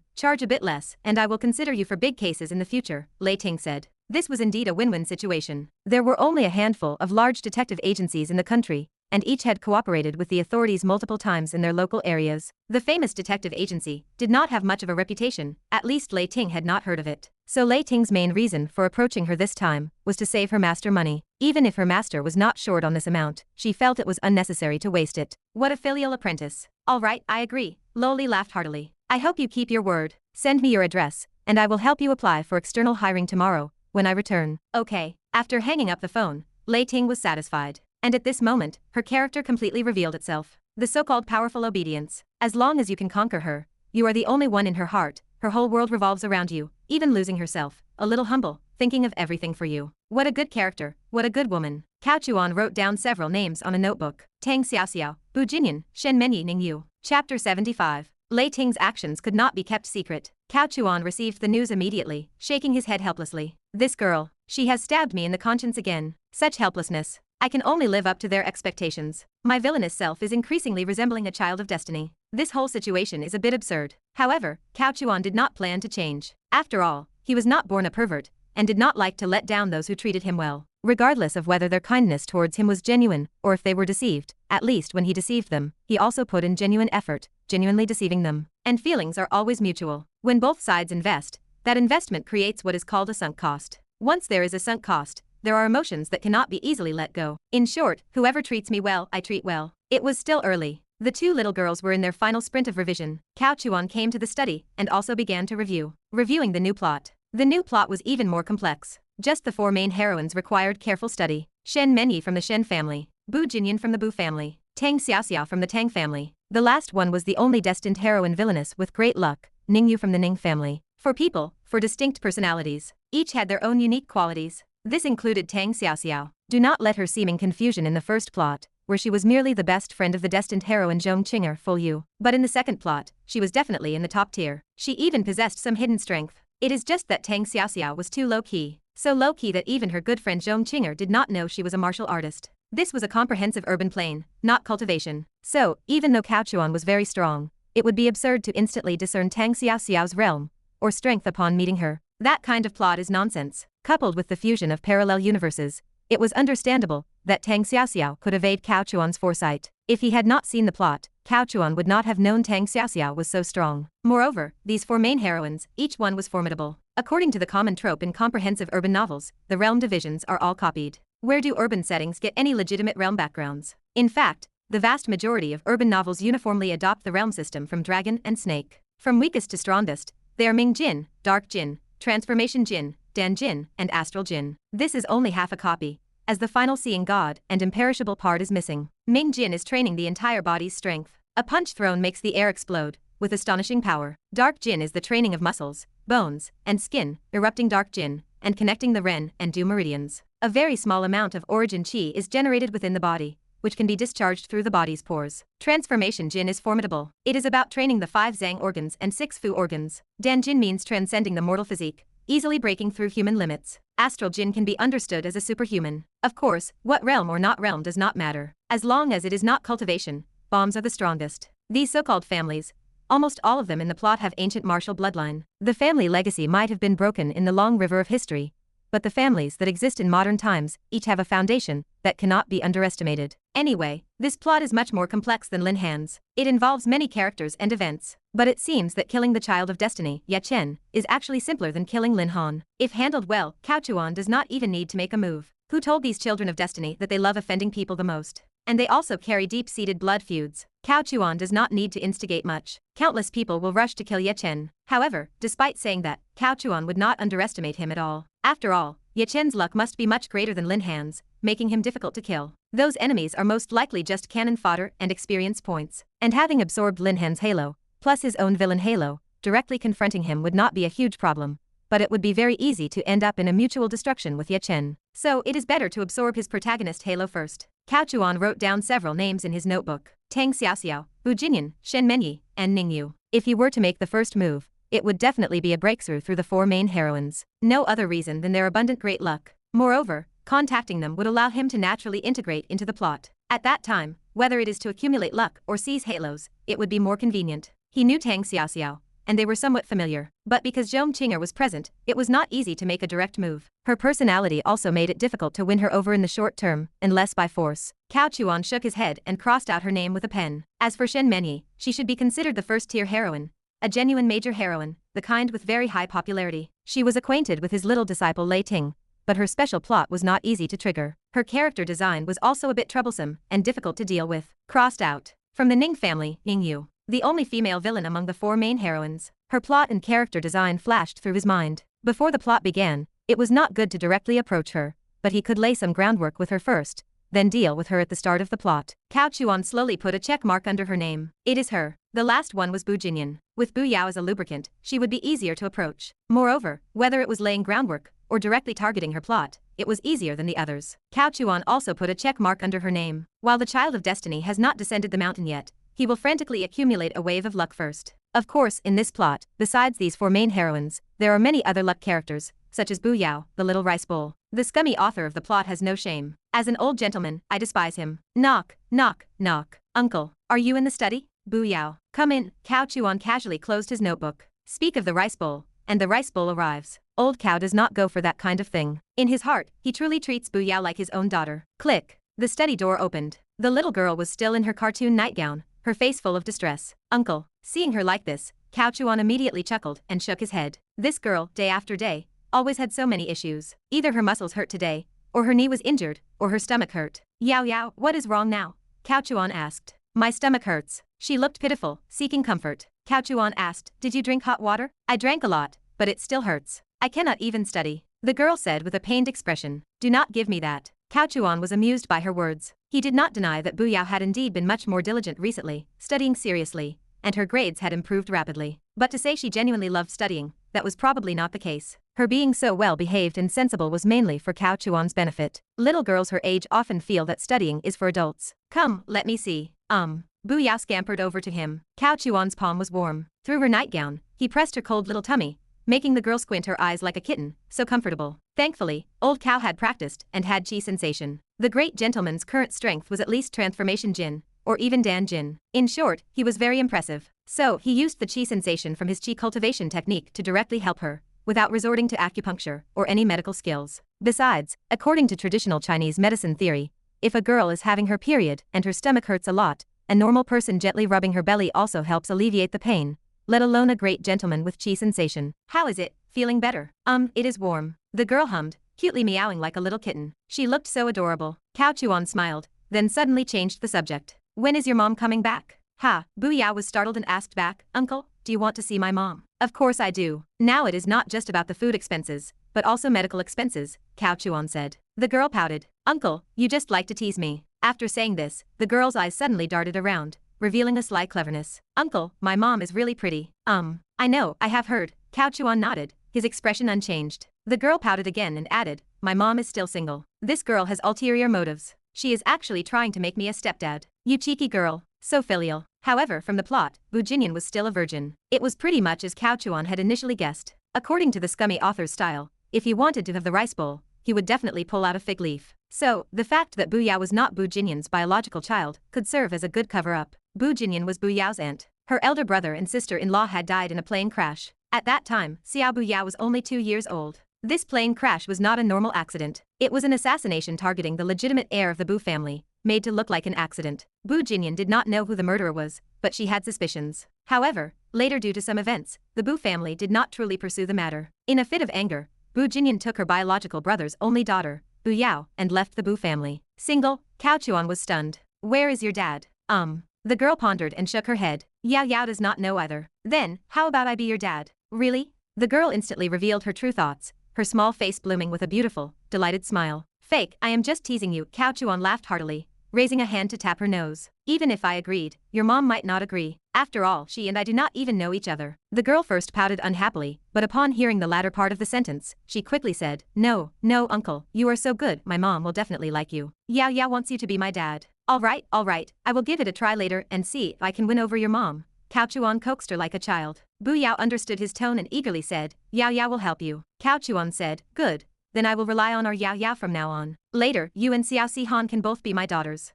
charge a bit less and I will consider you for big cases in the future, Lei Ting said. This was indeed a win-win situation. There were only a handful of large detective agencies in the country, and each had cooperated with the authorities multiple times in their local areas. The famous detective agency did not have much of a reputation, at least Lei Ting had not heard of it. So Lei Ting's main reason for approaching her this time was to save her master money. Even if her master was not short on this amount, she felt it was unnecessary to waste it. What a filial apprentice. All right, I agree. Lowly laughed heartily. I hope you keep your word. Send me your address, and I will help you apply for external hiring tomorrow, when I return. Okay. After hanging up the phone, Lei Ting was satisfied. And at this moment, her character completely revealed itself. The so-called powerful obedience. As long as you can conquer her, you are the only one in her heart. Her whole world revolves around you, even losing herself. A little humble, thinking of everything for you. What a good character, what a good woman. Cao Chuan wrote down several names on a notebook. Tang Xiaoxiao, Bu Jinyan, Shen Menyi Ningyu. Chapter 75. Lei Ting's actions could not be kept secret. Cao Chuan received the news immediately, shaking his head helplessly. This girl, she has stabbed me in the conscience again. Such helplessness. I can only live up to their expectations. My villainous self is increasingly resembling a child of destiny. This whole situation is a bit absurd. However, Cao Chuan did not plan to change. After all, he was not born a pervert, and did not like to let down those who treated him well. Regardless of whether their kindness towards him was genuine, or if they were deceived, at least when he deceived them, he also put in genuine effort, genuinely deceiving them. And feelings are always mutual. When both sides invest, that investment creates what is called a sunk cost. Once there is a sunk cost, there are emotions that cannot be easily let go. In short, whoever treats me well, I treat well. It was still early. The two little girls were in their final sprint of revision. Cao Chuan came to the study and also began to reviewing the new plot. The new plot was even more complex. Just the four main heroines required careful study. Shen Menyi from the Shen family, Bu Jinyan from the Bu family, Tang Xiaoxiao from the Tang family. The last one was the only destined heroine villainous with great luck, Ningyu from the Ning family. For people, for distinct personalities, each had their own unique qualities. This included Tang Xiaoxiao. Do not let her seeming confusion in the first plot, where she was merely the best friend of the destined heroine Zhong Qinger, fool you. But in the second plot, she was definitely in the top tier. She even possessed some hidden strength. It is just that Tang Xiaoxiao was too low-key. So low-key that even her good friend Zhong Qinger did not know she was a martial artist. This was a comprehensive urban plane, not cultivation. So, even though Cao Chuan was very strong, it would be absurd to instantly discern Tang Xiaoxiao's realm, or strength upon meeting her. That kind of plot is nonsense. Coupled with the fusion of parallel universes, it was understandable that Tang Xiaoxiao could evade Cao Chuan's foresight. If he had not seen the plot, Cao Chuan would not have known Tang Xiaoxiao was so strong. Moreover, these four main heroines, each one was formidable. According to the common trope in comprehensive urban novels, the realm divisions are all copied. Where do urban settings get any legitimate realm backgrounds? In fact, the vast majority of urban novels uniformly adopt the realm system from dragon and snake. From weakest to strongest, they are Ming Jin, Dark Jin, Transformation Jin, Dan Jin, and Astral Jin. This is only half a copy, as the final seeing God and imperishable part is missing. Ming Jin is training the entire body's strength. A punch thrown makes the air explode, with astonishing power. Dark Jin is the training of muscles, bones, and skin, erupting Dark Jin, and connecting the Ren and Du meridians. A very small amount of origin chi is generated within the body, which can be discharged through the body's pores. Transformation Jin is formidable. It is about training the 5 Zhang organs and 6 Fu organs. Dan Jin means transcending the mortal physique, easily breaking through human limits. Astral Jin can be understood as a superhuman. Of course, what realm or not realm does not matter. As long as it is not cultivation, bombs are the strongest. These so-called families, almost all of them in the plot have ancient martial bloodline. The family legacy might have been broken in the long river of history, but the families that exist in modern times each have a foundation that cannot be underestimated. Anyway, this plot is much more complex than Lin Han's. It involves many characters and events, but it seems that killing the child of destiny, Ye Chen, is actually simpler than killing Lin Han. If handled well, Cao Chuan does not even need to make a move. Who told these children of destiny that they love offending people the most? And they also carry deep-seated blood feuds. Cao Chuan does not need to instigate much. Countless people will rush to kill Ye Chen. However, despite saying that, Cao Chuan would not underestimate him at all. After all, Ye Chen's luck must be much greater than Lin Han's, making him difficult to kill. Those enemies are most likely just cannon fodder and experience points. And having absorbed Lin Han's halo, plus his own villain halo, directly confronting him would not be a huge problem, but it would be very easy to end up in a mutual destruction with Ye Chen. So it is better to absorb his protagonist halo first. Cao Chuan wrote down several names in his notebook: Tang Xiaoxiao, Bu Jinyan, Shen Menyi, and Ning Yu. If he were to make the first move, it would definitely be a breakthrough through the four main heroines. No other reason than their abundant great luck. Moreover, contacting them would allow him to naturally integrate into the plot. At that time, whether it is to accumulate luck or seize halos, it would be more convenient. He knew Tang Xiaoxiao, and they were somewhat familiar. But because Zhong Qinger was present, it was not easy to make a direct move. Her personality also made it difficult to win her over in the short term, unless by force. Cao Chuan shook his head and crossed out her name with a pen. As for Shen Menyi, she should be considered the first-tier heroine, a genuine major heroine, the kind with very high popularity. She was acquainted with his little disciple Lei Ting, but her special plot was not easy to trigger. Her character design was also a bit troublesome and difficult to deal with. Crossed out. From the Ning family, Ning Yu, the only female villain among the four main heroines. Her plot and character design flashed through his mind. Before the plot began, it was not good to directly approach her, but he could lay some groundwork with her first, then deal with her at the start of the plot. Cao Chuan slowly put a check mark under her name. It is her. The last one was Bu Jinyan. With Bu Yao as a lubricant, she would be easier to approach. Moreover, whether it was laying groundwork or directly targeting her plot, it was easier than the others. Cao Chuan also put a check mark under her name. While the child of destiny has not descended the mountain yet, he will frantically accumulate a wave of luck first. Of course, in this plot, besides these four main heroines, there are many other luck characters, such as Bu Yao, the little rice bowl. The scummy author of the plot has no shame. As an old gentleman, I despise him. Knock, knock, knock. Uncle, are you in the study? Bu Yao. Come in. Cao Chuan casually closed his notebook. Speak of the rice bowl, and the rice bowl arrives. Old Cao does not go for that kind of thing. In his heart, he truly treats Bu Yao like his own daughter. Click. The study door opened. The little girl was still in her cartoon nightgown, her face full of distress. Uncle. Seeing her like this, Cao Chuan immediately chuckled and shook his head. This girl, day after day, always had so many issues. Either her muscles hurt today, or her knee was injured, or her stomach hurt. Yao Yao, what is wrong now? Cao Chuan asked. My stomach hurts. She looked pitiful, seeking comfort. Cao Chuan asked, did you drink hot water? I drank a lot, but it still hurts. I cannot even study. The girl said with a pained expression. Do not give me that. Cao Chuan was amused by her words. He did not deny that Bu Yao had indeed been much more diligent recently, studying seriously, and her grades had improved rapidly. But to say she genuinely loved studying, that was probably not the case. Her being so well-behaved and sensible was mainly for Cao Chuan's benefit. Little girls her age often feel that studying is for adults. Come, let me see. Bu Yao scampered over to him. Cao Chuan's palm was warm. Through her nightgown, he pressed her cold little tummy, making the girl squint her eyes like a kitten, so comfortable. Thankfully, old Cao had practiced and had chi sensation. The great gentleman's current strength was at least transformation Jin, or even Dan Jin. In short, he was very impressive. So he used the chi sensation from his chi cultivation technique to directly help her, without resorting to acupuncture or any medical skills. Besides, according to traditional Chinese medicine theory, if a girl is having her period and her stomach hurts a lot, a normal person gently rubbing her belly also helps alleviate the pain, let alone a great gentleman with chi sensation. How is it? Feeling better? It is warm. The girl hummed, cutely meowing like a little kitten. She looked so adorable. Cao Chuan smiled, then suddenly changed the subject. When is your mom coming back? Ha, Bu Yao was startled and asked back, Uncle, do you want to see my mom? Of course I do. Now it is not just about the food expenses, but also medical expenses, Cao Chuan said. The girl pouted. Uncle, you just like to tease me. After saying this, the girl's eyes suddenly darted around, revealing a sly cleverness. Uncle, my mom is really pretty. I know, I have heard. Cao Chuan nodded, his expression unchanged. The girl pouted again and added, my mom is still single. This girl has ulterior motives. She is actually trying to make me a stepdad. You cheeky girl. So filial. However, from the plot, Bu Jinyan was still a virgin. It was pretty much as Cao Chuan had initially guessed. According to the scummy author's style, if he wanted to have the rice bowl, he would definitely pull out a fig leaf. So, the fact that Bu Yao was not Bu Jinyan's biological child could serve as a good cover-up. Bu Jinyan was Bu Yao's aunt. Her elder brother and sister-in-law had died in a plane crash. At that time, Xiao Bu Yao was only 2 years old. This plane crash was not a normal accident. It was an assassination targeting the legitimate heir of the Bu family, made to look like an accident. Bu Jinyan did not know who the murderer was, but she had suspicions. However, later due to some events, the Bu family did not truly pursue the matter. In a fit of anger, Bu Jinyan took her biological brother's only daughter, Bu Yao, and left the Bu family. Single, Cao Chuan was stunned. Where is your dad? The girl pondered and shook her head. Yao Yao does not know either. Then, how about I be your dad? Really? The girl instantly revealed her true thoughts, her small face blooming with a beautiful, delighted smile. Fake, I am just teasing you. Cao Chuan laughed heartily, raising a hand to tap her nose. Even if I agreed, your mom might not agree. After all, she and I do not even know each other. The girl first pouted unhappily, but upon hearing the latter part of the sentence, she quickly said, No, uncle, you are so good, my mom will definitely like you. Yao Yao wants you to be my dad. All right, I will give it a try later and see if I can win over your mom. Cao Chuan coaxed her like a child. Bu Yao understood his tone and eagerly said, Yao Yao will help you. Cao Chuan said, Good. Then I will rely on our Yao Yao from now on. Later, you and Xiao Si Han can both be my daughters.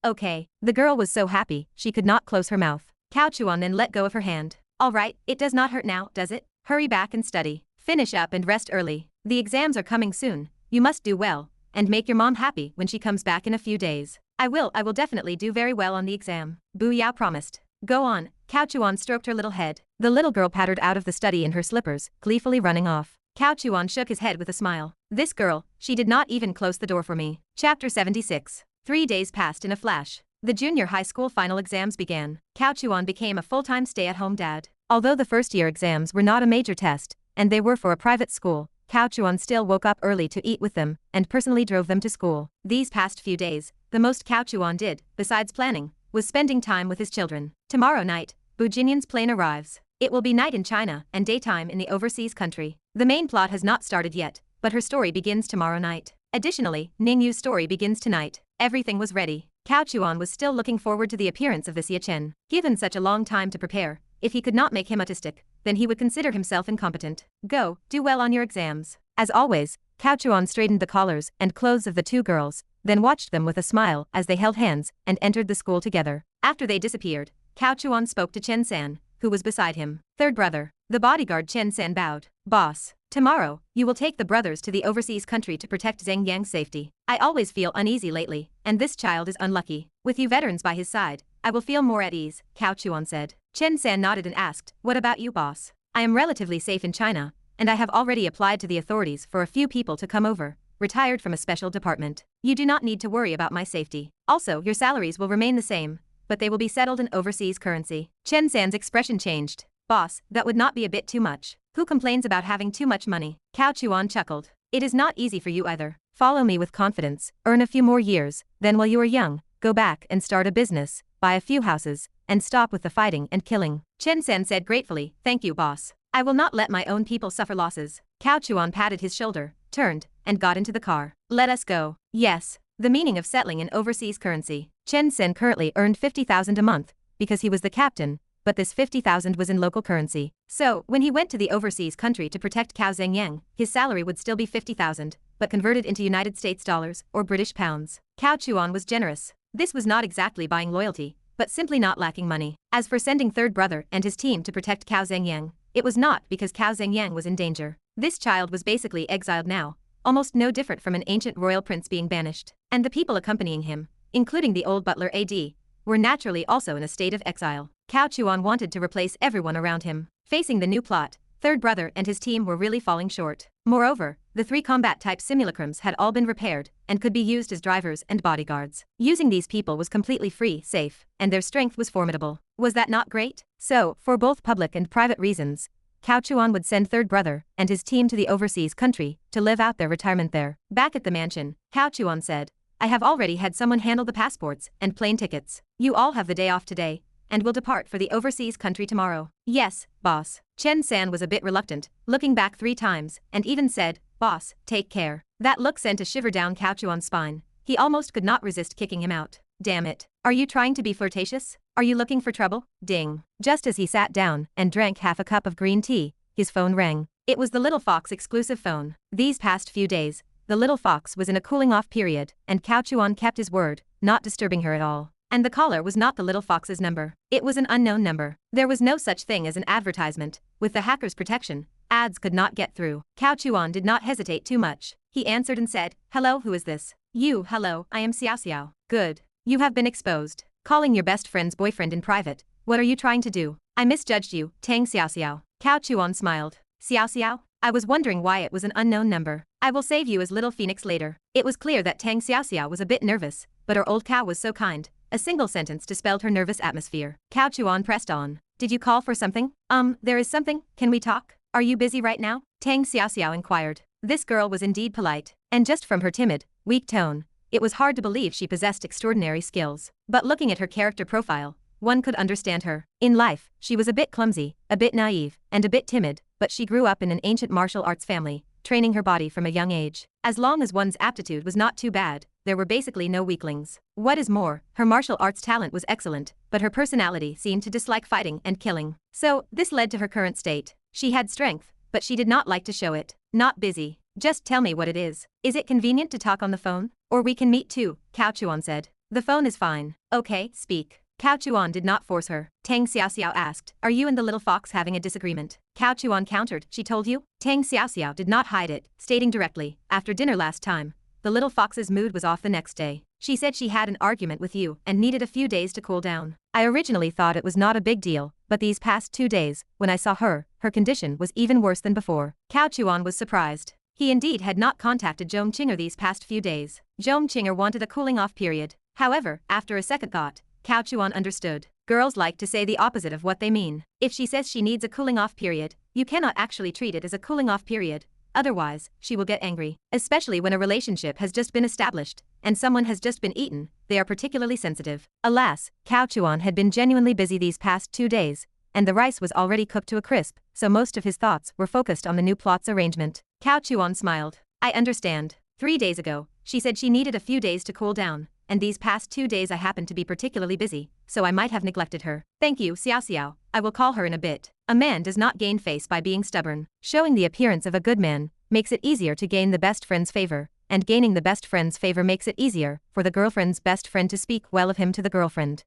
Okay. The girl was so happy, she could not close her mouth. Cao Chuan then let go of her hand. All right, it does not hurt now, does it? Hurry back and study. Finish up and rest early. The exams are coming soon. You must do well, and make your mom happy when she comes back in a few days. I will definitely do very well on the exam. Bu Yao promised. Go on. Cao Chuan stroked her little head. The little girl pattered out of the study in her slippers, gleefully running off. Cao Chuan shook his head with a smile. This girl, she did not even close the door for me. Chapter 76. 3 days passed in a flash. The junior high school final exams began. Cao Chuan became a full-time stay-at-home dad. Although the first-year exams were not a major test, and they were for a private school, Cao Chuan still woke up early to eat with them, and personally drove them to school. These past few days, the most Cao Chuan did, besides planning, was spending time with his children. Tomorrow night, Bu Jinyan's plane arrives. It will be night in China and daytime in the overseas country. The main plot has not started yet, but her story begins tomorrow night. Additionally, Ning Yu's story begins tonight. Everything was ready. Cao Chuan was still looking forward to the appearance of this Ye Chen. Given such a long time to prepare, if he could not make him autistic, then he would consider himself incompetent. Go, do well on your exams. As always, Cao Chuan straightened the collars and clothes of the two girls, then watched them with a smile as they held hands and entered the school together. After they disappeared, Cao Chuan spoke to Chen San, who was beside him. Third brother. The bodyguard Chen San bowed. Boss, tomorrow, you will take the brothers to the overseas country to protect Zheng Yang's safety. I always feel uneasy lately, and this child is unlucky. With you veterans by his side, I will feel more at ease, Cao Chuan said. Chen San nodded and asked, What about you, boss? I am relatively safe in China, and I have already applied to the authorities for a few people to come over, retired from a special department. You do not need to worry about my safety. Also, your salaries will remain the same, but they will be settled in overseas currency. Chen San's expression changed. Boss, that would not be a bit too much. Who complains about having too much money? Cao Chuan chuckled. It is not easy for you either. Follow me with confidence, earn a few more years, then while you are young, go back and start a business, buy a few houses, and stop with the fighting and killing. Chen San said gratefully, Thank you, boss. I will not let my own people suffer losses. Cao Chuan patted his shoulder, turned, and got into the car. Let us go. Yes. The meaning of settling in overseas currency. Chen Sen currently earned 50,000 a month, because he was the captain, but this 50,000 was in local currency. So, when he went to the overseas country to protect Cao Zhengyang, his salary would still be 50,000, but converted into United States dollars or British pounds. Cao Chuan was generous. This was not exactly buying loyalty, but simply not lacking money. As for sending third brother and his team to protect Cao Zhengyang, it was not because Cao Zhengyang was in danger. This child was basically exiled now, almost no different from an ancient royal prince being banished, and the people accompanying him, including the old butler AD, were naturally also in a state of exile. Cao Chuan wanted to replace everyone around him. Facing the new plot, third brother and his team were really falling short. Moreover, the 3 combat-type simulacrums had all been repaired and could be used as drivers and bodyguards. Using these people was completely free, safe, and their strength was formidable. Was that not great? So, for both public and private reasons, Cao Chuan would send third brother and his team to the overseas country to live out their retirement there. Back at the mansion, Cao Chuan said, I have already had someone handle the passports and plane tickets. You all have the day off today, and will depart for the overseas country tomorrow. Yes, boss. Chen San was a bit reluctant, looking back 3 times, and even said, Boss, take care. That look sent a shiver down Cao Chuan's spine. He almost could not resist kicking him out. Damn it. Are you trying to be flirtatious? Are you looking for trouble? Ding. Just as he sat down and drank half a cup of green tea, his phone rang. It was the Little Fox exclusive phone. These past few days, the Little Fox was in a cooling-off period, and Cao Chuan kept his word, not disturbing her at all. And the caller was not the Little Fox's number. It was an unknown number. There was no such thing as an advertisement. With the hacker's protection, Ads could not get through. Cao Chuan did not hesitate too much. He answered and said, "Hello, who is this?" "You, hello, I am Xiao Xiao." "Good. You have been exposed. Calling your best friend's boyfriend in private. What are you trying to do?" "I misjudged you, Tang Xiao Xiao." Cao Chuan smiled. "Xiao Xiao? I was wondering why it was an unknown number. I will save you as Little Phoenix later." It was clear that Tang Xiao Xiao was a bit nervous, but her old cow was so kind. A single sentence dispelled her nervous atmosphere. Cao Chuan pressed on. "Did you call for something?" There is something, can we talk? Are you busy right now?" Tang Xiao Xiao inquired. This girl was indeed polite, and just from her timid, weak tone, it was hard to believe she possessed extraordinary skills. But looking at her character profile, one could understand her. In life, she was a bit clumsy, a bit naive, and a bit timid, but she grew up in an ancient martial arts family, training her body from a young age. As long as one's aptitude was not too bad, there were basically no weaklings. What is more, her martial arts talent was excellent, but her personality seemed to dislike fighting and killing. So, this led to her current state. She had strength, but she did not like to show it. "Not busy. Just tell me what it is. Is it convenient to talk on the phone? Or we can meet too," Cao Chuan said. "The phone is fine." "Okay, speak." Cao Chuan did not force her. Tang Xiao Xiao asked, "Are you and the little fox having a disagreement?" Cao Chuan countered, "She told you?" Tang Xiao Xiao did not hide it, stating directly, "After dinner last time, the little fox's mood was off the next day. She said she had an argument with you and needed a few days to cool down. I originally thought it was not a big deal, but these past 2 days, when I saw her, her condition was even worse than before." Cao Chuan was surprised. He indeed had not contacted Zhong Qinger these past few days. Zhong Qinger wanted a cooling off period. However, after a second thought, Cao Chuan understood. Girls like to say the opposite of what they mean. If she says she needs a cooling off period, you cannot actually treat it as a cooling off period. Otherwise, she will get angry. Especially when a relationship has just been established, and someone has just been eaten, they are particularly sensitive. Alas, Cao Chuan had been genuinely busy these past 2 days, and the rice was already cooked to a crisp, so most of his thoughts were focused on the new plot's arrangement. Cao Chuan smiled. "I understand. 3 days ago, she said she needed a few days to cool down, and these past 2 days I happened to be particularly busy, so I might have neglected her. Thank you, Xiao Xiao, I will call her in a bit." A man does not gain face by being stubborn. Showing the appearance of a good man makes it easier to gain the best friend's favor, and gaining the best friend's favor makes it easier for the girlfriend's best friend to speak well of him to the girlfriend.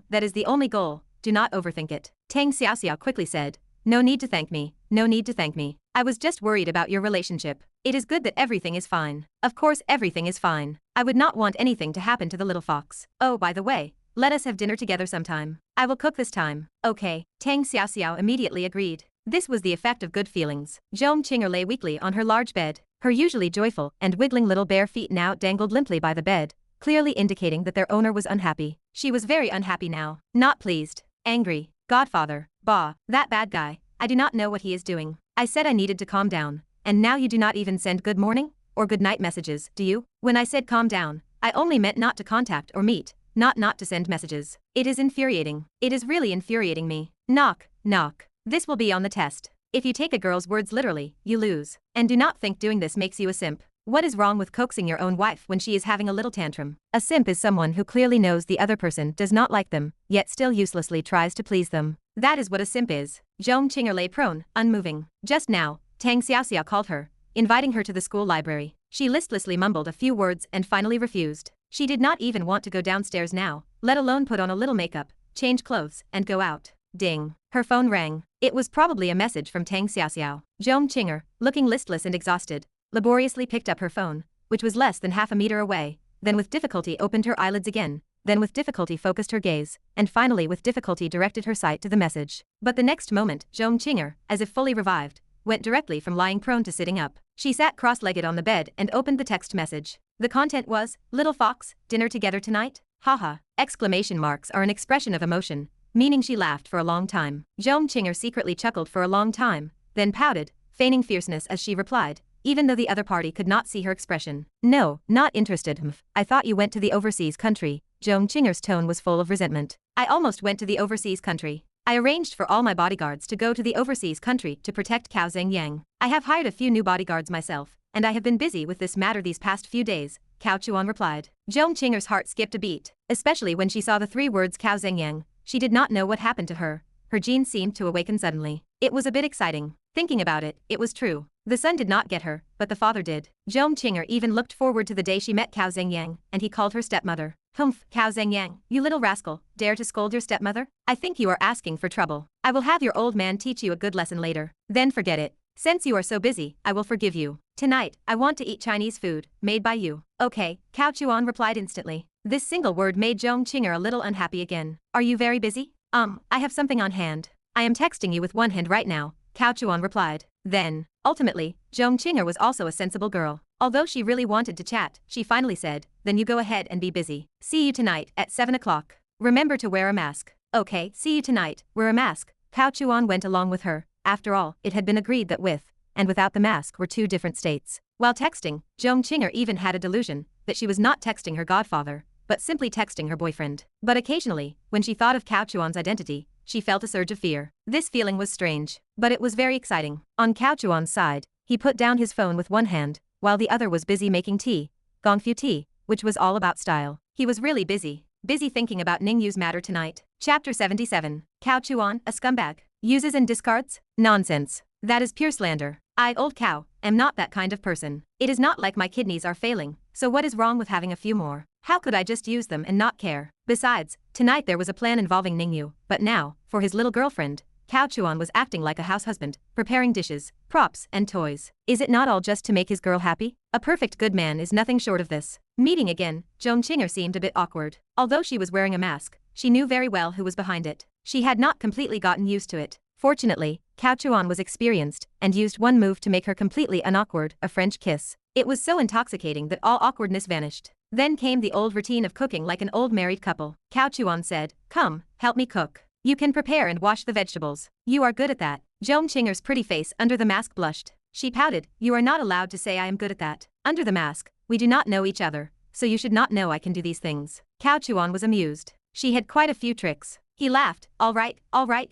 That is the only goal. Do not overthink it." Tang Xiao Xiao quickly said. "No need to thank me, no need to thank me. I was just worried about your relationship. It is good that everything is fine." "Of course everything is fine. I would not want anything to happen to the little fox. Oh, by the way, let us have dinner together sometime. I will cook this time." "Okay." Tang Xiao Xiao immediately agreed. This was the effect of good feelings. Zhong Qinger lay weakly on her large bed. Her usually joyful and wiggling little bare feet now dangled limply by the bed, clearly indicating that their owner was unhappy. She was very unhappy now. Not pleased. Angry. Godfather. Bah, that bad guy. I do not know what he is doing. I said I needed to calm down, and now you do not even send good morning or good night messages, do you? When I said calm down, I only meant not to contact or meet, not to send messages. It is infuriating. It is really infuriating me. Knock, knock. This will be on the test. If you take a girl's words literally, you lose. And do not think doing this makes you a simp. What is wrong with coaxing your own wife when she is having a little tantrum? A simp is someone who clearly knows the other person does not like them, yet still uselessly tries to please them. That is what a simp is. Zhong Qinger lay prone, unmoving. Just now, Tang Xiao Xiao called her, inviting her to the school library. She listlessly mumbled a few words and finally refused. She did not even want to go downstairs now, let alone put on a little makeup, change clothes, and go out. Ding. Her phone rang. It was probably a message from Tang Xiao Xiao. Zhong Qinger, looking listless and exhausted, laboriously picked up her phone, which was less than half a meter away, then with difficulty opened her eyelids again, then with difficulty focused her gaze, and finally with difficulty directed her sight to the message. But the next moment, Zhong Qinger, as if fully revived, went directly from lying prone to sitting up. She sat cross-legged on the bed and opened the text message. The content was, "Little fox, dinner together tonight? Haha." Exclamation marks are an expression of emotion, meaning she laughed for a long time. Zhong Qinger secretly chuckled for a long time, then pouted, feigning fierceness as she replied, even though the other party could not see her expression. "No, not interested. I thought you went to the overseas country." Zhong Qinger's tone was full of resentment. "I almost went to the overseas country. I arranged for all my bodyguards to go to the overseas country to protect Cao Zhengyang. I have hired a few new bodyguards myself, and I have been busy with this matter these past few days," Cao Chuan replied. Zhong Qinger's heart skipped a beat, especially when she saw the 3 words Cao Zhengyang. She did not know what happened to her. Her genes seemed to awaken suddenly. It was a bit exciting. Thinking about it, it was true. The son did not get her, but the father did. Zhong Qinger even looked forward to the day she met Cao Zhengyang, and he called her stepmother. "Humph, Cao Zhengyang, you little rascal, dare to scold your stepmother? I think you are asking for trouble. I will have your old man teach you a good lesson later. Then forget it. Since you are so busy, I will forgive you. Tonight, I want to eat Chinese food, made by you. Okay, Cao Chuan replied instantly. This single word made Zhong Qinger a little unhappy again. Are you very busy? I have something on hand. I am texting you with one hand right now, Cao Chuan replied. Then, ultimately, Zhong Qinger was also a sensible girl. Although she really wanted to chat, she finally said, then you go ahead and be busy. See you tonight at 7 o'clock. Remember to wear a mask. Okay, see you tonight, wear a mask. Cao Chuan went along with her. After all, it had been agreed that with and without the mask were two different states. While texting, Zhong Qinger even had a delusion that she was not texting her godfather, but simply texting her boyfriend. But occasionally, when she thought of Cao Chuan's identity, she felt a surge of fear. This feeling was strange, but it was very exciting. On Cao Chuan's side, he put down his phone with one hand, while the other was busy making tea, gongfu tea, which was all about style. He was really busy thinking about Ningyu's matter tonight. Chapter 77. Cao Chuan, a scumbag, uses and discards? Nonsense. That is pure slander. I, old Cao, am not that kind of person. It is not like my kidneys are failing, so what is wrong with having a few more? How could I just use them and not care? Besides, tonight there was a plan involving Ningyu, but now, for his little girlfriend, Cao Chuan was acting like a house husband, preparing dishes, props, and toys. Is it not all just to make his girl happy? A perfect good man is nothing short of this. Meeting again, Zhong Qinger seemed a bit awkward. Although she was wearing a mask, she knew very well who was behind it. She had not completely gotten used to it. Fortunately, Cao Chuan was experienced and used one move to make her completely unawkward, a French kiss. It was so intoxicating that all awkwardness vanished. Then came the old routine of cooking like an old married couple. Cao Chuan said, "Come, help me cook. You can prepare and wash the vegetables. You are good at that." Zhong Qinger's pretty face under the mask blushed. She pouted, "You are not allowed to say I am good at that. Under the mask, we do not know each other, so you should not know I can do these things." Cao Chuan was amused. She had quite a few tricks. He laughed, all right,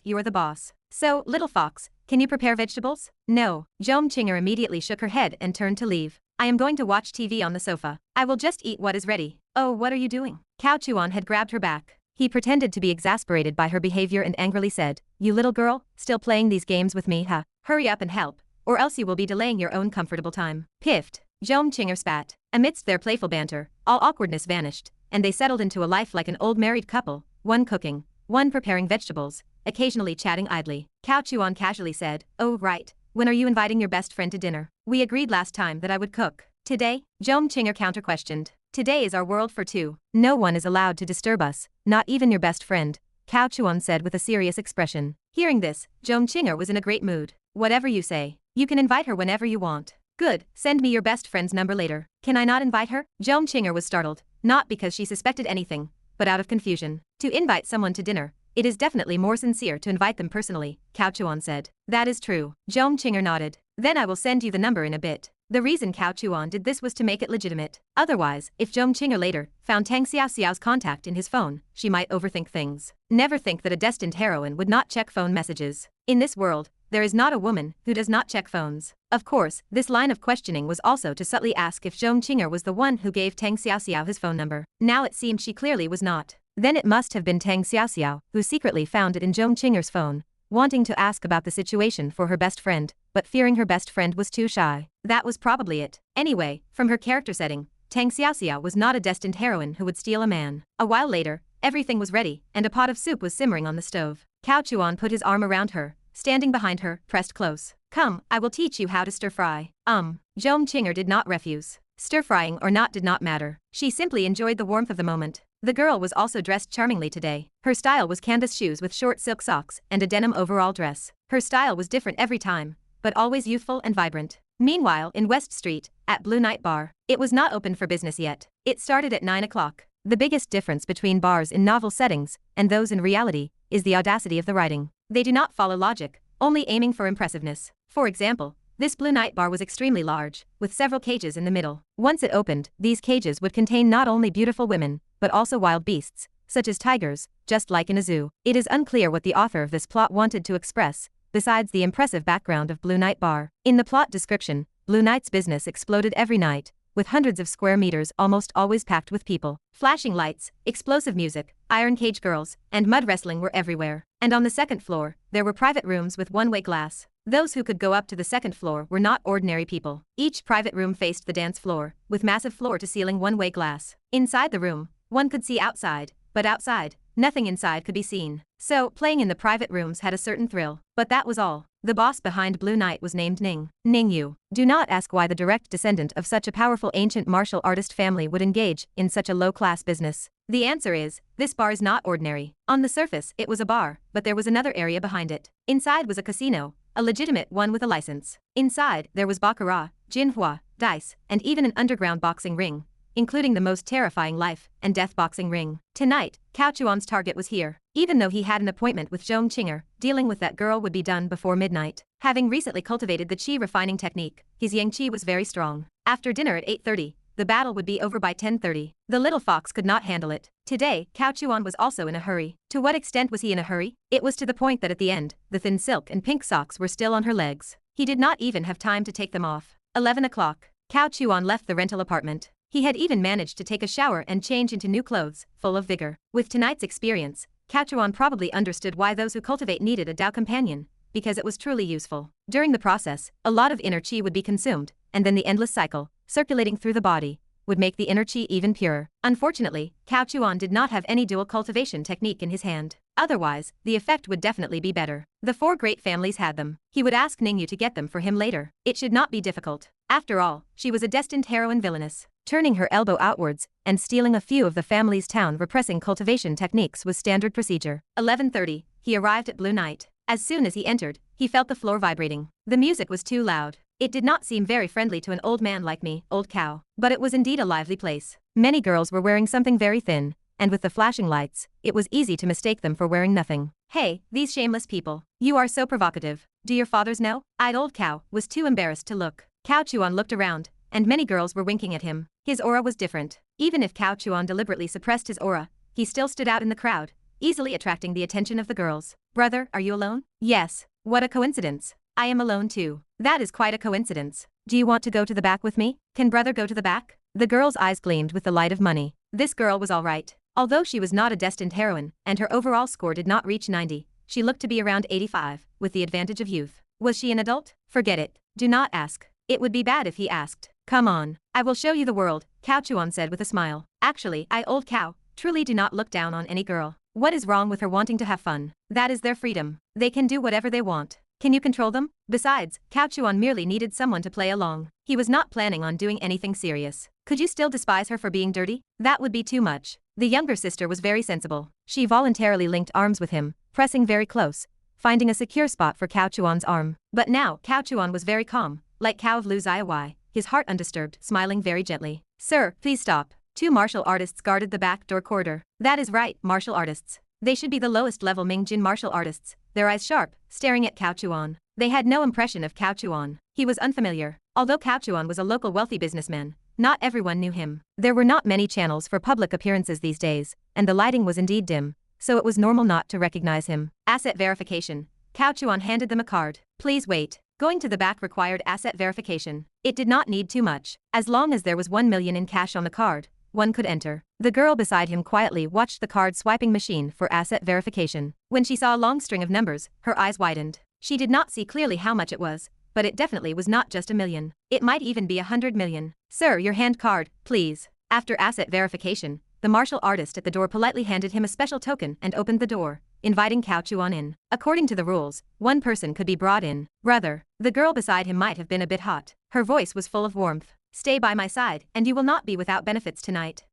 you are the boss. So, little fox, can you prepare vegetables? No. Zhong Qinger immediately shook her head and turned to leave. I am going to watch TV on the sofa. I will just eat what is ready. Oh, what are you doing? Cao Chuan had grabbed her back. He pretended to be exasperated by her behavior and angrily said, "You little girl, still playing these games with me, huh? Hurry up and help, or else you will be delaying your own comfortable time." Piffed. Zhong Qinger spat. Amidst their playful banter, all awkwardness vanished, and they settled into a life like an old married couple, one cooking, one preparing vegetables, occasionally chatting idly. Cao Chuan casually said, "Oh right, when are you inviting your best friend to dinner? We agreed last time that I would cook." Today? Zhong Qinger counter-questioned. "Today is our world for two. No one is allowed to disturb us, not even your best friend," Cao Chuan said with a serious expression. Hearing this, Zhong Qinger was in a great mood. "Whatever you say. You can invite her whenever you want." "Good, send me your best friend's number later." "Can I not invite her?" Zhong Qinger was startled, not because she suspected anything, but out of confusion. To invite someone to dinner, it is definitely more sincere to invite them personally, Cao Chuan said. "That is true." Zhong Qinger nodded. "Then I will send you the number in a bit." The reason Cao Chuan did this was to make it legitimate. Otherwise, if Zhong Qinger later found Tang Xiaoxiao's contact in his phone, she might overthink things. Never think that a destined heroine would not check phone messages. In this world, there is not a woman who does not check phones. Of course, this line of questioning was also to subtly ask if Zhong Qinger was the one who gave Tang Xiaoxiao his phone number. Now it seemed she clearly was not. Then it must have been Tang Xiaoxiao who secretly found it in Zhong Qinger's phone, wanting to ask about the situation for her best friend, but fearing her best friend was too shy. That was probably it. Anyway, from her character setting, Tang Xiaoxiao was not a destined heroine who would steal a man. A while later, everything was ready, and a pot of soup was simmering on the stove. Cao Chuan put his arm around her, standing behind her, pressed close. "Come, I will teach you how to stir-fry." Zhong Qinger did not refuse. Stir-frying or not did not matter. She simply enjoyed the warmth of the moment. The girl was also dressed charmingly today. Her style was canvas shoes with short silk socks and a denim overall dress. Her style was different every time, but always youthful and vibrant. Meanwhile, in West Street, at Blue Night Bar, it was not open for business yet. It started at 9 o'clock. The biggest difference between bars in novel settings and those in reality is the audacity of the writing. They do not follow logic, only aiming for impressiveness. For example, this Blue Night Bar was extremely large, with several cages in the middle. Once it opened, these cages would contain not only beautiful women, but also wild beasts, such as tigers, just like in a zoo. It is unclear what the author of this plot wanted to express, besides the impressive background of Blue Night Bar. In the plot description, Blue Night's business exploded every night, with hundreds of square meters almost always packed with people. Flashing lights, explosive music, iron cage girls, and mud wrestling were everywhere. And on the second floor, there were private rooms with one-way glass. Those who could go up to the second floor were not ordinary people. Each private room faced the dance floor, with massive floor-to-ceiling one-way glass. Inside the room, one could see outside, but outside, Nothing inside could be seen. So, playing in the private rooms had a certain thrill. But that was all. The boss behind Blue Knight was named Ning Yu. Do not ask why the direct descendant of such a powerful ancient martial artist family would engage in such a low-class business. The answer is, this bar is not ordinary. On the surface, it was a bar, but there was another area behind it. Inside was a casino, a legitimate one with a license. Inside, there was baccarat, jinhua, dice, and even an underground boxing ring, including the most terrifying life and death boxing ring. Tonight, Cao Chuan's target was here. Even though he had an appointment with Zhong Qinger, dealing with that girl would be done before midnight. Having recently cultivated the qi refining technique, his yang qi was very strong. After dinner at 8:30, the battle would be over by 10:30. The little fox could not handle it. Today, Cao Chuan was also in a hurry. To what extent was he in a hurry? It was to the point that at the end, the thin silk and pink socks were still on her legs. He did not even have time to take them off. 11 o'clock. Cao Chuan left the rental apartment. He had even managed to take a shower and change into new clothes, full of vigor. With tonight's experience, Cao Chuan probably understood why those who cultivate needed a Tao companion, because it was truly useful. During the process, a lot of inner qi would be consumed, and then the endless cycle, circulating through the body, would make the inner qi even purer. Unfortunately, Cao Chuan did not have any dual cultivation technique in his hand. Otherwise, the effect would definitely be better. The four great families had them. He would ask Ningyu to get them for him later. It should not be difficult. After all, she was a destined heroine villainess. Turning her elbow outwards and stealing a few of the family's town repressing cultivation techniques was standard procedure. 11:30, he arrived at Blue Knight. As soon as he entered, he felt the floor vibrating. The music was too loud. It did not seem very friendly to an old man like me, old Cao. But it was indeed a lively place. Many girls were wearing something very thin, and with the flashing lights, it was easy to mistake them for wearing nothing. Hey, these shameless people. You are so provocative. Do your fathers know? Old Cao was too embarrassed to look. Cao Chuan looked around, and many girls were winking at him. His aura was different. Even if Cao Chuan deliberately suppressed his aura, he still stood out in the crowd, easily attracting the attention of the girls. Brother, are you alone? Yes. What a coincidence. I am alone too. That is quite a coincidence. Do you want to go to the back with me? Can brother go to the back? The girl's eyes gleamed with the light of money. This girl was all right. Although she was not a destined heroine, and her overall score did not reach 90, she looked to be around 85, with the advantage of youth. Was she an adult? Forget it. Do not ask. It would be bad if he asked. Come on. I will show you the world, Cao Chuan said with a smile. Actually, old Cao, truly do not look down on any girl. What is wrong with her wanting to have fun? That is their freedom. They can do whatever they want. Can you control them? Besides, Cao Chuan merely needed someone to play along. He was not planning on doing anything serious. Could you still despise her for being dirty? That would be too much. The younger sister was very sensible. She voluntarily linked arms with him, pressing very close, finding a secure spot for Cao Chuan's arm. But now, Cao Chuan was very calm, like Cao of Lu Ziawai, his heart undisturbed, smiling very gently. Sir, please stop. Two martial artists guarded the back door corridor. That is right, martial artists. They should be the lowest level Mingjin martial artists, their eyes sharp, staring at Cao Chuan. They had no impression of Cao Chuan. He was unfamiliar. Although Cao Chuan was a local wealthy businessman, not everyone knew him. There were not many channels for public appearances these days, and the lighting was indeed dim, so it was normal not to recognize him. Asset verification. Cao Chuan handed them a card. Please wait. Going to the back required asset verification. It did not need too much. As long as there was 1 million in cash on the card, one could enter. The girl beside him quietly watched the card swiping machine for asset verification. When she saw a long string of numbers, her eyes widened. She did not see clearly how much it was, but it definitely was not just 1 million. It might even be 100 million. Sir, your hand card, please. After asset verification, the martial artist at the door politely handed him a special token and opened the door, inviting Cao Chuan in. According to the rules, one person could be brought in. Brother, the girl beside him might have been a bit hot. Her voice was full of warmth. Stay by my side, and you will not be without benefits tonight.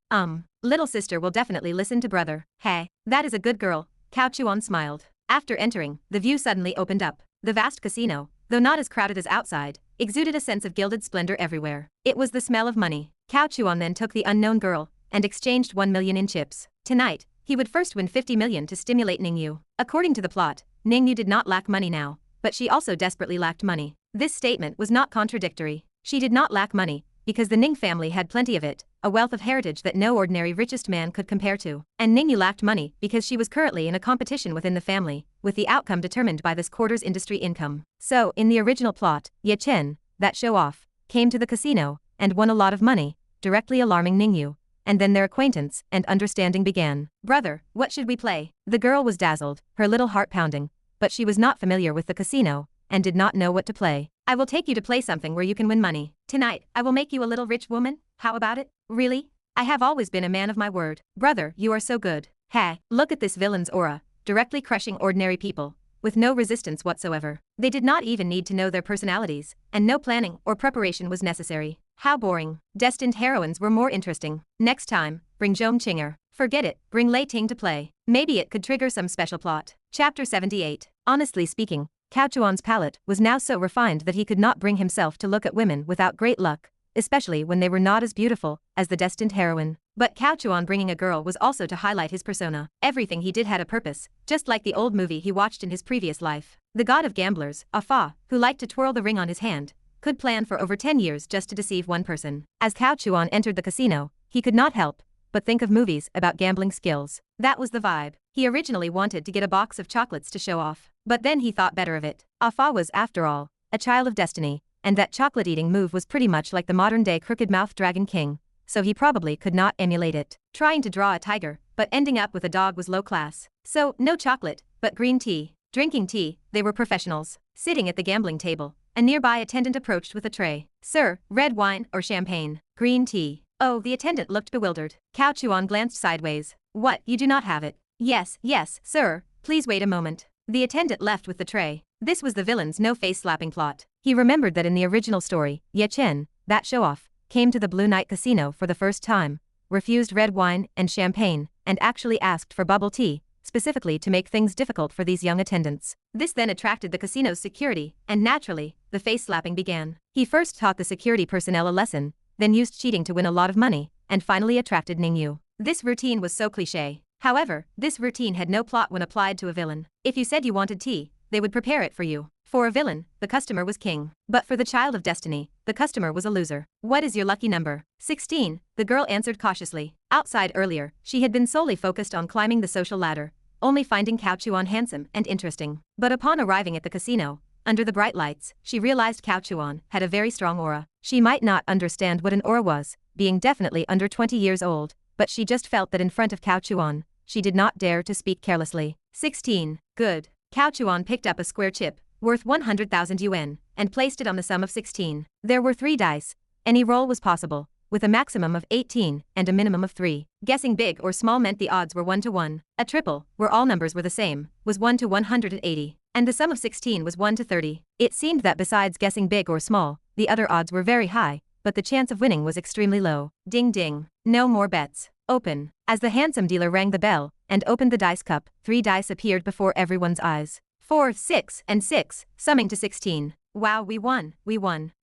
Little sister will definitely listen to brother. Hey, that is a good girl, Cao Chuan smiled. After entering, the view suddenly opened up. The vast casino, though not as crowded as outside, exuded a sense of gilded splendor everywhere. It was the smell of money. Cao Chuan then took the unknown girl and exchanged 1 million in chips. Tonight, he would first win 50 million to stimulate Ningyu. According to the plot, Ningyu did not lack money now, but she also desperately lacked money. This statement was not contradictory. She did not lack money, because the Ning family had plenty of it, a wealth of heritage that no ordinary richest man could compare to. And Ningyu lacked money because she was currently in a competition within the family, with the outcome determined by this quarter's industry income. So, in the original plot, Ye Chen, that show-off, came to the casino and won a lot of money, directly alarming Ningyu, and then their acquaintance and understanding began. Brother, what should we play? The girl was dazzled, her little heart pounding, but she was not familiar with the casino, and did not know what to play. I will take you to play something where you can win money. Tonight, I will make you a little rich woman. How about it? Really? I have always been a man of my word. Brother, you are so good. Ha, look at this villain's aura, directly crushing ordinary people, with no resistance whatsoever. They did not even need to know their personalities, and no planning or preparation was necessary. How boring. Destined heroines were more interesting. Next time, bring Zhong Qinger. Forget it, bring Lei Ting to play. Maybe it could trigger some special plot. Chapter 78. Honestly speaking, Cao Chuan's palate was now so refined that he could not bring himself to look at women without great luck, especially when they were not as beautiful as the destined heroine. But Cao Chuan bringing a girl was also to highlight his persona. Everything he did had a purpose, just like the old movie he watched in his previous life. The god of gamblers, Fa, who liked to twirl the ring on his hand, could plan for over 10 years just to deceive one person. As Cao Chuan entered the casino, he could not help but think of movies about gambling skills. That was the vibe. He originally wanted to get a box of chocolates to show off, but then he thought better of it. Fa was, after all, a child of destiny, and that chocolate-eating move was pretty much like the modern-day crooked-mouthed Dragon King, so he probably could not emulate it. Trying to draw a tiger, but ending up with a dog was low class. So, no chocolate, but green tea. Drinking tea, they were professionals. Sitting at the gambling table, a nearby attendant approached with a tray. Sir, red wine or champagne? Green tea. Oh, the attendant looked bewildered. Cao Chuan glanced sideways. What, you do not have it? Yes, sir, please wait a moment. The attendant left with the tray. This was the villain's no-face slapping plot. He remembered that in the original story, Ye Chen, that show-off, came to the Blue Night Casino for the first time, refused red wine and champagne, and actually asked for bubble tea, specifically to make things difficult for these young attendants. This then attracted the casino's security, and naturally, the face-slapping began. He first taught the security personnel a lesson, then used cheating to win a lot of money, and finally attracted Ningyu. This routine was so cliché. However, this routine had no plot when applied to a villain. If you said you wanted tea, they would prepare it for you. For a villain, the customer was king. But for the child of destiny, the customer was a loser. What is your lucky number? 16, the girl answered cautiously. Outside earlier, she had been solely focused on climbing the social ladder, only finding Cao Chuan handsome and interesting. But upon arriving at the casino, under the bright lights, she realized Cao Chuan had a very strong aura. She might not understand what an aura was, being definitely under 20 years old, but she just felt that in front of Cao Chuan, she did not dare to speak carelessly. 16, good. Cao Chuan picked up a square chip, worth 100,000 yuan, and placed it on the sum of 16. There were 3 dice. Any roll was possible, with a maximum of 18 and a minimum of 3. Guessing big or small meant the odds were 1 to 1. A triple, where all numbers were the same, was 1 to 180, and the sum of 16 was 1 to 30. It seemed that besides guessing big or small, the other odds were very high, but the chance of winning was extremely low. Ding ding. No more bets. Open. As the handsome dealer rang the bell and opened the dice cup, 3 dice appeared before everyone's eyes. 4, 6, and 6, summing to 16. Wow, we won.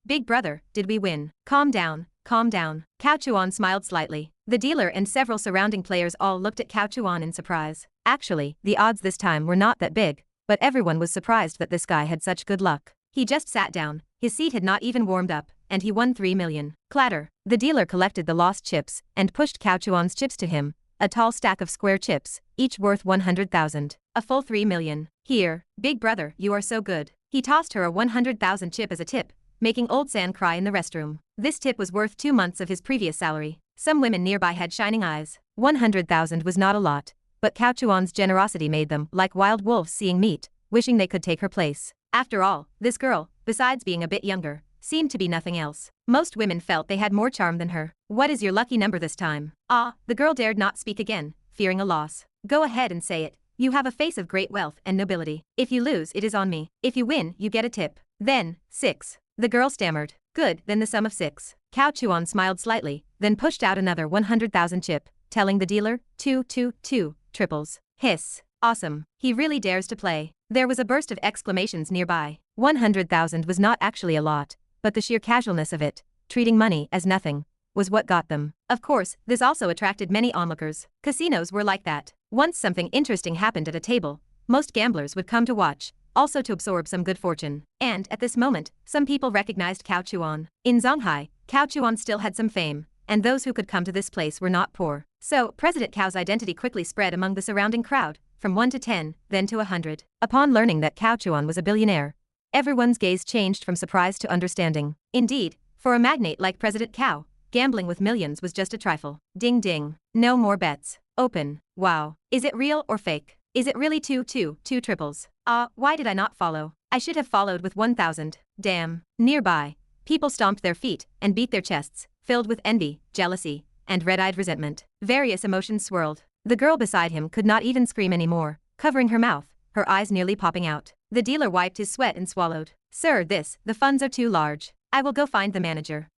Big brother, did we win? Calm down. Cao Chuan smiled slightly. The dealer and several surrounding players all looked at Cao Chuan in surprise. Actually, the odds this time were not that big, but everyone was surprised that this guy had such good luck. He just sat down, his seat had not even warmed up, and he won 3 million. Clatter. The dealer collected the lost chips and pushed Cao Chuan's chips to him, a tall stack of square chips, each worth 100,000. A full 3 million. Here, big brother, you are so good. He tossed her a 100,000 chip as a tip, making Old San cry in the restroom. This tip was worth 2 months of his previous salary. Some women nearby had shining eyes. 100,000 was not a lot, but Cao Chuan's generosity made them like wild wolves seeing meat, wishing they could take her place. After all, this girl, besides being a bit younger, seemed to be nothing else. Most women felt they had more charm than her. What is your lucky number this time? The girl dared not speak again, fearing a loss. Go ahead and say it. You have a face of great wealth and nobility. If you lose, it is on me. If you win, you get a tip. Then, 6. The girl stammered. Good, then the sum of 6. Cao Chuan smiled slightly, then pushed out another 100,000 chip, telling the dealer, 2, 2, 2, triples. Hiss. Awesome. He really dares to play. There was a burst of exclamations nearby. 100,000 was not actually a lot, but the sheer casualness of it, treating money as nothing, was what got them. Of course, this also attracted many onlookers. Casinos were like that. Once something interesting happened at a table, most gamblers would come to watch, also to absorb some good fortune. And, at this moment, some people recognized Cao Chuan. In Zonghai, Cao Chuan still had some fame, and those who could come to this place were not poor. So, President Cao's identity quickly spread among the surrounding crowd, from 1 to 10, then to 100. Upon learning that Cao Chuan was a billionaire, everyone's gaze changed from surprise to understanding. Indeed, for a magnate like President Cao, gambling with millions was just a trifle. Ding ding. No more bets. Open. Wow. Is it real or fake? Is it really 2, 2, 2 triples? Why did I not follow? I should have followed with 1,000. Damn. Nearby, people stomped their feet and beat their chests, filled with envy, jealousy, and red-eyed resentment. Various emotions swirled. The girl beside him could not even scream anymore, covering her mouth, her eyes nearly popping out. The dealer wiped his sweat and swallowed. Sir, the funds are too large. I will go find the manager.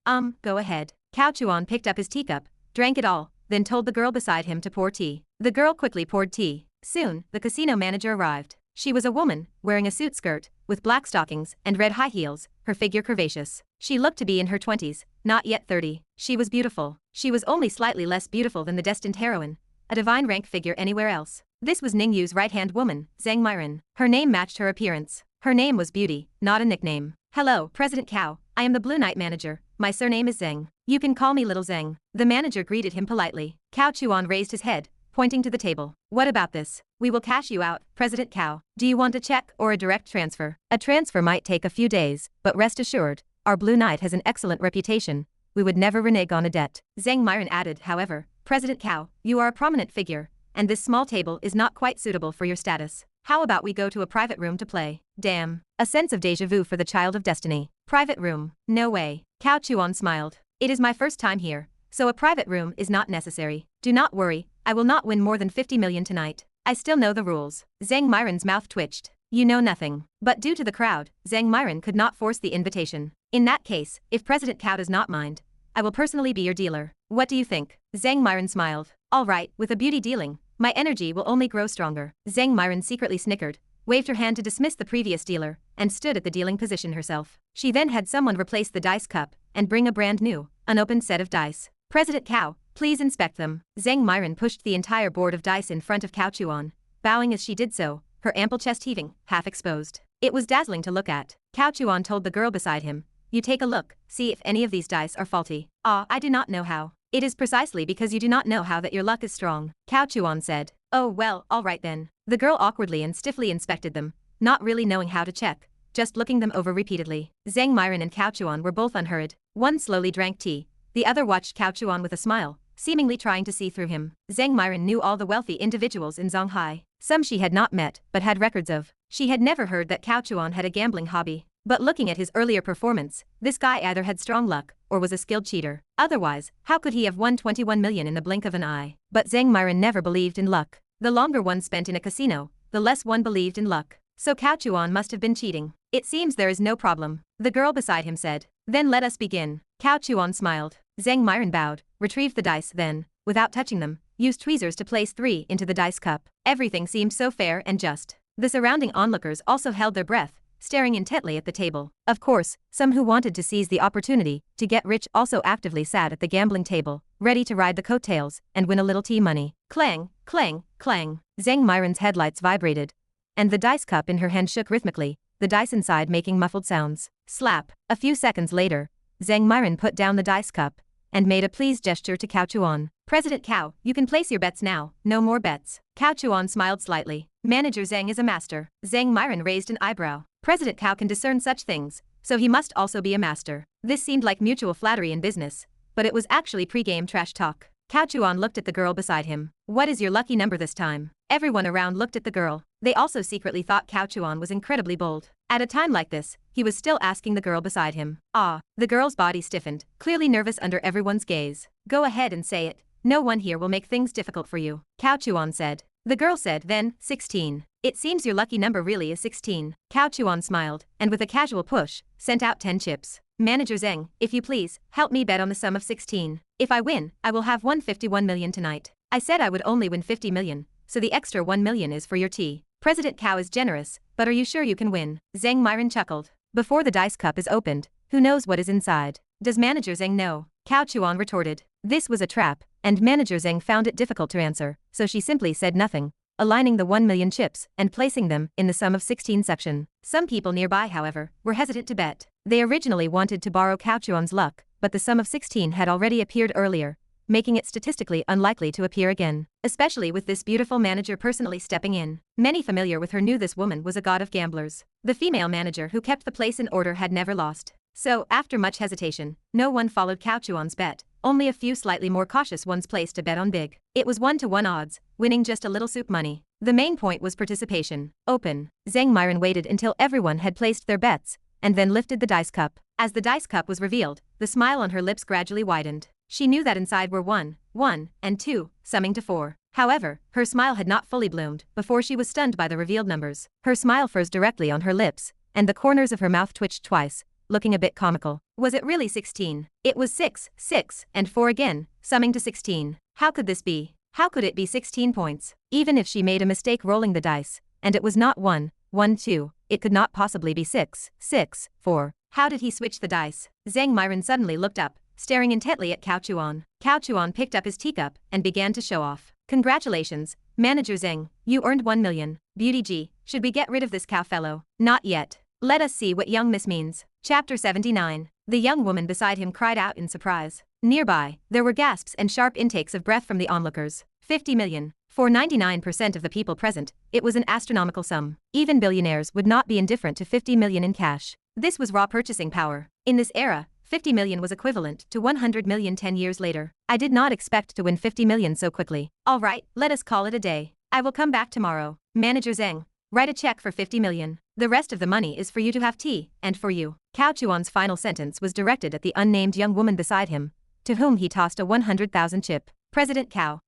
Go ahead. Cao Chuan picked up his teacup, drank it all, then told the girl beside him to pour tea. The girl quickly poured tea. Soon, the casino manager arrived. She was a woman, wearing a suit skirt, with black stockings and red high heels, her figure curvaceous. She looked to be in her 20s, not yet 30. She was beautiful. She was only slightly less beautiful than the destined heroine, a divine rank figure anywhere else. This was Ning Yu's right-hand woman, Zhang Myron. Her name matched her appearance. Her name was Beauty, not a nickname. Hello, President Cao. I am the Blue Knight manager. My surname is Zheng. You can call me Little Zheng. The manager greeted him politely. Cao Chuan raised his head, pointing to the table. What about this? We will cash you out, President Cao. Do you want a check or a direct transfer? A transfer might take a few days, but rest assured, our Blue Knight has an excellent reputation. We would never renege on a debt. Zhang Myron added, however, President Cao, you are a prominent figure, and this small table is not quite suitable for your status. How about we go to a private room to play? Damn. A sense of déjà vu for the child of destiny. Private room. No way. Cao Chuan smiled. It is my first time here, so a private room is not necessary. Do not worry, I will not win more than 50 million tonight. I still know the rules. Zhang Myron's mouth twitched. You know nothing. But due to the crowd, Zhang Myron could not force the invitation. In that case, if President Cao does not mind, I will personally be your dealer. What do you think? Zhang Myron smiled. All right, with a beauty dealing, my energy will only grow stronger. Zhang Myron secretly snickered, waved her hand to dismiss the previous dealer, and stood at the dealing position herself. She then had someone replace the dice cup and bring a brand new, unopened set of dice. President Cao, please inspect them. Zhang Myron pushed the entire board of dice in front of Cao Chuan, bowing as she did so, her ample chest heaving, half exposed. It was dazzling to look at. Cao Chuan told the girl beside him, you take a look, see if any of these dice are faulty. I do not know how. It is precisely because you do not know how that your luck is strong. Cao Chuan said. Oh well, alright then. The girl awkwardly and stiffly inspected them, not really knowing how to check, just looking them over repeatedly. Zhang Myron and Cao Chuan were both unhurried. One slowly drank tea, the other watched Cao Chuan with a smile, seemingly trying to see through him. Zhang Myron knew all the wealthy individuals in Zhonghai. Some she had not met, but had records of. She had never heard that Cao Chuan had a gambling hobby. But looking at his earlier performance, this guy either had strong luck, or was a skilled cheater. Otherwise, how could he have won 21 million in the blink of an eye? But Zhang Myron never believed in luck. The longer one spent in a casino, the less one believed in luck. So Cao Chuan must have been cheating. It seems there is no problem, the girl beside him said. Then let us begin. Cao Chuan smiled. Zhang Myron bowed, retrieved the dice, then, without touching them, used tweezers to place 3 into the dice cup. Everything seemed so fair and just. The surrounding onlookers also held their breath, staring intently at the table. Of course, some who wanted to seize the opportunity to get rich also actively sat at the gambling table, ready to ride the coattails and win a little tea money. Clang, clang, clang. Zhang Myron's headlights vibrated, and the dice cup in her hand shook rhythmically, the dice inside making muffled sounds. Slap. A few seconds later, Zhang Myron put down the dice cup and made a pleased gesture to Cao Chuan. President Cao, you can place your bets now, no more bets. Cao Chuan smiled slightly. Manager Zhang is a master. Zhang Myron raised an eyebrow. President Cao can discern such things, so he must also be a master. This seemed like mutual flattery in business, but it was actually pre-game trash talk. Cao Chuan looked at the girl beside him. What is your lucky number this time? Everyone around looked at the girl. They also secretly thought Cao Chuan was incredibly bold. At a time like this, he was still asking the girl beside him. The girl's body stiffened, clearly nervous under everyone's gaze. Go ahead and say it. No one here will make things difficult for you, Cao Chuan said. The girl said then, 16. It seems your lucky number really is 16. Cao Chuan smiled, and with a casual push, sent out 10 chips. Manager Zheng, if you please, help me bet on the sum of 16. If I win, I will have won 51 million tonight. I said I would only win 50 million, so the extra 1 million is for your tea. President Cao is generous, but are you sure you can win? Zhang Myron chuckled. Before the dice cup is opened, who knows what is inside? Does Manager Zheng know? Cao Chuan retorted. This was a trap, and Manager Zheng found it difficult to answer, so she simply said nothing, aligning the 1 million chips and placing them in the sum of 16 section. Some people nearby, however, were hesitant to bet. They originally wanted to borrow Cao Chuan's luck, but the sum of 16 had already appeared earlier, making it statistically unlikely to appear again, especially with this beautiful manager personally stepping in. Many familiar with her knew this woman was a god of gamblers. The female manager who kept the place in order had never lost. So, after much hesitation, no one followed Cao Chuan's bet. Only a few slightly more cautious ones placed a bet on big. It was 1-to-1 odds, winning just a little soup money. The main point was participation. Open. Zhang Myron waited until everyone had placed their bets, and then lifted the dice cup. As the dice cup was revealed, the smile on her lips gradually widened. She knew that inside were 1, 1, and 2, summing to 4. However, her smile had not fully bloomed before she was stunned by the revealed numbers. Her smile froze directly on her lips, and the corners of her mouth twitched twice, looking a bit comical. Was it really 16? It was 6, 6, and 4 again, summing to 16. How could this be? How could it be 16 points? Even if she made a mistake rolling the dice, and it was not 1, 1, 2, it could not possibly be 6, 6, 4. How did he switch the dice? Zhang Myron suddenly looked up, staring intently at Cao Chuan. Cao Chuan picked up his teacup and began to show off. Congratulations, Manager Zheng, you earned 1 million. Beauty G, should we get rid of this cow fellow? Not yet. Let us see what young miss means. Chapter 79. The young woman beside him cried out in surprise. Nearby, there were gasps and sharp intakes of breath from the onlookers. 50 million. For 99% of the people present, it was an astronomical sum. Even billionaires would not be indifferent to 50 million in cash. This was raw purchasing power. In this era, 50 million was equivalent to 100 million 10 years later. I did not expect to win 50 million so quickly. All right, let us call it a day. I will come back tomorrow. Manager Zheng, write a check for 50 million. The rest of the money is for you to have tea, and for you. Cao Chuan's final sentence was directed at the unnamed young woman beside him, to whom he tossed a 100,000 chip. President Cao.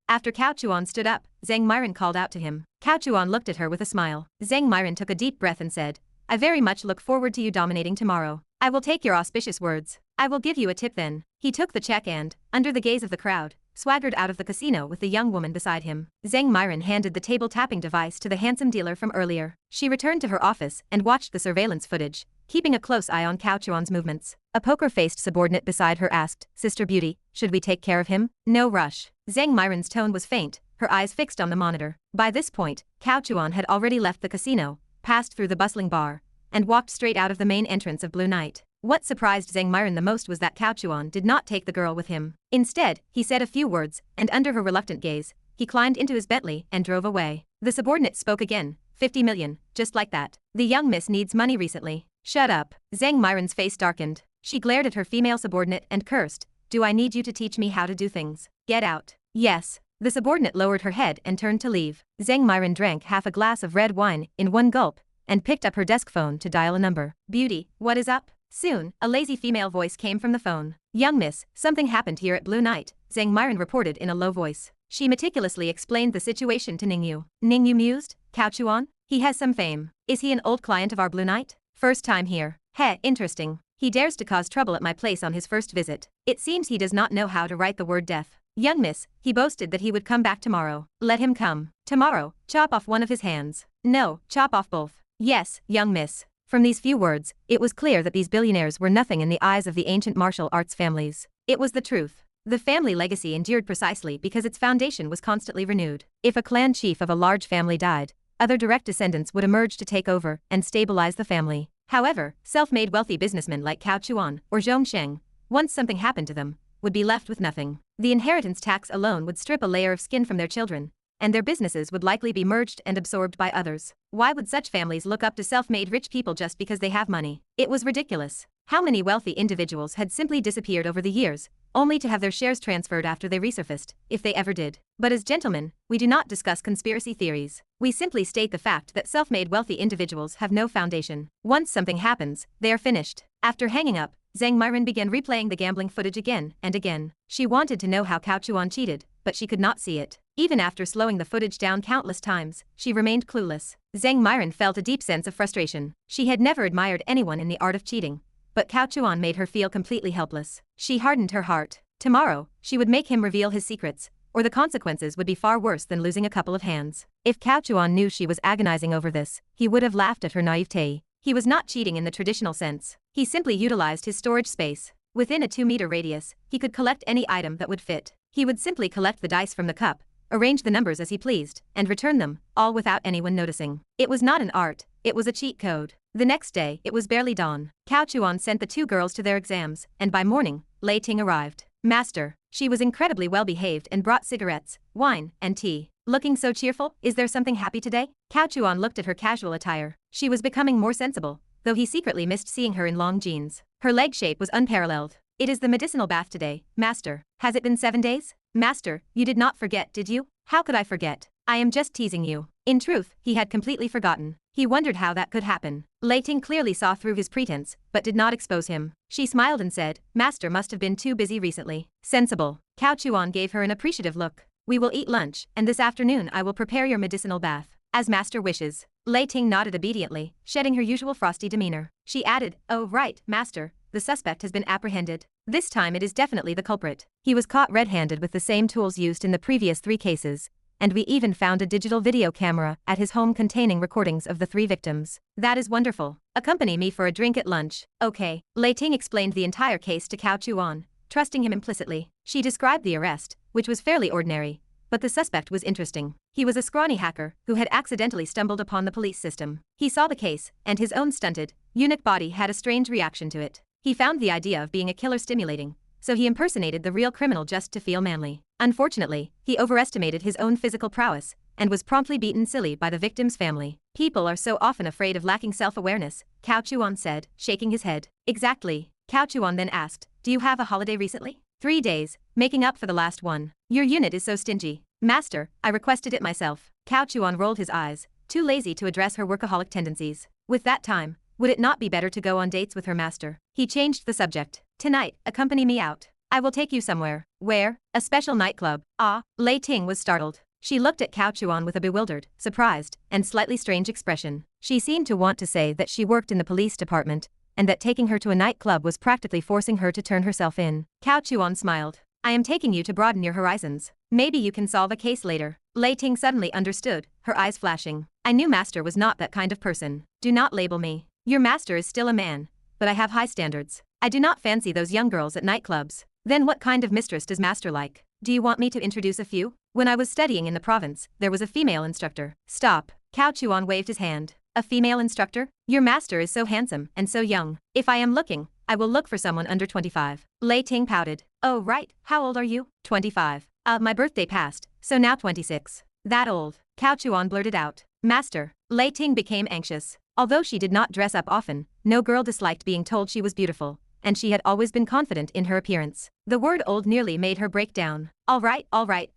After Cao Chuan stood up, Zhang Myron called out to him. Cao Chuan looked at her with a smile. Zhang Myron took a deep breath and said, I very much look forward to you dominating tomorrow. I will take your auspicious words. I will give you a tip then. He took the check and, under the gaze of the crowd, swaggered out of the casino with the young woman beside him. Zhang Myron handed the table tapping device to the handsome dealer from earlier. She returned to her office and watched the surveillance footage, keeping a close eye on Cao Chuan's movements. A poker-faced subordinate beside her asked, Sister Beauty, should we take care of him? No rush. Zhang Myron's tone was faint, her eyes fixed on the monitor. By this point, Cao Chuan had already left the casino, passed through the bustling bar, and walked straight out of the main entrance of Blue Night. What surprised Zhang Myron the most was that Cao Chuan did not take the girl with him. Instead, he said a few words, and under her reluctant gaze, he climbed into his Bentley and drove away. The subordinate spoke again. 50 million, just like that. The young miss needs money recently. Shut up. Zhang Myron's face darkened. She glared at her female subordinate and cursed. Do I need you to teach me how to do things? Get out. Yes. The subordinate lowered her head and turned to leave. Zhang Myron drank half a glass of red wine in one gulp, and picked up her desk phone to dial a number. Beauty, what is up? Soon, a lazy female voice came from the phone. Young miss, something happened here at Blue Night, Zhang Myron reported in a low voice. She meticulously explained the situation to Ningyu. Ningyu mused, Cao Chuan? He has some fame. Is he an old client of our Blue Night? First time here. Heh, interesting. He dares to cause trouble at my place on his first visit. It seems he does not know how to write the word death. Young miss, he boasted that he would come back tomorrow. Let him come. Tomorrow, chop off one of his hands. No, chop off both. Yes, young miss. From these few words, it was clear that these billionaires were nothing in the eyes of the ancient martial arts families. It was the truth. The family legacy endured precisely because its foundation was constantly renewed. If a clan chief of a large family died, other direct descendants would emerge to take over and stabilize the family. However, self-made wealthy businessmen like Cao Chuan or Zhong Sheng, once something happened to them, would be left with nothing. The inheritance tax alone would strip a layer of skin from their children, and their businesses would likely be merged and absorbed by others. Why would such families look up to self-made rich people just because they have money? It was ridiculous. How many wealthy individuals had simply disappeared over the years, only to have their shares transferred after they resurfaced, if they ever did? But as gentlemen, we do not discuss conspiracy theories. We simply state the fact that self-made wealthy individuals have no foundation. Once something happens, they are finished. After hanging up, Zhang Myron began replaying the gambling footage again and again. She wanted to know how Cao Chuan cheated, but she could not see it. Even after slowing the footage down countless times, she remained clueless. Zhang Myron felt a deep sense of frustration. She had never admired anyone in the art of cheating, but Cao Chuan made her feel completely helpless. She hardened her heart. Tomorrow, she would make him reveal his secrets, or the consequences would be far worse than losing a couple of hands. If Cao Chuan knew she was agonizing over this, he would have laughed at her naivete. He was not cheating in the traditional sense. He simply utilized his storage space. Within a 2-meter radius, he could collect any item that would fit. He would simply collect the dice from the cup, arrange the numbers as he pleased, and return them, all without anyone noticing. It was not an art, it was a cheat code. The next day, it was barely dawn. Cao Chuan sent the 2 girls to their exams, and by morning, Lei Ting arrived. Master. She was incredibly well behaved and brought cigarettes, wine, and tea. Looking so cheerful, is there something happy today? Cao Chuan looked at her casual attire. She was becoming more sensible, though he secretly missed seeing her in long jeans. Her leg shape was unparalleled. It is the medicinal bath today, Master. Has it been 7 days? Master, you did not forget, did you? How could I forget? I am just teasing you. In truth, he had completely forgotten. He wondered how that could happen. Lei Ting clearly saw through his pretense, but did not expose him. She smiled and said, Master must have been too busy recently. Sensible. Cao Chuan gave her an appreciative look. We will eat lunch, and this afternoon I will prepare your medicinal bath. As master wishes. Lei Ting nodded obediently, shedding her usual frosty demeanor. She added, "Oh right, master, the suspect has been apprehended. This time it is definitely the culprit. He was caught red-handed with the same tools used in the previous 3 cases, and we even found a digital video camera at his home containing recordings of the 3 victims. That is wonderful. Accompany me for a drink at lunch." Okay. Lei Ting explained the entire case to Cao Chuan, trusting him implicitly. She described the arrest, which was fairly ordinary, but the suspect was interesting. He was a scrawny hacker who had accidentally stumbled upon the police system. He saw the case, and his own stunted, eunuch body had a strange reaction to it. He found the idea of being a killer stimulating, so he impersonated the real criminal just to feel manly. Unfortunately, he overestimated his own physical prowess, and was promptly beaten silly by the victim's family. People are so often afraid of lacking self-awareness, Cao Chuan said, shaking his head. Exactly. Cao Chuan then asked, "Do you have a holiday recently?" 3 days, making up for the last one. Your unit is so stingy. Master, I requested it myself. Cao Chuan rolled his eyes, too lazy to address her workaholic tendencies. With that time, would it not be better to go on dates with her master? He changed the subject. Tonight, accompany me out. I will take you somewhere. Where? A special nightclub. Ah, Lei Ting was startled. She looked at Cao Chuan with a bewildered, surprised, and slightly strange expression. She seemed to want to say that she worked in the police department, and that taking her to a nightclub was practically forcing her to turn herself in. Cao Chuan smiled. I am taking you to broaden your horizons. Maybe you can solve a case later. Lei Ting suddenly understood, her eyes flashing. I knew master was not that kind of person. Do not label me. Your master is still a man, but I have high standards. I do not fancy those young girls at nightclubs. Then what kind of mistress does master like? Do you want me to introduce a few? When I was studying in the province, there was a female instructor. Stop. Cao Chuan waved his hand. A female instructor? Your master is so handsome and so young. If I am looking, I will look for someone under 25. Lei Ting pouted. Oh right, how old are you? 25. My birthday passed, so now 26. That old. Cao Chuan blurted out. Master. Lei Ting became anxious. Although she did not dress up often, no girl disliked being told she was beautiful, and she had always been confident in her appearance. The word old nearly made her break down. All right,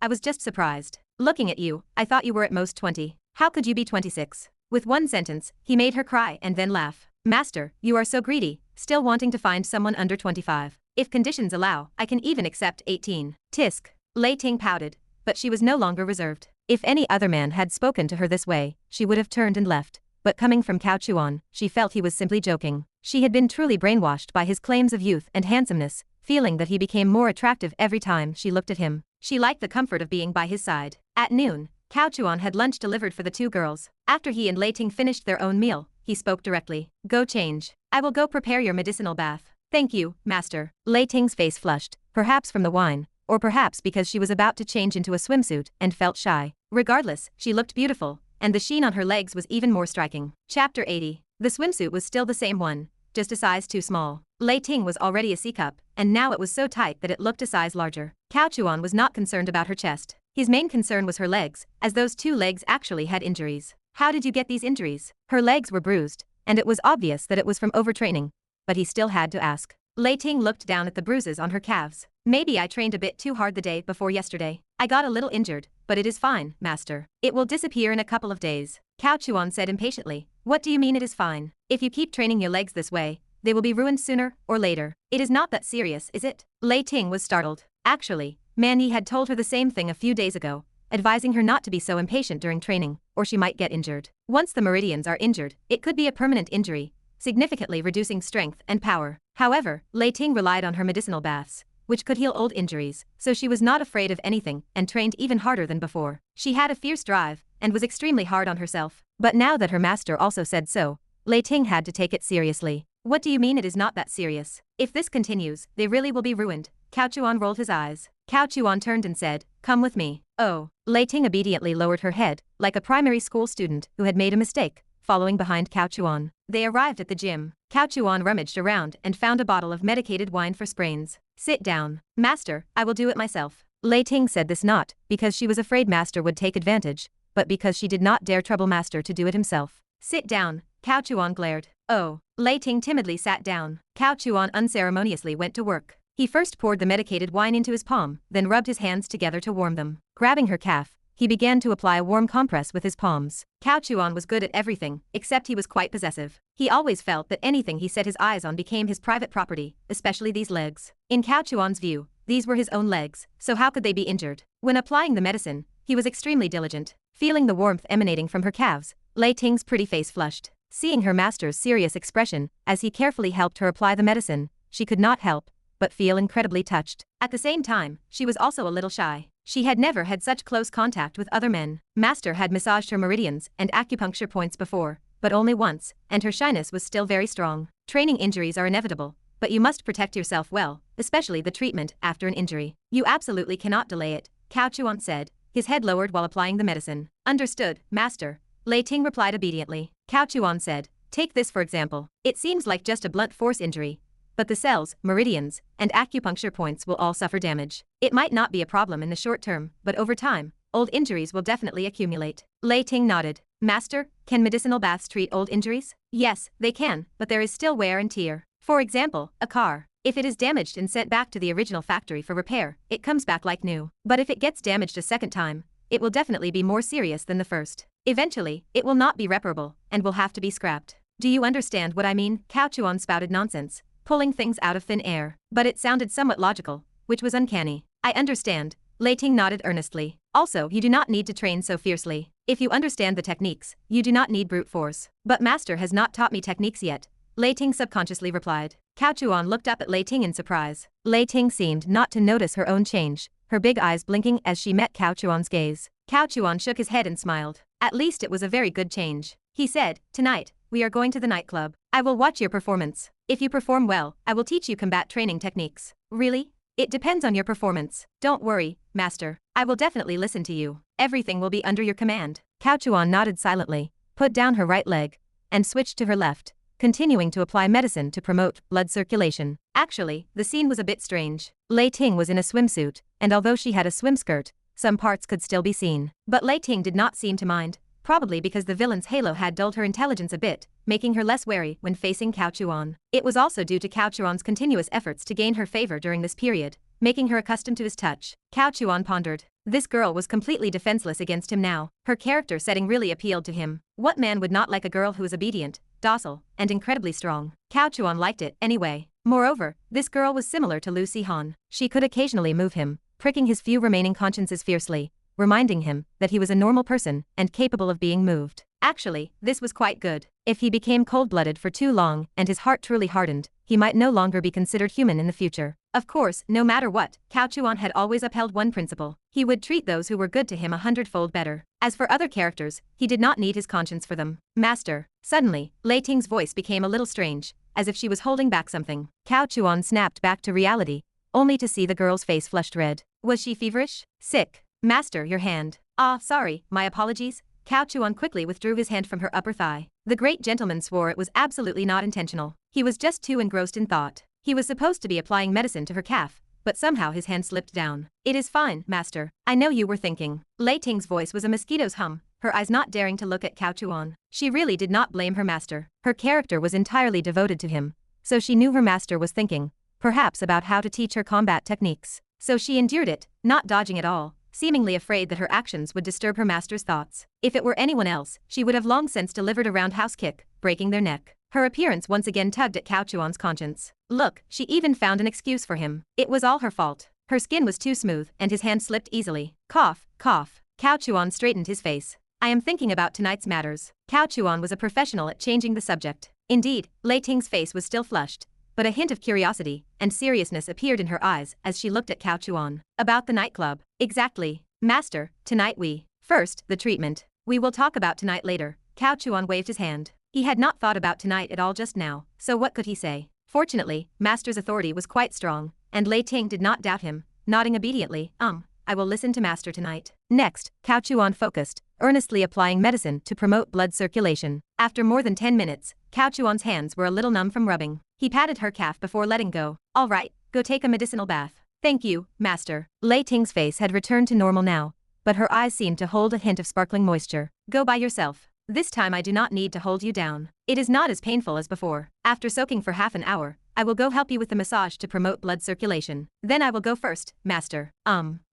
I was just surprised. Looking at you, I thought you were at most 20. How could you be 26? With one sentence, he made her cry and then laugh. Master, you are so greedy, still wanting to find someone under 25. If conditions allow, I can even accept 18. Tisk. Lei Ting pouted, but she was no longer reserved. If any other man had spoken to her this way, she would have turned and left. But coming from Cao Chuan, she felt he was simply joking. She had been truly brainwashed by his claims of youth and handsomeness, feeling that he became more attractive every time she looked at him. She liked the comfort of being by his side. At noon, Cao Chuan had lunch delivered for the 2 girls. After he and Lei Ting finished their own meal, he spoke directly. Go change. I will go prepare your medicinal bath. Thank you, master. Lei Ting's face flushed, perhaps from the wine, or perhaps because she was about to change into a swimsuit and felt shy. Regardless, she looked beautiful, and the sheen on her legs was even more striking. Chapter 80. The swimsuit was still the same one, just a size too small. Lei Ting was already a C-cup, and now it was so tight that it looked a size larger. Cao Chuan was not concerned about her chest. His main concern was her legs, as those 2 legs actually had injuries. How did you get these injuries? Her legs were bruised, and it was obvious that it was from overtraining, but he still had to ask. Lei Ting looked down at the bruises on her calves. Maybe I trained a bit too hard the day before yesterday. I got a little injured, but it is fine, master. It will disappear in a couple of days. Cao Chuan said impatiently. What do you mean it is fine? If you keep training your legs this way, they will be ruined sooner or later. It is not that serious, is it? Lei Ting was startled. Actually, Man Yi had told her the same thing a few days ago, advising her not to be so impatient during training, or she might get injured. Once the meridians are injured, it could be a permanent injury, significantly reducing strength and power. However, Lei Ting relied on her medicinal baths, which could heal old injuries, so she was not afraid of anything and trained even harder than before. She had a fierce drive and was extremely hard on herself. But now that her master also said so, Lei Ting had to take it seriously. What do you mean it is not that serious? If this continues, they really will be ruined. Cao Chuan rolled his eyes. Cao Chuan turned and said, come with me. Oh. Lei Ting obediently lowered her head, like a primary school student who had made a mistake, following behind Cao Chuan. They arrived at the gym. Cao Chuan rummaged around and found a bottle of medicated wine for sprains. Sit down. Master, I will do it myself. Lei Ting said this not because she was afraid master would take advantage, but because she did not dare trouble master to do it himself. Sit down. Cao Chuan glared. Oh. Lei Ting timidly sat down. Cao Chuan unceremoniously went to work. He first poured the medicated wine into his palm, then rubbed his hands together to warm them. Grabbing her calf, he began to apply a warm compress with his palms. Cao Chuan was good at everything, except he was quite possessive. He always felt that anything he set his eyes on became his private property, especially these legs. In Cao Chuan's view, These were his own legs, so how could they be injured? When applying the medicine, he was extremely diligent. Feeling the warmth emanating from her calves, Lei Ting's pretty face flushed. Seeing her master's serious expression as he carefully helped her apply the medicine, she could not help but feel incredibly touched. At the same time, she was also a little shy. She had never had such close contact with other men. Master had massaged her meridians and acupuncture points before, but only once, and her shyness was still very strong. Training injuries are inevitable, but you must protect yourself well, especially the treatment after an injury. You absolutely cannot delay it, Cao Chuan said, his head lowered while applying the medicine. Understood, master. Lei Ting replied obediently. Cao Chuan said, take this for example. It seems like just a blunt force injury, but the cells, meridians, and acupuncture points will all suffer damage. It might not be a problem in the short term, but over time, old injuries will definitely accumulate. Lei Ting nodded. Master, can medicinal baths treat old injuries? Yes, they can, but there is still wear and tear. For example, a car. If it is damaged and sent back to the original factory for repair, it comes back like new. But if it gets damaged a second time, it will definitely be more serious than the first. Eventually, it will not be reparable, and will have to be scrapped. Do you understand what I mean? Cao Chuan spouted nonsense, pulling things out of thin air. But it sounded somewhat logical, which was uncanny. I understand. Lei Ting nodded earnestly. Also, you do not need to train so fiercely. If you understand the techniques, you do not need brute force. But master has not taught me techniques yet, Lei Ting subconsciously replied. Cao Chuan looked up at Lei Ting in surprise. Lei Ting seemed not to notice her own change, her big eyes blinking as she met Cao Chuan's gaze. Cao Chuan shook his head and smiled. At least it was a very good change. He said, tonight, we are going to the nightclub. I will watch your performance. If you perform well, I will teach you combat training techniques. Really? It depends on your performance. Don't worry, master. I will definitely listen to you. Everything will be under your command. Cao Chuan nodded silently, put down her right leg, and switched to her left, continuing to apply medicine to promote blood circulation. Actually, the scene was a bit strange. Lei Ting was in a swimsuit, and although she had a swim skirt, some parts could still be seen. But Lei Ting did not seem to mind, probably because the villain's halo had dulled her intelligence a bit, making her less wary when facing Cao Chuan. It was also due to Cao Chuan's continuous efforts to gain her favor during this period, making her accustomed to his touch. Cao Chuan pondered. This girl was completely defenseless against him now. Her character setting really appealed to him. What man would not like a girl who is obedient, docile, and incredibly strong? Cao Chuan liked it anyway. Moreover, this girl was similar to Lin Han. She could occasionally move him, pricking his few remaining consciences fiercely, reminding him that he was a normal person and capable of being moved. Actually, this was quite good. If he became cold-blooded for too long and his heart truly hardened, he might no longer be considered human in the future. Of course, no matter what, Cao Chuan had always upheld one principle. He would treat those who were good to him 100-fold better. As for other characters, he did not need his conscience for them. Master. Suddenly, Lei Ting's voice became a little strange, as if she was holding back something. Cao Chuan snapped back to reality, only to see the girl's face flushed red. Was she feverish? Sick? Master, your hand. Ah, sorry, my apologies. Cao Chuan quickly withdrew his hand from her upper thigh. The great gentleman swore it was absolutely not intentional. He was just too engrossed in thought. He was supposed to be applying medicine to her calf, but somehow his hand slipped down. It is fine, master. I know you were thinking. Lei Ting's voice was a mosquito's hum, her eyes not daring to look at Cao Chuan. She really did not blame her master. Her character was entirely devoted to him, so she knew her master was thinking, perhaps about how to teach her combat techniques. So she endured it, not dodging at all, seemingly afraid that her actions would disturb her master's thoughts. If it were anyone else, she would have long since delivered a roundhouse kick, breaking their neck. Her appearance once again tugged at Cao Chuan's conscience. Look, she even found an excuse for him. It was all her fault. Her skin was too smooth, and his hand slipped easily. Cough, cough. Cao Chuan straightened his face. I am thinking about tonight's matters. Cao Chuan was a professional at changing the subject. Indeed, Lei Ting's face was still flushed, but a hint of curiosity and seriousness appeared in her eyes as she looked at Cao Chuan. About the nightclub. Exactly. Master, tonight we. First, the treatment. We will talk about tonight later. Cao Chuan waved his hand. He had not thought about tonight at all just now, so what could he say? Fortunately, master's authority was quite strong, and Lei Ting did not doubt him, nodding obediently. I will listen to master tonight. Next, Cao Chuan focused, earnestly applying medicine to promote blood circulation. After more than 10 minutes, Cao Chuan's hands were a little numb from rubbing. He patted her calf before letting go. All right, go take a medicinal bath. Thank you, master. Lei Ting's face had returned to normal now, but her eyes seemed to hold a hint of sparkling moisture. Go by yourself. This time I do not need to hold you down. It is not as painful as before. After soaking for half an hour, I will go help you with the massage to promote blood circulation. Then I will go first, master.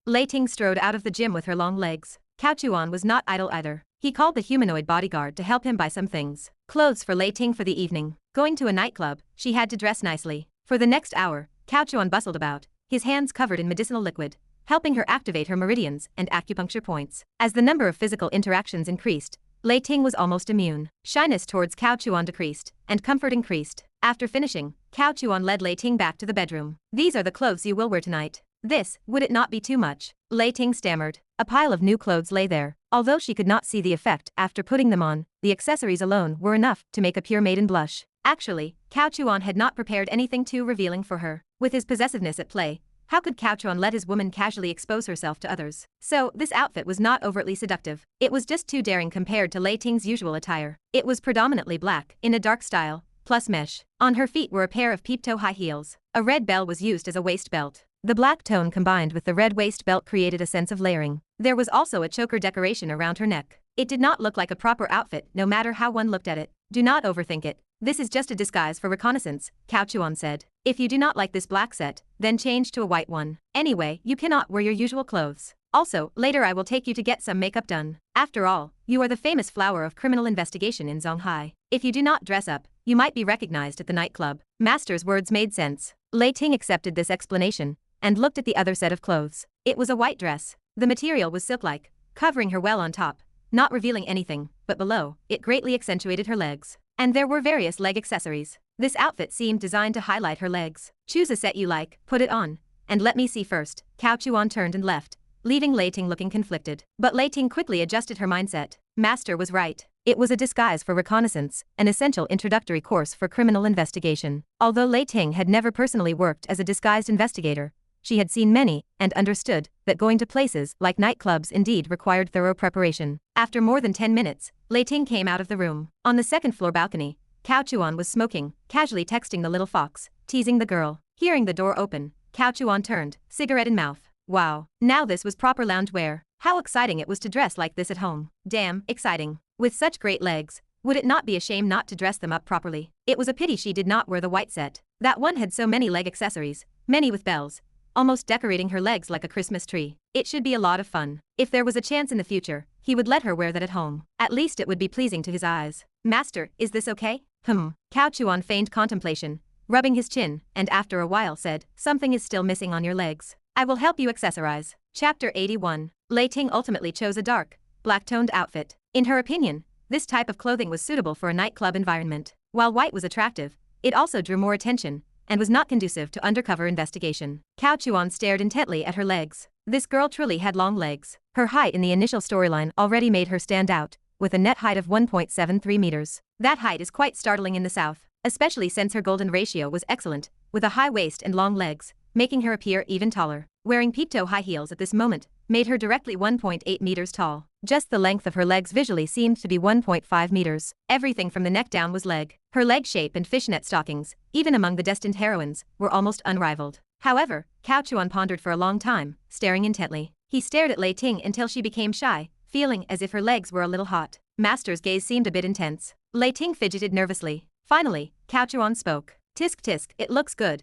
Lei Ting strode out of the gym with her long legs. Cao Chuan was not idle either. He called the humanoid bodyguard to help him buy some things. Clothes for Lei Ting for the evening. Going to a nightclub, she had to dress nicely. For the next hour, Cao Chuan bustled about, his hands covered in medicinal liquid, helping her activate her meridians and acupuncture points. As the number of physical interactions increased, Lei Ting was almost immune. Shyness towards Cao Chuan decreased, and comfort increased. After finishing, Cao Chuan led Lei Ting back to the bedroom. "These are the clothes you will wear tonight." "This, would it not be too much?" Lei Ting stammered. A pile of new clothes lay there. Although she could not see the effect after putting them on, the accessories alone were enough to make a pure maiden blush. Actually, Cao Chuan had not prepared anything too revealing for her. With his possessiveness at play, how could Cao Chuan let his woman casually expose herself to others? So, this outfit was not overtly seductive. It was just too daring compared to Lei Ting's usual attire. It was predominantly black, in a dark style, plus mesh. On her feet were a pair of peep-toe high heels. A red bell was used as a waist belt. The black tone combined with the red waist belt created a sense of layering. There was also a choker decoration around her neck. It did not look like a proper outfit no matter how one looked at it. "Do not overthink it. This is just a disguise for reconnaissance," Cao Chuan said. "If you do not like this black set, then change to a white one. Anyway, you cannot wear your usual clothes. Also, later I will take you to get some makeup done. After all, you are the famous flower of criminal investigation in Zonghai. If you do not dress up, you might be recognized at the nightclub." Master's words made sense. Lei Ting accepted this explanation and looked at the other set of clothes. It was a white dress. The material was silk-like, covering her well on top, not revealing anything, but below, it greatly accentuated her legs. And there were various leg accessories. This outfit seemed designed to highlight her legs. "Choose a set you like, put it on, and let me see first." Cao Chuan turned and left, leaving Lei Ting looking conflicted. But Lei Ting quickly adjusted her mindset. Master was right. It was a disguise for reconnaissance, an essential introductory course for criminal investigation. Although Lei Ting had never personally worked as a disguised investigator, she had seen many and understood that going to places like nightclubs indeed required thorough preparation. After more than 10 minutes, Lei Ting came out of the room. On the second-floor balcony, Cao Chuan was smoking, casually texting the little fox, teasing the girl. Hearing the door open, Cao Chuan turned, cigarette in mouth. Wow, now this was proper loungewear. How exciting it was to dress like this at home. Damn, exciting. With such great legs, would it not be a shame not to dress them up properly? It was a pity she did not wear the white set. That one had so many leg accessories, many with bells, almost decorating her legs like a Christmas tree. It should be a lot of fun. If there was a chance in the future, he would let her wear that at home. At least it would be pleasing to his eyes. "Master, is this okay?" Cao Chuan feigned contemplation, rubbing his chin, and after a while said, "Something is still missing on your legs. I will help you accessorize." Chapter 81. Lei Ting ultimately chose a dark, black-toned outfit. In her opinion, this type of clothing was suitable for a nightclub environment. While white was attractive, it also drew more attention and was not conducive to undercover investigation. Cao Chuan stared intently at her legs. This girl truly had long legs. Her height in the initial storyline already made her stand out, with a net height of 1.73 meters. That height is quite startling in the South, especially since her golden ratio was excellent, with a high waist and long legs, making her appear even taller. Wearing peep-toe high heels at this moment made her directly 1.8 meters tall. Just the length of her legs visually seemed to be 1.5 meters. Everything from the neck down was leg. Her leg shape and fishnet stockings, even among the destined heroines, were almost unrivaled. However, Cao Chuan pondered for a long time, staring intently. He stared at Lei Ting until she became shy, feeling as if her legs were a little hot. Master's gaze seemed a bit intense. Lei Ting fidgeted nervously. Finally, Cao Chuan spoke. "Tisk tisk, it looks good,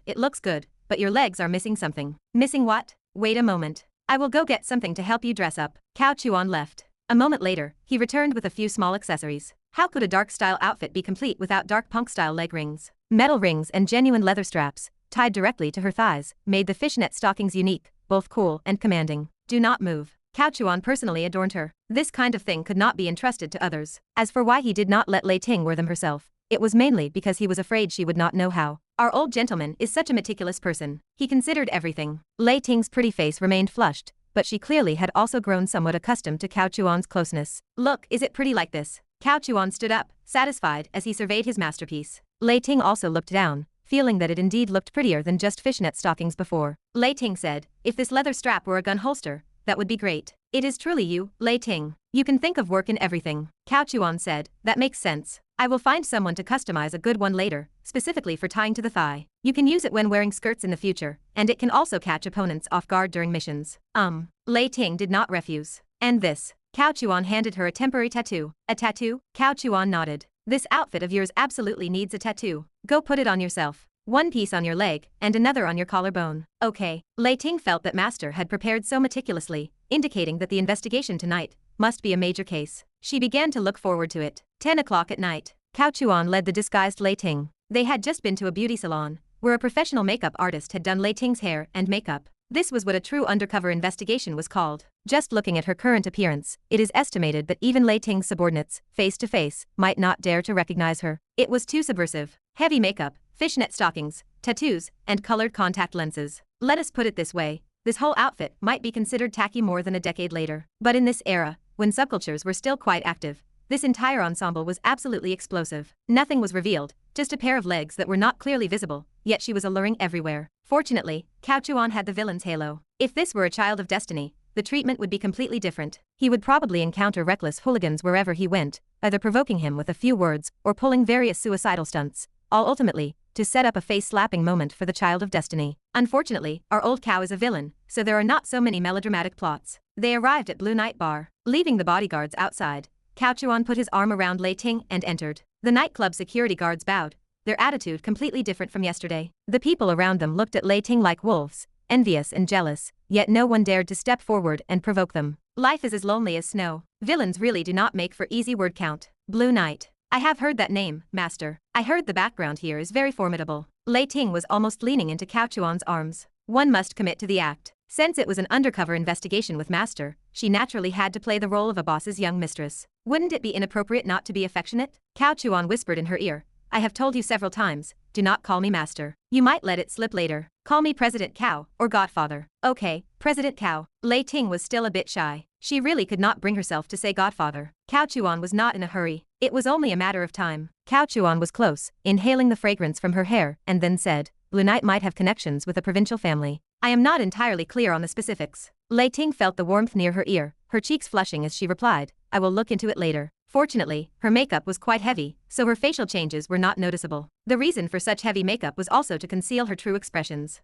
but your legs are missing something." "Missing what?" "Wait a moment. I will go get something to help you dress up." Cao Chuan left. A moment later, he returned with a few small accessories. How could a dark-style outfit be complete without dark punk-style leg rings? Metal rings and genuine leather straps, tied directly to her thighs, made the fishnet stockings unique, both cool and commanding. "Do not move." Cao Chuan personally adorned her. This kind of thing could not be entrusted to others. As for why he did not let Lei Ting wear them herself, it was mainly because he was afraid she would not know how. Our old gentleman is such a meticulous person. He considered everything. Lei Ting's pretty face remained flushed, but she clearly had also grown somewhat accustomed to Cao Chuan's closeness. "Look, is it pretty like this?" Cao Chuan stood up, satisfied as he surveyed his masterpiece. Lei Ting also looked down, feeling that it indeed looked prettier than just fishnet stockings before. Lei Ting said, "If this leather strap were a gun holster, that would be great." "It is truly you, Lei Ting. You can think of work in everything." Cao Chuan said, "That makes sense. I will find someone to customize a good one later, specifically for tying to the thigh. You can use it when wearing skirts in the future, and it can also catch opponents off guard during missions." Lei Ting did not refuse. "And this?" Cao Chuan handed her a temporary tattoo. "A tattoo?" Cao Chuan nodded. "This outfit of yours absolutely needs a tattoo. Go put it on yourself. One piece on your leg, and another on your collarbone." "Okay." Lei Ting felt that Master had prepared so meticulously, indicating that the investigation tonight must be a major case. She began to look forward to it. 10 o'clock at night. Cao Chuan led the disguised Lei Ting. They had just been to a beauty salon, where a professional makeup artist had done Lei Ting's hair and makeup. This was what a true undercover investigation was called. Just looking at her current appearance, it is estimated that even Lei Ting's subordinates, face to face, might not dare to recognize her. It was too subversive. Heavy makeup, fishnet stockings, tattoos, and colored contact lenses. Let us put it this way. This whole outfit might be considered tacky more than a decade later. But in this era, when subcultures were still quite active, this entire ensemble was absolutely explosive. Nothing was revealed, just a pair of legs that were not clearly visible, yet she was alluring everywhere. Fortunately, Cao Chuan had the villain's halo. If this were a child of destiny, the treatment would be completely different. He would probably encounter reckless hooligans wherever he went, either provoking him with a few words or pulling various suicidal stunts, all ultimately to set up a face-slapping moment for the child of destiny. Unfortunately, our old Cao is a villain, so there are not so many melodramatic plots. They arrived at Blue Night Bar. Leaving the bodyguards outside, Cao Chuan put his arm around Lei Ting and entered. The nightclub security guards bowed, their attitude completely different from yesterday. The people around them looked at Lei Ting like wolves, envious and jealous, yet no one dared to step forward and provoke them. Life is as lonely as snow. Villains really do not make for easy word count. Blue Night. I have heard that name, Master. I heard the background here is very formidable. Lei Ting was almost leaning into Cao Chuan's arms. One must commit to the act. Since it was an undercover investigation with Master, she naturally had to play the role of a boss's young mistress. Wouldn't it be inappropriate not to be affectionate? Cao Chuan whispered in her ear. I have told you several times, do not call me Master. You might let it slip later. Call me President Cao, or Godfather. Okay, President Cao. Lei Ting was still a bit shy. She really could not bring herself to say Godfather. Cao Chuan was not in a hurry. It was only a matter of time. Cao Chuan was close, inhaling the fragrance from her hair, and then said, Blue Night might have connections with a provincial family. I am not entirely clear on the specifics. Lei Ting felt the warmth near her ear, her cheeks flushing as she replied, I will look into it later. Fortunately, her makeup was quite heavy, so her facial changes were not noticeable. The reason for such heavy makeup was also to conceal her true expressions.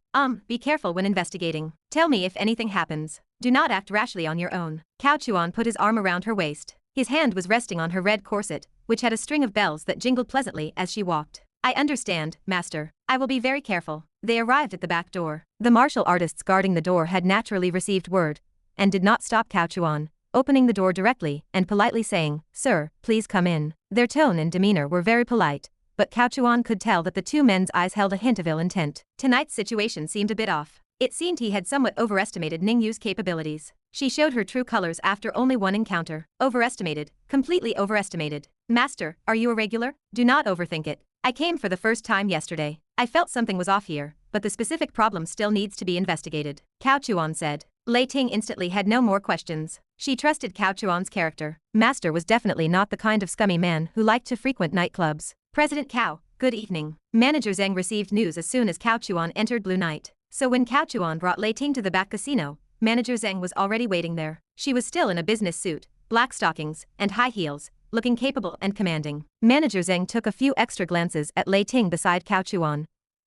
Be careful when investigating. Tell me if anything happens. Do not act rashly on your own. Cao Chuan put his arm around her waist. His hand was resting on her red corset, which had a string of bells that jingled pleasantly as she walked. I understand, Master. I will be very careful. They arrived at the back door. The martial artists guarding the door had naturally received word, and did not stop Cao Chuan, opening the door directly and politely saying, Sir, please come in. Their tone and demeanor were very polite, but Cao Chuan could tell that the two men's eyes held a hint of ill intent. Tonight's situation seemed a bit off. It seemed he had somewhat overestimated Ning Yu's capabilities. She showed her true colors after only one encounter. Overestimated. Completely overestimated. Master, are you a regular? Do not overthink it. I came for the first time yesterday. I felt something was off here, but the specific problem still needs to be investigated. Cao Chuan said. Lei Ting instantly had no more questions. She trusted Cao Chuan's character. Master was definitely not the kind of scummy man who liked to frequent nightclubs. President Cao, good evening. Manager Zheng received news as soon as Cao Chuan entered Blue Night. So when Cao Chuan brought Lei Ting to the back casino, Manager Zheng was already waiting there. She was still in a business suit, black stockings, and high heels, looking capable and commanding. Manager Zheng took a few extra glances at Lei Ting beside Cao Chuan,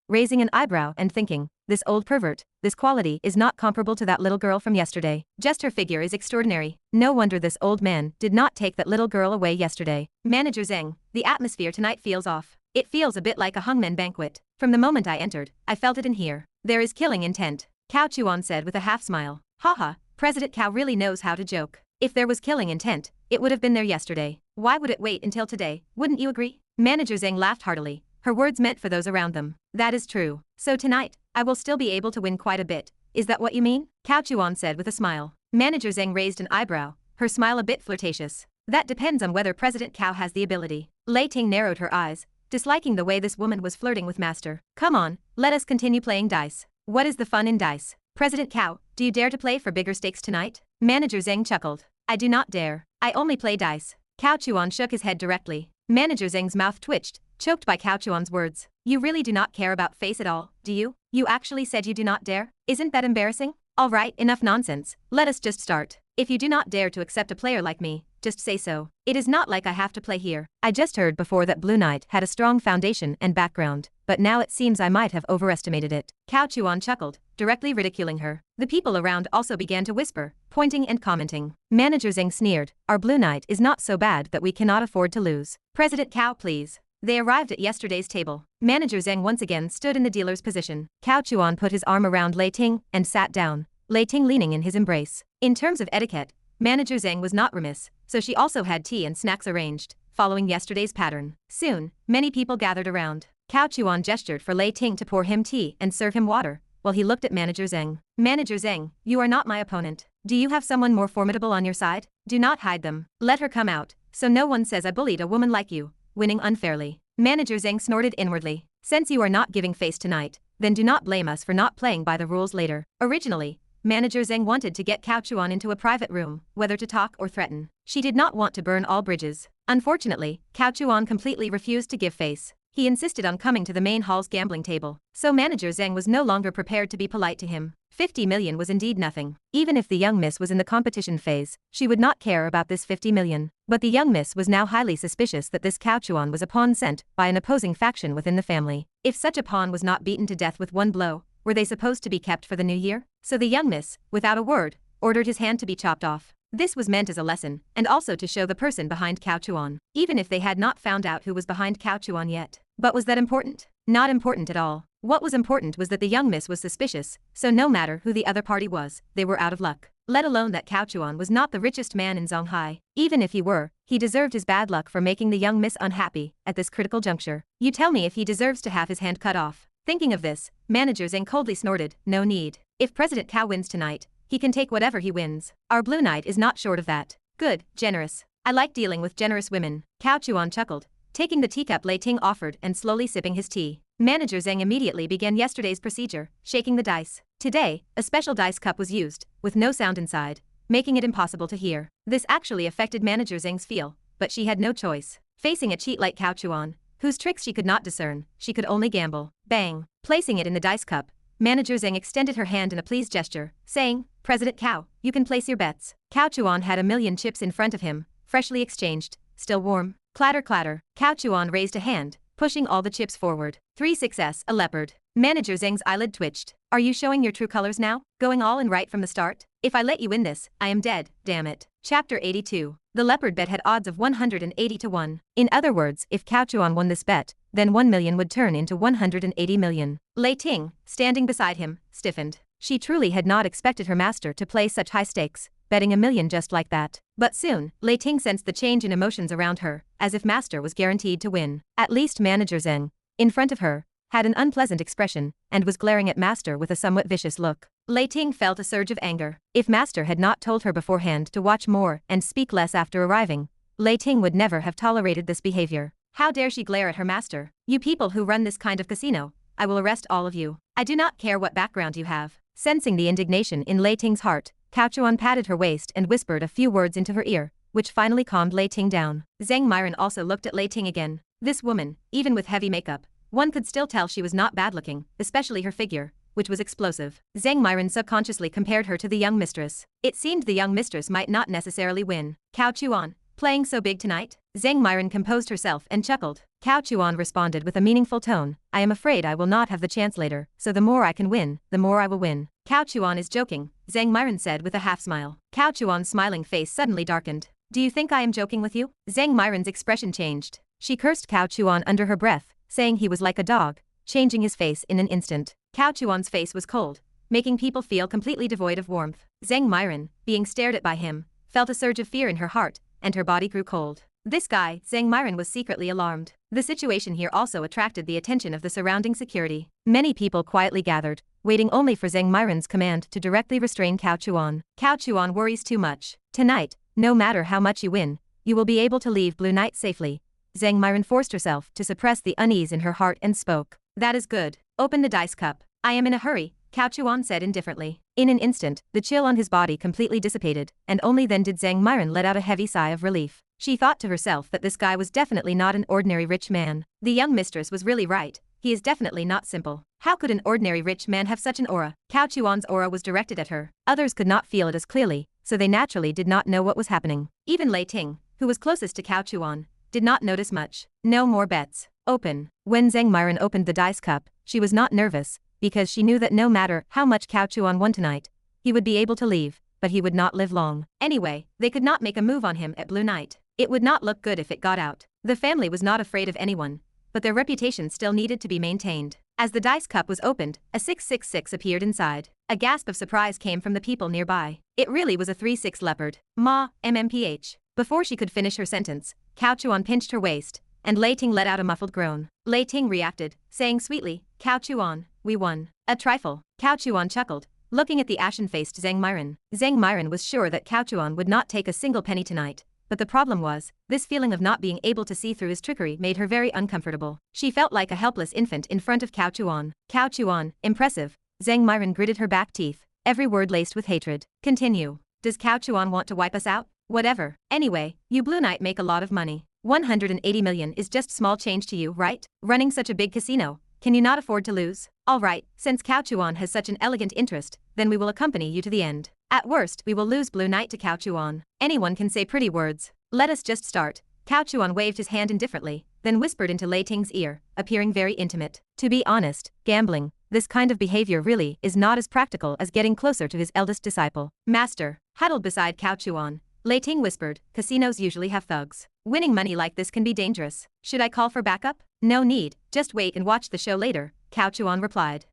raising an eyebrow and thinking, this old pervert, this quality is not comparable to that little girl from yesterday. Just her figure is extraordinary. No wonder this old man did not take that little girl away yesterday. Manager Zheng, the atmosphere tonight feels off. It feels a bit like a hungman banquet. From the moment I entered, I felt it in here. There is killing intent. Cao Chuan said with a half smile. Haha, President Cao really knows how to joke. If there was killing intent, it would have been there yesterday. Why would it wait until today? Wouldn't you agree? Manager Zheng laughed heartily. Her words meant for those around them. That is true. So tonight, I will still be able to win quite a bit. Is that what you mean? Cao Chuan said with a smile. Manager Zheng raised an eyebrow, her smile a bit flirtatious. That depends on whether President Cao has the ability. Lei Ting narrowed her eyes, disliking the way this woman was flirting with Master. Come on, let us continue playing dice. What is the fun in dice? President Cao, do you dare to play for bigger stakes tonight? Manager Zheng chuckled. I do not dare. I only play dice. Cao Chuan shook his head directly. Manager Zheng's mouth twitched, choked by Cao Chuan's words. You really do not care about face at all, do you? You actually said you do not dare? Isn't that embarrassing? All right, enough nonsense. Let us just start. If you do not dare to accept a player like me, just say so. It is not like I have to play here. I just heard before that Blue Night had a strong foundation and background, but now it seems I might have overestimated it. Cao Chuan chuckled, directly ridiculing her. The people around also began to whisper, pointing and commenting. Manager Zheng sneered. Our Blue Night is not so bad that we cannot afford to lose. President Cao, please. They arrived at yesterday's table. Manager Zheng once again stood in the dealer's position. Cao Chuan put his arm around Lei Ting and sat down, Lei Ting leaning in his embrace. In terms of etiquette, Manager Zheng was not remiss, so she also had tea and snacks arranged, following yesterday's pattern. Soon, many people gathered around. Cao Chuan gestured for Lei Ting to pour him tea and serve him water, while he looked at Manager Zheng. Manager Zheng, you are not my opponent. Do you have someone more formidable on your side? Do not hide them. Let her come out, so no one says I bullied a woman like you, winning unfairly. Manager Zheng snorted inwardly. Since you are not giving face tonight, then do not blame us for not playing by the rules later. Originally, Manager Zheng wanted to get Cao Chuan into a private room, whether to talk or threaten. She did not want to burn all bridges. Unfortunately, Cao Chuan completely refused to give face. He insisted on coming to the main hall's gambling table, so Manager Zheng was no longer prepared to be polite to him. 50 million was indeed nothing. Even if the young miss was in the competition phase, she would not care about this 50 million. But the young miss was now highly suspicious that this Cao Chuan was a pawn sent by an opposing faction within the family. If such a pawn was not beaten to death with one blow, were they supposed to be kept for the new year? So the young miss, without a word, ordered his hand to be chopped off. This was meant as a lesson, and also to show the person behind Cao Chuan, even if they had not found out who was behind Cao Chuan yet. But was that important? Not important at all. What was important was that the young miss was suspicious, so no matter who the other party was, they were out of luck. Let alone that Cao Chuan was not the richest man in Zonghai. Even if he were, he deserved his bad luck for making the young miss unhappy at this critical juncture. You tell me if he deserves to have his hand cut off. Thinking of this, Manager Zheng coldly snorted, no need. If President Cao wins tonight, he can take whatever he wins. Our Blue Knight is not short of that. Good, generous. I like dealing with generous women. Cao Chuan chuckled, taking the teacup Lei Ting offered and slowly sipping his tea. Manager Zheng immediately began yesterday's procedure, shaking the dice. Today, a special dice cup was used, with no sound inside, making it impossible to hear. This actually affected Manager Zheng's feel, but she had no choice. Facing a cheat like Cao Chuan, whose tricks she could not discern, she could only gamble. Bang! Placing it in the dice cup, Manager Zheng extended her hand in a pleased gesture, saying, President Cao, you can place your bets. Cao Chuan had 1,000,000 chips in front of him, freshly exchanged, still warm. Clatter clatter, Cao Chuan raised a hand, pushing all the chips forward. 3-6s, a leopard. Manager Zheng's eyelid twitched. Are you showing your true colors now? Going all in right from the start? If I let you win this, I am dead, damn it. Chapter 82. The leopard bet had odds of 180 to 1. In other words, if Cao Chuan won this bet, then 1 million would turn into 180 million. Lei Ting, standing beside him, stiffened. She truly had not expected her master to play such high stakes, betting 1,000,000 just like that. But soon, Lei Ting sensed the change in emotions around her, as if master was guaranteed to win. At least Manager Zheng, in front of her, had an unpleasant expression, and was glaring at master with a somewhat vicious look. Lei Ting felt a surge of anger. If master had not told her beforehand to watch more and speak less after arriving, Lei Ting would never have tolerated this behavior. How dare she glare at her master? You people who run this kind of casino, I will arrest all of you. I do not care what background you have. Sensing the indignation in Lei Ting's heart, Cao Chuan patted her waist and whispered a few words into her ear, which finally calmed Lei Ting down. Zheng Myron also looked at Lei Ting again. This woman, even with heavy makeup, one could still tell she was not bad-looking, especially her figure, which was explosive. Zheng Myron subconsciously compared her to the young mistress. It seemed the young mistress might not necessarily win. Cao Chuan, playing so big tonight? Zheng Myron composed herself and chuckled. Cao Chuan responded with a meaningful tone. I am afraid I will not have the chance later, so the more I can win, the more I will win. Cao Chuan is joking, Zheng Myron said with a half-smile. Cao Chuan's smiling face suddenly darkened. Do you think I am joking with you? Zheng Myron's expression changed. She cursed Cao Chuan under her breath, saying he was like a dog, changing his face in an instant. Cao Chuan's face was cold, making people feel completely devoid of warmth. Zheng Myron, being stared at by him, felt a surge of fear in her heart, and her body grew cold. This guy, Zheng Myron, was secretly alarmed. The situation here also attracted the attention of the surrounding security. Many people quietly gathered, waiting only for Zheng Myron's command to directly restrain Cao Chuan. Cao Chuan worries too much. Tonight, no matter how much you win, you will be able to leave Blue Knight safely. Zheng Myron forced herself to suppress the unease in her heart and spoke. That is good. Open the dice cup. I am in a hurry, Cao Chuan said indifferently. In an instant, the chill on his body completely dissipated, and only then did Zheng Myron let out a heavy sigh of relief. She thought to herself that this guy was definitely not an ordinary rich man. The young mistress was really right. He is definitely not simple. How could an ordinary rich man have such an aura? Cao Chuan's aura was directed at her. Others could not feel it as clearly, so they naturally did not know what was happening. Even Lei Ting, who was closest to Cao Chuan, did not notice much. No more bets. Open. When Zheng Myron opened the dice cup, she was not nervous, because she knew that no matter how much Cao Chuan won tonight, he would be able to leave, but he would not live long. Anyway, they could not make a move on him at Blue Knight. It would not look good if it got out. The family was not afraid of anyone, but their reputation still needed to be maintained. As the dice cup was opened, a 666 appeared inside. A gasp of surprise came from the people nearby. It really was a 3-6 leopard. Ma, MMPH. Before she could finish her sentence, Cao Chuan pinched her waist, and Lei Ting let out a muffled groan. Lei Ting reacted, saying sweetly, Cao Chuan, we won. A trifle. Cao Chuan chuckled, looking at the ashen-faced Zhang Myron. Zhang Myron was sure that Cao Chuan would not take a single penny tonight. But the problem was, this feeling of not being able to see through his trickery made her very uncomfortable. She felt like a helpless infant in front of Cao Chuan. Cao Chuan, impressive. Zhang Myron gritted her back teeth, every word laced with hatred. Continue. Does Cao Chuan want to wipe us out? Whatever. Anyway, you Blue Knight make a lot of money. 180 million is just small change to you, right? Running such a big casino, can you not afford to lose? Alright, since Cao Chuan has such an elegant interest, then we will accompany you to the end. At worst, we will lose Blue Knight to Cao Chuan. Anyone can say pretty words. Let us just start. Cao Chuan waved his hand indifferently, then whispered into Lei Ting's ear, appearing very intimate. To be honest, gambling, this kind of behavior really is not as practical as getting closer to his eldest disciple. Master, huddled beside Cao Chuan, Lei Ting whispered, casinos usually have thugs. Winning money like this can be dangerous. Should I call for backup? No need, just wait and watch the show later, Cao Chuan replied.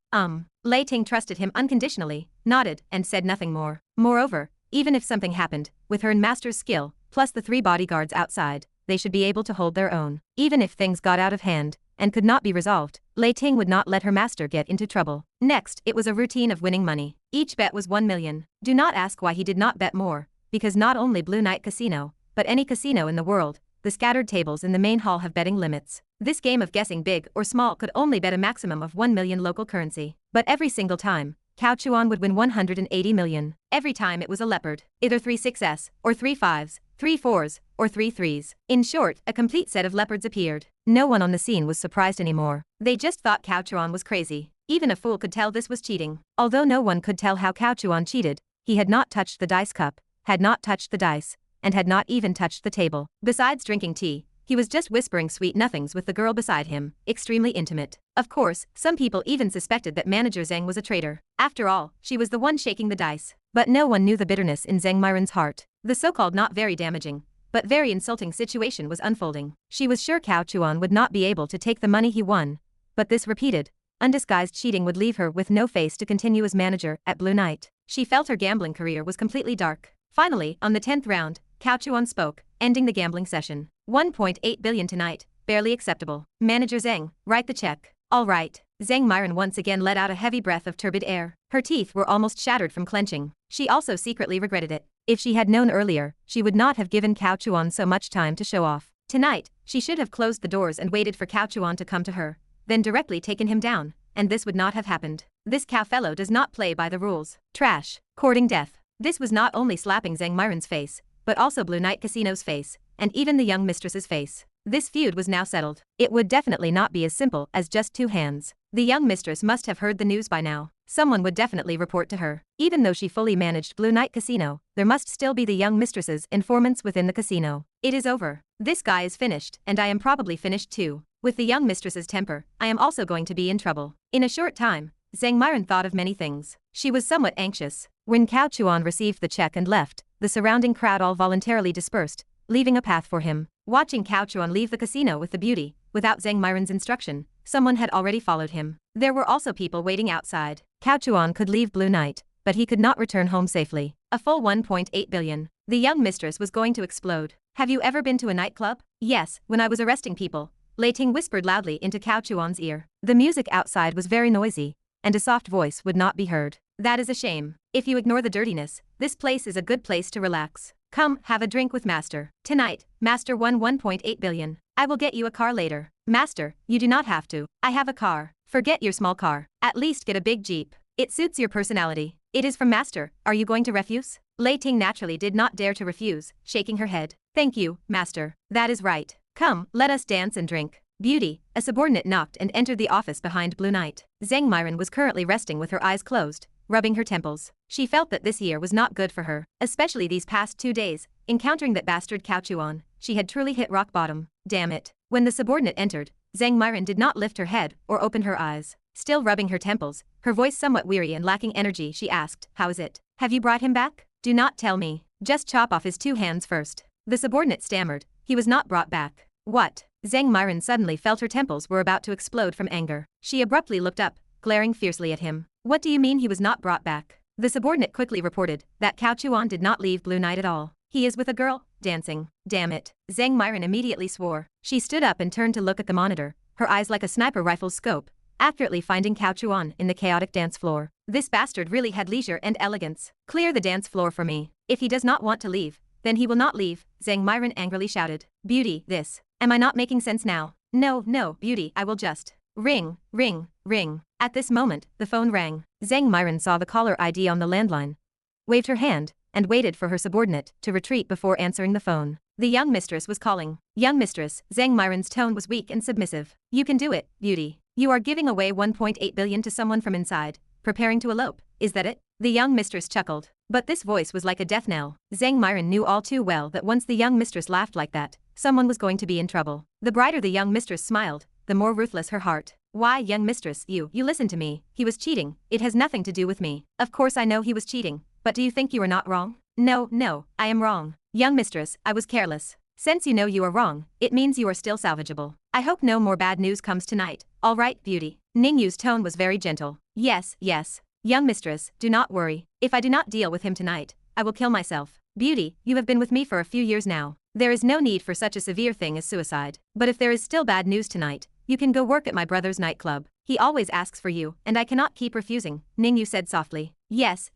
Lei Ting trusted him unconditionally, nodded, and said nothing more. Moreover, even if something happened, with her and Master's skill, plus the 3 bodyguards outside, they should be able to hold their own. Even if things got out of hand, and could not be resolved, Lei Ting would not let her master get into trouble. Next, it was a routine of winning money. Each bet was 1 million. Do not ask why he did not bet more, because not only Blue Knight Casino, but any casino in the world, the scattered tables in the main hall have betting limits. This game of guessing big or small could only bet a maximum of 1 million local currency. But every single time, Cao Chuan would win 180 million. Every time it was a leopard, either 3 6s, or 3 5s, 3 4s, or 3 3s. In short, a complete set of leopards appeared. No one on the scene was surprised anymore. They just thought Cao Chuan was crazy. Even a fool could tell this was cheating. Although no one could tell how Cao Chuan cheated, he had not touched the dice cup, had not touched the dice, and had not even touched the table. Besides drinking tea, he was just whispering sweet nothings with the girl beside him, extremely intimate. Of course, some people even suspected that manager Zhang was a traitor. After all, she was the one shaking the dice. But no one knew the bitterness in Zhang Myron's heart. The so-called not very damaging, but very insulting situation was unfolding. She was sure Cao Chuan would not be able to take the money he won, but this repeated, undisguised cheating would leave her with no face to continue as manager at Blue Knight. She felt her gambling career was completely dark. Finally, on the 10th round, Cao Chuan spoke, ending the gambling session. 1.8 billion tonight, barely acceptable. Manager Zhang, write the check. All right. Zhang Myron once again let out a heavy breath of turbid air. Her teeth were almost shattered from clenching. She also secretly regretted it. If she had known earlier, she would not have given Cao Chuan so much time to show off. Tonight, she should have closed the doors and waited for Cao Chuan to come to her, then directly taken him down, and this would not have happened. This cow fellow does not play by the rules. Trash. Courting death. This was not only slapping Zhang Myron's face, but also Blue Knight Casino's face, and even the young mistress's face. This feud was now settled. It would definitely not be as simple as just 2 hands. The young mistress must have heard the news by now. Someone would definitely report to her. Even though she fully managed Blue Knight Casino, there must still be the young mistress's informants within the casino. It is over. This guy is finished, and I am probably finished too. With the young mistress's temper, I am also going to be in trouble. In a short time, Zhang Myron thought of many things. She was somewhat anxious. When Cao Chuan received the check and left, the surrounding crowd all voluntarily dispersed, leaving a path for him. Watching Cao Chuan leave the casino with the beauty, without Zhang Myron's instruction, someone had already followed him. There were also people waiting outside. Cao Chuan could leave Blue Knight, but he could not return home safely. A full 1.8 billion. The young mistress was going to explode. Have you ever been to a nightclub? Yes, when I was arresting people, Lei Ting whispered loudly into Cao Chuan's ear. The music outside was very noisy, and a soft voice would not be heard. That is a shame. If you ignore the dirtiness, this place is a good place to relax. Come, have a drink with Master. Tonight, Master won 1.8 billion. I will get you a car later. Master, you do not have to. I have a car. Forget your small car. At least get a big jeep. It suits your personality. It is from Master. Are you going to refuse? Lei Ting naturally did not dare to refuse, shaking her head. Thank you, Master. That is right. Come, let us dance and drink. Beauty, a subordinate knocked and entered the office behind Blue Knight. Zhang Myron was currently resting with her eyes closed, rubbing her temples. She felt that this year was not good for her, especially these past 2 days. Encountering that bastard Cao Chuan, she had truly hit rock bottom. Damn it. When the subordinate entered, Zhang Myron did not lift her head or open her eyes. Still rubbing her temples, her voice somewhat weary and lacking energy, she asked, "How is it? Have you brought him back? Do not tell me. Just chop off his 2 hands first." The subordinate stammered. He was not brought back. What? Zhang Myron suddenly felt her temples were about to explode from anger. She abruptly looked up, glaring fiercely at him. What do you mean he was not brought back? The subordinate quickly reported that Cao Chuan did not leave Blue Knight at all. He is with a girl, dancing. Damn it. Zhang Myron immediately swore. She stood up and turned to look at the monitor, her eyes like a sniper rifle's scope, accurately finding Cao Chuan in the chaotic dance floor. This bastard really had leisure and elegance. Clear the dance floor for me. If he does not want to leave, then he will not leave, Zhang Myron angrily shouted. Beauty, this. Am I not making sense now? No, beauty, I will just. Ring, ring, ring. At this moment, the phone rang. Zhang Myron saw the caller ID on the landline, waved her hand, and waited for her subordinate to retreat before answering the phone. The young mistress was calling. Young mistress, Zhang Myron's tone was weak and submissive. You can do it, beauty. You are giving away 1.8 billion to someone from inside, preparing to elope, is that it? The young mistress chuckled. But this voice was like a death knell. Zhang Myron knew all too well that once the young mistress laughed like that, someone was going to be in trouble. The brighter the young mistress smiled, the more ruthless her heart. Why, young mistress, you listen to me. He was cheating. It has nothing to do with me. Of course I know he was cheating, but do you think you are not wrong? No, I am wrong. Young mistress, I was careless. Since you know you are wrong, it means you are still salvageable. I hope no more bad news comes tonight. All right, beauty. Ningyu's tone was very gentle. Yes. Young mistress, do not worry. If I do not deal with him tonight, I will kill myself. Beauty, you have been with me for a few years now. There is no need for such a severe thing as suicide. But if there is still bad news tonight, you can go work at my brother's nightclub. He always asks for you, and I cannot keep refusing, Ningyu said softly. Yes.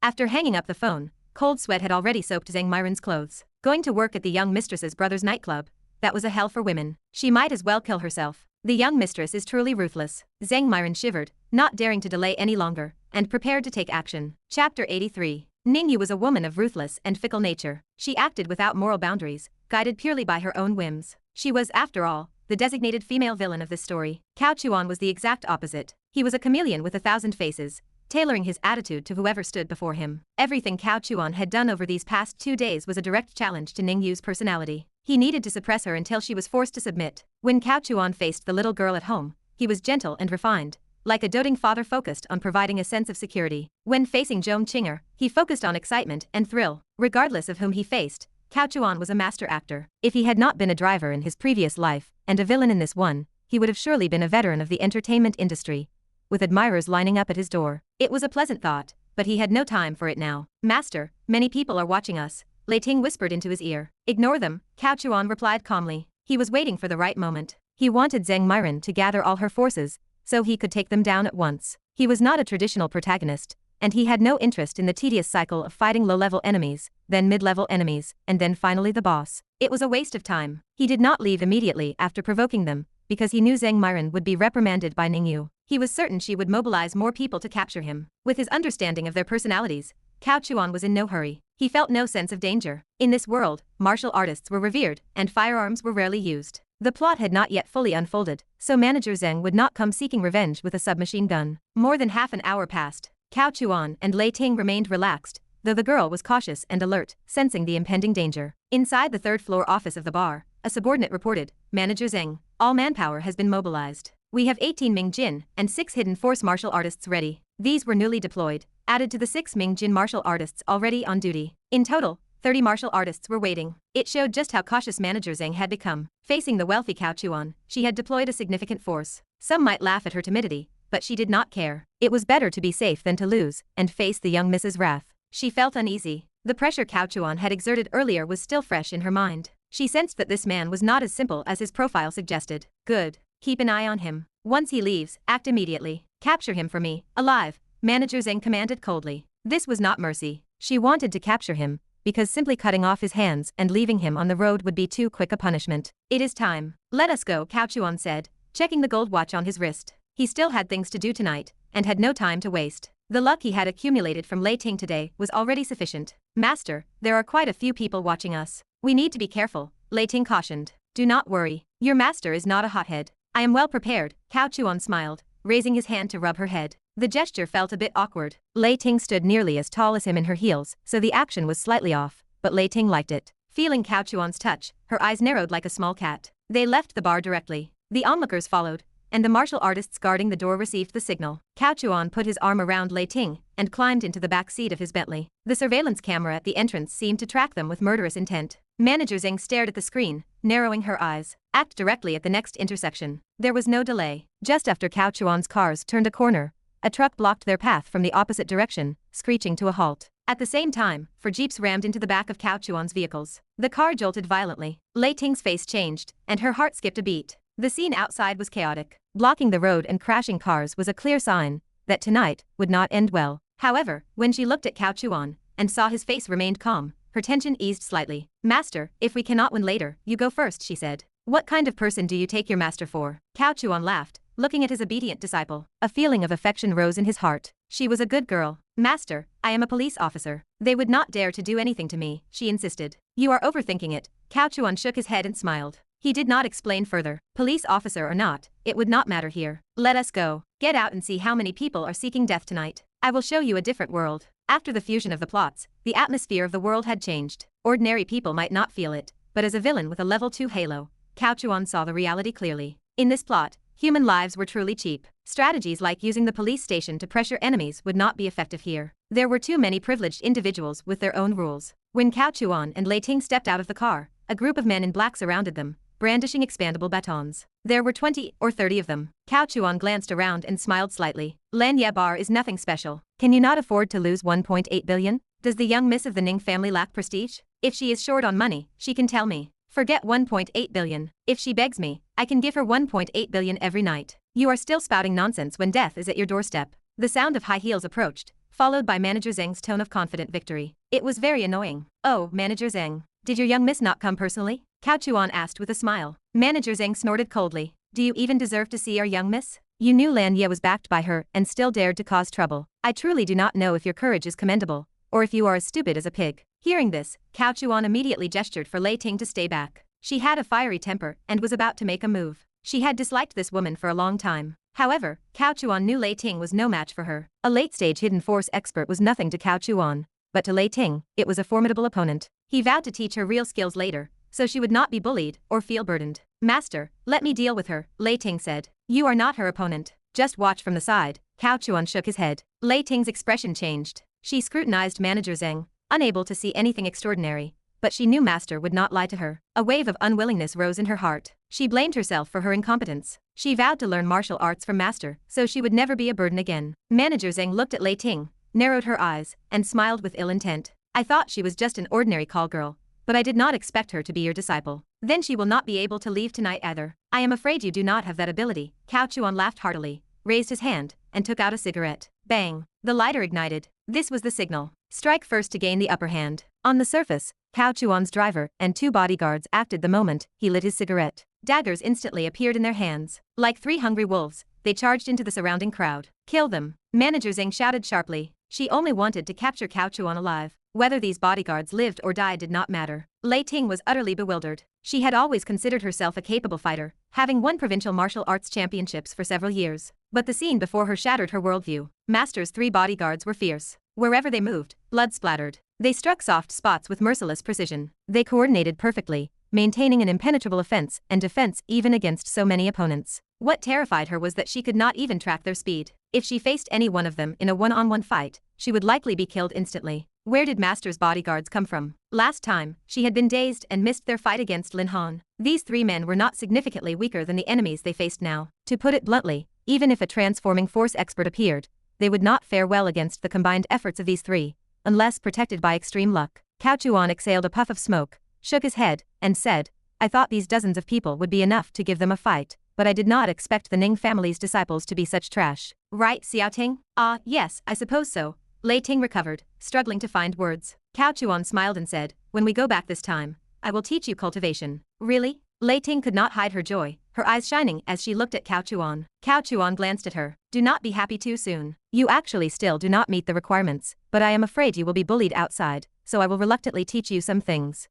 After hanging up the phone, cold sweat had already soaked Zhang Myron's clothes. Going to work at the young mistress's brother's nightclub? That was a hell for women. She might as well kill herself. The young mistress is truly ruthless. Zhang Myron shivered, not daring to delay any longer, and prepared to take action. Chapter 83. Ningyu was a woman of ruthless and fickle nature. She acted without moral boundaries, guided purely by her own whims. She was, after all, the designated female villain of this story. Cao Chuan was the exact opposite. He was a chameleon with 1,000 faces, tailoring his attitude to whoever stood before him. Everything Cao Chuan had done over these past 2 days was a direct challenge to Ningyu's personality. He needed to suppress her until she was forced to submit. When Cao Chuan faced the little girl at home, he was gentle and refined, like a doting father focused on providing a sense of security. When facing Zhong Qinger, he focused on excitement and thrill. Regardless of whom he faced, Cao Chuan was a master actor. If he had not been a driver in his previous life, and a villain in this one, he would have surely been a veteran of the entertainment industry, with admirers lining up at his door. It was a pleasant thought, but he had no time for it now. Master, many people are watching us, Lei Ting whispered into his ear. Ignore them, Cao Chuan replied calmly. He was waiting for the right moment. He wanted Zhang Myron to gather all her forces, so he could take them down at once. He was not a traditional protagonist, and he had no interest in the tedious cycle of fighting low-level enemies, then mid-level enemies, and then finally the boss. It was a waste of time. He did not leave immediately after provoking them, because he knew Zhang Myron would be reprimanded by Ningyu. He was certain she would mobilize more people to capture him. With his understanding of their personalities, Cao Chuan was in no hurry. He felt no sense of danger. In this world, martial artists were revered, and firearms were rarely used. The plot had not yet fully unfolded, so Manager Zheng would not come seeking revenge with a submachine gun. More than half an hour passed. Cao Chuan and Lei Ting remained relaxed, though the girl was cautious and alert, sensing the impending danger. Inside the third-floor office of the bar, a subordinate reported, Manager Zheng, all manpower has been mobilized. We have 18 Ming Jin and 6 hidden force martial artists ready. These were newly deployed, added to the 6 Ming Jin martial artists already on duty. In total, 30 martial artists were waiting. It showed just how cautious Manager Zheng had become. Facing the wealthy Cao Chuan, she had deployed a significant force. Some might laugh at her timidity, but she did not care. It was better to be safe than to lose, and face the young Mrs. Wrath. She felt uneasy. The pressure Cao Chuan had exerted earlier was still fresh in her mind. She sensed that this man was not as simple as his profile suggested. Good. Keep an eye on him. Once he leaves, act immediately. Capture him for me, alive, Manager Zheng commanded coldly. This was not mercy. She wanted to capture him, because simply cutting off his hands and leaving him on the road would be too quick a punishment. It is time. Let us go, Cao Chuan said, checking the gold watch on his wrist. He still had things to do tonight, and had no time to waste. The luck he had accumulated from Lei Ting today was already sufficient. Master, there are quite a few people watching us. We need to be careful, Lei Ting cautioned. Do not worry. Your master is not a hothead. I am well prepared, Cao Chuan smiled, raising his hand to rub her head. The gesture felt a bit awkward. Lei Ting stood nearly as tall as him in her heels, so the action was slightly off, but Lei Ting liked it. Feeling Cao Chuan's touch, her eyes narrowed like a small cat. They left the bar directly. The onlookers followed, and the martial artists guarding the door received the signal. Cao Chuan put his arm around Lei Ting and climbed into the back seat of his Bentley. The surveillance camera at the entrance seemed to track them with murderous intent. Manager Zheng stared at the screen, narrowing her eyes. Act directly at the next intersection. There was no delay. Just after Cao Chuan's cars turned a corner, a truck blocked their path from the opposite direction, screeching to a halt. At the same time, 4 jeeps rammed into the back of Cao Chuan's vehicles. The car jolted violently. Lei Ting's face changed, and her heart skipped a beat. The scene outside was chaotic. Blocking the road and crashing cars was a clear sign that tonight would not end well. However, when she looked at Cao Chuan and saw his face remained calm, her tension eased slightly. "Master, if we cannot win later, you go first," she said. "What kind of person do you take your master for?" Cao Chuan laughed, looking at his obedient disciple. A feeling of affection rose in his heart. She was a good girl. "Master, I am a police officer. They would not dare to do anything to me," she insisted. "You are overthinking it." Cao Chuan shook his head and smiled. He did not explain further. Police officer or not, it would not matter here. "Let us go. Get out and see how many people are seeking death tonight. I will show you a different world." After the fusion of the plots, the atmosphere of the world had changed. Ordinary people might not feel it, but as a villain with a level 2 halo, Cao Chuan saw the reality clearly. In this plot, human lives were truly cheap. Strategies like using the police station to pressure enemies would not be effective here. There were too many privileged individuals with their own rules. When Cao Chuan and Lei Ting stepped out of the car, a group of men in black surrounded them, brandishing expandable batons. There were 20 or 30 of them. Cao Chuan glanced around and smiled slightly. "Lan Ye Bar is nothing special. Can you not afford to lose 1.8 billion? Does the young miss of the Ning family lack prestige? If she is short on money, she can tell me. Forget 1.8 billion. If she begs me, I can give her 1.8 billion every night. You are still spouting nonsense when death is at your doorstep." The sound of high heels approached, followed by Manager Zheng's tone of confident victory. It was very annoying. "Oh, Manager Zheng. Did your young miss not come personally?" Cao Chuan asked with a smile. Manager Zheng snorted coldly. "Do you even deserve to see our young miss? You knew Lan Ye was backed by her and still dared to cause trouble. I truly do not know if your courage is commendable, or if you are as stupid as a pig." Hearing this, Cao Chuan immediately gestured for Lei Ting to stay back. She had a fiery temper and was about to make a move. She had disliked this woman for a long time. However, Cao Chuan knew Lei Ting was no match for her. A late-stage hidden force expert was nothing to Cao Chuan, but to Lei Ting, it was a formidable opponent. He vowed to teach her real skills later, so she would not be bullied or feel burdened. "Master, let me deal with her," Lei Ting said. "You are not her opponent. Just watch from the side." Cao Chuan shook his head. Lei Ting's expression changed. She scrutinized Manager Zheng, unable to see anything extraordinary, but she knew Master would not lie to her. A wave of unwillingness rose in her heart. She blamed herself for her incompetence. She vowed to learn martial arts from Master, so she would never be a burden again. Manager Zheng looked at Lei Ting, narrowed her eyes, and smiled with ill intent. "I thought she was just an ordinary call girl, but I did not expect her to be your disciple. Then she will not be able to leave tonight either. I am afraid you do not have that ability." Cao Chuan laughed heartily, raised his hand, and took out a cigarette. Bang! The lighter ignited. This was the signal. Strike first to gain the upper hand. On the surface, Cao Chuan's driver and 2 bodyguards acted the moment he lit his cigarette. Daggers instantly appeared in their hands. Like 3 hungry wolves, they charged into the surrounding crowd. "Kill them!" Manager Zheng shouted sharply. She only wanted to capture Cao Chuan alive. Whether these bodyguards lived or died did not matter. Lei Ting was utterly bewildered. She had always considered herself a capable fighter, having won provincial martial arts championships for several years. But the scene before her shattered her worldview. Master's 3 bodyguards were fierce. Wherever they moved, blood splattered. They struck soft spots with merciless precision. They coordinated perfectly, maintaining an impenetrable offense and defense even against so many opponents. What terrified her was that she could not even track their speed. If she faced any one of them in a one-on-one fight, she would likely be killed instantly. Where did Master's bodyguards come from? Last time, she had been dazed and missed their fight against Lin Han. These 3 men were not significantly weaker than the enemies they faced now. To put it bluntly, even if a transforming force expert appeared, they would not fare well against the combined efforts of these 3, unless protected by extreme luck. Cao Chuan exhaled a puff of smoke, shook his head, and said, "I thought these dozens of people would be enough to give them a fight, but I did not expect the Ning family's disciples to be such trash. Right, Xiao Ting?" "Ah, yes, I suppose so." Lei Ting recovered, struggling to find words. Cao Chuan smiled and said, "When we go back this time, I will teach you cultivation." "Really?" Lei Ting could not hide her joy, her eyes shining as she looked at Cao Chuan. Cao Chuan glanced at her. "Do not be happy too soon. You actually still do not meet the requirements, but I am afraid you will be bullied outside, so I will reluctantly teach you some things."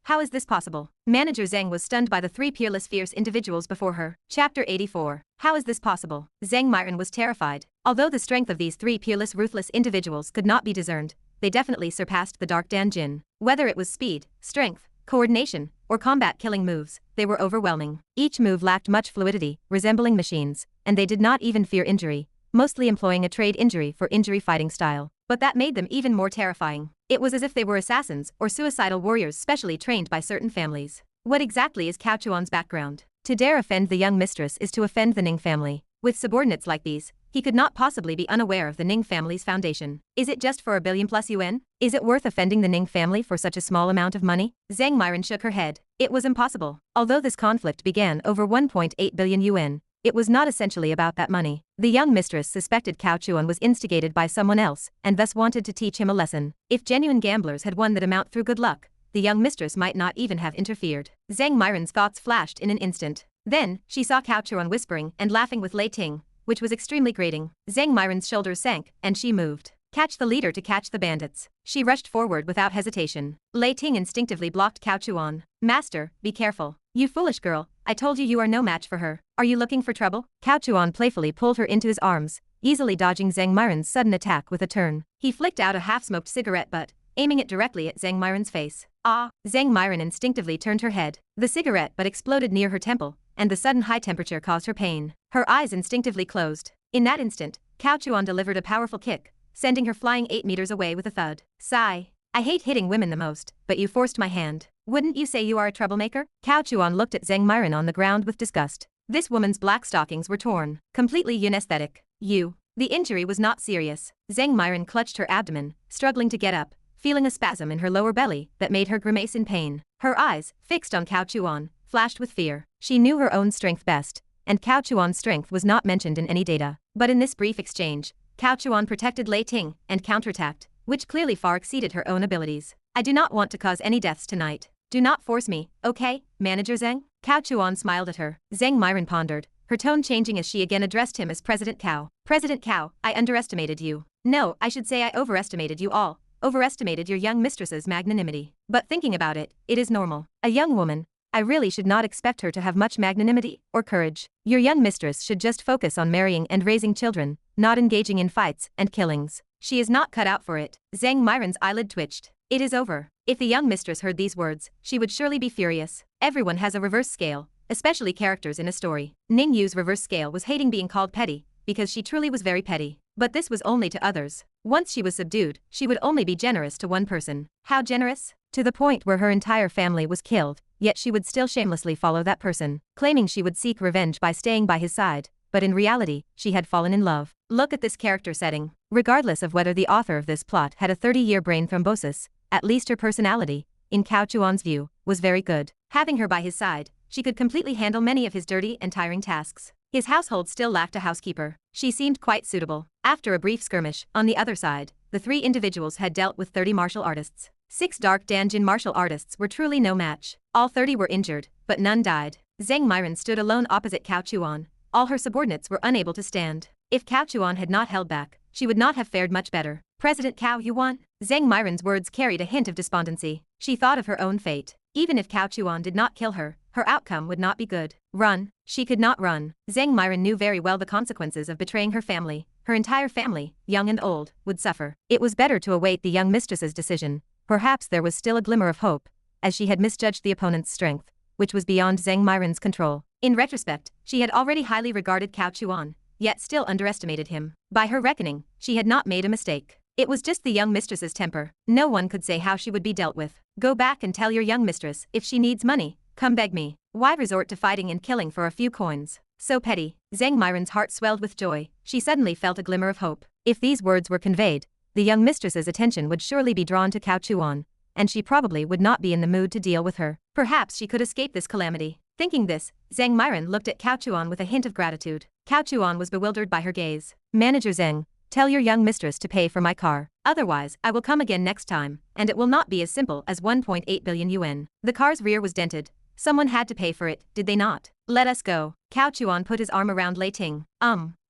How is this possible?" Manager Zheng was stunned by the 3 peerless fierce individuals before her. Chapter 84. How is this possible? Zheng Myron was terrified. Although the strength of these 3 peerless ruthless individuals could not be discerned, they definitely surpassed the Dark Dan Jin. Whether it was speed, strength, coordination, or combat-killing moves, they were overwhelming. Each move lacked much fluidity, resembling machines, and they did not even fear injury, mostly employing a trade injury for injury fighting style. But that made them even more terrifying. It was as if they were assassins or suicidal warriors specially trained by certain families. What exactly is Cao Chuan's background? To dare offend the young mistress is to offend the Ning family. With subordinates like these, he could not possibly be unaware of the Ning family's foundation. Is it just for a billion plus yuan? Is it worth offending the Ning family for such a small amount of money? Zhang Myron shook her head. It was impossible. Although this conflict began over 1.8 billion yuan, it was not essentially about that money. The young mistress suspected Cao Chuan was instigated by someone else and thus wanted to teach him a lesson. If genuine gamblers had won that amount through good luck, the young mistress might not even have interfered. Zhang Myron's thoughts flashed in an instant. Then, she saw Cao Chuan whispering and laughing with Lei Ting, which was extremely grating. Zhang Myron's shoulders sank, and she moved. Catch the leader to catch the bandits. She rushed forward without hesitation. Lei Ting instinctively blocked Cao Chuan. Master, be careful. You foolish girl, I told you are no match for her. Are you looking for trouble? Cao Chuan playfully pulled her into his arms, easily dodging Zhang Myron's sudden attack with a turn. He flicked out a half-smoked cigarette butt, aiming it directly at Zhang Myron's face. Ah! Zhang Myron instinctively turned her head. The cigarette butt exploded near her temple, and the sudden high temperature caused her pain. Her eyes instinctively closed. In that instant, Cao Chuan delivered a powerful kick, sending her flying 8 meters away with a thud. Sigh. I hate hitting women the most, but you forced my hand. Wouldn't you say you are a troublemaker? Cao Chuan looked at Zhang Myron on the ground with disgust. This woman's black stockings were torn, completely unesthetic. The injury was not serious. Zhang Myron clutched her abdomen, struggling to get up, feeling a spasm in her lower belly that made her grimace in pain. Her eyes, fixed on Cao Chuan, flashed with fear. She knew her own strength best, and Cao Chuan's strength was not mentioned in any data. But in this brief exchange, Cao Chuan protected Lei Ting and counterattacked, which clearly far exceeded her own abilities. I do not want to cause any deaths tonight. Do not force me, okay, Manager Zhang? Cao Chuan smiled at her. Zhang Myron pondered, her tone changing as she again addressed him as President Cao. President Cao, I underestimated you. No, I should say I overestimated you all. Overestimated your young mistress's magnanimity. But thinking about it, it is normal. A young woman, I really should not expect her to have much magnanimity or courage. Your young mistress should just focus on marrying and raising children, not engaging in fights and killings. She is not cut out for it. Zhang Myron's eyelid twitched. It is over. If the young mistress heard these words, she would surely be furious. Everyone has a reverse scale, especially characters in a story. Ning Yu's reverse scale was hating being called petty, because she truly was very petty. But this was only to others. Once she was subdued, she would only be generous to one person. How generous? To the point where her entire family was killed, yet she would still shamelessly follow that person, claiming she would seek revenge by staying by his side. But in reality, she had fallen in love. Look at this character setting. Regardless of whether the author of this plot had a 30-year brain thrombosis, at least her personality, in Cao Chuan's view, was very good. Having her by his side, she could completely handle many of his dirty and tiring tasks. His household still lacked a housekeeper. She seemed quite suitable. After a brief skirmish, on the other side, the 3 individuals had dealt with 30 martial artists. 6 dark Danjin martial artists were truly no match. All 30 were injured, but none died. Zhang Myron stood alone opposite Cao Chuan. All her subordinates were unable to stand. If Cao Chuan had not held back, she would not have fared much better. President Cao Yuan? Zhang Myron's words carried a hint of despondency. She thought of her own fate. Even if Cao Chuan did not kill her, her outcome would not be good. Run. She could not run. Zhang Myron knew very well the consequences of betraying her family. Her entire family, young and old, would suffer. It was better to await the young mistress's decision. Perhaps there was still a glimmer of hope, as she had misjudged the opponent's strength, which was beyond Zhang Myron's control. In retrospect, she had already highly regarded Cao Chuan, yet still underestimated him. By her reckoning, she had not made a mistake. It was just the young mistress's temper. No one could say how she would be dealt with. Go back and tell your young mistress, if she needs money, come beg me. Why resort to fighting and killing for a few coins? So petty. Zhang Myron's heart swelled with joy. She suddenly felt a glimmer of hope. If these words were conveyed, the young mistress's attention would surely be drawn to Cao Chuan, and she probably would not be in the mood to deal with her. Perhaps she could escape this calamity. Thinking this, Zhang Myron looked at Cao Chuan with a hint of gratitude. Cao Chuan was bewildered by her gaze. Manager Zhang, tell your young mistress to pay for my car. Otherwise, I will come again next time, and it will not be as simple as 1.8 billion yuan. The car's rear was dented. Someone had to pay for it, did they not? Let us go. Cao Chuan put his arm around Lei Ting.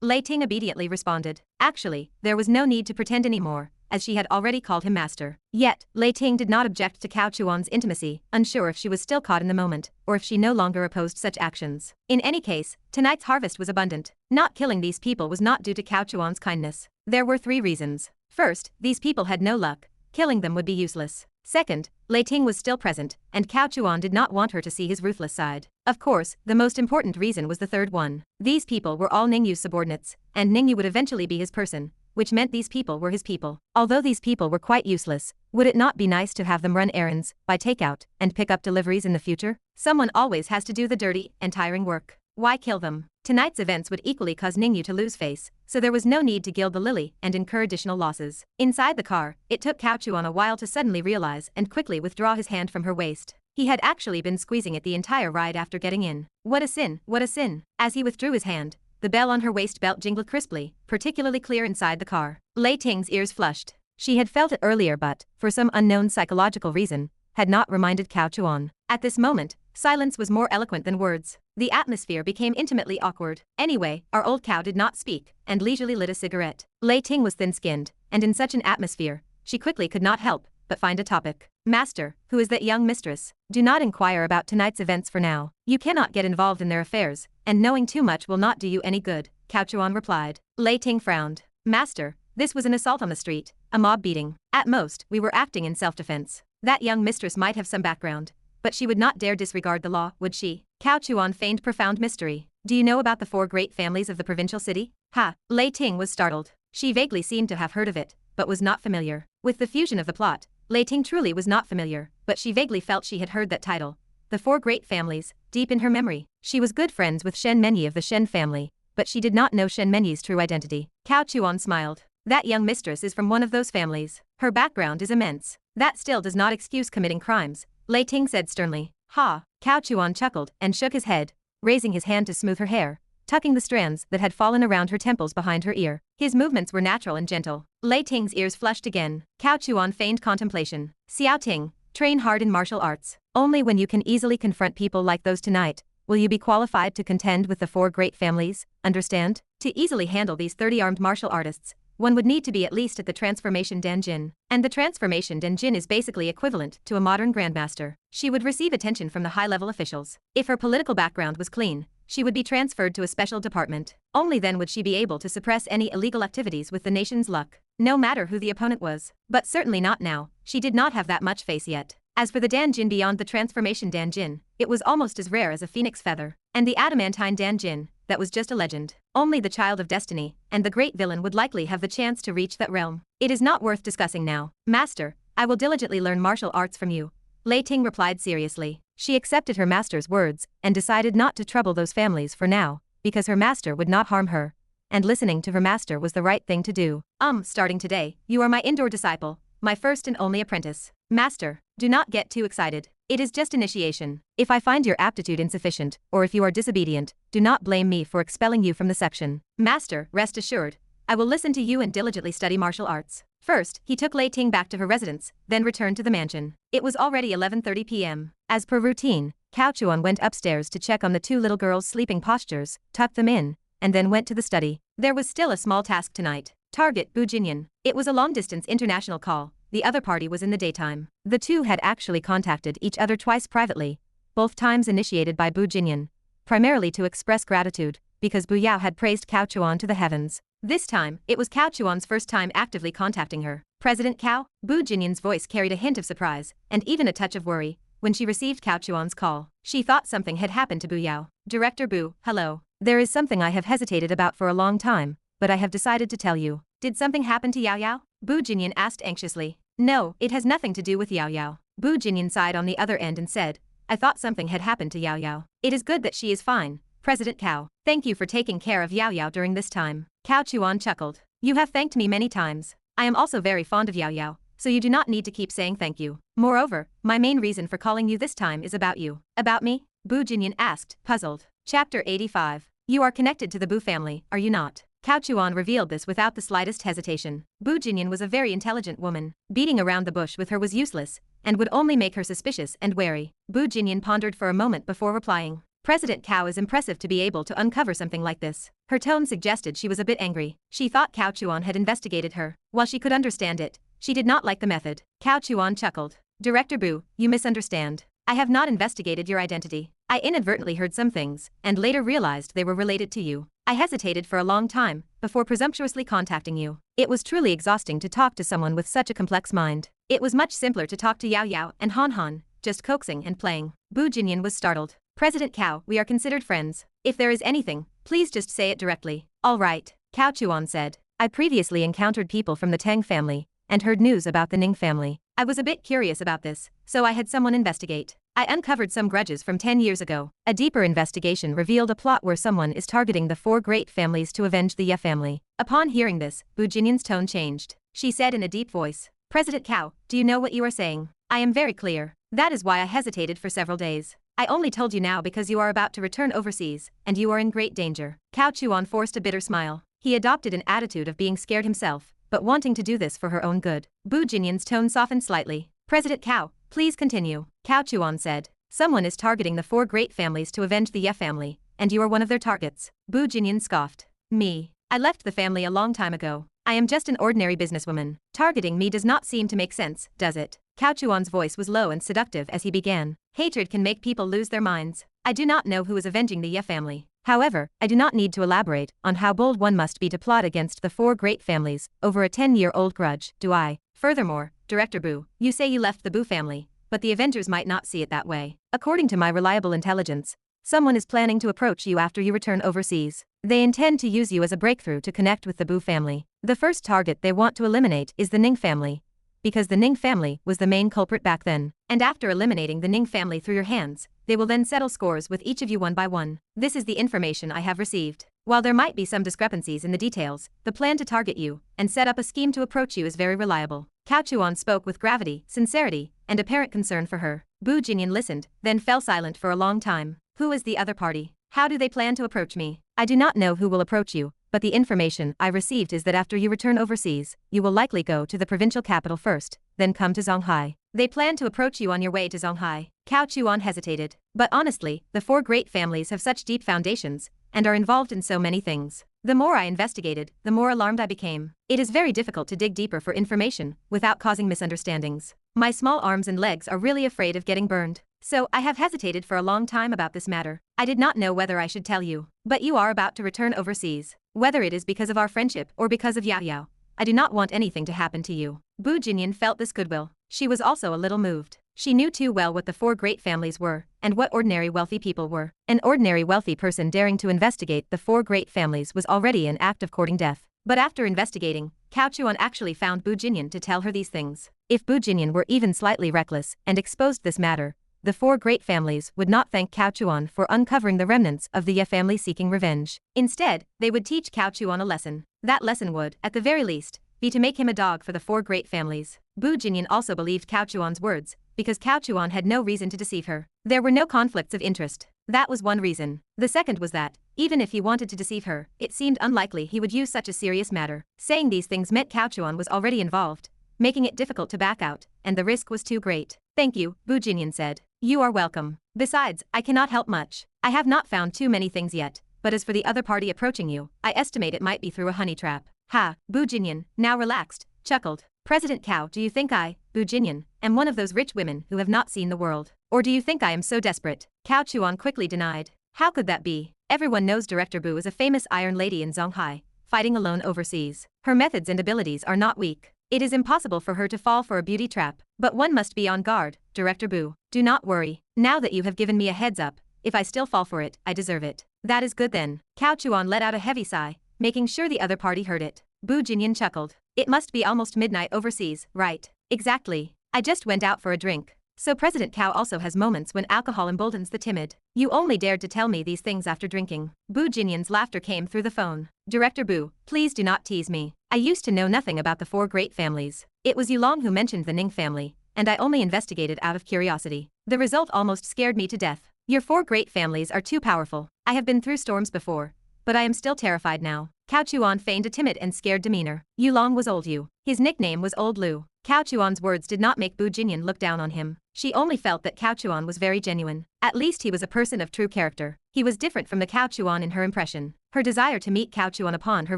Lei Ting obediently responded. Actually, there was no need to pretend anymore, as she had already called him master. Yet, Lei Ting did not object to Cao Chuan's intimacy, unsure if she was still caught in the moment, or if she no longer opposed such actions. In any case, tonight's harvest was abundant. Not killing these people was not due to Cao Chuan's kindness. There were 3 reasons. First, these people had no luck. Killing them would be useless. Second, Lei Ting was still present, and Cao Chuan did not want her to see his ruthless side. Of course, the most important reason was the third one. These people were all Ningyu's subordinates, and Ningyu would eventually be his person, which meant these people were his people. Although these people were quite useless, would it not be nice to have them run errands, buy takeout, and pick up deliveries in the future? Someone always has to do the dirty and tiring work. Why kill them? Tonight's events would equally cause Ningyu to lose face, so there was no need to gild the lily and incur additional losses. Inside the car, it took Cao Chuan a while to suddenly realize and quickly withdraw his hand from her waist. He had actually been squeezing it the entire ride after getting in. What a sin, what a sin. As he withdrew his hand, the bell on her waist belt jingled crisply, particularly clear inside the car. Lei Ting's ears flushed. She had felt it earlier but, for some unknown psychological reason, had not reminded Cao Chuan. At this moment, silence was more eloquent than words. The atmosphere became intimately awkward. Anyway, our old cow did not speak, and leisurely lit a cigarette. Lei Ting was thin-skinned, and in such an atmosphere, she quickly could not help but find a topic. Master, who is that young mistress? Do not inquire about tonight's events for now. You cannot get involved in their affairs, and knowing too much will not do you any good, Cao Chuan replied. Lei Ting frowned. Master, this was an assault on the street, a mob beating. At most, we were acting in self-defense. That young mistress might have some background, but she would not dare disregard the law, would she? Cao Chuan feigned profound mystery. Do you know about the 4 great families of the provincial city? Ha! Lei Ting was startled. She vaguely seemed to have heard of it, but was not familiar. With the fusion of the plot, Lei Ting truly was not familiar, but she vaguely felt she had heard that title. The 4 great families, deep in her memory. She was good friends with Shen Menyi of the Shen family, but she did not know Shen Menyi's true identity. Cao Chuan smiled. That young mistress is from one of those families. Her background is immense. That still does not excuse committing crimes, Lei Ting said sternly. Ha! Cao Chuan chuckled and shook his head, raising his hand to smooth her hair, tucking the strands that had fallen around her temples behind her ear. His movements were natural and gentle. Lei Ting's ears flushed again. Cao Chuan feigned contemplation. Xiao Ting, train hard in martial arts. Only when you can easily confront people like those tonight, will you be qualified to contend with the 4 great families, understand? To easily handle these 30 armed martial artists, one would need to be at least at the transformation Danjin. And the transformation Danjin is basically equivalent to a modern grandmaster. She would receive attention from the high-level officials. If her political background was clean, she would be transferred to a special department. Only then would she be able to suppress any illegal activities with the nation's luck, no matter who the opponent was. But certainly not now, she did not have that much face yet. As for the Danjin beyond the transformation Danjin, it was almost as rare as a phoenix feather. And the adamantine Danjin, that was just a legend. Only the child of destiny, and the great villain would likely have the chance to reach that realm. It is not worth discussing now. Master, I will diligently learn martial arts from you, Lei Ting replied seriously. She accepted her master's words, and decided not to trouble those families for now, because her master would not harm her, and listening to her master was the right thing to do. Starting today, you are my indoor disciple, my first and only apprentice. Master, do not get too excited. It is just initiation. If I find your aptitude insufficient, or if you are disobedient, do not blame me for expelling you from the section. Master, rest assured, I will listen to you and diligently study martial arts. First, he took Lei Ting back to her residence, then returned to the mansion. It was already 11:30 p.m. As per routine, Cao Chuan went upstairs to check on the 2 little girls' sleeping postures, tucked them in, and then went to the study. There was still a small task tonight. Target Bu Jinyan. It was a long-distance international call. The other party was in the daytime. The 2 had actually contacted each other twice privately, both times initiated by Bu Jinyan, primarily to express gratitude, because Bu Yao had praised Cao Chuan to the heavens. This time, it was Cao Chuan's first time actively contacting her. President Cao? Bu Jinyan's voice carried a hint of surprise, and even a touch of worry, when she received Cao Chuan's call. She thought something had happened to Bu Yao. Director Bu, hello. There is something I have hesitated about for a long time, but I have decided to tell you. Did something happen to Yao Yao? Bu Jinyan asked anxiously. No, it has nothing to do with Yao Yao. Bu Jinyan sighed on the other end and said, I thought something had happened to Yao Yao. It is good that she is fine, President Cao. Thank you for taking care of Yao Yao during this time. Cao Chuan chuckled. You have thanked me many times. I am also very fond of Yao Yao, so you do not need to keep saying thank you. Moreover, my main reason for calling you this time is about you. About me? Bu Jinyan asked, puzzled. Chapter 85. You are connected to the Bu family, are you not? Cao Chuan revealed this without the slightest hesitation. Bu Jinyan was a very intelligent woman. Beating around the bush with her was useless, and would only make her suspicious and wary. Bu Jinyan pondered for a moment before replying. President Cao is impressive to be able to uncover something like this. Her tone suggested she was a bit angry. She thought Cao Chuan had investigated her. While she could understand it, she did not like the method. Cao Chuan chuckled. Director Bu, you misunderstand. I have not investigated your identity. I inadvertently heard some things, and later realized they were related to you. I hesitated for a long time, before presumptuously contacting you. It was truly exhausting to talk to someone with such a complex mind. It was much simpler to talk to Yao Yao and Han Han, just coaxing and playing. Bu Jinyan was startled. President Cao, we are considered friends. If there is anything, please just say it directly. All right, Cao Chuan said. I previously encountered people from the Tang family, and heard news about the Ning family. I was a bit curious about this, so I had someone investigate. I uncovered some grudges from 10 years ago. A deeper investigation revealed a plot where someone is targeting the four great families to avenge the Ye family. Upon hearing this, Bu Jinyan's tone changed. She said in a deep voice, President Cao, do you know what you are saying? I am very clear. That is why I hesitated for several days. I only told you now because you are about to return overseas, and you are in great danger. Cao Chuan forced a bitter smile. He adopted an attitude of being scared himself, but wanting to do this for her own good. Bu Jinyan's tone softened slightly. President Cao, please continue. Cao Chuan said, someone is targeting the four great families to avenge the Ye family, and you are one of their targets. Bu Jinyan scoffed. Me. I left the family a long time ago. I am just an ordinary businesswoman. Targeting me does not seem to make sense, does it? Cao Chuan's voice was low and seductive as he began. Hatred can make people lose their minds. I do not know who is avenging the Ye family. However, I do not need to elaborate on how bold one must be to plot against the four great families over a 10-year-old grudge, do I? Furthermore, Director Bu, you say you left the Bu family, but the Avengers might not see it that way. According to my reliable intelligence, someone is planning to approach you after you return overseas. They intend to use you as a breakthrough to connect with the Bu family. The first target they want to eliminate is the Ning family, because the Ning family was the main culprit back then. And after eliminating the Ning family through your hands, they will then settle scores with each of you one by one. This is the information I have received. While there might be some discrepancies in the details, the plan to target you and set up a scheme to approach you is very reliable. Cao Chuan spoke with gravity, sincerity, and apparent concern for her. Bu Jinyan listened, then fell silent for a long time. Who is the other party? How do they plan to approach me? I do not know who will approach you, but the information I received is that after you return overseas, you will likely go to the provincial capital first, then come to Zonghai. They plan to approach you on your way to Zonghai. Cao Chuan hesitated. But honestly, the four great families have such deep foundations, and are involved in so many things. The more I investigated, the more alarmed I became. It is very difficult to dig deeper for information, without causing misunderstandings. My small arms and legs are really afraid of getting burned. So, I have hesitated for a long time about this matter. I did not know whether I should tell you. But you are about to return overseas. Whether it is because of our friendship or because of Yao Yao, I do not want anything to happen to you. Bu Jinyan felt this goodwill. She was also a little moved. She knew too well what the four great families were, and what ordinary wealthy people were. An ordinary wealthy person daring to investigate the four great families was already an act of courting death. But after investigating, Cao Chuan actually found Bu Jinyan to tell her these things. If Bu Jinyan were even slightly reckless and exposed this matter, the four great families would not thank Cao Chuan for uncovering the remnants of the Ye family seeking revenge. Instead, they would teach Cao Chuan a lesson. That lesson would, at the very least, be to make him a dog for the four great families. Bu Jinyan also believed Cao Chuan's words, because Cao Chuan had no reason to deceive her. There were no conflicts of interest. That was one reason. The second was that, even if he wanted to deceive her, it seemed unlikely he would use such a serious matter. Saying these things meant Cao Chuan was already involved, making it difficult to back out, and the risk was too great. Thank you, Bu Jinyan said. You are welcome. Besides, I cannot help much. I have not found too many things yet, but as for the other party approaching you, I estimate it might be through a honey trap. Ha, Bu Jinyan, now relaxed, chuckled. President Cao, do you think I, Bu Jinyan, am one of those rich women who have not seen the world? Or do you think I am so desperate? Cao Chuan quickly denied. How could that be? Everyone knows Director Bu is a famous iron lady in Zonghai, fighting alone overseas. Her methods and abilities are not weak. It is impossible for her to fall for a beauty trap, but one must be on guard, Director Bu. Do not worry. Now that you have given me a heads up, if I still fall for it, I deserve it. That is good then. Cao Chuan let out a heavy sigh, making sure the other party heard it. Bu Jinyan chuckled. It must be almost midnight overseas, right? Exactly. I just went out for a drink. So President Cao also has moments when alcohol emboldens the timid. You only dared to tell me these things after drinking. Bu Jinyan's laughter came through the phone. Director Bu, please do not tease me. I used to know nothing about the four great families. It was Yulong who mentioned the Ning family, and I only investigated out of curiosity. The result almost scared me to death. Your four great families are too powerful. I have been through storms before, but I am still terrified now. Cao Chuan feigned a timid and scared demeanor. Yulong was Old Yu. His nickname was Old Lu. Cao Chuan's words did not make Bu Jinyan look down on him. She only felt that Cao Chuan was very genuine. At least he was a person of true character. He was different from the Cao Chuan in her impression. Her desire to meet Cao Chuan upon her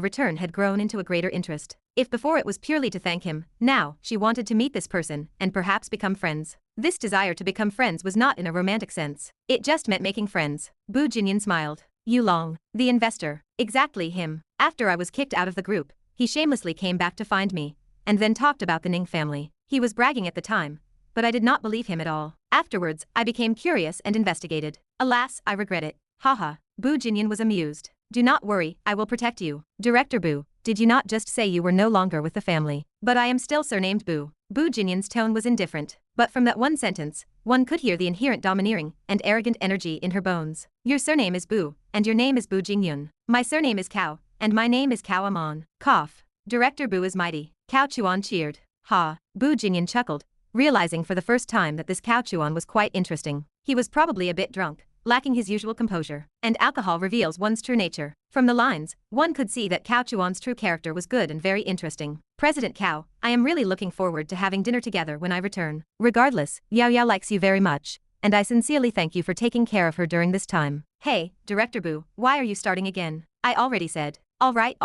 return had grown into a greater interest. If before it was purely to thank him, now she wanted to meet this person and perhaps become friends. This desire to become friends was not in a romantic sense. It just meant making friends. Bu Jinyan smiled. Yulong, the investor. Exactly him. After I was kicked out of the group, he shamelessly came back to find me, and then talked about the Ning family. He was bragging at the time, but I did not believe him at all. Afterwards, I became curious and investigated. Alas, I regret it. Haha. Bu Jinyan was amused. Do not worry, I will protect you. Director Bu, did you not just say you were no longer with the family? But I am still surnamed Bu. Bu Jinyan's tone was indifferent. but from that one sentence, one could hear the inherent domineering and arrogant energy in her bones. Your surname is Bu, and your name is Bu Jingyun. My surname is Cao, and my name is Cao Amon. Cough. Director Bu is mighty. Cao Chuan cheered. Ha. Bu Jingyun chuckled, realizing for the first time that this Cao Chuan was quite interesting. He was probably a bit drunk, lacking his usual composure, and alcohol reveals one's true nature. From the lines, one could see that Cao Chuan's true character was good and very interesting. President Cao, I am really looking forward to having dinner together when I return. Regardless, Yao Yao likes you very much, and I sincerely thank you for taking care of her during this time. Hey, Director Bu, why are you starting again? I already said. All right.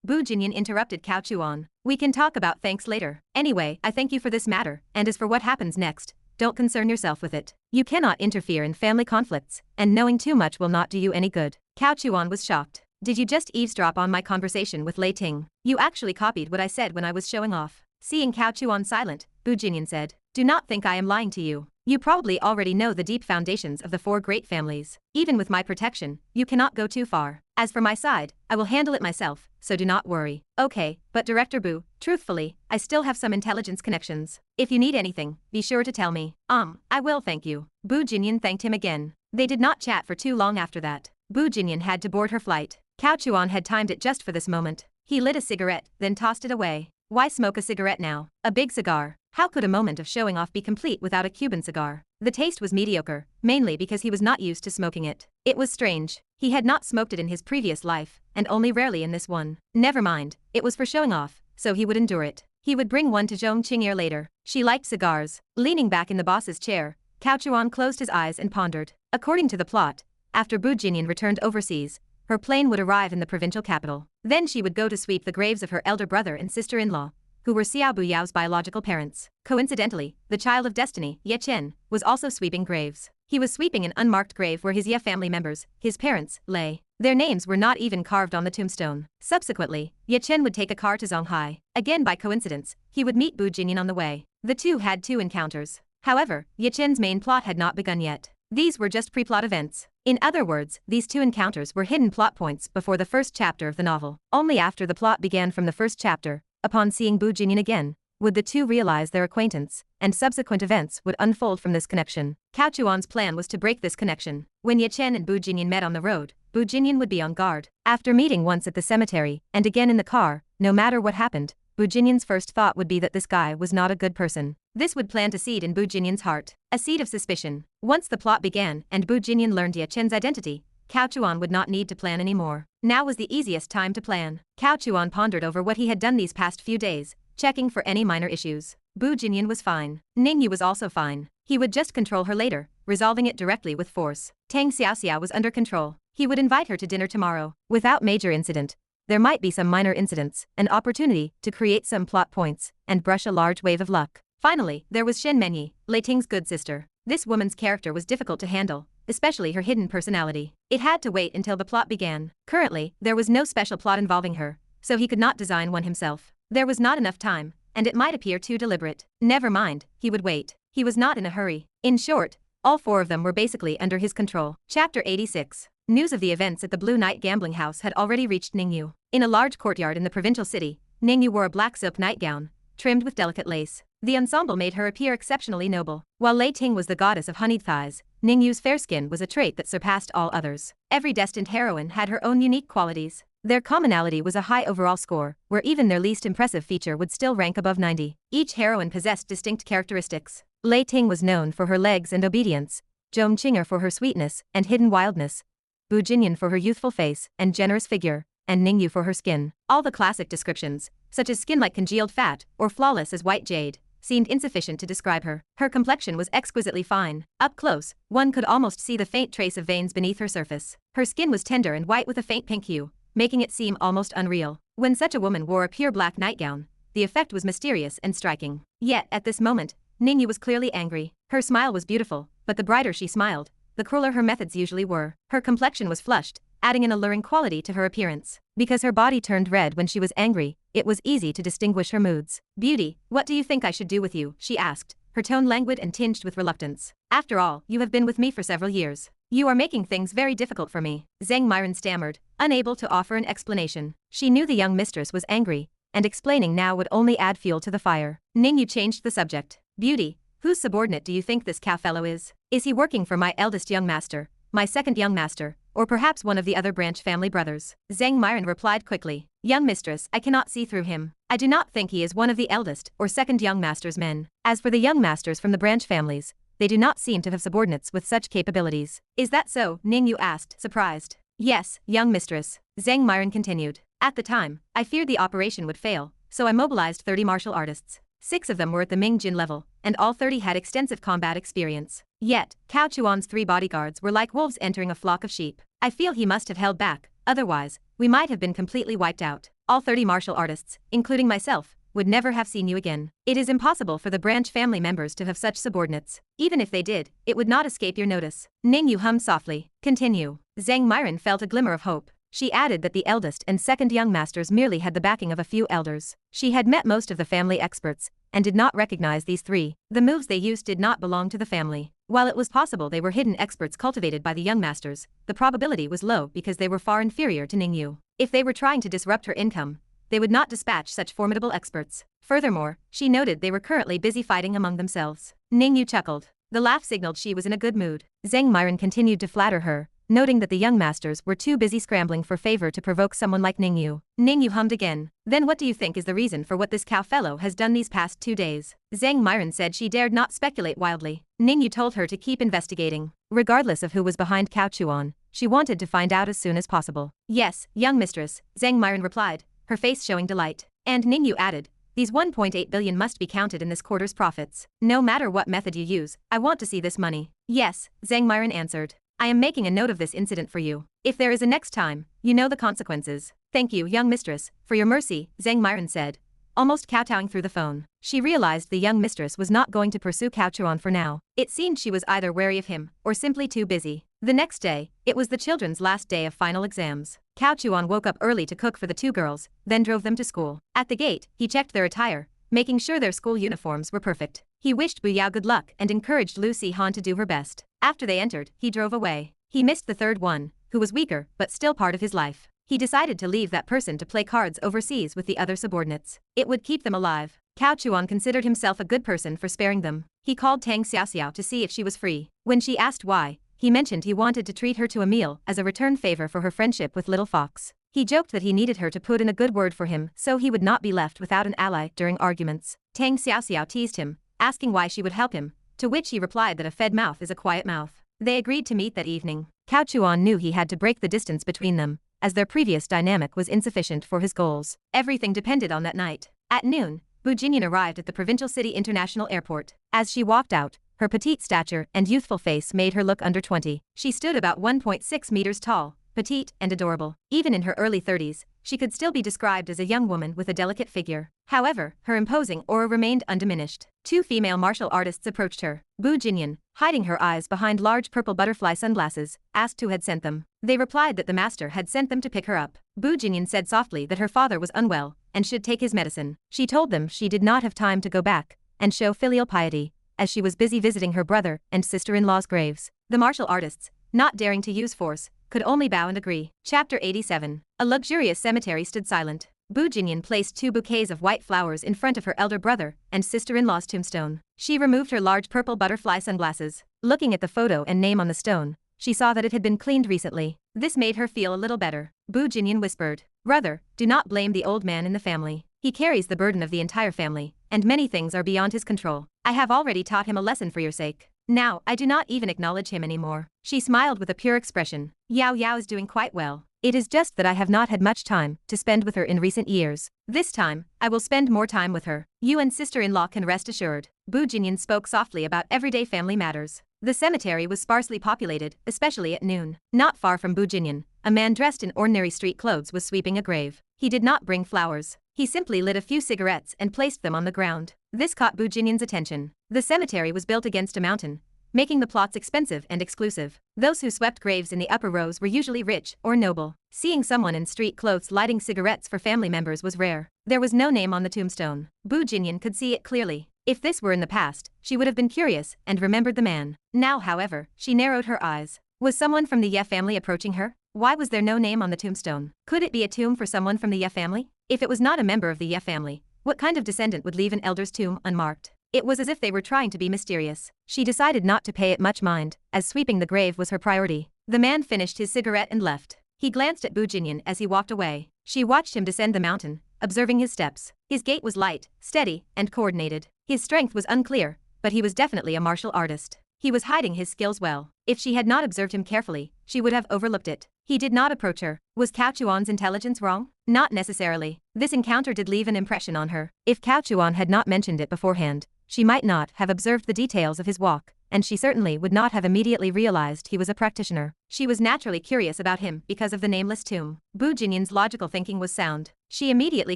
Bu Jinyan interrupted Cao Chuan. We can talk about thanks later. Anyway, I thank you for this matter, and as for what happens next, don't concern yourself with it. You cannot interfere in family conflicts, and knowing too much will not do you any good. Cao Chuan was shocked. Did you just eavesdrop on my conversation with Lei Ting? You actually copied what I said when I was showing off. Seeing Cao Chuan silent, Bu Jinyan said, do not think I am lying to you. You probably already know the deep foundations of the four great families. Even with my protection, you cannot go too far. As for my side, I will handle it myself, so do not worry. Okay, but Director Bu, truthfully, I still have some intelligence connections. If you need anything, be sure to tell me. I will, thank you. Bu Jinyan thanked him again. They did not chat for too long after that. Bu Jinyan had to board her flight. Cao Chuan had timed it just for this moment. He lit a cigarette, then tossed it away. Why smoke a cigarette now? A big cigar. How could a moment of showing off be complete without a Cuban cigar? The taste was mediocre, mainly because he was not used to smoking it. It was strange. He had not smoked it in his previous life, and only rarely in this one. Never mind, it was for showing off, so he would endure it. He would bring one to Zhong Qing'er later. She liked cigars. Leaning back in the boss's chair, Cao Chuan closed his eyes and pondered. According to the plot, after Bu Jinyan returned overseas, her plane would arrive in the provincial capital. Then she would go to sweep the graves of her elder brother and sister-in-law, who were Xiao Buyao's biological parents. Coincidentally, the child of destiny, Ye Chen, was also sweeping graves. He was sweeping an unmarked grave where his Ye family members, his parents, lay. Their names were not even carved on the tombstone. Subsequently, Ye Chen would take a car to Zhonghai. Again by coincidence, he would meet Bu Jinyan on the way. The two had two encounters. However, Ye Chen's main plot had not begun yet. These were just pre-plot events. In other words, these two encounters were hidden plot points before the first chapter of the novel. Only after the plot began from the first chapter, upon seeing Bu Jinyan again, would the two realize their acquaintance, and subsequent events would unfold from this connection. Cao Chuan's plan was to break this connection. When Ye Chen and Bu Jinyan met on the road, Bu Jinyan would be on guard. After meeting once at the cemetery, and again in the car, no matter what happened, Bu Jinyan's first thought would be that this guy was not a good person. This would plant a seed in Bu Jinyan's heart, a seed of suspicion. Once the plot began and Bu Jinyan learned Ye Chen's identity, Cao Chuan would not need to plan anymore. Now was the easiest time to plan. Cao Chuan pondered over what he had done these past few days, checking for any minor issues. Bu Jinyan was fine. Ningyu was also fine. He would just control her later, resolving it directly with force. Tang Xiaoxia was under control. He would invite her to dinner tomorrow. Without major incident, there might be some minor incidents, an opportunity to create some plot points, and brush a large wave of luck. Finally, there was Shen Menyi, Lei Ting's good sister. This woman's character was difficult to handle, especially her hidden personality. It had to wait until the plot began. Currently, there was no special plot involving her, so he could not design one himself. There was not enough time, and it might appear too deliberate. Never mind, he would wait. He was not in a hurry. In short, all four of them were basically under his control. Chapter 86. News of the events at the Blue Night gambling house had already reached Ningyu. In a large courtyard in the provincial city, Ningyu wore a black silk nightgown, trimmed with delicate lace. The ensemble made her appear exceptionally noble. While Lei Ting was the goddess of honeyed thighs, Ningyu's fair skin was a trait that surpassed all others. Every destined heroine had her own unique qualities. Their commonality was a high overall score, where even their least impressive feature would still rank above 90. Each heroine possessed distinct characteristics. Lei Ting was known for her legs and obedience, Zhong Qing'er for her sweetness and hidden wildness, Bu Jinyan for her youthful face and generous figure, and Ningyu for her skin. All the classic descriptions, such as skin like congealed fat or flawless as white jade, seemed insufficient to describe her. Her complexion was exquisitely fine. Up close, one could almost see the faint trace of veins beneath her surface. Her skin was tender and white with a faint pink hue, making it seem almost unreal. When such a woman wore a pure black nightgown, the effect was mysterious and striking. Yet, at this moment, Ningyu was clearly angry. Her smile was beautiful, but the brighter she smiled, the crueler her methods usually were. Her complexion was flushed, adding an alluring quality to her appearance. Because her body turned red when she was angry, it was easy to distinguish her moods. "Beauty, what do you think I should do with you?" she asked, her tone languid and tinged with reluctance. "After all, you have been with me for several years. You are making things very difficult for me." Zhang Myron stammered, unable to offer an explanation. She knew the young mistress was angry, and explaining now would only add fuel to the fire. Ningyu changed the subject. "Beauty, Whose subordinate do you think this Cao fellow is? Is he working for my eldest young master, my second young master, or perhaps one of the other branch family brothers? Zhang Myron replied quickly. Young mistress, I cannot see through him. I do not think he is one of the eldest or second young master's men. As for the young masters from the branch families, they do not seem to have subordinates with such capabilities. Is that so? Ning Yu asked, surprised. Yes, young mistress. Zhang Myron continued. At the time, I feared the operation would fail, so I mobilized 30 martial artists. 6 of them were at the Ming Jin level, and all 30 had extensive combat experience. Yet, Cao Chuan's 3 bodyguards were like wolves entering a flock of sheep. I feel he must have held back, otherwise, we might have been completely wiped out. All 30 martial artists, including myself, would never have seen you again. It is impossible for the branch family members to have such subordinates. Even if they did, it would not escape your notice. Ning Yu hummed softly. Continue. Zhang Myron felt a glimmer of hope. She added that the eldest and second young masters merely had the backing of a few elders. She had met most of the family experts, and did not recognize these 3. The moves they used did not belong to the family. While it was possible they were hidden experts cultivated by the young masters, the probability was low because they were far inferior to Ning Yu. If they were trying to disrupt her income, they would not dispatch such formidable experts. Furthermore, she noted they were currently busy fighting among themselves. Ning Yu chuckled. The laugh signaled she was in a good mood. Zhang Myron continued to flatter her, noting that the young masters were too busy scrambling for favor to provoke someone like Ning Yu. Ning Yu hummed again. Then what do you think is the reason for what this Cao fellow has done these past 2 days? Zhang Myron said she dared not speculate wildly. Ning Yu told her to keep investigating. Regardless of who was behind Cao Chuan, she wanted to find out as soon as possible. Yes, young mistress, Zhang Myron replied, her face showing delight. And Ning Yu added, these 1.8 billion must be counted in this quarter's profits. No matter what method you use, I want to see this money. Yes, Zhang Myron answered. I am making a note of this incident for you. If there is a next time, you know the consequences. Thank you, young mistress, for your mercy, Zhang Myron said, almost kowtowing through the phone. She realized the young mistress was not going to pursue Cao Chuan for now. It seemed she was either wary of him, or simply too busy. The next day, it was the children's last day of final exams. Cao Chuan woke up early to cook for the 2 girls, then drove them to school. At the gate, he checked their attire, making sure their school uniforms were perfect. He wished Bu Yao good luck and encouraged Lin Han to do her best. After they entered, he drove away. He missed the 3rd one, who was weaker but still part of his life. He decided to leave that person to play cards overseas with the other subordinates. It would keep them alive. Cao Chuan considered himself a good person for sparing them. He called Tang Xiaoxiao to see if she was free. When she asked why, he mentioned he wanted to treat her to a meal as a return favor for her friendship with Little Fox. He joked that he needed her to put in a good word for him so he would not be left without an ally during arguments. Tang Xiaoxiao teased him, asking why she would help him, to which he replied that a fed mouth is a quiet mouth. They agreed to meet that evening. Cao Chuan knew he had to break the distance between them, as their previous dynamic was insufficient for his goals. Everything depended on that night. At noon, Bu Jinyan arrived at the Provincial City International Airport. As she walked out, her petite stature and youthful face made her look under 20. She stood about 1.6 meters tall, petite and adorable. Even in her early 30s, she could still be described as a young woman with a delicate figure. However, her imposing aura remained undiminished. 2 female martial artists approached her. Bu Jinyan, hiding her eyes behind large purple butterfly sunglasses, asked who had sent them. They replied that the master had sent them to pick her up. Bu Jinyan said softly that her father was unwell and should take his medicine. She told them she did not have time to go back and show filial piety, as she was busy visiting her brother and sister-in-law's graves. The martial artists, not daring to use force, could only bow and agree. Chapter 87. A luxurious cemetery stood silent. Bu Jinyan placed 2 bouquets of white flowers in front of her elder brother and sister-in-law's tombstone. She removed her large purple butterfly sunglasses. Looking at the photo and name on the stone, she saw that it had been cleaned recently. This made her feel a little better. Bu Jinyan whispered, "Brother, do not blame the old man in the family. He carries the burden of the entire family, and many things are beyond his control. I have already taught him a lesson for your sake. Now, I do not even acknowledge him anymore." She smiled with a pure expression. Yao Yao is doing quite well. It is just that I have not had much time to spend with her in recent years. This time, I will spend more time with her. You and sister-in-law can rest assured. Bu Jinyan spoke softly about everyday family matters. The cemetery was sparsely populated, especially at noon. Not far from Bu Jinyan, a man dressed in ordinary street clothes was sweeping a grave. He did not bring flowers. He simply lit a few cigarettes and placed them on the ground. This caught Bu Jinyan's attention. The cemetery was built against a mountain, making the plots expensive and exclusive. Those who swept graves in the upper rows were usually rich or noble. Seeing someone in street clothes lighting cigarettes for family members was rare. There was no name on the tombstone. Bu Jinyan could see it clearly. If this were in the past, she would have been curious and remembered the man. Now, however, she narrowed her eyes. Was someone from the Ye family approaching her? Why was there no name on the tombstone? Could it be a tomb for someone from the Ye family? If it was not a member of the Ye family, what kind of descendant would leave an elder's tomb unmarked? It was as if they were trying to be mysterious. She decided not to pay it much mind, as sweeping the grave was her priority. The man finished his cigarette and left. He glanced at Bu Jinyan as he walked away. She watched him descend the mountain, observing his steps. His gait was light, steady, and coordinated. His strength was unclear, but he was definitely a martial artist. He was hiding his skills well. If she had not observed him carefully, she would have overlooked it. He did not approach her. Was Cao Chuan's intelligence wrong? Not necessarily. This encounter did leave an impression on her. If Cao Chuan had not mentioned it beforehand, she might not have observed the details of his walk, and she certainly would not have immediately realized he was a practitioner. She was naturally curious about him because of the nameless tomb. Bu Jinyan's logical thinking was sound. She immediately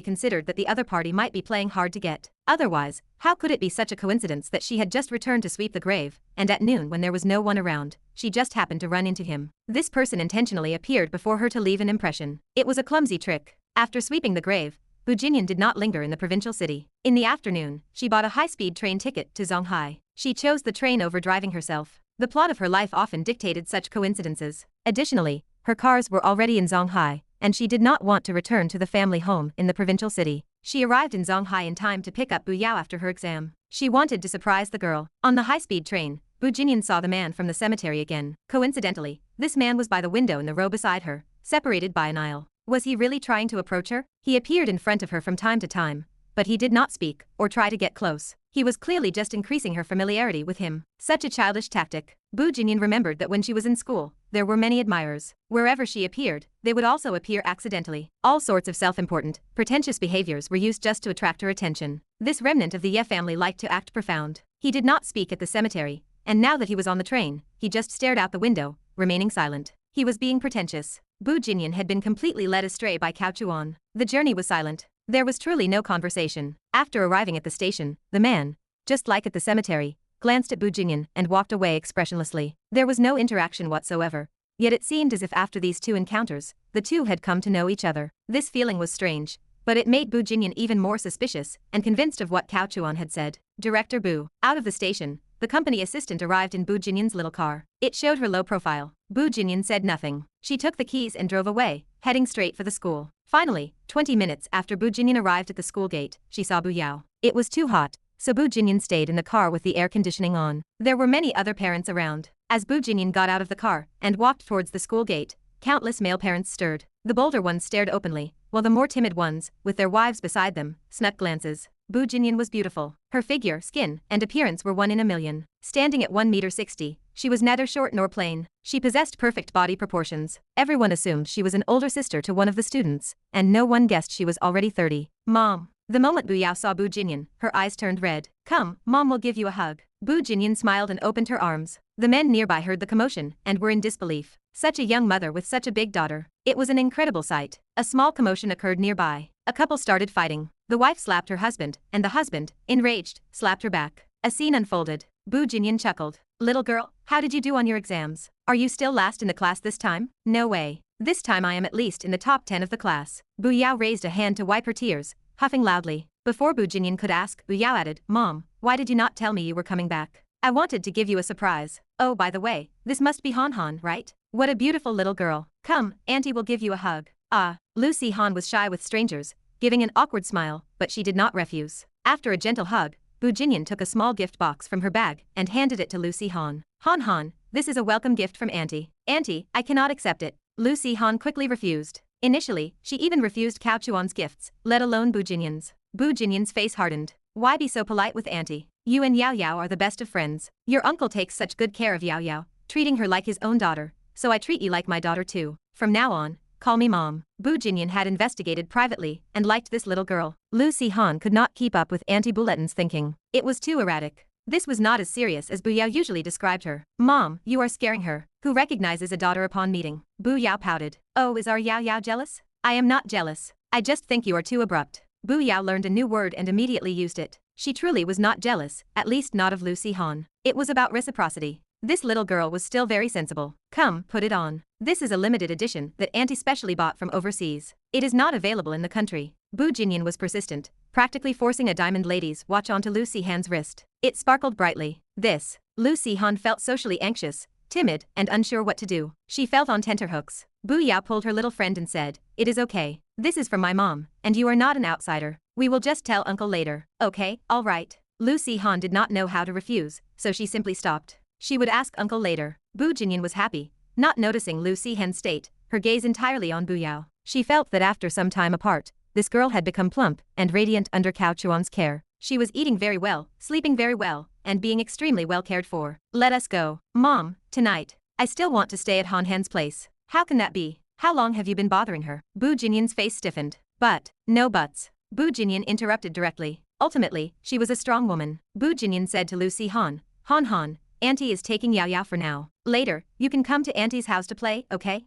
considered that the other party might be playing hard to get. Otherwise, how could it be such a coincidence that she had just returned to sweep the grave, and at noon when there was no one around, she just happened to run into him? This person intentionally appeared before her to leave an impression. It was a clumsy trick. After sweeping the grave, Bu Jinyan did not linger in the provincial city. In the afternoon, she bought a high-speed train ticket to Zhonghai. She chose the train over driving herself. The plot of her life often dictated such coincidences. Additionally, her cars were already in Zhonghai, and she did not want to return to the family home in the provincial city. She arrived in Zhonghai in time to pick up Bu Yao after her exam. She wanted to surprise the girl. On the high-speed train, Bu Jinyan saw the man from the cemetery again. Coincidentally, this man was by the window in the row beside her, separated by an aisle. Was he really trying to approach her? He appeared in front of her from time to time, but he did not speak or try to get close. He was clearly just increasing her familiarity with him. Such a childish tactic. Bu Jinyan remembered that when she was in school, there were many admirers. Wherever she appeared, they would also appear accidentally. All sorts of self-important, pretentious behaviors were used just to attract her attention. This remnant of the Ye family liked to act profound. He did not speak at the cemetery, and now that he was on the train, he just stared out the window, remaining silent. He was being pretentious. Bu Jinyan had been completely led astray by Cao Chuan. The journey was silent. There was truly no conversation. After arriving at the station, the man, just like at the cemetery, glanced at Bu Jinyan and walked away expressionlessly. There was no interaction whatsoever. Yet it seemed as if after these two encounters, the two had come to know each other. This feeling was strange, but it made Bu Jinyan even more suspicious and convinced of what Cao Chuan had said. Director Bu. Out of the station, the company assistant arrived in Bu Jinyan's little car. It showed her low profile. Bu Jinyan said nothing. She took the keys and drove away, heading straight for the school. Finally, 20 minutes after Bu Jinyan arrived at the school gate, she saw Bu Yao. It was too hot, so Bu Jinyan stayed in the car with the air conditioning on. There were many other parents around. As Bu Jinyan got out of the car and walked towards the school gate, countless male parents stirred. The bolder ones stared openly, while the more timid ones, with their wives beside them, snuck glances. Bu Jinyan was beautiful. Her figure, skin, and appearance were 1 in a million. Standing at 1.60 meters, she was neither short nor plain. She possessed perfect body proportions. Everyone assumed she was an older sister to one of the students, and no one guessed she was already 30. Mom. The moment Bu Yao saw Bu Jinyan, her eyes turned red. Come, Mom will give you a hug. Bu Jinyan smiled and opened her arms. The men nearby heard the commotion and were in disbelief. Such a young mother with such a big daughter. It was an incredible sight. A small commotion occurred nearby. A couple started fighting. The wife slapped her husband, and the husband, enraged, slapped her back. A scene unfolded. Bu Jinyan chuckled. Little girl, how did you do on your exams? Are you still last in the class this time? No way. This time I am at least in the top 10 of the class. Bu Yao raised a hand to wipe her tears, huffing loudly. Before Bu Jinyan could ask, Bu Yao added, Mom, why did you not tell me you were coming back? I wanted to give you a surprise. Oh, by the way, this must be Han Han, right? What a beautiful little girl. Come, Auntie will give you a hug. Ah, Lucy Han was shy with strangers, giving an awkward smile, but she did not refuse. After a gentle hug, Bu Jinyan took a small gift box from her bag and handed it to Lucy Han. Han Han, this is a welcome gift from Auntie. Auntie, I cannot accept it. Lucy Han quickly refused. Initially, she even refused Cao Chuan's gifts, let alone Bu Jinyan's. Bu Jinyan's face hardened. Why be so polite with Auntie? You and Yao Yao are the best of friends. Your uncle takes such good care of Yao Yao, treating her like his own daughter, so I treat you like my daughter too. From now on, call me Mom. Bu Jinyan had investigated privately and liked this little girl. Lucy Han could not keep up with Auntie Buletin's thinking. It was too erratic. This was not as serious as Bu Yao usually described her. Mom, you are scaring her. Who recognizes a daughter upon meeting? Bu Yao pouted. Oh, is our Yao Yao jealous? I am not jealous. I just think you are too abrupt. Bu Yao learned a new word and immediately used it. She truly was not jealous, at least not of Lucy Han. It was about reciprocity. This little girl was still very sensible. Come, put it on. This is a limited edition that Auntie specially bought from overseas. It is not available in the country. Bu Jinyan was persistent, practically forcing a diamond lady's watch onto Lucy Han's wrist. It sparkled brightly. This. Lucy Han felt socially anxious, timid, and unsure what to do. She felt on tenterhooks. Bu Yao pulled her little friend and said, It is okay. This is from my mom, and you are not an outsider. We will just tell Uncle later. Okay, all right. Lucy Han did not know how to refuse, so she simply stopped. She would ask uncle later. Bu Jinyan was happy, not noticing Lucy Han's state, her gaze entirely on Bu Yao. She felt that after some time apart, this girl had become plump and radiant under Cao Chuan's care. She was eating very well, sleeping very well, and being extremely well cared for. Let us go. Mom, tonight. I still want to stay at Han Han's place. How can that be? How long have you been bothering her? Bu Jinyan's face stiffened. But, no buts. Bu Jinyan interrupted directly. Ultimately, she was a strong woman. Bu Jinyan said to Lucy Han, Han, Auntie is taking Yao Yao for now. Later, you can come to Auntie's house to play, okay?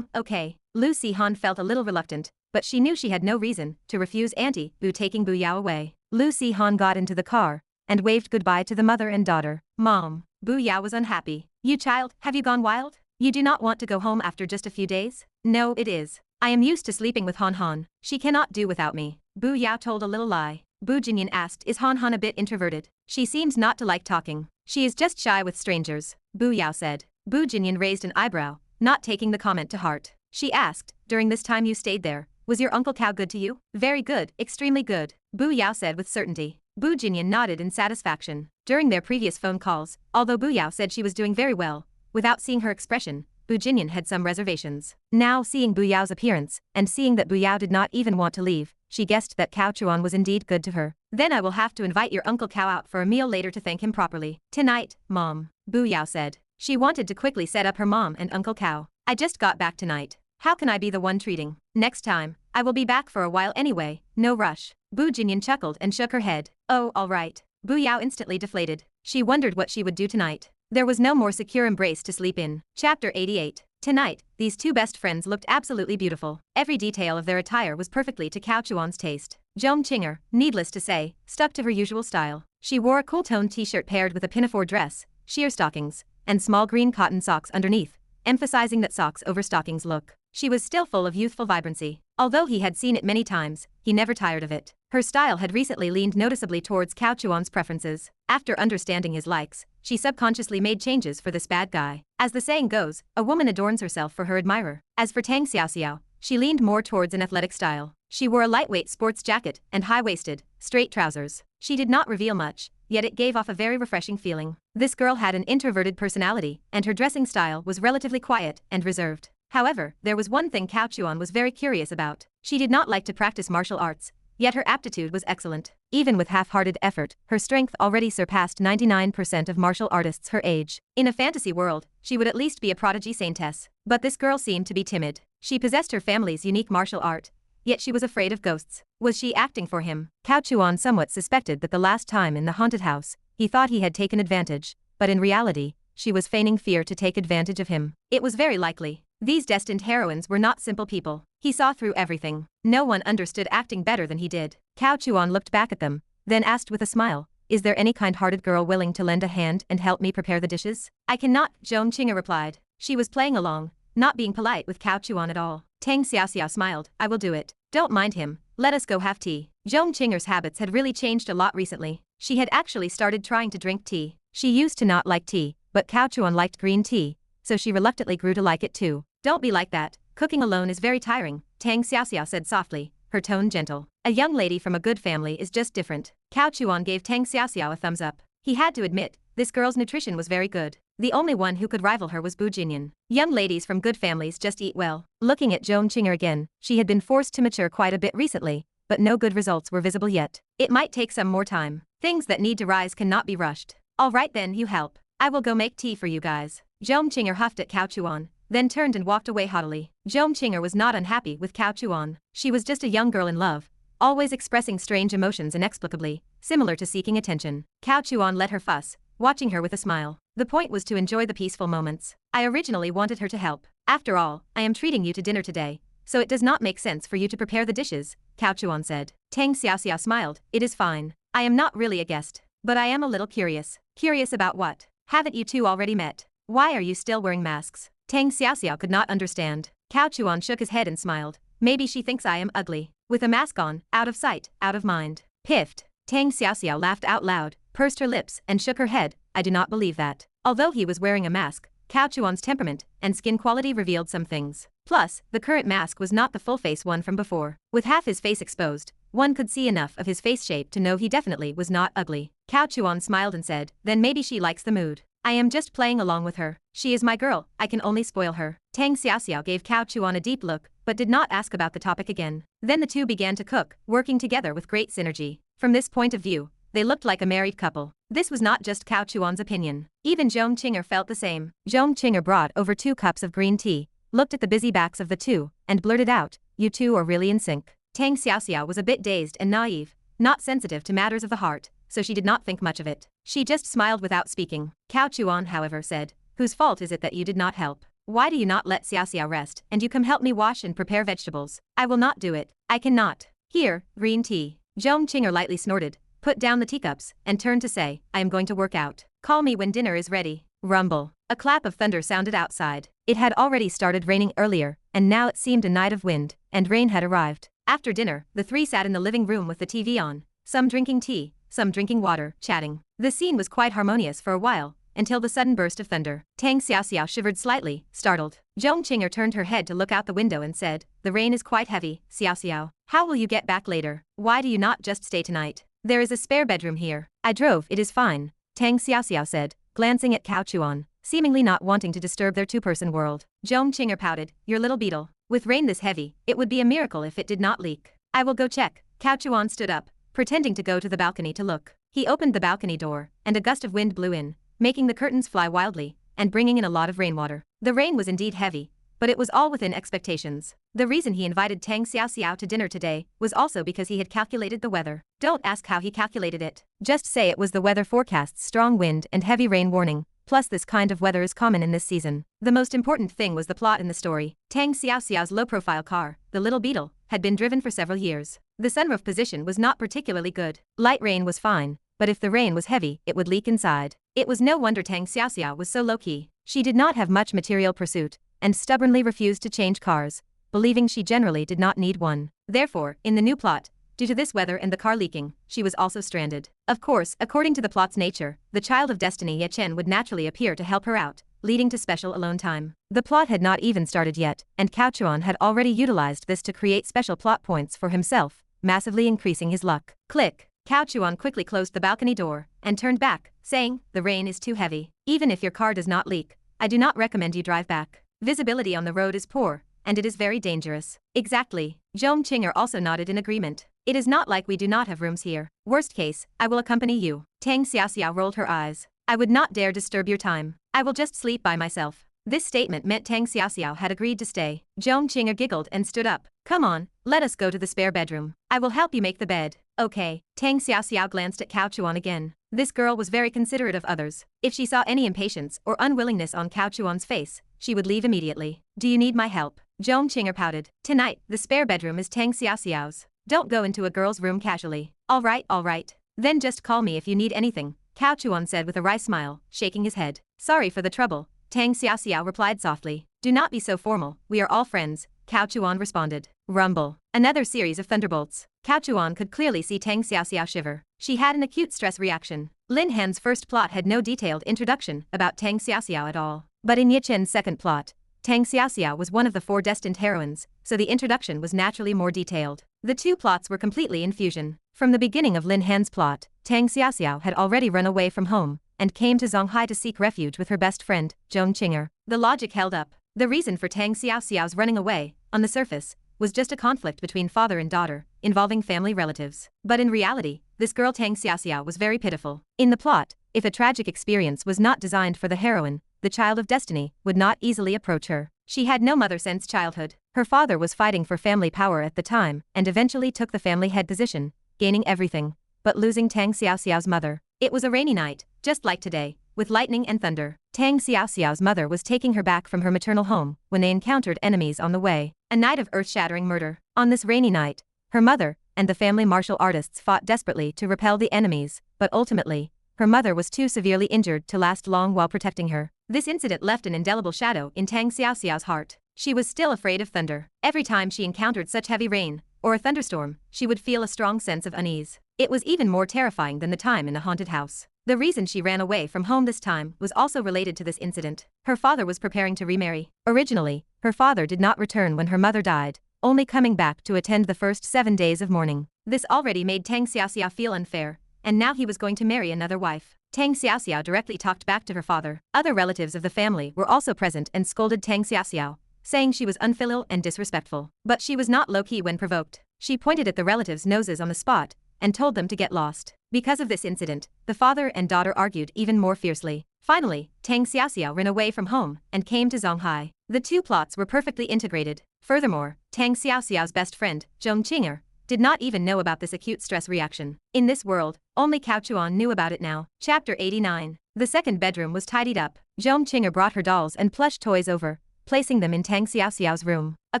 Okay. Lucy Han felt a little reluctant, but she knew she had no reason to refuse Auntie Bu taking Bu Yao away. Lucy Han got into the car and waved goodbye to the mother and daughter. Mom. Bu Yao was unhappy. You child, have you gone wild? You do not want to go home after just a few days? No, it is. I am used to sleeping with Han Han. She cannot do without me. Bu Yao told a little lie. Bu Jinyan asked, is Han Han a bit introverted? She seems not to like talking. She is just shy with strangers, Bu Yao said. Bu Jinyan raised an eyebrow, not taking the comment to heart. She asked, during this time you stayed there, was your Uncle Cao good to you? Very good, extremely good, Bu Yao said with certainty. Bu Jinyan nodded in satisfaction. During their previous phone calls, although Bu Yao said she was doing very well, without seeing her expression, Bu Jinyan had some reservations. Now seeing Bu Yao's appearance, and seeing that Bu Yao did not even want to leave, she guessed that Cao Chuan was indeed good to her. Then I will have to invite your Uncle Cao out for a meal later to thank him properly. Tonight, Mom, Bu Yao said. She wanted to quickly set up her mom and Uncle Cao. I just got back tonight. How can I be the one treating? Next time, I will be back for a while anyway, no rush. Bu Jinyan chuckled and shook her head. Oh, alright. Bu Yao instantly deflated. She wondered what she would do tonight. There was no more secure embrace to sleep in. Chapter 88. Tonight, these two best friends looked absolutely beautiful. Every detail of their attire was perfectly to Cao Chuan's taste. Zhong Qinger, needless to say, stuck to her usual style. She wore a cool-toned t-shirt paired with a pinafore dress, sheer stockings, and small green cotton socks underneath, emphasizing that socks over stockings look. She was still full of youthful vibrancy. Although he had seen it many times, he never tired of it. Her style had recently leaned noticeably towards Cao Chuan's preferences. After understanding his likes, she subconsciously made changes for this bad guy. As the saying goes, a woman adorns herself for her admirer. As for Tang Xiaoxiao, she leaned more towards an athletic style. She wore a lightweight sports jacket and high-waisted, straight trousers. She did not reveal much, yet it gave off a very refreshing feeling. This girl had an introverted personality, and her dressing style was relatively quiet and reserved. However, there was one thing Cao Chuan was very curious about. She did not like to practice martial arts, yet her aptitude was excellent. Even with half-hearted effort, her strength already surpassed 99% of martial artists her age. In a fantasy world, she would at least be a prodigy saintess. But this girl seemed to be timid. She possessed her family's unique martial art, yet she was afraid of ghosts. Was she acting for him? Cao Chuan somewhat suspected that the last time in the haunted house, he thought he had taken advantage, but in reality, she was feigning fear to take advantage of him. It was very likely. These destined heroines were not simple people. He saw through everything. No one understood acting better than he did. Cao Chuan looked back at them, then asked with a smile, is there any kind-hearted girl willing to lend a hand and help me prepare the dishes? I cannot, Zhong Qinger replied. She was playing along, not being polite with Cao Chuan at all. Tang Xiaoxiao smiled, I will do it. Don't mind him, let us go have tea. Zhong Qinger's habits had really changed a lot recently. She had actually started trying to drink tea. She used to not like tea, but Cao Chuan liked green tea, so she reluctantly grew to like it too. Don't be like that, cooking alone is very tiring, Tang Xiaoxiao said softly, her tone gentle. A young lady from a good family is just different. Cao Chuan gave Tang Xiaoxiao a thumbs up. He had to admit, this girl's nutrition was very good. The only one who could rival her was Bu Jinyan. Young ladies from good families just eat well. Looking at Zhong Qinger again, she had been forced to mature quite a bit recently, but no good results were visible yet. It might take some more time. Things that need to rise cannot be rushed. Alright then, you help. I will go make tea for you guys. Zhong Qinger huffed at Cao Chuan, then turned and walked away haughtily. Zhong Qinger was not unhappy with Cao Chuan. She was just a young girl in love, always expressing strange emotions inexplicably, similar to seeking attention. Cao Chuan let her fuss, watching her with a smile. The point was to enjoy the peaceful moments. I originally wanted her to help. After all, I am treating you to dinner today, so it does not make sense for you to prepare the dishes, Cao Chuan said. Tang Xiaoxiao smiled, it is fine. I am not really a guest, but I am a little curious. Curious about what? Haven't you two already met? Why are you still wearing masks? Tang Xiaoxiao could not understand. Cao Chuan shook his head and smiled. Maybe she thinks I am ugly. With a mask on, out of sight, out of mind. Piffed. Tang Xiaoxiao laughed out loud, pursed her lips, and shook her head. I do not believe that. Although he was wearing a mask, Cao Chuan's temperament and skin quality revealed some things. Plus, the current mask was not the full-face one from before. With half his face exposed, one could see enough of his face shape to know he definitely was not ugly. Cao Chuan smiled and said, then maybe she likes the mood. I am just playing along with her. She is my girl, I can only spoil her. Tang Xiaoxiao gave Cao Chuan a deep look, but did not ask about the topic again. Then the two began to cook, working together with great synergy. From this point of view, they looked like a married couple. This was not just Cao Chuan's opinion. Even Zhong Qinger felt the same. Zhong Qinger brought over 2 cups of green tea, looked at the busy backs of the two, and blurted out, you two are really in sync. Tang Xiaoxiao was a bit dazed and naive, not sensitive to matters of the heart, so she did not think much of it. She just smiled without speaking. Cao Chuan, however, said, whose fault is it that you did not help? Why do you not let Xiaoxiao rest and you come help me wash and prepare vegetables? I will not do it. I cannot. Here, green tea. Zhong Qinger lightly snorted, put down the teacups, and turned to say, I am going to work out. Call me when dinner is ready. Rumble. A clap of thunder sounded outside. It had already started raining earlier, and now it seemed a night of wind, and rain had arrived. After dinner, the three sat in the living room with the TV on, some drinking tea, some drinking water, chatting. The scene was quite harmonious for a while, until the sudden burst of thunder. Tang Xiaoxiao shivered slightly, startled. Zhong Qinger turned her head to look out the window and said, the rain is quite heavy, Xiaoxiao. How will you get back later? Why do you not just stay tonight? There is a spare bedroom here. I drove, it is fine, Tang Xiaoxiao said, glancing at Cao Chuan, seemingly not wanting to disturb their two-person world. Zhong Qinger pouted, your little beetle. With rain this heavy, it would be a miracle if it did not leak. I will go check. Cao Chuan stood up, pretending to go to the balcony to look. He opened the balcony door, and a gust of wind blew in, making the curtains fly wildly, and bringing in a lot of rainwater. The rain was indeed heavy, but it was all within expectations. The reason he invited Tang Xiaoxiao to dinner today was also because he had calculated the weather. Don't ask how he calculated it. Just say it was the weather forecast's strong wind and heavy rain warning, plus this kind of weather is common in this season. The most important thing was the plot in the story. Tang Xiaoxiao's low-profile car, the Little Beetle, had been driven for several years. The sunroof position was not particularly good. Light rain was fine, but if the rain was heavy, it would leak inside. It was no wonder Tang Xiaoxiao was so low-key. She did not have much material pursuit, and stubbornly refused to change cars, believing she generally did not need one. Therefore, in the new plot, due to this weather and the car leaking, she was also stranded. Of course, according to the plot's nature, the child of destiny Ye Chen would naturally appear to help her out, leading to special alone time. The plot had not even started yet, and Cao Chuan had already utilized this to create special plot points for himself, massively increasing his luck. Click. Cao Chuan quickly closed the balcony door and turned back, saying, the rain is too heavy. Even if your car does not leak, I do not recommend you drive back. Visibility on the road is poor, and it is very dangerous. Exactly. Zhong Qinger also nodded in agreement. It is not like we do not have rooms here. Worst case, I will accompany you. Tang Xiaoxiao rolled her eyes. I would not dare disturb your time. I will just sleep by myself. This statement meant Tang Xiaoxiao had agreed to stay. Zhong Qinger giggled and stood up. Come on, let us go to the spare bedroom. I will help you make the bed. Okay. Tang Xiaoxiao glanced at Cao Chuan again. This girl was very considerate of others. If she saw any impatience or unwillingness on Cao Chuan's face, she would leave immediately. Do you need my help? Zhong Qinger pouted. Tonight, the spare bedroom is Tang Xiaoxiao's. Don't go into a girl's room casually. All right. Then just call me if you need anything, Cao Chuan said with a wry smile, shaking his head. Sorry for the trouble, Tang Xiaoxiao replied softly. Do not be so formal, we are all friends, Cao Chuan responded. Rumble. Another series of thunderbolts. Cao Chuan could clearly see Tang Xiaoxiao shiver. She had an acute stress reaction. Lin Han's first plot had no detailed introduction about Tang Xiaoxiao at all. But in Ye Chen's second plot, Tang Xiaoxiao was one of the 4 destined heroines, so the introduction was naturally more detailed. The two plots were completely in fusion. From the beginning of Lin Han's plot, Tang Xiaoxiao had already run away from home, and came to Zonghai to seek refuge with her best friend, Zhong Qinger. The logic held up. The reason for Tang Xiaoxiao's running away, on the surface, was just a conflict between father and daughter, involving family relatives. But in reality, this girl Tang Xiaoxiao was very pitiful. In the plot, if a tragic experience was not designed for the heroine, the child of destiny would not easily approach her. She had no mother since childhood. Her father was fighting for family power at the time and eventually took the family head position, gaining everything, but losing Tang Xiaoxiao's mother. It was a rainy night, just like today, with lightning and thunder. Tang Xiaoxiao's mother was taking her back from her maternal home when they encountered enemies on the way. A night of earth-shattering murder. On this rainy night, her mother and the family martial artists fought desperately to repel the enemies, but ultimately, her mother was too severely injured to last long while protecting her. This incident left an indelible shadow in Tang Xiaoxiao's heart. She was still afraid of thunder. Every time she encountered such heavy rain, or a thunderstorm, she would feel a strong sense of unease. It was even more terrifying than the time in the haunted house. The reason she ran away from home this time was also related to this incident. Her father was preparing to remarry. Originally, her father did not return when her mother died, only coming back to attend the first 7 days of mourning. This already made Tang Xiaoxiao feel unfair, and now he was going to marry another wife. Tang Xiaoxiao directly talked back to her father. Other relatives of the family were also present and scolded Tang Xiaoxiao, saying she was unfilial and disrespectful. But she was not low-key when provoked. She pointed at the relatives' noses on the spot and told them to get lost. Because of this incident, the father and daughter argued even more fiercely. Finally, Tang Xiaoxiao ran away from home and came to Zonghai. The two plots were perfectly integrated. Furthermore, Tang Xiaoxiao's best friend, Zhong Qing'er, did not even know about this acute stress reaction. In this world, only Cao Chuan knew about it now. Chapter 89. The second bedroom was tidied up. Zhong Qing'er brought her dolls and plush toys over, placing them in Tang Xiaoxiao's room. A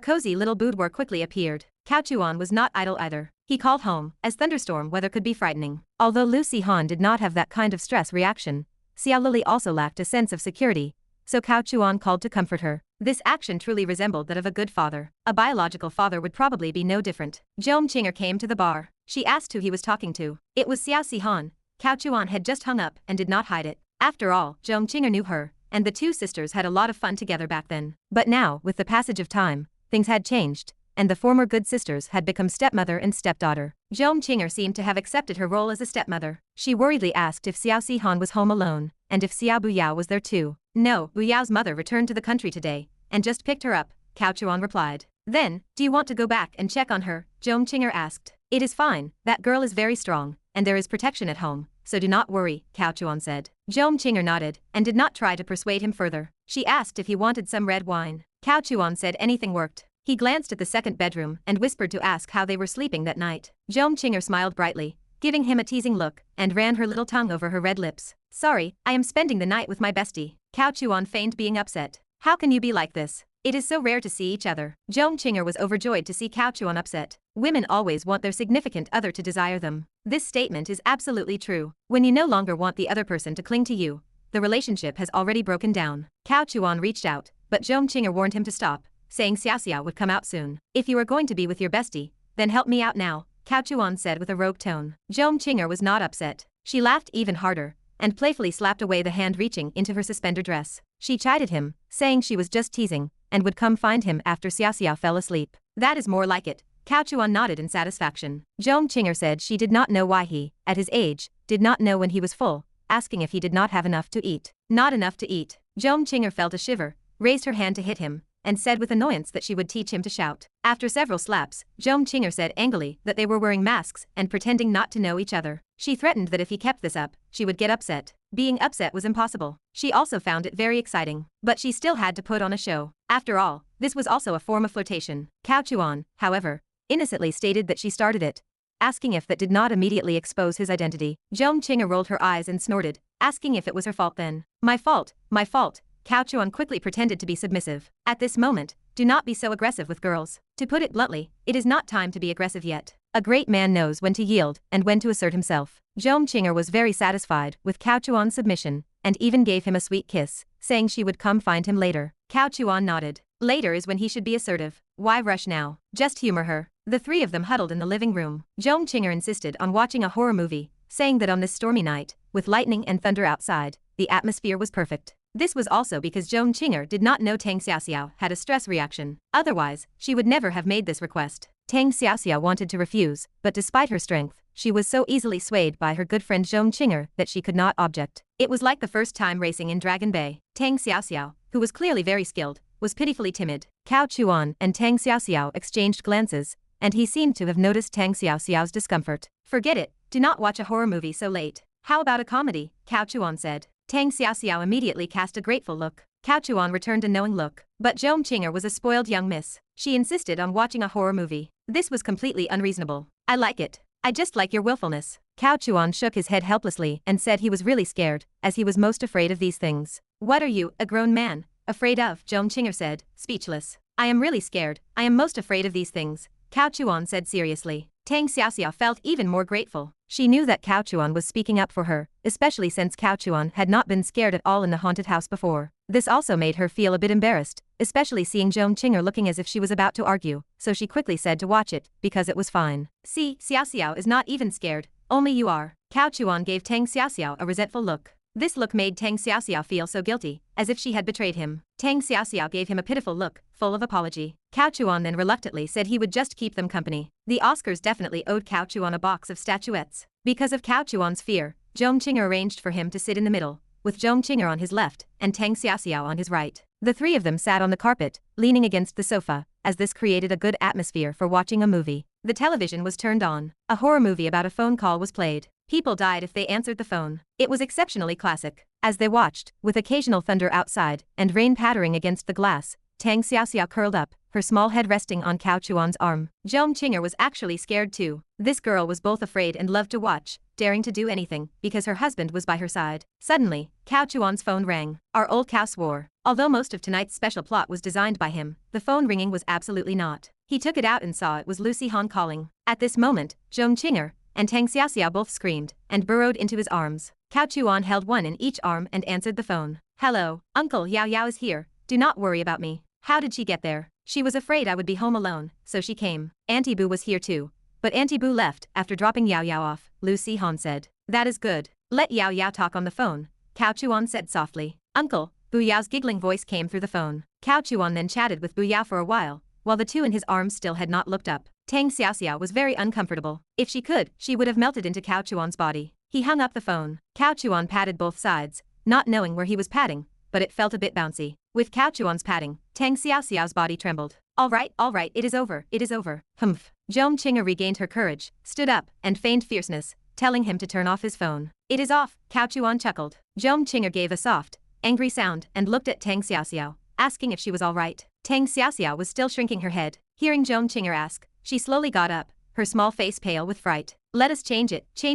cozy little boudoir quickly appeared. Cao Chuan was not idle either. He called home, as thunderstorm weather could be frightening. Although Lin Han did not have that kind of stress reaction, Xiao Lili also lacked a sense of security, so Cao Chuan called to comfort her. This action truly resembled that of a good father. A biological father would probably be no different. Zhong Qing'er came to the bar. She asked who he was talking to. It was Xiao Sihan. Cao Chuan had just hung up and did not hide it. After all, Zhong Qing'er knew her, and the two sisters had a lot of fun together back then. But now, with the passage of time, things had changed, and the former good sisters had become stepmother and stepdaughter. Zhong Qing'er seemed to have accepted her role as a stepmother. She worriedly asked if Xiao Sihan was home alone, and if Xiao Buyao was there too. No, Buyao's mother returned to the country today, and just picked her up, Cao Chuan replied. Then, do you want to go back and check on her? Zhong Qing'er asked. It is fine, that girl is very strong, and there is protection at home, so do not worry, Cao Chuan said. Zhong Qing'er nodded, and did not try to persuade him further. She asked if he wanted some red wine. Cao Chuan said anything worked. He glanced at the second bedroom and whispered to ask how they were sleeping that night. Zhong Qing'er smiled brightly, giving him a teasing look, and ran her little tongue over her red lips. Sorry, I am spending the night with my bestie. Cao Chuan feigned being upset. How can you be like this? It is so rare to see each other. Zhong Qing'er was overjoyed to see Cao Chuan upset. Women always want their significant other to desire them. This statement is absolutely true. When you no longer want the other person to cling to you, the relationship has already broken down. Cao Chuan reached out, but Zhong Qing'er warned him to stop, saying Xiaoxiao would come out soon. If you are going to be with your bestie, then help me out now, Cao Chuan said with a rogue tone. Zhong Qing'er was not upset. She laughed even harder, and playfully slapped away the hand reaching into her suspender dress. She chided him, saying she was just teasing, and would come find him after Xiaoxiao fell asleep. That is more like it. Cao Chuan nodded in satisfaction. Zhong Qing'er said she did not know why he, at his age, did not know when he was full, asking if he did not have enough to eat. Not enough to eat. Zhong Qing'er felt a shiver, raised her hand to hit him, and said with annoyance that she would teach him to shout. After several slaps, Zhong Qing'er said angrily that they were wearing masks and pretending not to know each other. She threatened that if he kept this up, she would get upset. Being upset was impossible. She also found it very exciting. But she still had to put on a show. After all, this was also a form of flirtation. Cao Chuan, however, innocently stated that she started it, asking if that did not immediately expose his identity. Zhong Qing'er rolled her eyes and snorted, asking if it was her fault then. My fault, my fault. Cao Chuan quickly pretended to be submissive. At this moment, do not be so aggressive with girls. To put it bluntly, it is not time to be aggressive yet. A great man knows when to yield and when to assert himself. Zhong Qing'er was very satisfied with Cao Chuan's submission, and even gave him a sweet kiss, saying she would come find him later. Cao Chuan nodded. Later is when he should be assertive. Why rush now? Just humor her. The three of them huddled in the living room. Zhong Qing'er insisted on watching a horror movie, saying that on this stormy night, with lightning and thunder outside, the atmosphere was perfect. This was also because Zhong Qing'er did not know Tang Xiaoxiao had a stress reaction. Otherwise, she would never have made this request. Tang Xiaoxiao wanted to refuse, but despite her strength, she was so easily swayed by her good friend Zhong Qing'er that she could not object. It was like the first time racing in Dragon Bay. Tang Xiaoxiao, who was clearly very skilled, was pitifully timid. Cao Chuan and Tang Xiaoxiao exchanged glances, and he seemed to have noticed Tang Xiaoxiao's discomfort. Forget it, do not watch a horror movie so late. How about a comedy? Cao Chuan said. Tang Xiaoxiao immediately cast a grateful look. Cao Chuan returned a knowing look. But Zhong Qing'er was a spoiled young miss. She insisted on watching a horror movie. This was completely unreasonable. I like it. I just like your willfulness. Cao Chuan shook his head helplessly and said he was really scared, as he was most afraid of these things. What are you, a grown man, afraid of? Zhong Qing'er said, speechless. I am really scared. I am most afraid of these things, Cao Chuan said seriously. Tang Xiaoxiao felt even more grateful. She knew that Cao Chuan was speaking up for her, especially since Cao Chuan had not been scared at all in the haunted house before. This also made her feel a bit embarrassed, especially seeing Zhong Qing'er looking as if she was about to argue, so she quickly said to watch it, because it was fine. See, Xiaoxiao is not even scared, only you are. Cao Chuan gave Tang Xiaoxiao a resentful look. This look made Tang Xiaoxiao feel so guilty, as if she had betrayed him. Tang Xiaoxiao gave him a pitiful look, full of apology. Cao Chuan then reluctantly said he would just keep them company. The Oscars definitely owed Cao Chuan a box of statuettes. Because of Cao Chuan's fear, Zhong Qing'er arranged for him to sit in the middle, with Zhong Qing'er on his left and Tang Xiaoxiao on his right. The three of them sat on the carpet, leaning against the sofa, as this created a good atmosphere for watching a movie. The television was turned on. A horror movie about a phone call was played. People died if they answered the phone. It was exceptionally classic. As they watched, with occasional thunder outside and rain pattering against the glass, Tang Xiaoxiao curled up, her small head resting on Cao Chuan's arm. Zhong Qing'er was actually scared too. This girl was both afraid and loved to watch, daring to do anything, because her husband was by her side. Suddenly, Cao Chuan's phone rang. Our old Cao swore. Although most of tonight's special plot was designed by him, the phone ringing was absolutely not. He took it out and saw it was Lin Han calling. At this moment, Zhong Qing'er and Tang Xiaoxiao both screamed and burrowed into his arms. Cao Chuan held one in each arm and answered the phone. Hello, Uncle Yao Yao is here. Do not worry about me. How did she get there? She was afraid I would be home alone, so she came. Auntie Boo was here too. But Auntie Boo left after dropping Yao Yao off, Lin Han said. That is good. Let Yao Yao talk on the phone, Cao Chuan said softly. Uncle, Bu Yao's giggling voice came through the phone. Cao Chuan then chatted with Bu Yao for a while the two in his arms still had not looked up. Tang Xiaoxiao was very uncomfortable. If she could, she would have melted into Cao Chuan's body. He hung up the phone. Cao Chuan patted both sides, not knowing where he was patting, but it felt a bit bouncy. With Cao Chuan's patting, Tang Xiaoxiao's body trembled. All right, it is over, it is over. Humph. Zhong Qing'er regained her courage, stood up, and feigned fierceness, telling him to turn off his phone. It is off, Cao Chuan chuckled. Zhong Qing'er gave a soft, angry sound and looked at Tang Xiaoxiao, asking if she was all right. Tang Xiaoxiao was still shrinking her head. Hearing Zhong Qing'er ask, she slowly got up, her small face pale with fright. Let us change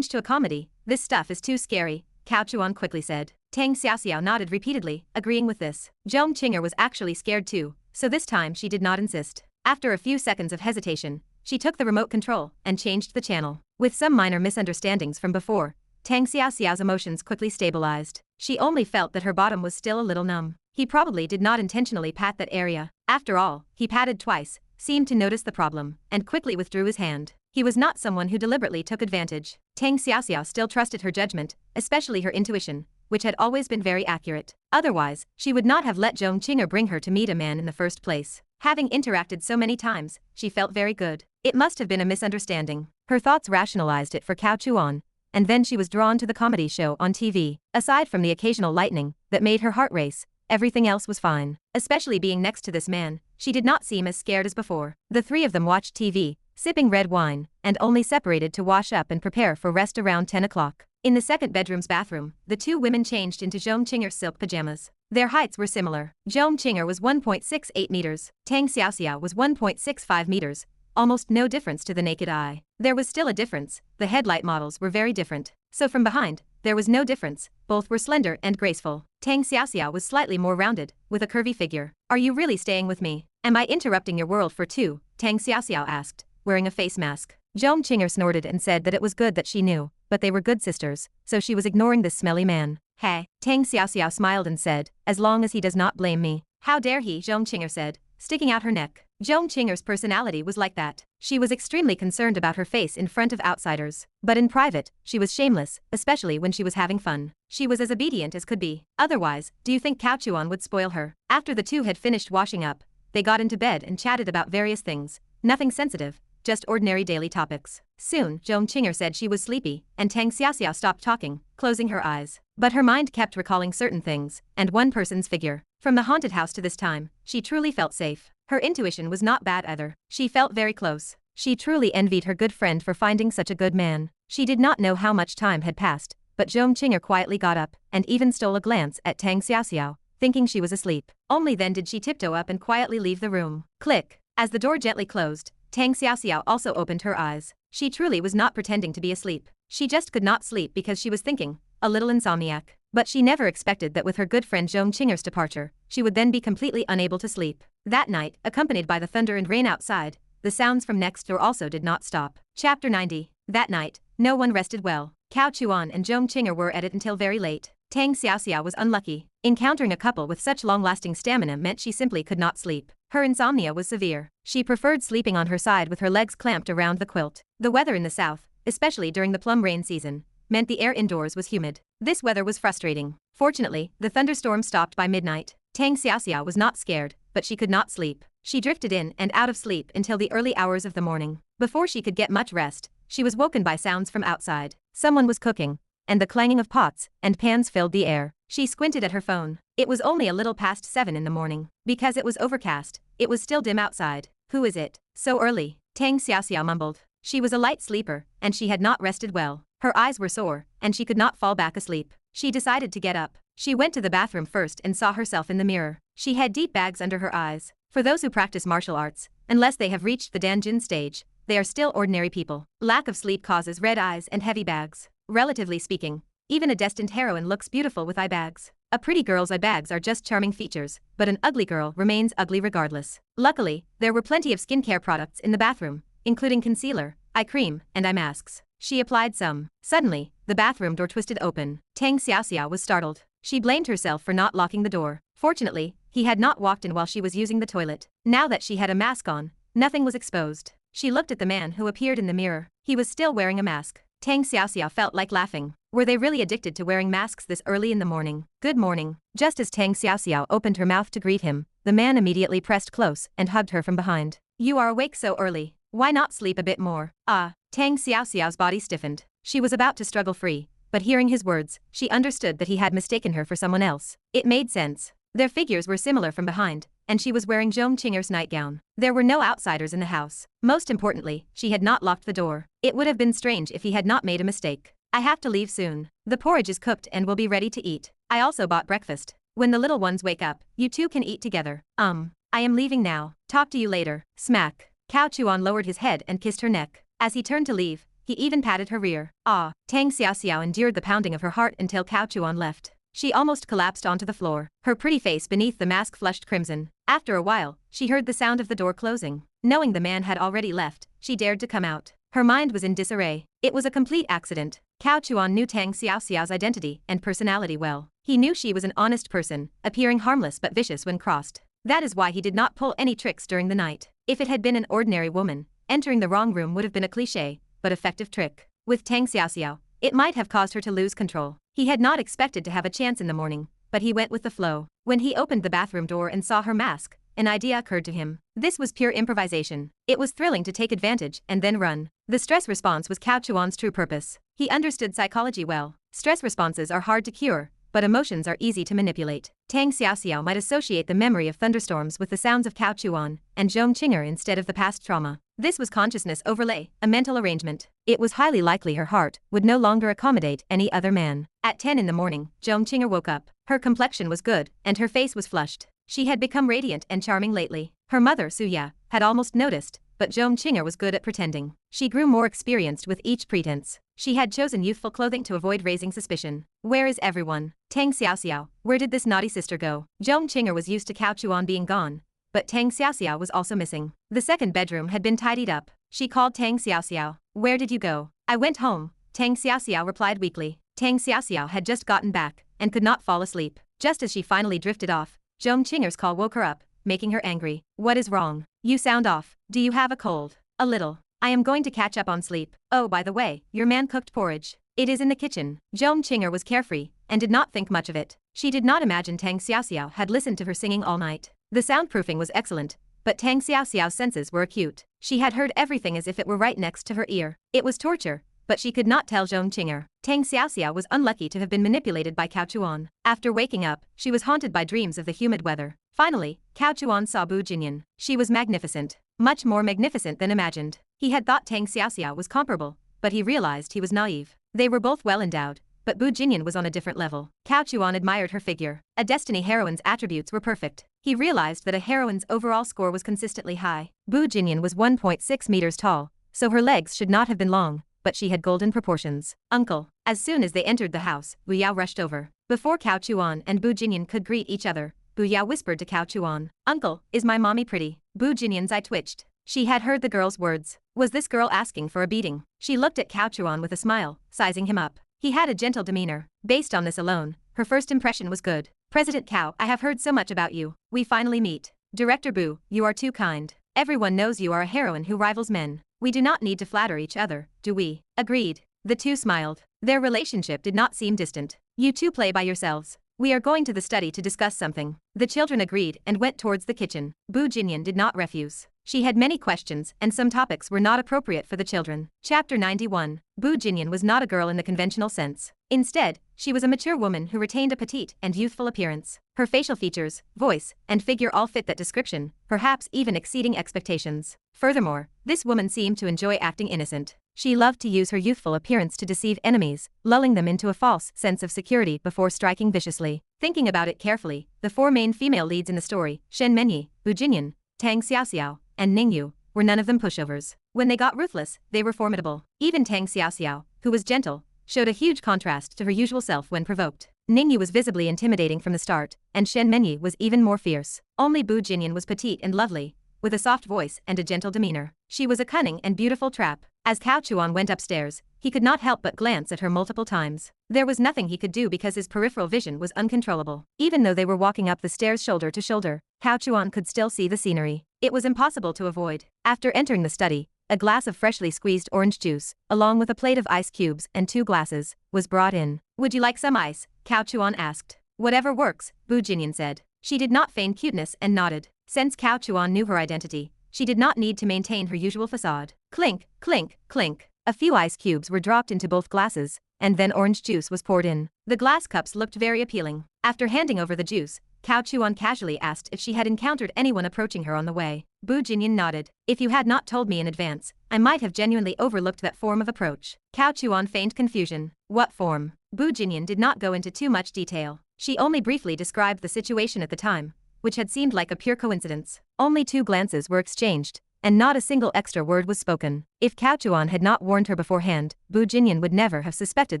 to a comedy. This stuff is too scary, Cao Chuan quickly said. Tang Xiaoxiao nodded repeatedly, agreeing with this. Zhong Qing'er was actually scared too, so this time she did not insist. After a few seconds of hesitation, she took the remote control and changed the channel. With some minor misunderstandings from before, Tang Xiaoxiao's emotions quickly stabilized. She only felt that her bottom was still a little numb. He probably did not intentionally pat that area. After all, he patted twice, seemed to notice the problem, and quickly withdrew his hand. He was not someone who deliberately took advantage. Tang Xiaoxiao still trusted her judgment, especially her intuition, which had always been very accurate. Otherwise, she would not have let Zhong Qing'er bring her to meet a man in the first place. Having interacted so many times, she felt very good. It must have been a misunderstanding. Her thoughts rationalized it for Cao Chuan, and then she was drawn to the comedy show on TV. Aside from the occasional lightning that made her heart race, everything else was fine. Especially being next to this man, she did not seem as scared as before. The three of them watched TV, sipping red wine, and only separated to wash up and prepare for rest around 10 o'clock. In the second bedroom's bathroom, the two women changed into Zhong Qing'er's silk pajamas. Their heights were similar. Zhong Qing'er was 1.68 meters, Tang Xiaoxiao was 1.65 meters, almost no difference to the naked eye. There was still a difference, the headlight models were very different. So from behind, there was no difference, both were slender and graceful. Tang Xiaoxiao was slightly more rounded, with a curvy figure. Are you really staying with me? Am I interrupting your world for two? Tang Xiaoxiao asked, wearing a face mask. Zhong Qing'er snorted and said that it was good that she knew, but they were good sisters, so she was ignoring this smelly man. Hey, Tang Xiaoxiao smiled and said, as long as he does not blame me. How dare he, Zhong Qing'er said, sticking out her neck. Zhong Qing'er's personality was like that. She was extremely concerned about her face in front of outsiders. But in private, she was shameless, especially when she was having fun. She was as obedient as could be. Otherwise, do you think Cao Chuan would spoil her? After the two had finished washing up, they got into bed and chatted about various things. Nothing sensitive, just ordinary daily topics. Soon, Zhong Qing'er said she was sleepy, and Tang Xiaoxiao stopped talking, closing her eyes. But her mind kept recalling certain things, and one person's figure. From the haunted house to this time, she truly felt safe. Her intuition was not bad either. She felt very close. She truly envied her good friend for finding such a good man. She did not know how much time had passed, but Zhong Qing'er quietly got up, and even stole a glance at Tang Xiaoxiao, thinking she was asleep. Only then did she tiptoe up and quietly leave the room. Click. As the door gently closed, Tang Xiaoxiao also opened her eyes. She truly was not pretending to be asleep. She just could not sleep because she was thinking, a little insomniac. But she never expected that with her good friend Zhong Qing'er's departure, she would then be completely unable to sleep. That night, accompanied by the thunder and rain outside, the sounds from next door also did not stop. Chapter 90. That night, no one rested well. Cao Chuan and Zhong Qing'er were at it until very late. Tang Xiaoxiao was unlucky. Encountering a couple with such long-lasting stamina meant she simply could not sleep. Her insomnia was severe. She preferred sleeping on her side with her legs clamped around the quilt. The weather in the south, especially during the plum rain season, meant the air indoors was humid. This weather was frustrating. Fortunately, the thunderstorm stopped by midnight. Tang Xiaoxiao was not scared, but she could not sleep. She drifted in and out of sleep until the early hours of the morning. Before she could get much rest, she was woken by sounds from outside. Someone was cooking, and the clanging of pots and pans filled the air. She squinted at her phone. It was only a little past 7 in the morning. Because it was overcast, it was still dim outside. Who is it? So early? Tang Xiaoxiao mumbled. She was a light sleeper, and she had not rested well. Her eyes were sore, and she could not fall back asleep. She decided to get up. She went to the bathroom first and saw herself in the mirror. She had deep bags under her eyes. For those who practice martial arts, unless they have reached the Danjin stage, they are still ordinary people. Lack of sleep causes red eyes and heavy bags. Relatively speaking, even a destined heroine looks beautiful with eye bags. A pretty girl's eye bags are just charming features, but an ugly girl remains ugly regardless. Luckily, there were plenty of skincare products in the bathroom, including concealer, eye cream, and eye masks. She applied some. Suddenly, the bathroom door twisted open. Tang Xiaoxiao was startled. She blamed herself for not locking the door. Fortunately, he had not walked in while she was using the toilet. Now that she had a mask on, nothing was exposed. She looked at the man who appeared in the mirror. He was still wearing a mask. Tang Xiaoxiao felt like laughing. Were they really addicted to wearing masks this early in the morning? Good morning. Just as Tang Xiaoxiao opened her mouth to greet him, the man immediately pressed close and hugged her from behind. You are awake so early. Why not sleep a bit more? Ah. Tang Xiaoxiao's body stiffened. She was about to struggle free, but hearing his words, she understood that he had mistaken her for someone else. It made sense. Their figures were similar from behind, and she was wearing Zhong Qinger's nightgown. There were no outsiders in the house. Most importantly, she had not locked the door. It would have been strange if he had not made a mistake. I have to leave soon. The porridge is cooked and will be ready to eat. I also bought breakfast. When the little ones wake up, you two can eat together. I am leaving now. Talk to you later. Smack. Cao Chuan lowered his head and kissed her neck. As he turned to leave, he even patted her rear. Ah. Tang Xiaoxiao endured the pounding of her heart until Cao Chuan left. She almost collapsed onto the floor. Her pretty face beneath the mask flushed crimson. After a while, she heard the sound of the door closing. Knowing the man had already left, she dared to come out. Her mind was in disarray. It was a complete accident. Cao Chuan knew Tang Xiaoxiao's identity and personality well. He knew she was an honest person, appearing harmless but vicious when crossed. That is why he did not pull any tricks during the night. If it had been an ordinary woman, entering the wrong room would have been a cliché, but effective trick. With Tang Xiaoxiao, it might have caused her to lose control. He had not expected to have a chance in the morning, but he went with the flow. When he opened the bathroom door and saw her mask, an idea occurred to him. This was pure improvisation. It was thrilling to take advantage and then run. The stress response was Cao Chuan's true purpose. He understood psychology well. Stress responses are hard to cure, but emotions are easy to manipulate. Tang Xiaoxiao might associate the memory of thunderstorms with the sounds of Cao Chuan and Zhong Qinger instead of the past trauma. This was consciousness overlay, a mental arrangement. It was highly likely her heart would no longer accommodate any other man. At 10 in the morning, Zhong Qinger woke up. Her complexion was good, and her face was flushed. She had become radiant and charming lately. Her mother, Suya, had almost noticed, but Zhong Qinger was good at pretending. She grew more experienced with each pretense. She had chosen youthful clothing to avoid raising suspicion. Where is everyone? Tang Xiaoxiao, where did this naughty sister go? Zhong Qinger was used to Cao Chuan being gone, but Tang Xiaoxiao was also missing. The second bedroom had been tidied up. She called Tang Xiaoxiao. Where did you go? I went home, Tang Xiaoxiao replied weakly. Tang Xiaoxiao had just gotten back and could not fall asleep. Just as she finally drifted off, Zhong Qinger's call woke her up, making her angry. What is wrong? You sound off. Do you have a cold? A little. I am going to catch up on sleep. Oh, by the way, your man cooked porridge. It is in the kitchen. Zhong Qinger was carefree and did not think much of it. She did not imagine Tang Xiaoxiao had listened to her singing all night. The soundproofing was excellent, but Tang Xiaoxiao's senses were acute. She had heard everything as if it were right next to her ear. It was torture, but she could not tell Zhong Qinger. Tang Xiaoxiao was unlucky to have been manipulated by Cao Chuan. After waking up, she was haunted by dreams of the humid weather. Finally, Cao Chuan saw Bu Jinyan. She was magnificent. Much more magnificent than imagined. He had thought Tang Xiaoxiao was comparable, but he realized he was naive. They were both well endowed, but Bu Jinyan was on a different level. Cao Chuan admired her figure. A Destiny heroine's attributes were perfect. He realized that a heroine's overall score was consistently high. Bu Jinyan was 1.6 meters tall, so her legs should not have been long, but she had golden proportions. Uncle. As soon as they entered the house, Bu Yao rushed over. Before Cao Chuan and Bu Jinyan could greet each other, Bu Yao whispered to Cao Chuan. Uncle, is my mommy pretty? Bu Jinyan's eye twitched. She had heard the girl's words. Was this girl asking for a beating? She looked at Cao Chuan with a smile, sizing him up. He had a gentle demeanor. Based on this alone, her first impression was good. President Cao, I have heard so much about you. We finally meet. Director Bu, you are too kind. Everyone knows you are a heroine who rivals men. We do not need to flatter each other, do we? Agreed. The two smiled. Their relationship did not seem distant. You two play by yourselves. We are going to the study to discuss something. The children agreed and went towards the kitchen. Bu Jinyan did not refuse. She had many questions and some topics were not appropriate for the children. Chapter 91. Bu Jinyan was not a girl in the conventional sense. Instead, she was a mature woman who retained a petite and youthful appearance. Her facial features, voice, and figure all fit that description, perhaps even exceeding expectations. Furthermore, this woman seemed to enjoy acting innocent. She loved to use her youthful appearance to deceive enemies, lulling them into a false sense of security before striking viciously. Thinking about it carefully, the four main female leads in the story, Shen Menyi, Bu Jinyan, Tang Xiaoxiao, and Ning Yu, were none of them pushovers. When they got ruthless, they were formidable. Even Tang Xiaoxiao, who was gentle, showed a huge contrast to her usual self when provoked. Ning Yu was visibly intimidating from the start, and Shen Menyi was even more fierce. Only Bu Jinyan was petite and lovely, with a soft voice and a gentle demeanor. She was a cunning and beautiful trap. As Cao Chuan went upstairs, he could not help but glance at her multiple times. There was nothing he could do because his peripheral vision was uncontrollable. Even though they were walking up the stairs shoulder to shoulder, Cao Chuan could still see the scenery. It was impossible to avoid. After entering the study, a glass of freshly squeezed orange juice, along with a plate of ice cubes and 2 glasses, was brought in. "Would you like some ice?" Cao Chuan asked. "Whatever works," Bu Jinyan said. She did not feign cuteness and nodded. Since Cao Chuan knew her identity, she did not need to maintain her usual facade. Clink, clink, clink. A few ice cubes were dropped into both glasses, and then orange juice was poured in. The glass cups looked very appealing. After handing over the juice, Cao Chuan casually asked if she had encountered anyone approaching her on the way. Bu Jinyan nodded. "If you had not told me in advance, I might have genuinely overlooked that form of approach." Cao Chuan feigned confusion. "What form?" Bu Jinyan did not go into too much detail. She only briefly described the situation at the time, which had seemed like a pure coincidence. Only 2 glances were exchanged, and not a single extra word was spoken. If Cao Chuan had not warned her beforehand, Bu Jinyan would never have suspected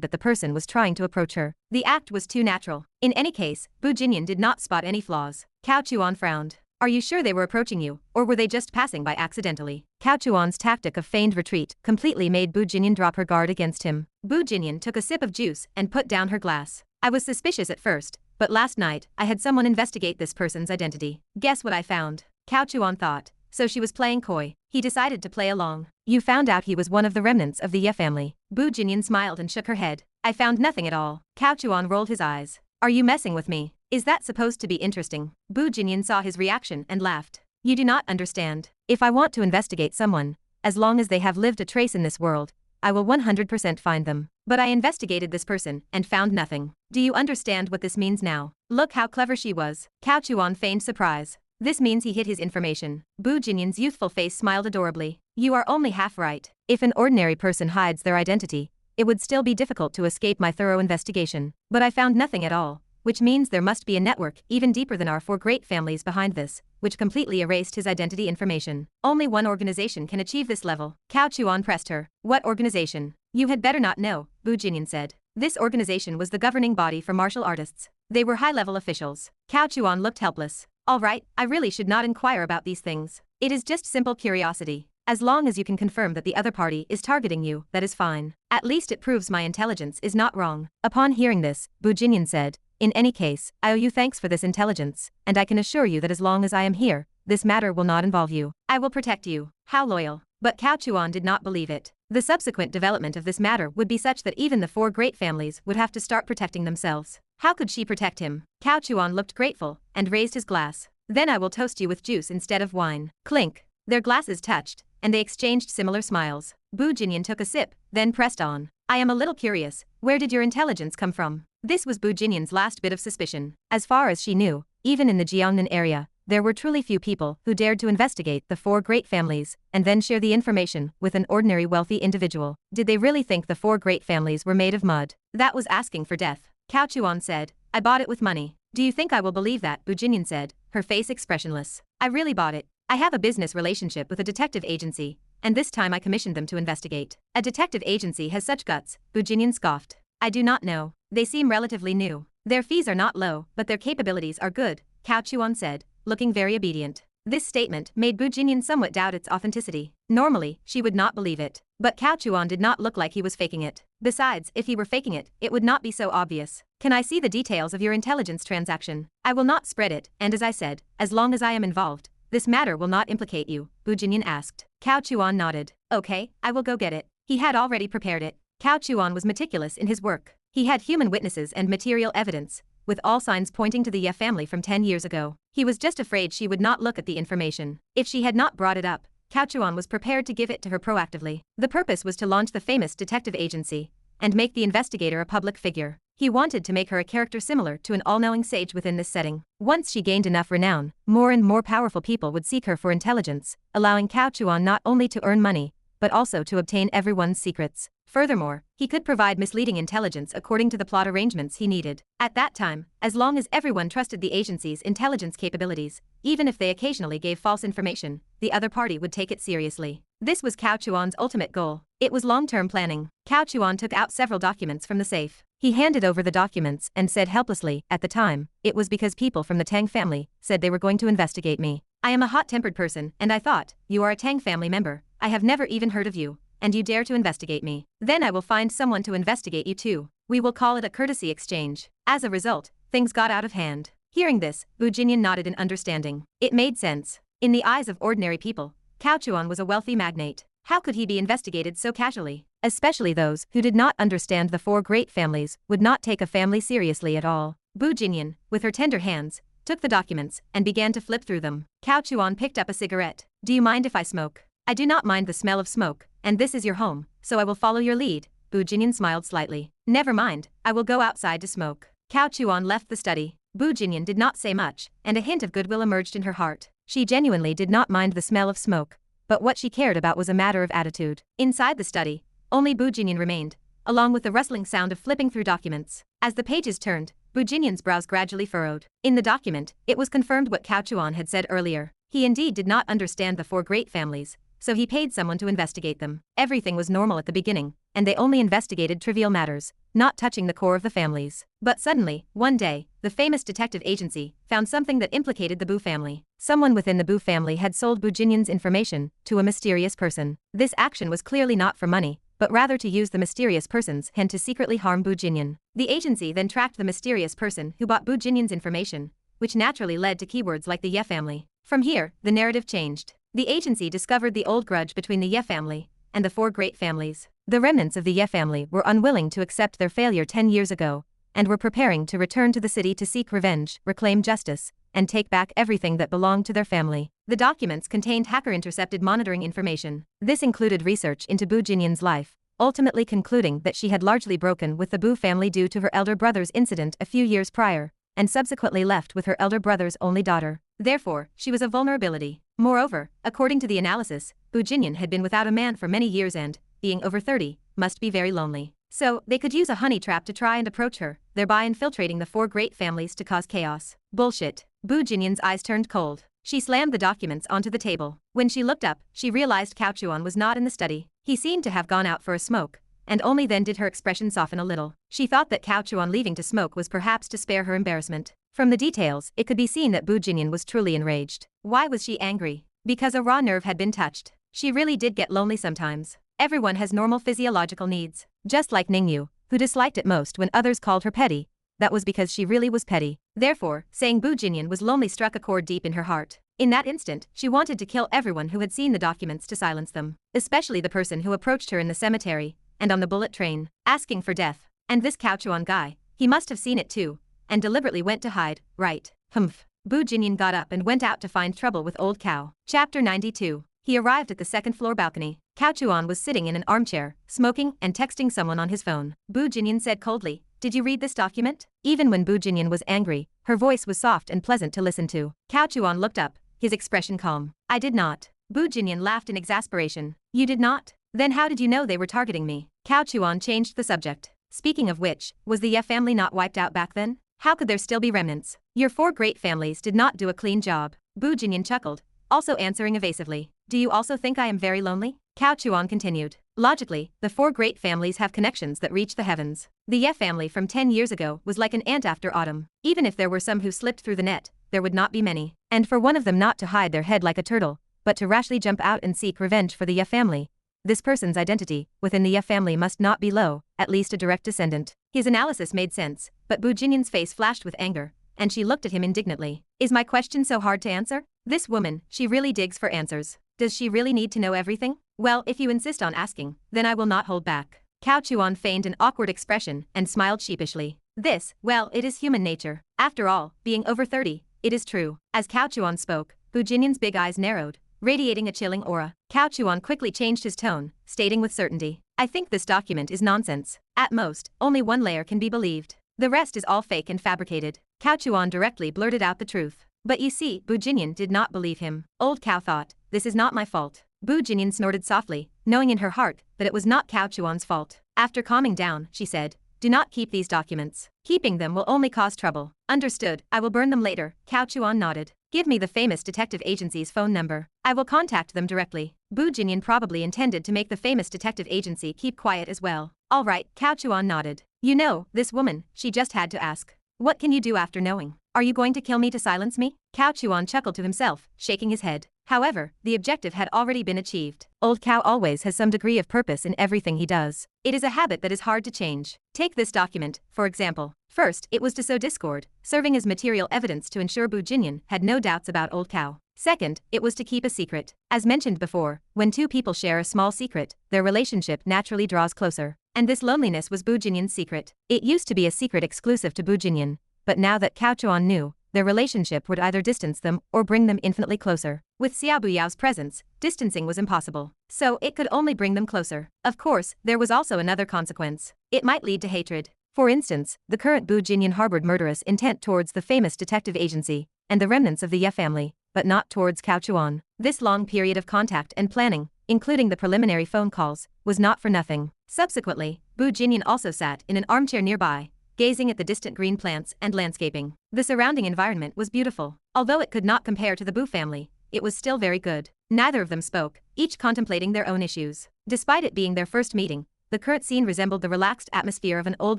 that the person was trying to approach her. The act was too natural. In any case, Bu Jinyan did not spot any flaws. Cao Chuan frowned. "Are you sure they were approaching you, or were they just passing by accidentally?" Cao Chuan's tactic of feigned retreat completely made Bu Jinyan drop her guard against him. Bu Jinyan took a sip of juice and put down her glass. "I was suspicious at first, but last night, I had someone investigate this person's identity. Guess what I found?" Cao Chuan thought. So she was playing coy. He decided to play along. "You found out he was one of the remnants of the Ye family." Bu Jinyan smiled and shook her head. "I found nothing at all." Cao Chuan rolled his eyes. "Are you messing with me? Is that supposed to be interesting?" Bu Jinyan saw his reaction and laughed. "You do not understand. If I want to investigate someone, as long as they have lived a trace in this world, I will 100% find them. But I investigated this person and found nothing. Do you understand what this means now?" Look how clever she was. Cao Chuan feigned surprise. "This means he hid his information." Bu Jinyan's youthful face smiled adorably. "You are only half right. If an ordinary person hides their identity, it would still be difficult to escape my thorough investigation. But I found nothing at all, which means there must be a network even deeper than our 4 great families behind this, which completely erased his identity information. Only one organization can achieve this level." Cao Chuan pressed her. "What organization?" "You had better not know," Bu Jinyan said. "This organization was the governing body for martial artists. They were high-level officials." Cao Chuan looked helpless. "All right, I really should not inquire about these things. It is just simple curiosity. As long as you can confirm that the other party is targeting you, that is fine. At least it proves my intelligence is not wrong." Upon hearing this, Bu Jinyan said, "In any case, I owe you thanks for this intelligence, and I can assure you that as long as I am here, this matter will not involve you. I will protect you." How loyal. But Cao Chuan did not believe it. The subsequent development of this matter would be such that even the 4 great families would have to start protecting themselves. How could she protect him? Cao Chuan looked grateful and raised his glass. "Then I will toast you with juice instead of wine." Clink. Their glasses touched, and they exchanged similar smiles. Bu Jinyan took a sip, then pressed on. "I am a little curious, where did your intelligence come from?" This was Bu Jinyan's last bit of suspicion. As far as she knew, even in the Jiangnan area, there were truly few people who dared to investigate the 4 great families and then share the information with an ordinary wealthy individual. Did they really think the 4 great families were made of mud? That was asking for death. Cao Chuan said, "I bought it with money." "Do you think I will believe that?" Bu Jinyan said, her face expressionless. "I really bought it. I have a business relationship with a detective agency, and this time I commissioned them to investigate." "A detective agency has such guts," Bu Jinyan scoffed. "I do not know. They seem relatively new. Their fees are not low, but their capabilities are good," Cao Chuan said, looking very obedient. This statement made Bu Jinyan somewhat doubt its authenticity. Normally, she would not believe it. But Cao Chuan did not look like he was faking it. Besides, if he were faking it, it would not be so obvious. "Can I see the details of your intelligence transaction?" "I will not spread it, and as I said, as long as I am involved, this matter will not implicate you," Bu Jinyan asked. Cao Chuan nodded. "Okay, I will go get it." He had already prepared it. Cao Chuan was meticulous in his work. He had human witnesses and material evidence, with all signs pointing to the Ye family from 10 years ago. He was just afraid she would not look at the information. If she had not brought it up, Cao Chuan was prepared to give it to her proactively. The purpose was to launch the famous detective agency and make the investigator a public figure. He wanted to make her a character similar to an all-knowing sage within this setting. Once she gained enough renown, more and more powerful people would seek her for intelligence, allowing Cao Chuan not only to earn money, but also to obtain everyone's secrets. Furthermore, he could provide misleading intelligence according to the plot arrangements he needed. At that time, as long as everyone trusted the agency's intelligence capabilities, even if they occasionally gave false information, the other party would take it seriously. This was Cao Chuan's ultimate goal. It was long-term planning. Cao Chuan took out several documents from the safe. He handed over the documents and said helplessly, at the time, it was because people from the Tang family said they were going to investigate me. I am a hot-tempered person and I thought, you are a Tang family member, I have never even heard of you, and you dare to investigate me. Then I will find someone to investigate you too. We will call it a courtesy exchange. As a result, things got out of hand. Hearing this, Bu Jinyan nodded in understanding. It made sense. In the eyes of ordinary people, Cao Chuan was a wealthy magnate. How could he be investigated so casually? Especially those who did not understand the four great families would not take a family seriously at all. Bu Jinyan, with her tender hands, took the documents and began to flip through them. Cao Chuan picked up a cigarette. Do you mind if I smoke? I do not mind the smell of smoke, and this is your home, so I will follow your lead. Bu Jinyan smiled slightly. Never mind, I will go outside to smoke. Cao Chuan left the study. Bu Jinyan did not say much, and a hint of goodwill emerged in her heart. She genuinely did not mind the smell of smoke, but what she cared about was a matter of attitude. Inside the study, only Bu Jinyan remained, along with the rustling sound of flipping through documents. As the pages turned, Bu Jinyan's brows gradually furrowed. In the document, it was confirmed what Cao Chuan had said earlier. He indeed did not understand the four great families, so he paid someone to investigate them. Everything was normal at the beginning, and they only investigated trivial matters, not touching the core of the families. But suddenly, one day, the famous detective agency found something that implicated the Bu family. Someone within the Bu family had sold Bu Jinyan's information to a mysterious person. This action was clearly not for money, but rather to use the mysterious person's hand to secretly harm Bu Jinyan. The agency then tracked the mysterious person who bought Bu Jinyan's information, which naturally led to keywords like the Ye family. From here, the narrative changed. The agency discovered the old grudge between the Ye family and the four great families. The remnants of the Ye family were unwilling to accept their failure 10 years ago, and were preparing to return to the city to seek revenge, reclaim justice, and take back everything that belonged to their family. The documents contained hacker-intercepted monitoring information. This included research into Bu Jinyan's life, ultimately concluding that she had largely broken with the Bu family due to her elder brother's incident a few years prior, and subsequently left with her elder brother's only daughter. Therefore, she was a vulnerability. Moreover, according to the analysis, Bu Jinyan had been without a man for many years and, being over 30, must be very lonely. So, they could use a honey trap to try and approach her, thereby infiltrating the four great families to cause chaos. Bullshit. Bu Jinyan's eyes turned cold. She slammed the documents onto the table. When she looked up, she realized Cao Chuan was not in the study. He seemed to have gone out for a smoke, and only then did her expression soften a little. She thought that Cao Chuan leaving to smoke was perhaps to spare her embarrassment. From the details, it could be seen that Bu Jinyan was truly enraged. Why was she angry? Because a raw nerve had been touched. She really did get lonely sometimes. Everyone has normal physiological needs. Just like Ningyu, who disliked it most when others called her petty, that was because she really was petty. Therefore, saying Bu Jinyan was lonely struck a chord deep in her heart. In that instant, she wanted to kill everyone who had seen the documents to silence them, especially the person who approached her in the cemetery and on the bullet train, asking for death. And this Cao Chuan guy, he must have seen it too, and deliberately went to hide, right? Humph. Bu Jinyan got up and went out to find trouble with old Cao. Chapter 92. He arrived at the second-floor balcony. Cao Chuan was sitting in an armchair, smoking and texting someone on his phone. Bu Jinyan said coldly, "Did you read this document?" Even when Bu Jinyan was angry, her voice was soft and pleasant to listen to. Cao Chuan looked up, his expression calm. "I did not." Bu Jinyan laughed in exasperation. "You did not? Then how did you know they were targeting me?" Cao Chuan changed the subject. "Speaking of which, was the Ye family not wiped out back then? How could there still be remnants? Your four great families did not do a clean job." Bu Jinyan chuckled, also answering evasively. "Do you also think I am very lonely?" Cao Chuan continued. "Logically, the four great families have connections that reach the heavens. The Ye family from 10 years ago was like an ant after autumn. Even if there were some who slipped through the net, there would not be many. And for one of them not to hide their head like a turtle, but to rashly jump out and seek revenge for the Ye family, this person's identity within the Ye family must not be low, at least a direct descendant." His analysis made sense, but Bu Jinyan's face flashed with anger, and she looked at him indignantly. "Is my question so hard to answer? This woman, she really digs for answers. Does she really need to know everything? Well, if you insist on asking, then I will not hold back." Cao Chuan feigned an awkward expression and smiled sheepishly. This, well, it is human nature. After all, being over 30, it is true. As Cao Chuan spoke, Bu Jinyan's big eyes narrowed, radiating a chilling aura. Cao Chuan quickly changed his tone, stating with certainty, I think this document is nonsense. At most, only one layer can be believed. The rest is all fake and fabricated. Cao Chuan directly blurted out the truth. But you see, Bu Jinyan did not believe him. Old Cao thought, this is not my fault. Bu Jinyan snorted softly, knowing in her heart that it was not Cao Chuan's fault. After calming down, she said, do not keep these documents. Keeping them will only cause trouble. Understood, I will burn them later. Cao Chuan nodded. Give me the famous detective agency's phone number. I will contact them directly. Bu Jinyan probably intended to make the famous detective agency keep quiet as well. All right, Cao Chuan nodded. You know, this woman, she just had to ask. What can you do after knowing? Are you going to kill me to silence me? Cao Chuan chuckled to himself, shaking his head. However, the objective had already been achieved. Old Cao always has some degree of purpose in everything he does. It is a habit that is hard to change. Take this document, for example. First, it was to sow discord, serving as material evidence to ensure Bu Jinyan had no doubts about Old Cao. Second, it was to keep a secret. As mentioned before, when two people share a small secret, their relationship naturally draws closer. And this loneliness was Bu Jinyan's secret. It used to be a secret exclusive to Bu Jinyan, but now that Cao Chuan knew, their relationship would either distance them or bring them infinitely closer. With Xiao Buyao's presence, distancing was impossible. So it could only bring them closer. Of course, there was also another consequence. It might lead to hatred. For instance, the current Bu Jinyan harbored murderous intent towards the famous detective agency and the remnants of the Ye family, but not towards Cao Chuan. This long period of contact and planning, including the preliminary phone calls, was not for nothing. Subsequently, Bu Jinyan also sat in an armchair nearby, gazing at the distant green plants and landscaping. The surrounding environment was beautiful. Although it could not compare to the Bu family, it was still very good. Neither of them spoke, each contemplating their own issues. Despite it being their first meeting, the current scene resembled the relaxed atmosphere of an old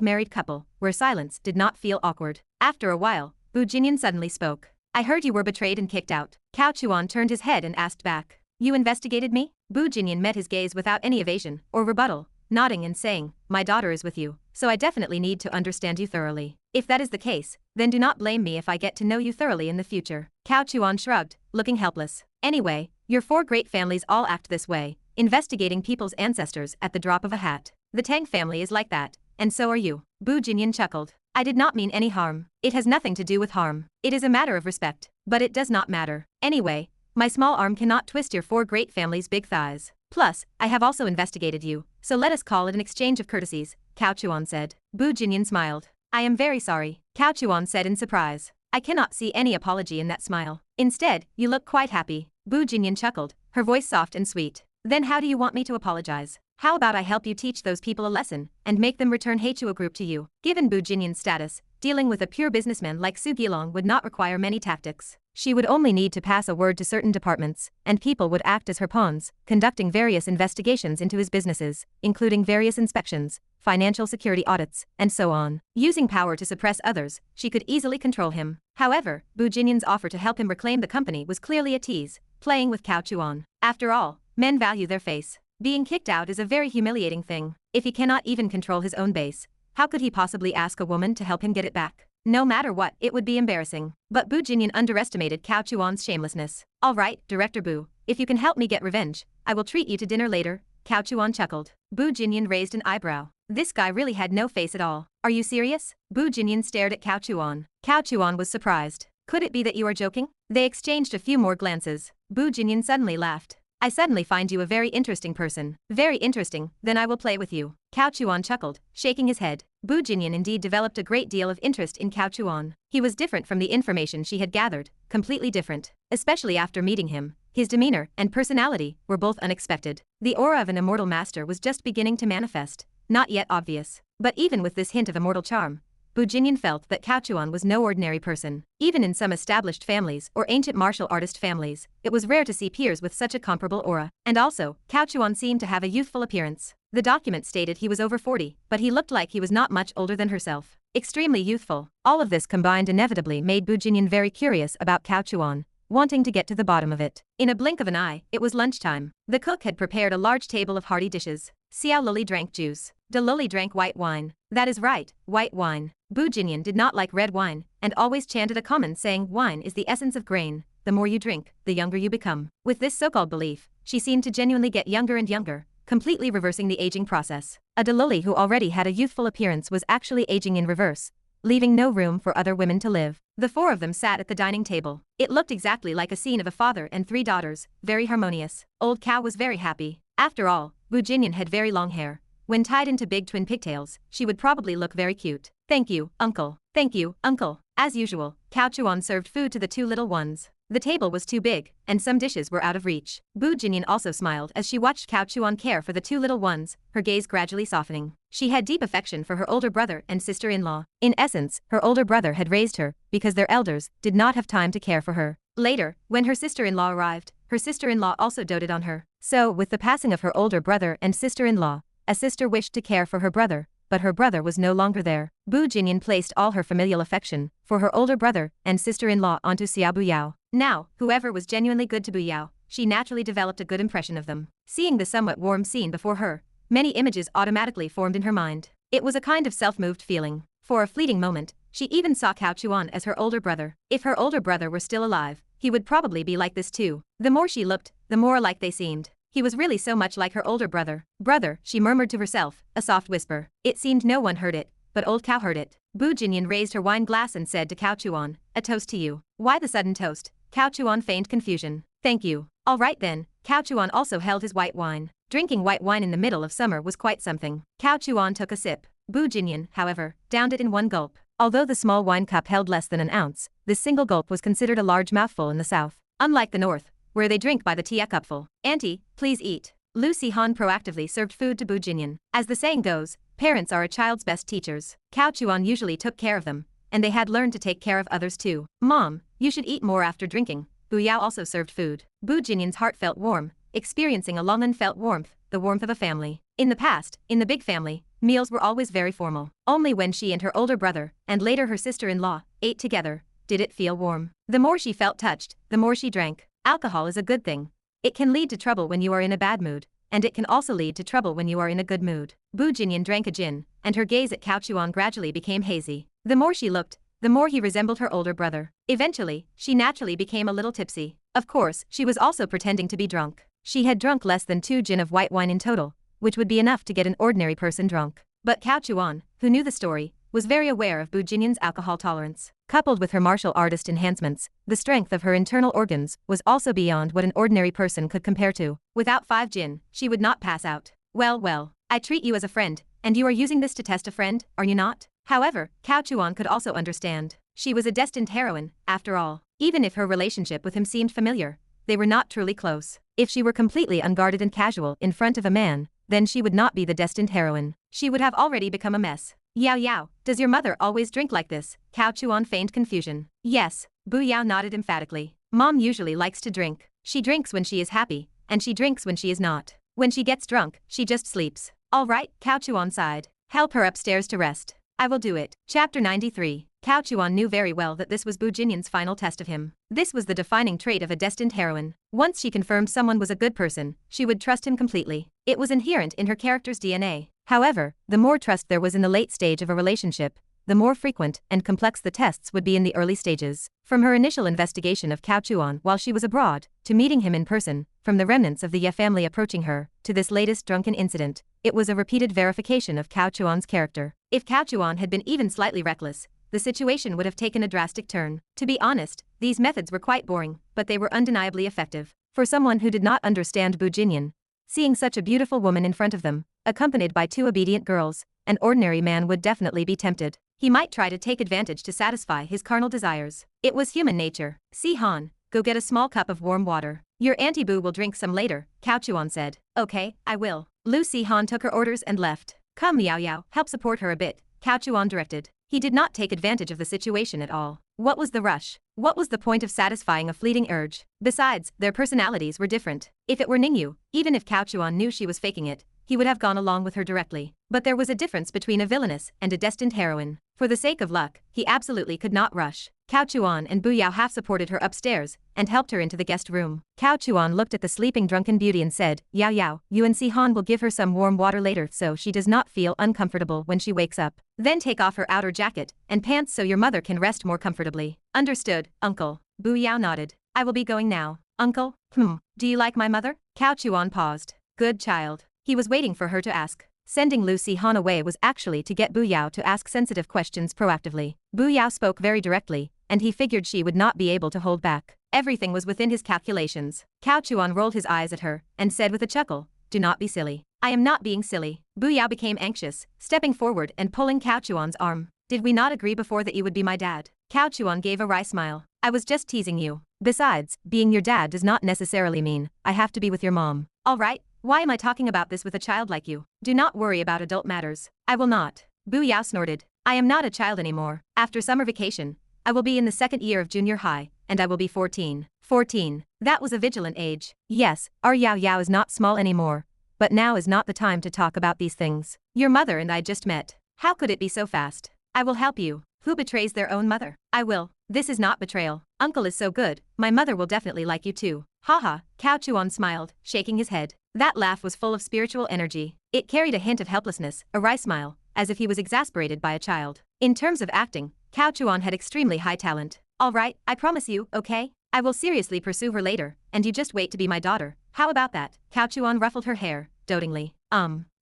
married couple, where silence did not feel awkward. After a while, Bu Jinyan suddenly spoke. I heard you were betrayed and kicked out. Cao Chuan turned his head and asked back. You investigated me? Bu Jinyan met his gaze without any evasion or rebuttal, nodding and saying, my daughter is with you, so I definitely need to understand you thoroughly. If that is the case, then do not blame me if I get to know you thoroughly in the future. Cao Chuan shrugged, looking helpless. Anyway, your four great families all act this way, investigating people's ancestors at the drop of a hat. The Tang family is like that, and so are you. Bu Jinyan chuckled. I did not mean any harm. It has nothing to do with harm. It is a matter of respect, but it does not matter. Anyway, my small arm cannot twist your four great families' big thighs. Plus, I have also investigated you, so let us call it an exchange of courtesies, Cao Chuan said. Bu Jinyan smiled. I am very sorry, Cao Chuan said in surprise. I cannot see any apology in that smile. Instead, you look quite happy. Bu Jinyan chuckled, her voice soft and sweet. Then how do you want me to apologize? How about I help you teach those people a lesson, and make them return Hechuo group to you? Given Bu Jinyan's status, dealing with a pure businessman like Su Gilong would not require many tactics. She would only need to pass a word to certain departments, and people would act as her pawns, conducting various investigations into his businesses, including various inspections, financial security audits, and so on. Using power to suppress others, she could easily control him. However, Bu Jinyan's offer to help him reclaim the company was clearly a tease, playing with Cao Chuan. After all, men value their face. Being kicked out is a very humiliating thing. If he cannot even control his own base, how could he possibly ask a woman to help him get it back? No matter what, it would be embarrassing. But Bu Jinyan underestimated Cao Chuan's shamelessness. All right, Director Bu, if you can help me get revenge, I will treat you to dinner later, Cao Chuan chuckled. Bu Jinyan raised an eyebrow. This guy really had no face at all. Are you serious? Bu Jinyan stared at Cao Chuan. Cao Chuan was surprised. Could it be that you are joking? They exchanged a few more glances. Bu Jinyan suddenly laughed. I suddenly find you a very interesting person. Very interesting, then I will play with you. Cao Chuan chuckled, shaking his head. Bu Jinyan indeed developed a great deal of interest in Cao Chuan. He was different from the information she had gathered, completely different. Especially after meeting him, his demeanor and personality were both unexpected. The aura of an immortal master was just beginning to manifest, not yet obvious. But even with this hint of immortal charm, Bu Jinyan felt that Cao Chuan was no ordinary person. Even in some established families or ancient martial artist families, it was rare to see peers with such a comparable aura. And also, Cao Chuan seemed to have a youthful appearance. The document stated he was over 40, but he looked like he was not much older than herself. Extremely youthful. All of this combined inevitably made Bu Jinyan very curious about Cao Chuan, wanting to get to the bottom of it. In a blink of an eye, it was lunchtime. The cook had prepared a large table of hearty dishes. Xiao Lili drank juice. De Lili drank white wine. That is right, white wine. Bu Jinyan did not like red wine, and always chanted a common saying wine is the essence of grain. The more you drink, the younger you become. With this so-called belief, she seemed to genuinely get younger and younger, completely reversing the aging process. A De Lili who already had a youthful appearance was actually aging in reverse, leaving no room for other women to live. The four of them sat at the dining table. It looked exactly like a scene of a father and three daughters, very harmonious. Old Cao was very happy. After all, Bu Jinyan had very long hair. When tied into big twin pigtails, she would probably look very cute. Thank you, uncle. Thank you, uncle. As usual, Cao Chuan served food to the two little ones. The table was too big, and some dishes were out of reach. Bu Jinyan also smiled as she watched Cao Chuan care for the two little ones, her gaze gradually softening. She had deep affection for her older brother and sister-in-law. In essence, her older brother had raised her, because their elders did not have time to care for her. Later, when her sister-in-law arrived, her sister-in-law also doted on her. So, with the passing of her older brother and sister-in-law, a sister wished to care for her brother, but her brother was no longer there. Bu Jinyan placed all her familial affection for her older brother and sister-in-law onto Xiao Buyao. Now, whoever was genuinely good to Buyao, she naturally developed a good impression of them. Seeing the somewhat warm scene before her, many images automatically formed in her mind. It was a kind of self-moved feeling. For a fleeting moment, she even saw Cao Chuan as her older brother. If her older brother were still alive, he would probably be like this too. The more she looked, the more alike they seemed. He was really so much like her older brother. Brother, she murmured to herself, a soft whisper. It seemed no one heard it, but old Cao heard it. Bu Jinyan raised her wine glass and said to Cao Chuan, "A toast to you." Why the sudden toast? Cao Chuan feigned confusion. "Thank you." "All right then." Cao Chuan also held his white wine. Drinking white wine in the middle of summer was quite something. Cao Chuan took a sip. Bu Jinyan, however, downed it in one gulp. Although the small wine cup held less than an ounce, this single gulp was considered a large mouthful in the south. Unlike the north, where they drink by the tea cupful. "Auntie, please eat." Lin Han proactively served food to Bu Jinyan. As the saying goes, parents are a child's best teachers. Cao Chuan usually took care of them, and they had learned to take care of others too. "Mom, you should eat more after drinking." Bu Yao also served food. Bu Jinyan's heart felt warm, experiencing a long unfelt warmth, the warmth of a family. In the past, in the big family, meals were always very formal. Only when she and her older brother, and later her sister-in-law, ate together, did it feel warm. The more she felt touched, the more she drank. Alcohol is a good thing. It can lead to trouble when you are in a bad mood, and it can also lead to trouble when you are in a good mood. Bu Jinyan drank a gin, and her gaze at Cao Chuan gradually became hazy. The more she looked, the more he resembled her older brother. Eventually, she naturally became a little tipsy. Of course, she was also pretending to be drunk. She had drunk less than 2 gin of white wine in total, which would be enough to get an ordinary person drunk. But Cao Chuan, who knew the story, was very aware of Bu Jinyan's alcohol tolerance. Coupled with her martial artist enhancements, the strength of her internal organs was also beyond what an ordinary person could compare to. Without 5 gin, she would not pass out. Well, I treat you as a friend, and you are using this to test a friend, are you not? However, Cao Chuan could also understand. She was a destined heroine, after all. Even if her relationship with him seemed familiar, they were not truly close. If she were completely unguarded and casual in front of a man, then she would not be the destined heroine. She would have already become a mess. Yao, does your mother always drink like this? Cao Chuan feigned confusion. Yes, Bu Yao nodded emphatically. Mom usually likes to drink. She drinks when she is happy, and she drinks when she is not. When she gets drunk, she just sleeps. All right, Cao Chuan sighed. Help her upstairs to rest. I will do it. Chapter 93. Cao Chuan knew very well that this was Bu Jinyan's final test of him. This was the defining trait of a destined heroine. Once she confirmed someone was a good person, she would trust him completely. It was inherent in her character's DNA. However, the more trust there was in the late stage of a relationship, the more frequent and complex the tests would be in the early stages. From her initial investigation of Cao Chuan while she was abroad, to meeting him in person, from the remnants of the Ye family approaching her, to this latest drunken incident, it was a repeated verification of Cao Chuan's character. If Cao Chuan had been even slightly reckless, the situation would have taken a drastic turn. To be honest, these methods were quite boring, but they were undeniably effective. For someone who did not understand Bu Jinyan, seeing such a beautiful woman in front of them, accompanied by 2 obedient girls, an ordinary man would definitely be tempted. He might try to take advantage to satisfy his carnal desires. It was human nature. "Si Han, go get a small cup of warm water. Your Auntie Bu will drink some later," Cao Chuan said. "Okay, I will." Si Han took her orders and left. "Come Yao, help support her a bit," Cao Chuan directed. He did not take advantage of the situation at all. What was the rush? What was the point of satisfying a fleeting urge? Besides, their personalities were different. If it were Ningyu, even if Cao Chuan knew she was faking it, he would have gone along with her directly. But there was a difference between a villainess and a destined heroine. For the sake of luck, he absolutely could not rush. Cao Chuan and Bu Yao half supported her upstairs and helped her into the guest room. Cao Chuan looked at the sleeping drunken beauty and said, Yao, you and Si Han will give her some warm water later so she does not feel uncomfortable when she wakes up. Then take off her outer jacket and pants so your mother can rest more comfortably. Understood, uncle. Bu Yao nodded. I will be going now. Uncle? Do you like my mother? Cao Chuan paused. Good child. He was waiting for her to ask. Sending Lucy Han away was actually to get Bu Yao to ask sensitive questions proactively. Bu Yao spoke very directly, and he figured she would not be able to hold back. Everything was within his calculations. Cao Chuan rolled his eyes at her, and said with a chuckle, "Do not be silly." "I am not being silly." Bu Yao became anxious, stepping forward and pulling Cao Chuan's arm. "Did we not agree before that you would be my dad?" Cao Chuan gave a wry smile. "I was just teasing you. Besides, being your dad does not necessarily mean I have to be with your mom." "All right, why am I talking about this with a child like you? Do not worry about adult matters." "I will not." Bu Yao snorted. "I am not a child anymore. After summer vacation, I will be in the second year of junior high, and I will be 14. 14. That was a vigilant age. Yes, our Yao Yao is not small anymore. But now is not the time to talk about these things. Your mother and I just met. How could it be so fast? I will help you. Who betrays their own mother? I will. This is not betrayal. Uncle is so good, my mother will definitely like you too. Haha, Cao Chuan smiled, shaking his head. That laugh was full of spiritual energy. It carried a hint of helplessness, a wry smile, as if he was exasperated by a child. In terms of acting, Cao Chuan had extremely high talent. All right, I promise you, okay? I will seriously pursue her later, and you just wait to be my daughter. How about that? Cao Chuan ruffled her hair, dotingly.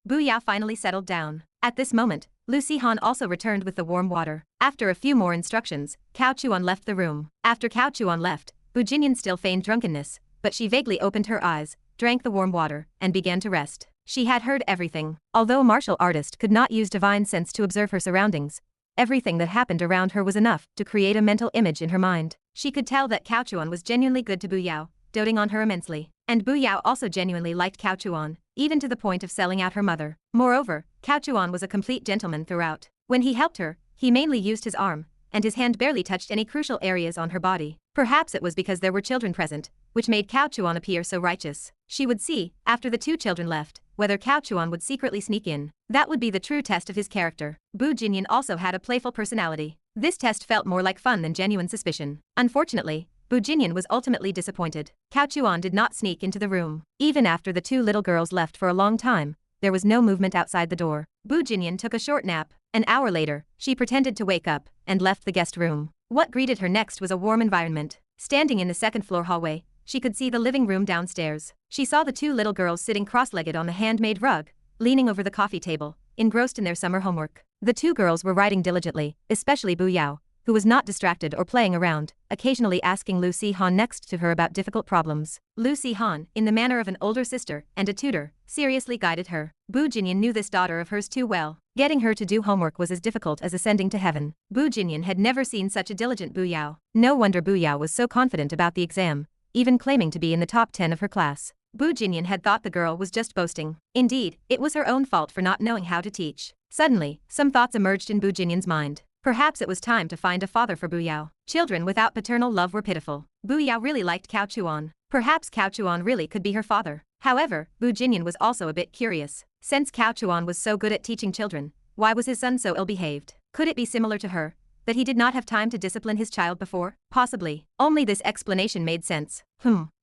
Bu Yao finally settled down. At this moment, Lucy Han also returned with the warm water. After a few more instructions, Cao Chuan left the room. After Cao Chuan left, Bu Jinyan still feigned drunkenness, but she vaguely opened her eyes, drank the warm water, and began to rest. She had heard everything. Although a martial artist could not use divine sense to observe her surroundings, everything that happened around her was enough to create a mental image in her mind. She could tell that Cao Chuan was genuinely good to Bu Yao, doting on her immensely. And Bu Yao also genuinely liked Cao Chuan, even to the point of selling out her mother. Moreover, Cao Chuan was a complete gentleman throughout. When he helped her, he mainly used his arm, and his hand barely touched any crucial areas on her body. Perhaps it was because there were children present, which made Cao Chuan appear so righteous. She would see, after the two children left, whether Cao Chuan would secretly sneak in. That would be the true test of his character. Bu Jinyan also had a playful personality. This test felt more like fun than genuine suspicion. Unfortunately, Bu Jinyan was ultimately disappointed. Cao Chuan did not sneak into the room. Even after the two little girls left for a long time, there was no movement outside the door. Bu Jinyan took a short nap. An hour later, she pretended to wake up and left the guest room. What greeted her next was a warm environment. Standing in the second-floor hallway, she could see the living room downstairs. She saw the two little girls sitting cross-legged on the handmade rug, leaning over the coffee table, engrossed in their summer homework. The two girls were writing diligently, especially Bu Yao, who was not distracted or playing around, occasionally asking Lucy Han next to her about difficult problems. Lucy Han, in the manner of an older sister and a tutor, seriously guided her. Bu Jinyan knew this daughter of hers too well. Getting her to do homework was as difficult as ascending to heaven. Bu Jinyan had never seen such a diligent Bu Yao. No wonder Bu Yao was so confident about the exam, even claiming to be in the top 10 of her class. Bu Jinyan had thought the girl was just boasting. Indeed, it was her own fault for not knowing how to teach. Suddenly, some thoughts emerged in Bu Jinyan's mind. Perhaps it was time to find a father for Bu Yao. Children without paternal love were pitiful. Bu Yao really liked Cao Chuan. Perhaps Cao Chuan really could be her father. However, Bu Jinyan was also a bit curious. Since Cao Chuan was so good at teaching children, why was his son so ill-behaved? Could it be similar to her, that he did not have time to discipline his child before? Possibly. Only this explanation made sense.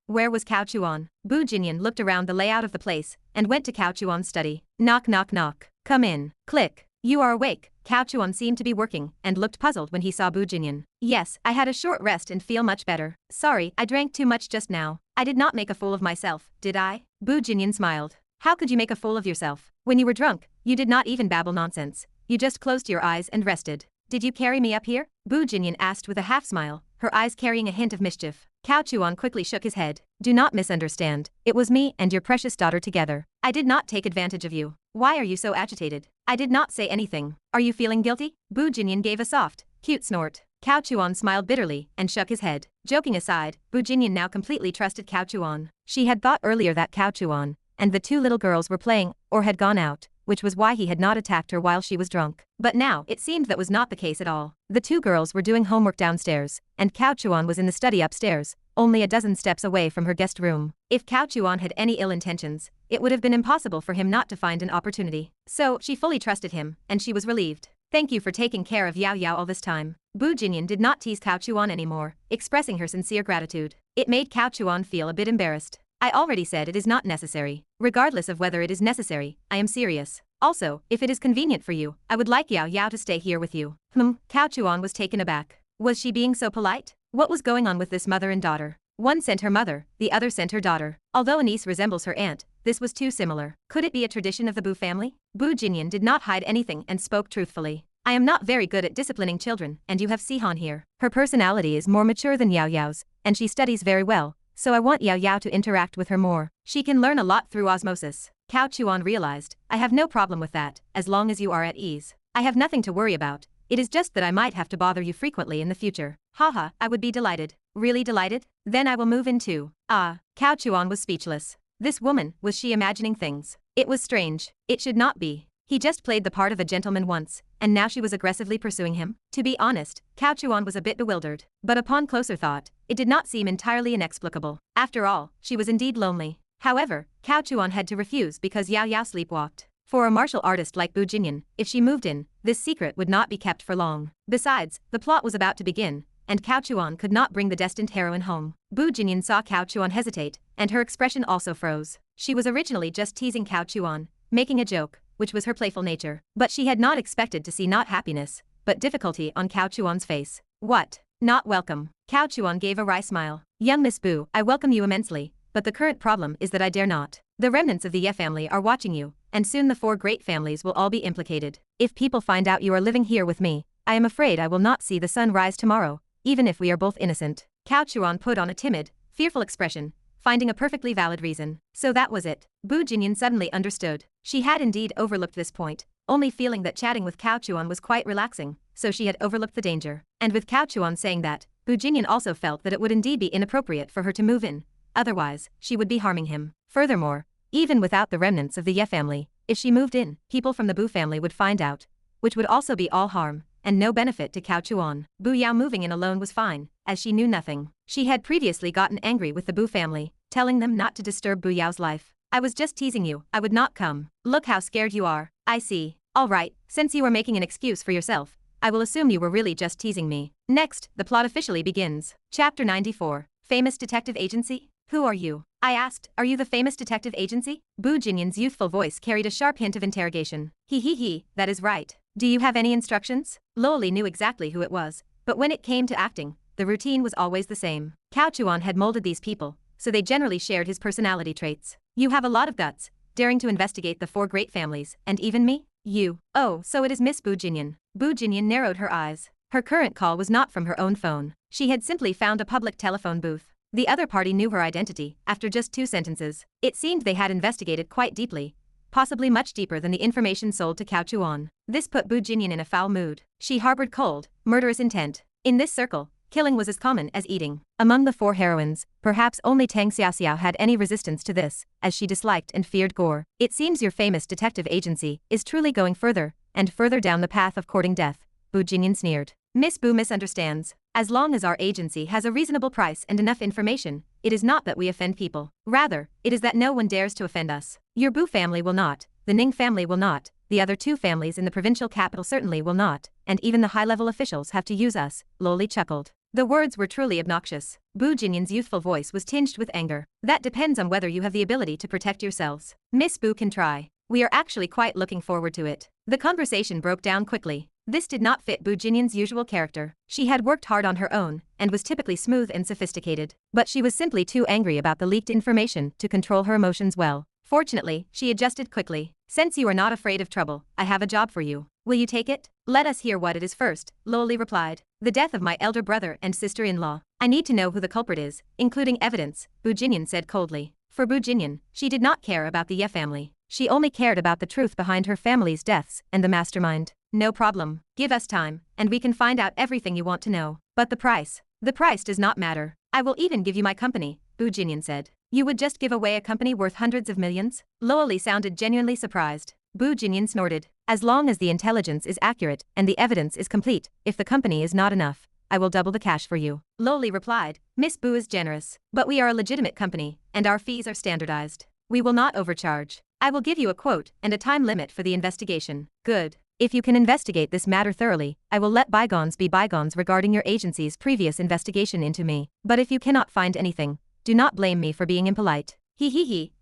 Where was Cao Chuan? Bu Jinyan looked around the layout of the place, and went to Cao Chuan's study. Knock knock knock. Come in. Click. You are awake. Cao Chuan seemed to be working, and looked puzzled when he saw Bu Jinyan. Yes, I had a short rest and feel much better. Sorry, I drank too much just now. I did not make a fool of myself, did I? Bu Jinyan smiled. How could you make a fool of yourself? When you were drunk, you did not even babble nonsense. You just closed your eyes and rested. Did you carry me up here? Bu Jinyan asked with a half-smile, her eyes carrying a hint of mischief. Cao Chuan quickly shook his head. Do not misunderstand. It was me and your precious daughter together. I did not take advantage of you. Why are you so agitated? I did not say anything. Are you feeling guilty? Bu Jinyan gave a soft, cute snort. Cao Chuan smiled bitterly and shook his head. Joking aside, Bu Jinyan now completely trusted Cao Chuan. She had thought earlier that Cao Chuan and the two little girls were playing or had gone out, which was why he had not attacked her while she was drunk. But now, it seemed that was not the case at all. The two girls were doing homework downstairs, and Cao Chuan was in the study upstairs, only a dozen steps away from her guest room. If Cao Chuan had any ill intentions, it would have been impossible for him not to find an opportunity. So, she fully trusted him, and she was relieved. Thank you for taking care of Yao Yao all this time. Bu Jinyan did not tease Cao Chuan anymore, expressing her sincere gratitude. It made Cao Chuan feel a bit embarrassed. I already said it is not necessary. Regardless of whether it is necessary, I am serious. Also, if it is convenient for you, I would like Yao Yao to stay here with you. Cao Chuan was taken aback. Was she being so polite? What was going on with this mother and daughter? One sent her mother, the other sent her daughter. Although a niece resembles her aunt, This was too similar. Could it be a tradition of the Bu family? Bu Jinyan did not hide anything and spoke truthfully. I am not very good at disciplining children, and you have Sihan here. Her personality is more mature than Yao Yao's, and she studies very well, so I want Yao Yao to interact with her more. She can learn a lot through osmosis. Cao Chuan realized, I have no problem with that, as long as you are at ease. I have nothing to worry about. It is just that I might have to bother you frequently in the future. Haha, I would be delighted. Really delighted? Then I will move in too. Ah, Cao Chuan was speechless. This woman, was she imagining things? It was strange. It should not be. He just played the part of a gentleman once, and now she was aggressively pursuing him? To be honest, Cao Chuan was a bit bewildered. But upon closer thought, it did not seem entirely inexplicable. After all, she was indeed lonely. However, Cao Chuan had to refuse because Yao Yao sleepwalked. For a martial artist like Bu Jinyan, if she moved in, this secret would not be kept for long. Besides, the plot was about to begin, and Cao Chuan could not bring the destined heroine home. Bu Jinyan saw Cao Chuan hesitate, and her expression also froze. She was originally just teasing Cao Chuan, making a joke, which was her playful nature. But she had not expected to see not happiness, but difficulty on Cao Chuan's face. What? Not welcome. Cao Chuan gave a wry smile. Young Miss Bu, I welcome you immensely, but the current problem is that I dare not. The remnants of the Ye family are watching you, and soon the 4 great families will all be implicated. If people find out you are living here with me, I am afraid I will not see the sun rise tomorrow, even if we are both innocent. Cao Chuan put on a timid, fearful expression, finding a perfectly valid reason. So that was it. Bu Jinyan suddenly understood. She had indeed overlooked this point, only feeling that chatting with Cao Chuan was quite relaxing, so she had overlooked the danger. And with Cao Chuan saying that, Bu Jinyan also felt that it would indeed be inappropriate for her to move in. Otherwise, she would be harming him. Furthermore, even without the remnants of the Ye family, if she moved in, people from the Bu family would find out, which would also be all harm, and no benefit to Cao Chuan. Bu Yao moving in alone was fine, as she knew nothing. She had previously gotten angry with the Bu family, telling them not to disturb Bu Yao's life. I was just teasing you, I would not come. Look how scared you are. I see. Alright, since you were making an excuse for yourself, I will assume you were really just teasing me. Next, the plot officially begins. Chapter 94. Famous Detective Agency? Who are you? I asked, are you the famous detective agency? Bu Jinyan's youthful voice carried a sharp hint of interrogation. He, that is right. Do you have any instructions? Loli knew exactly who it was, but when it came to acting, the routine was always the same. Cao Chuan had molded these people, so they generally shared his personality traits. You have a lot of guts, daring to investigate the 4 great families, and even me? You. Oh, so it is Miss Bu Jinyan. Bu Jinyan narrowed her eyes. Her current call was not from her own phone. She had simply found a public telephone booth. The other party knew her identity, after just 2 sentences. It seemed they had investigated quite deeply, possibly much deeper than the information sold to Cao Chuan. This put Bu Jinyan in a foul mood. She harbored cold, murderous intent. In this circle, killing was as common as eating. Among the 4 heroines, perhaps only Tang Xiaoxiao had any resistance to this, as she disliked and feared gore. It seems your famous detective agency is truly going further and further down the path of courting death, Bu Jinyan sneered. Miss Bu misunderstands. As long as our agency has a reasonable price and enough information, it is not that we offend people. Rather, it is that no one dares to offend us. Your Bu family will not, the Ning family will not, the other 2 families in the provincial capital certainly will not, and even the high-level officials have to use us, Loli chuckled. The words were truly obnoxious. Bu Jinyan's youthful voice was tinged with anger. That depends on whether you have the ability to protect yourselves. Miss Bu can try. We are actually quite looking forward to it. The conversation broke down quickly. This did not fit Bu Jinyan's usual character. She had worked hard on her own, and was typically smooth and sophisticated. But she was simply too angry about the leaked information to control her emotions well. Fortunately, she adjusted quickly. Since you are not afraid of trouble, I have a job for you. Will you take it? Let us hear what it is first, Loli replied. The death of my elder brother and sister-in-law. I need to know who the culprit is, including evidence, Bu Jinyan said coldly. For Bu Jinyan, she did not care about the Ye family. She only cared about the truth behind her family's deaths and the mastermind. No problem. Give us time, and we can find out everything you want to know. But the price? The price does not matter. I will even give you my company, Bu Jinyan said. You would just give away a company worth hundreds of millions? Loli sounded genuinely surprised. Bu Jinyan snorted. As long as the intelligence is accurate and the evidence is complete, if the company is not enough, I will double the cash for you. Loli replied. Miss Bu is generous. But we are a legitimate company, and our fees are standardized. We will not overcharge. I will give you a quote and a time limit for the investigation. Good. If you can investigate this matter thoroughly, I will let bygones be bygones regarding your agency's previous investigation into me. But if you cannot find anything, do not blame me for being impolite.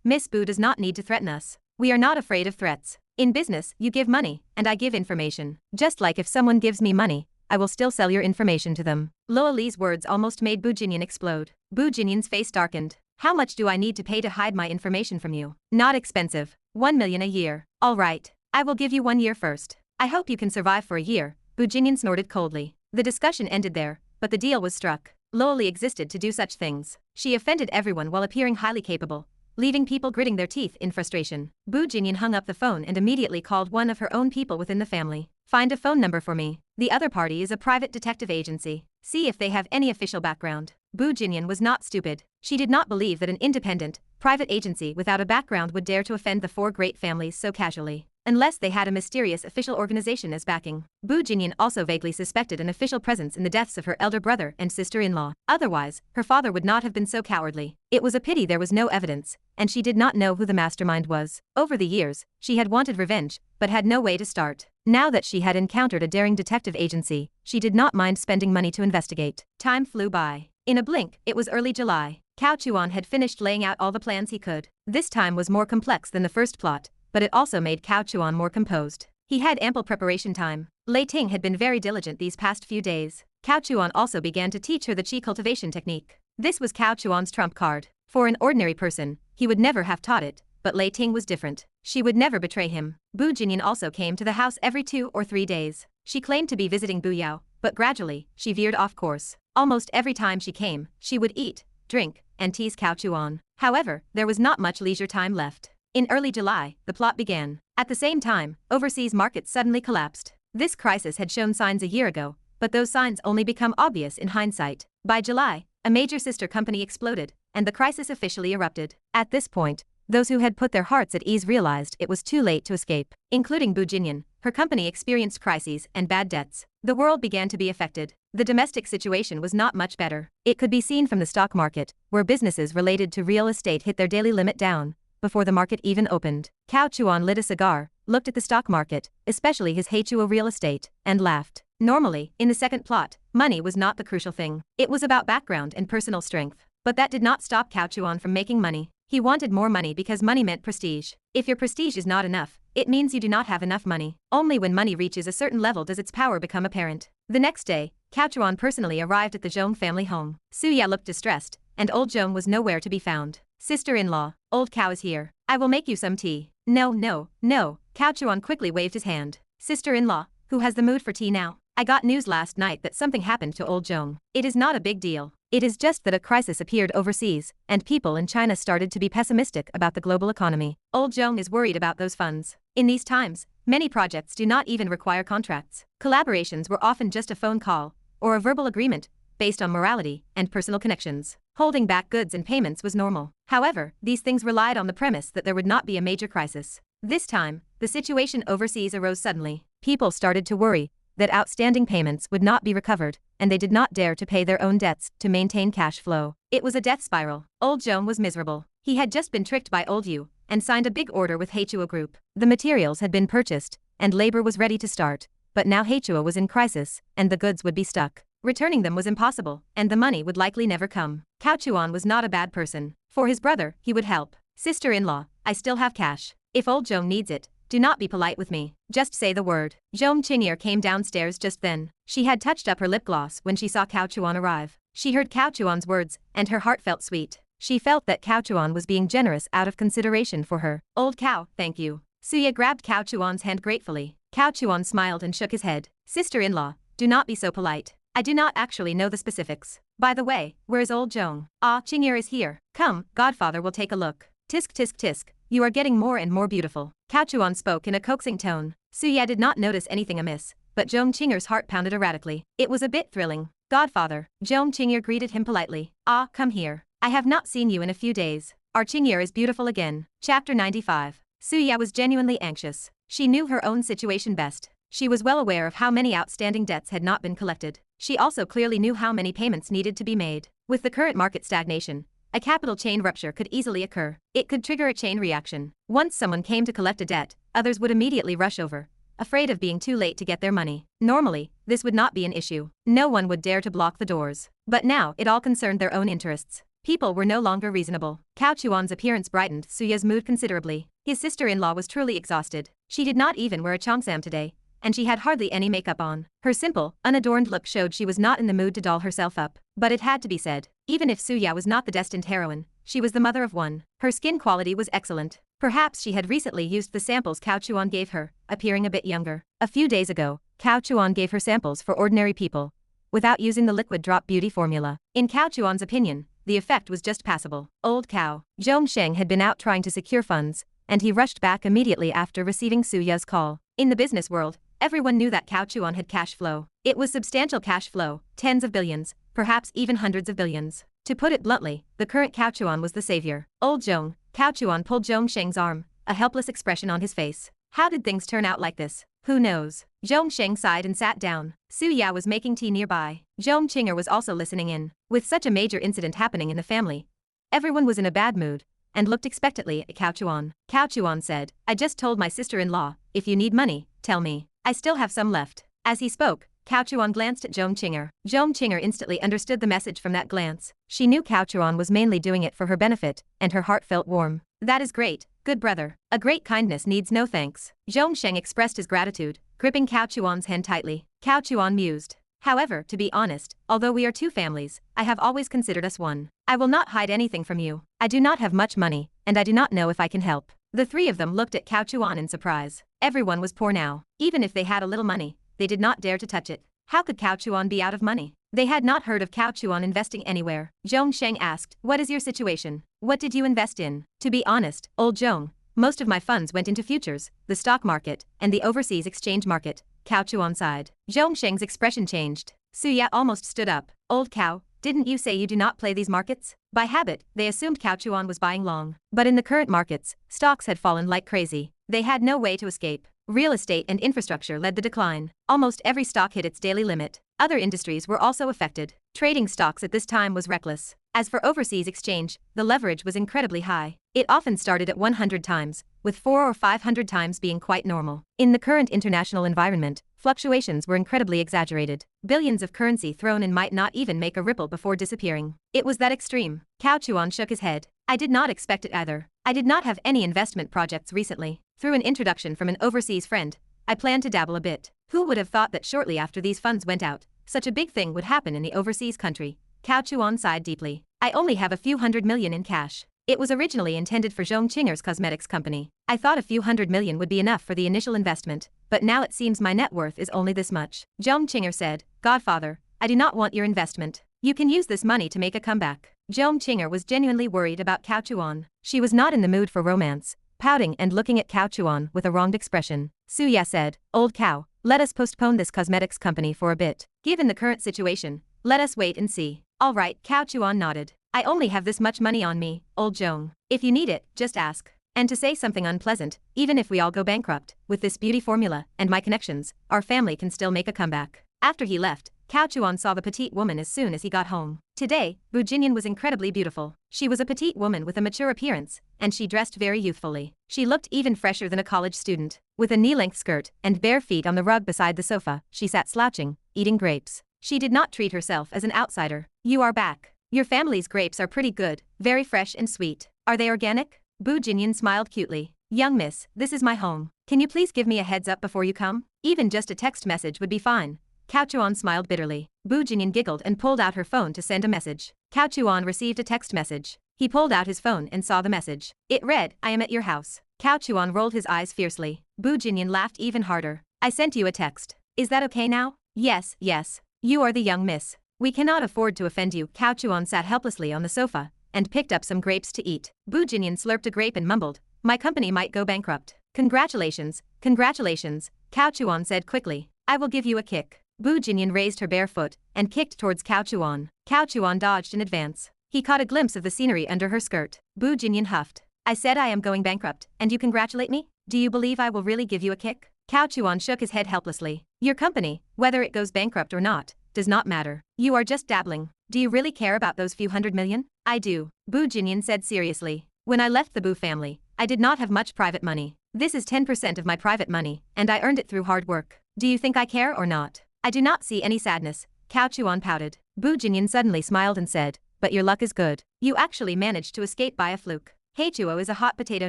Miss Bu does not need to threaten us. We are not afraid of threats. In business, you give money, and I give information. Just like if someone gives me money, I will still sell your information to them. Loli's words almost made Bu Jinyan explode. Bu Jinyan's face darkened. How much do I need to pay to hide my information from you? Not expensive. 1 million a year. All right. I will give you 1 year first. I hope you can survive for a year. Bu Jingyan snorted coldly. The discussion ended there, but the deal was struck. Lowly existed to do such things. She offended everyone while appearing highly capable, leaving people gritting their teeth in frustration. Bu Jingyan hung up the phone and immediately called one of her own people within the family. Find a phone number for me. The other party is a private detective agency. See if they have any official background. Bu Jingyan was not stupid. She did not believe that an independent, private agency without a background would dare to offend the 4 great families so casually. Unless they had a mysterious official organization as backing. Bu Jingyan also vaguely suspected an official presence in the deaths of her elder brother and sister-in-law. Otherwise, her father would not have been so cowardly. It was a pity there was no evidence, and she did not know who the mastermind was. Over the years, she had wanted revenge, but had no way to start. Now that she had encountered a daring detective agency, she did not mind spending money to investigate. Time flew by. In a blink, it was early July. Cao Chuan had finished laying out all the plans he could. This time was more complex than the first plot, but it also made Cao Chuan more composed. He had ample preparation time. Lei Ting had been very diligent these past few days. Cao Chuan also began to teach her the qi cultivation technique. This was Cao Chuan's trump card. For an ordinary person, he would never have taught it, but Lei Ting was different. She would never betray him. Bu Jingyan also came to the house every 2 or 3 days. She claimed to be visiting Bu Yao, but gradually, she veered off course. Almost every time she came, she would eat, drink, and tease Cao Chuan. However, there was not much leisure time left. In early July, the plot began. At the same time, overseas markets suddenly collapsed. This crisis had shown signs a year ago, but those signs only become obvious in hindsight. By July, a major sister company exploded, and the crisis officially erupted. At this point, those who had put their hearts at ease realized it was too late to escape. Including Bu Jingyan, her company experienced crises and bad debts. The world began to be affected. The domestic situation was not much better. It could be seen from the stock market, where businesses related to real estate hit their daily limit down before the market even opened. Cao Chuan lit a cigar, looked at the stock market, especially his Heichuo real estate, and laughed. Normally, in the second plot, money was not the crucial thing. It was about background and personal strength. But that did not stop Cao Chuan from making money. He wanted more money because money meant prestige. If your prestige is not enough, it means you do not have enough money. Only when money reaches a certain level does its power become apparent. The next day, Cao Chuan personally arrived at the Zhong family home. Suya looked distressed, and old Zhong was nowhere to be found. Sister-in-law, old Cao is here. I will make you some tea. No, no, no. Cao Chuan quickly waved his hand. Sister-in-law, who has the mood for tea now? I got news last night that something happened to old Zhong. It is not a big deal. It is just that a crisis appeared overseas, and people in China started to be pessimistic about the global economy. Old Zhong is worried about those funds. In these times, many projects do not even require contracts. Collaborations were often just a phone call, or a verbal agreement, based on morality and personal connections. Holding back goods and payments was normal. However, these things relied on the premise that there would not be a major crisis. This time, the situation overseas arose suddenly. People started to worry that outstanding payments would not be recovered, and they did not dare to pay their own debts to maintain cash flow. It was a death spiral. Old Zhong was miserable. He had just been tricked by Old Yu and signed a big order with Heichuo Group. The materials had been purchased, and labor was ready to start, but now Heichuo was in crisis, and the goods would be stuck. Returning them was impossible, and the money would likely never come. Cao Chuan was not a bad person. For his brother, he would help. Sister-in-law, I still have cash. If old Zhong needs it, do not be polite with me. Just say the word. Zhong Qingye came downstairs just then. She had touched up her lip gloss when she saw Cao Chuan arrive. She heard Cao Chuan's words, and her heart felt sweet. She felt that Cao Chuan was being generous out of consideration for her. Old Cao, thank you. Suya grabbed Cao Chuan's hand gratefully. Cao Chuan smiled and shook his head. Sister-in-law, do not be so polite. I do not actually know the specifics. By the way, where is old Zhong? Ah, Qingye is here. Come, Godfather will take a look. Tisk tisk tisk, you are getting more and more beautiful. Cao Chuan spoke in a coaxing tone. Suya did not notice anything amiss, but Zhong Qingye's heart pounded erratically. It was a bit thrilling. Godfather, Zhong Qingye greeted him politely. Ah, come here. I have not seen you in a few days. Our Qingye is beautiful again. Chapter 95. Suya was genuinely anxious. She knew her own situation best. She was well aware of how many outstanding debts had not been collected. She also clearly knew how many payments needed to be made. With the current market stagnation, a capital chain rupture could easily occur. It could trigger a chain reaction. Once someone came to collect a debt, others would immediately rush over, afraid of being too late to get their money. Normally, this would not be an issue. No one would dare to block the doors. But now it all concerned their own interests. People were no longer reasonable. Cao Chuan's appearance brightened Suya's mood considerably. His sister-in-law was truly exhausted. She did not even wear a cheongsam today, and she had hardly any makeup on. Her simple, unadorned look showed she was not in the mood to doll herself up. But it had to be said. Even if Suya was not the destined heroine, she was the mother of one. Her skin quality was excellent. Perhaps she had recently used the samples Cao Chuan gave her, appearing a bit younger. A few days ago, Cao Chuan gave her samples for ordinary people, without using the liquid drop beauty formula. In Cao Chuan's opinion, the effect was just passable. Old Cao Zhongsheng had been out trying to secure funds, and he rushed back immediately after receiving Su Ya's call. In the business world, everyone knew that Cao Chuan had cash flow. It was substantial cash flow, tens of billions, perhaps even hundreds of billions. To put it bluntly, the current Cao Chuan was the savior. Old Zhong, Cao Chuan pulled Zhongsheng's arm, a helpless expression on his face. How did things turn out like this? Who knows? Zhongsheng sighed and sat down. Su Ya was making tea nearby. Zhongqinger was also listening in. With such a major incident happening in the family, everyone was in a bad mood and looked expectantly at Cao Chuan. Cao Chuan said, I just told my sister-in-law, if you need money, tell me. I still have some left. As he spoke, Cao Chuan glanced at Zhongqinger. Zhongqinger instantly understood the message from that glance. She knew Cao Chuan was mainly doing it for her benefit, and her heart felt warm. That is great, good brother. A great kindness needs no thanks. Zhongsheng expressed his gratitude, gripping Cao Chuan's hand tightly. Cao Chuan mused. However, to be honest, although we are two families, I have always considered us one. I will not hide anything from you. I do not have much money, and I do not know if I can help. The three of them looked at Cao Chuan in surprise. Everyone was poor now. Even if they had a little money, they did not dare to touch it. How could Cao Chuan be out of money? They had not heard of Cao Chuan investing anywhere. Zhongsheng asked, what is your situation? What did you invest in? To be honest, old Zhong, most of my funds went into futures, the stock market, and the overseas exchange market. Cao Chuan sighed. Zhongsheng's expression changed. Su Ya almost stood up. Old Cao, didn't you say you do not play these markets? By habit, they assumed Cao Chuan was buying long. But in the current markets, stocks had fallen like crazy. They had no way to escape. Real estate and infrastructure led the decline. Almost every stock hit its daily limit. Other industries were also affected. Trading stocks at this time was reckless. As for overseas exchange, the leverage was incredibly high. It often started at 100 times, with 400 or 500 times being quite normal. In the current international environment, fluctuations were incredibly exaggerated. Billions of currency thrown in might not even make a ripple before disappearing. It was that extreme. Cao Chuan shook his head. I did not expect it either. I did not have any investment projects recently. Through an introduction from an overseas friend, I planned to dabble a bit. Who would have thought that shortly after these funds went out, such a big thing would happen in the overseas country? Cao Chuan sighed deeply. I only have a few $100 million in cash. It was originally intended for Zhongqinger's cosmetics company. I thought a few $100 million would be enough for the initial investment, but now it seems my net worth is only this much. Zhongqinger said, Godfather, I do not want your investment. You can use this money to make a comeback. Zhongqinger was genuinely worried about Cao Chuan. She was not in the mood for romance, pouting and looking at Cao Chuan with a wronged expression. Su Ya said, Old Cao, let us postpone this cosmetics company for a bit. Given the current situation, let us wait and see. All right, Cao Chuan nodded. I only have this much money on me, old Zhong. If you need it, just ask. And to say something unpleasant, even if we all go bankrupt, with this beauty formula and my connections, our family can still make a comeback. After he left, Cao Chuan saw the petite woman as soon as he got home. Today, Bu Jinyan was incredibly beautiful. She was a petite woman with a mature appearance, and she dressed very youthfully. She looked even fresher than a college student. With a knee-length skirt and bare feet on the rug beside the sofa, she sat slouching, eating grapes. She did not treat herself as an outsider. You are back. Your family's grapes are pretty good, very fresh and sweet. Are they organic? Bu Jinyan smiled cutely. Young miss, this is my home. Can you please give me a heads up before you come? Even just a text message would be fine. Cao Chuan smiled bitterly. Bu Jinyan giggled and pulled out her phone to send a message. Cao Chuan received a text message. He pulled out his phone and saw the message. It read, I am at your house. Cao Chuan rolled his eyes fiercely. Bu Jinyan laughed even harder. I sent you a text. Is that okay now? Yes, yes. You are the young miss. We cannot afford to offend you. Cao Chuan sat helplessly on the sofa and picked up some grapes to eat. Bu Jinyan slurped a grape and mumbled, my company might go bankrupt. Congratulations, congratulations, Cao Chuan said quickly. I will give you a kick. Bu Jinyan raised her bare foot and kicked towards Cao Chuan. Cao Chuan dodged in advance. He caught a glimpse of the scenery under her skirt. Bu Jinyan huffed. I said I am going bankrupt, and you congratulate me? Do you believe I will really give you a kick? Cao Chuan shook his head helplessly. Your company, whether it goes bankrupt or not, does not matter. You are just dabbling. Do you really care about those few $100 million? I do, Bu Jinyan said seriously. When I left the Bu family, I did not have much private money. This is 10% of my private money, and I earned it through hard work. Do you think I care or not? I do not see any sadness. Cao Chuan pouted. Bu Jinyan suddenly smiled and said, but your luck is good. You actually managed to escape by a fluke. Heichuo is a hot potato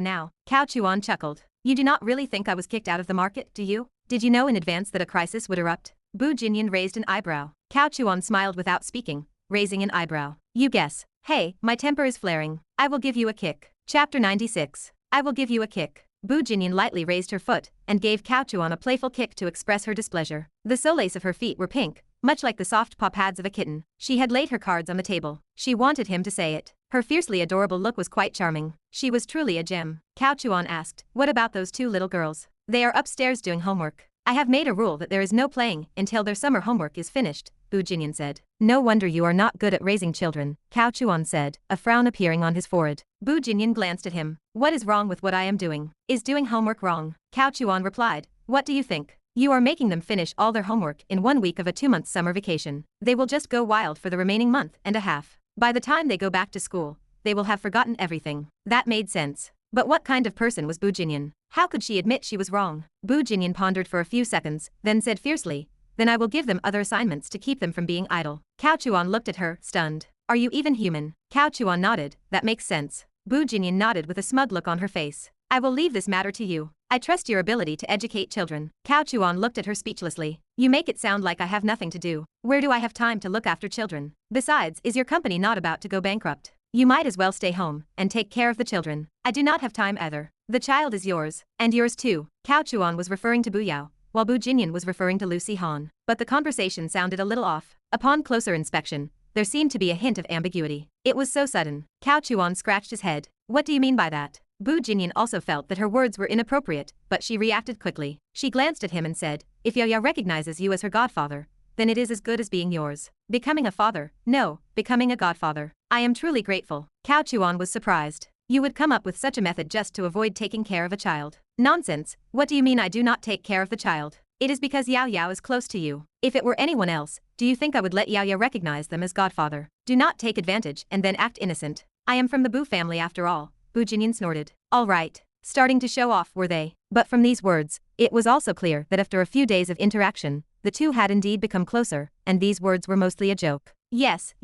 now. Cao Chuan chuckled. You do not really think I was kicked out of the market, do you? Did you know in advance that a crisis would erupt? Bu Jinyan raised an eyebrow. Cao Chuan smiled without speaking, raising an eyebrow. You guess. Hey, my temper is flaring. I will give you a kick. Chapter 96. I will give you a kick. Bu Jinyan lightly raised her foot and gave Cao Chuan a playful kick to express her displeasure. The soles of her feet were pink, much like the soft paw pads of a kitten. She had laid her cards on the table. She wanted him to say it. Her fiercely adorable look was quite charming. She was truly a gem. Cao Chuan asked, "What about those two little girls?" "They are upstairs doing homework. I have made a rule that there is no playing until their summer homework is finished," Bu Jinyan said. "No wonder you are not good at raising children," Cao Chuan said, a frown appearing on his forehead. Bu Jinyan glanced at him. "What is wrong with what I am doing? Is doing homework wrong?" Cao Chuan replied, "What do you think? You are making them finish all their homework in 1 week of a 2-month summer vacation. They will just go wild for the remaining month and a half. By the time they go back to school, they will have forgotten everything." That made sense. But what kind of person was Bu Jinyan? How could she admit she was wrong? Bu Jinyan pondered for a few seconds, then said fiercely, "Then I will give them other assignments to keep them from being idle." Cao Chuan looked at her, stunned. "Are you even human?" Cao Chuan nodded. "That makes sense." Bu Jinyan nodded with a smug look on her face. "I will leave this matter to you. I trust your ability to educate children." Cao Chuan looked at her speechlessly. "You make it sound like I have nothing to do. Where do I have time to look after children? Besides, is your company not about to go bankrupt? You might as well stay home and take care of the children. I do not have time either. The child is yours, and yours too." Cao Chuan was referring to Bu Yao, while Bu Jinyan was referring to Lucy Han. But the conversation sounded a little off. Upon closer inspection, there seemed to be a hint of ambiguity. It was so sudden. Cao Chuan scratched his head. "What do you mean by that?" Bu Jinyan also felt that her words were inappropriate, but she reacted quickly. She glanced at him and said, "If Yao recognizes you as her godfather, then it is as good as being yours. Becoming a father, no, becoming a godfather. I am truly grateful." Cao Chuan was surprised. "You would come up with such a method just to avoid taking care of a child." "Nonsense, what do you mean I do not take care of the child? It is because Yao is close to you. If it were anyone else, do you think I would let Yao recognize them as godfather? Do not take advantage and then act innocent. I am from the Bu family after all." Bu Jinyan snorted. "All right. Starting to show off, were they?" But from these words, it was also clear that after a few days of interaction, the two had indeed become closer, and these words were mostly a joke. "Yes.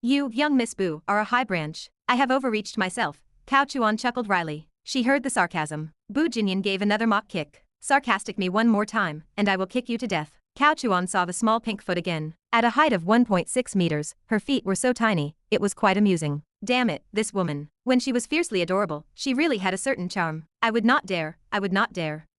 You, young Miss Bu, are a high branch. I have overreached myself." Cao Chuan chuckled wryly. She heard the sarcasm. Bu Jinyan gave another mock kick. "Sarcastic me one more time, and I will kick you to death." Cao Chuan saw the small pink foot again. At a height of 1.6 meters, her feet were so tiny, it was quite amusing. Damn it, this woman. When she was fiercely adorable, she really had a certain charm. I would not dare.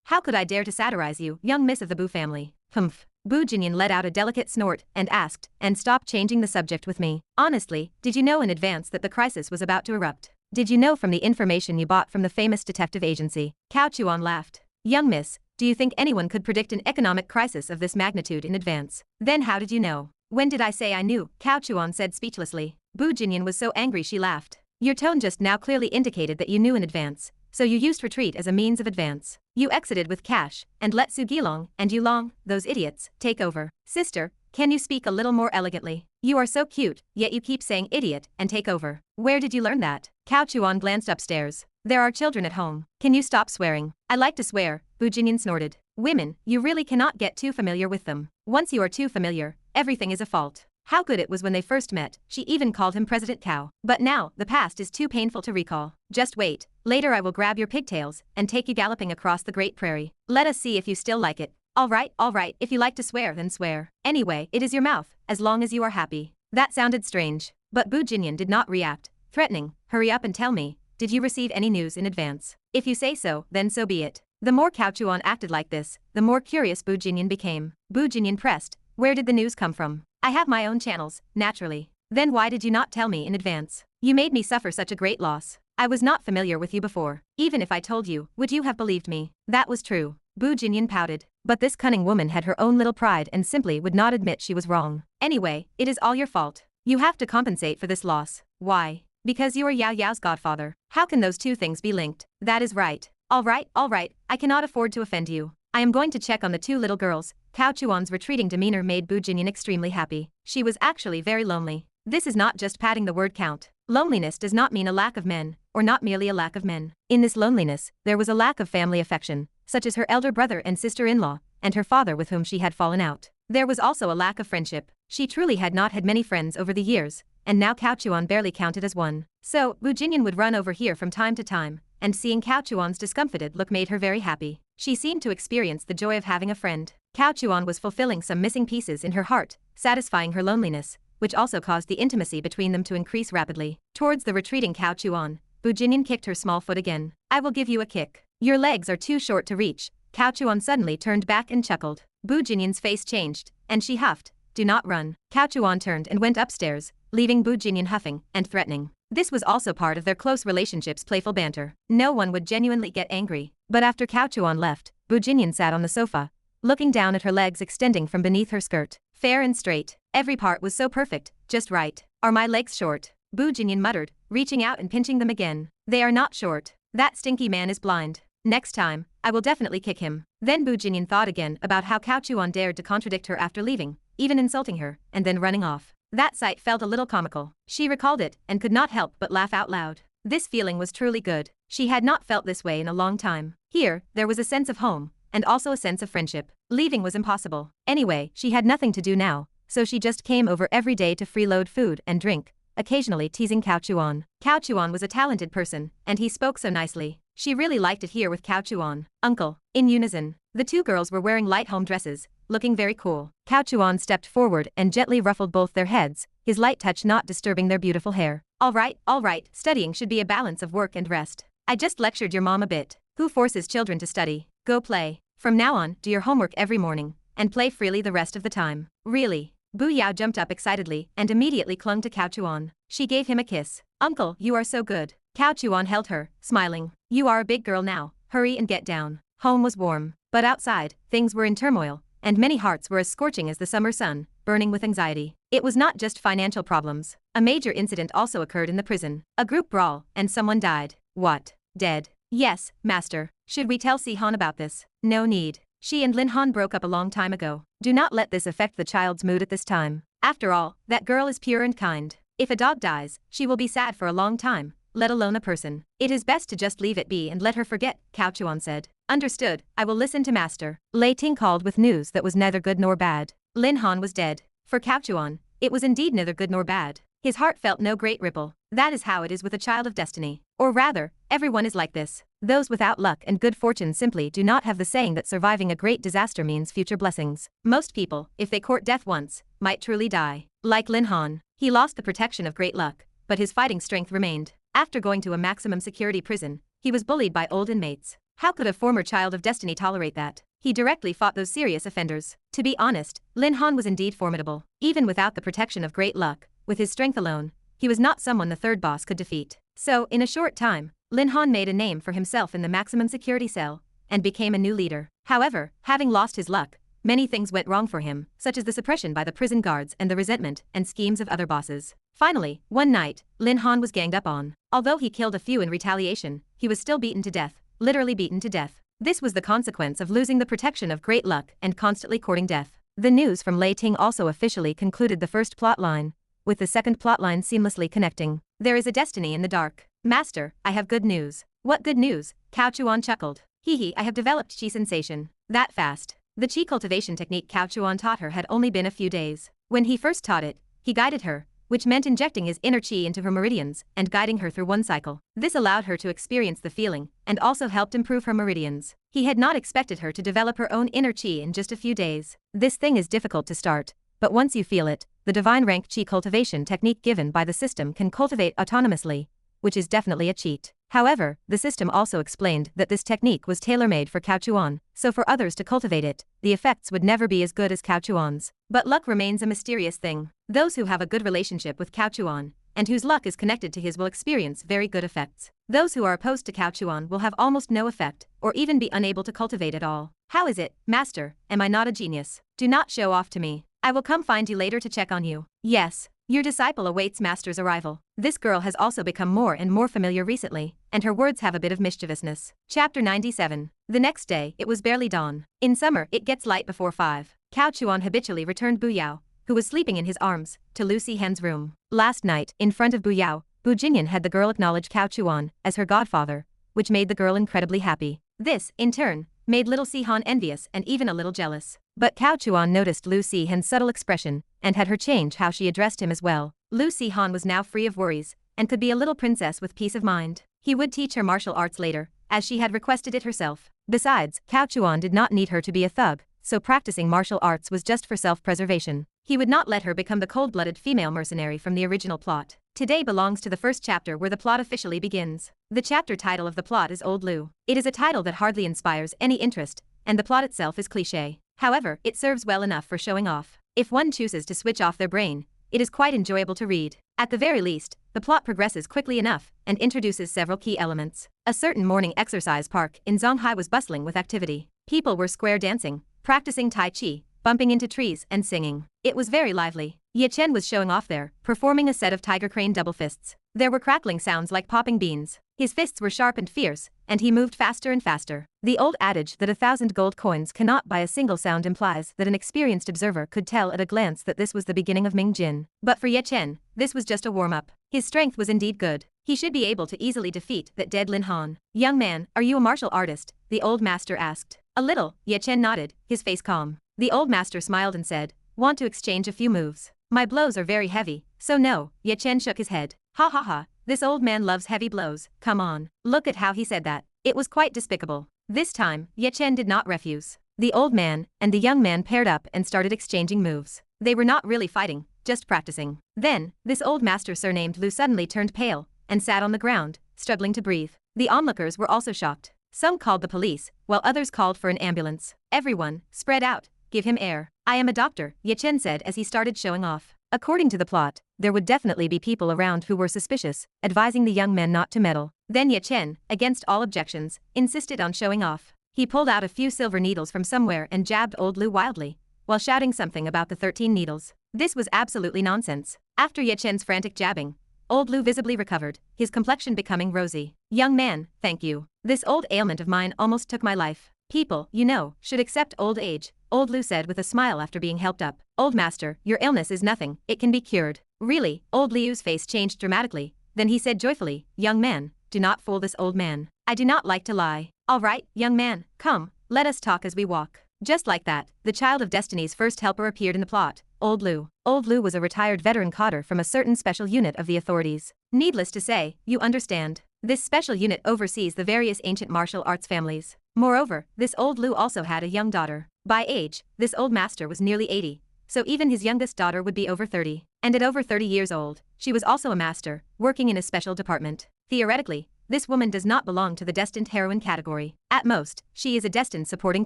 How could I dare to satirize you, young miss of the Bu family?" "Humph." Bu Jinyan let out a delicate snort and asked, "And stop changing the subject with me. Honestly, did you know in advance that the crisis was about to erupt? Did you know from the information you bought from the famous detective agency?" Cao Chuan laughed. "Young miss, do you think anyone could predict an economic crisis of this magnitude in advance? Then how did you know?" "When did I say I knew?" Cao Chuan said speechlessly. Bu Jinyan was so angry she laughed. "Your tone just now clearly indicated that you knew in advance, so you used retreat as a means of advance. You exited with cash, and let Su Gilong and Yulong, those idiots, take over. Sister, can you speak a little more elegantly? You are so cute, yet you keep saying idiot and take over. Where did you learn that?" Cao Chuan glanced upstairs. "There are children at home. Can you stop swearing?" "I like to swear," Bu Jinyan snorted. "Women, you really cannot get too familiar with them. Once you are too familiar, everything is a fault. How good it was when they first met, she even called him President Cao. But now, the past is too painful to recall. Just wait, later I will grab your pigtails and take you galloping across the Great Prairie. Let us see if you still like it." All right, if you like to swear then swear. Anyway, it is your mouth, as long as you are happy." That sounded strange, but Bu Jinyan did not react, threatening, "Hurry up and tell me, did you receive any news in advance? If you say so, then so be it." The more Cao Chuan acted like this, the more curious Bu Jinyan became. Bu Jinyan pressed, "Where did the news come from?" "I have my own channels, naturally." "Then why did you not tell me in advance? You made me suffer such a great loss. I was not familiar with you before. Even if I told you, would you have believed me?" That was true. Bu Jinyan pouted. But this cunning woman had her own little pride and simply would not admit she was wrong. "Anyway, it is all your fault. You have to compensate for this loss." "Why?" "Because you are Yao's godfather. How can those two things be linked?" "That is right." All right, I cannot afford to offend you. I am going to check on the two little girls." Cao Chuan's retreating demeanor made Bu Jinyan extremely happy. She was actually very lonely. This is not just padding the word count. Loneliness does not mean a lack of men, or not merely a lack of men. In this loneliness, there was a lack of family affection, such as her elder brother and sister-in-law, and her father with whom she had fallen out. There was also a lack of friendship. She truly had not had many friends over the years, and now Cao Chuan barely counted as one. So, Bu Jinyan would run over here from time to time, and seeing Cao Chuan's discomfited look made her very happy. She seemed to experience the joy of having a friend. Cao Chuan was fulfilling some missing pieces in her heart, satisfying her loneliness, which also caused the intimacy between them to increase rapidly. Towards the retreating Cao Chuan, Bu Jinyan kicked her small foot again. I will give you a kick. Your legs are too short to reach. Cao Chuan suddenly turned back and chuckled. Bu Jinyan's face changed, and she huffed. Do not run. Cao Chuan turned and went upstairs, leaving Bu Jinyan huffing and threatening. This was also part of their close relationship's playful banter. No one would genuinely get angry, but after Cao Chuan left, Bu Jinyan sat on the sofa, looking down at her legs extending from beneath her skirt. Fair and straight. Every part was so perfect, just right. Are my legs short? Bu Jinyan muttered, reaching out and pinching them again. They are not short. That stinky man is blind. Next time, I will definitely kick him. Then Bu Jinyan thought again about how Cao Chuan dared to contradict her after leaving, even insulting her, and then running off. That sight felt a little comical. She recalled it and could not help but laugh out loud. This feeling was truly good. She had not felt this way in a long time. Here, there was a sense of home, and also a sense of friendship. Leaving was impossible. Anyway, she had nothing to do now, so she just came over every day to freeload food and drink, occasionally teasing Cao Chuan. Cao Chuan was a talented person, and he spoke so nicely. She really liked it here with Cao Chuan. Uncle. In unison. The two girls were wearing light home dresses, looking very cool. Cao Chuan stepped forward and gently ruffled both their heads, his light touch not disturbing their beautiful hair. All right, studying should be a balance of work and rest. I just lectured your mom a bit. Who forces children to study? Go play. From now on, do your homework every morning, and play freely the rest of the time. Really? Bu Yao jumped up excitedly and immediately clung to Cao Chuan. She gave him a kiss. Uncle, you are so good. Cao Chuan held her, smiling. You are a big girl now, hurry and get down. Home was warm, but outside, things were in turmoil, and many hearts were as scorching as the summer sun, burning with anxiety. It was not just financial problems. A major incident also occurred in the prison. A group brawl, and someone died. What? Dead? Yes, master. Should we tell Si Han about this? No need. She and Lin Han broke up a long time ago. Do not let this affect the child's mood at this time. After all, that girl is pure and kind. If a dog dies, she will be sad for a long time, let alone a person. It is best to just leave it be and let her forget, Cao Chuan said. Understood, I will listen to master. Lei Ting called with news that was neither good nor bad. Lin Han was dead. For Cao Chuan, it was indeed neither good nor bad. His heart felt no great ripple. That is how it is with a child of destiny. Or rather, everyone is like this. Those without luck and good fortune simply do not have the saying that surviving a great disaster means future blessings. Most people, if they court death once, might truly die. Like Lin Han, he lost the protection of great luck, but his fighting strength remained. After going to a maximum security prison, he was bullied by old inmates. How could a former child of destiny tolerate that? He directly fought those serious offenders. To be honest, Lin Han was indeed formidable. Even without the protection of great luck, with his strength alone, he was not someone the third boss could defeat. So, in a short time, Lin Han made a name for himself in the maximum security cell, and became a new leader. However, having lost his luck, many things went wrong for him, such as the suppression by the prison guards and the resentment and schemes of other bosses. Finally, one night, Lin Han was ganged up on. Although he killed a few in retaliation, he was still beaten to death, literally beaten to death. This was the consequence of losing the protection of great luck and constantly courting death. The news from Lei Ting also officially concluded the first plotline, with the second plotline seamlessly connecting. There is a destiny in the dark. Master, I have good news. What good news? Cao Chuan chuckled. Hee, I have developed chi sensation. That fast. The chi cultivation technique Cao Chuan taught her had only been a few days. When he first taught it, he guided her, which meant injecting his inner chi into her meridians and guiding her through one cycle. This allowed her to experience the feeling and also helped improve her meridians. He had not expected her to develop her own inner chi in just a few days. This thing is difficult to start, but once you feel it, the divine rank chi cultivation technique given by the system can cultivate autonomously, which is definitely a cheat. However, the system also explained that this technique was tailor-made for Cao Chuan, so for others to cultivate it, the effects would never be as good as Cao Chuan's. But luck remains a mysterious thing. Those who have a good relationship with Cao Chuan, and whose luck is connected to his will experience very good effects. Those who are opposed to Cao Chuan will have almost no effect, or even be unable to cultivate at all. How is it, master? Am I not a genius? Do not show off to me. I will come find you later to check on you. Yes. Your disciple awaits master's arrival. This girl has also become more and more familiar recently, and her words have a bit of mischievousness. Chapter 97. The next day, it was barely dawn. In summer, it gets light before 5. Cao Chuan habitually returned Bu Yao, who was sleeping in his arms, to Lu Si Han's room. Last night, in front of Bu Yao, Bu Jinyan had the girl acknowledge Cao Chuan as her godfather, which made the girl incredibly happy. This, in turn, made little Si Han envious and even a little jealous. But Cao Chuan noticed Lu Si Han's subtle expression, and had her change how she addressed him as well. Lu Si Han was now free of worries, and could be a little princess with peace of mind. He would teach her martial arts later, as she had requested it herself. Besides, Cao Chuan did not need her to be a thug, so practicing martial arts was just for self-preservation. He would not let her become the cold-blooded female mercenary from the original plot. Today belongs to the first chapter where the plot officially begins. The chapter title of the plot is Old Lu. It is a title that hardly inspires any interest, and the plot itself is cliché. However, it serves well enough for showing off. If one chooses to switch off their brain, it is quite enjoyable to read. At the very least, the plot progresses quickly enough and introduces several key elements. A certain morning exercise park in Zhonghai was bustling with activity. People were square dancing, practicing Tai Chi, bumping into trees and singing. It was very lively. Ye Chen was showing off there, performing a set of tiger crane double fists. There were crackling sounds like popping beans. His fists were sharp and fierce, and he moved faster and faster. The old adage that 1,000 gold coins cannot buy a single sound implies that an experienced observer could tell at a glance that this was the beginning of Ming Jin. But for Ye Chen, this was just a warm-up. His strength was indeed good. He should be able to easily defeat that dead Lin Han. "Young man, are you a martial artist?" the old master asked. "A little," Ye Chen nodded, his face calm. The old master smiled and said, "Want to exchange a few moves?" "My blows are very heavy, so no," Ye Chen shook his head. "Ha ha ha, this old man loves heavy blows, come on." Look at how he said that. It was quite despicable. This time, Ye Chen did not refuse. The old man and the young man paired up and started exchanging moves. They were not really fighting, just practicing. Then, this old master surnamed Lu suddenly turned pale and sat on the ground, struggling to breathe. The onlookers were also shocked. Some called the police, while others called for an ambulance. "Everyone, spread out. Give him air. I am a doctor," Ye Chen said as he started showing off. According to the plot, there would definitely be people around who were suspicious, advising the young men not to meddle. Then Ye Chen, against all objections, insisted on showing off. He pulled out a few silver needles from somewhere and jabbed old Lu wildly, while shouting something about the 13 needles. This was absolutely nonsense. After Ye Chen's frantic jabbing, old Lu visibly recovered, his complexion becoming rosy. "Young man, thank you. This old ailment of mine almost took my life. People, you know, should accept old age," old Lu said with a smile after being helped up. "Old master, your illness is nothing, it can be cured." "Really?" Old Liu's face changed dramatically, then he said joyfully, "Young man, do not fool this old man. I do not like to lie." "All right, young man, come, let us talk as we walk." Just like that, the child of destiny's first helper appeared in the plot, Old Lu. Old Lu was a retired veteran coder from a certain special unit of the authorities. Needless to say, you understand. This special unit oversees the various ancient martial arts families. Moreover, this old Lu also had a young daughter. By age, this old master was nearly 80, so even his youngest daughter would be over 30. And at over 30 years old, she was also a master, working in a special department. Theoretically, this woman does not belong to the destined heroine category. At most, she is a destined supporting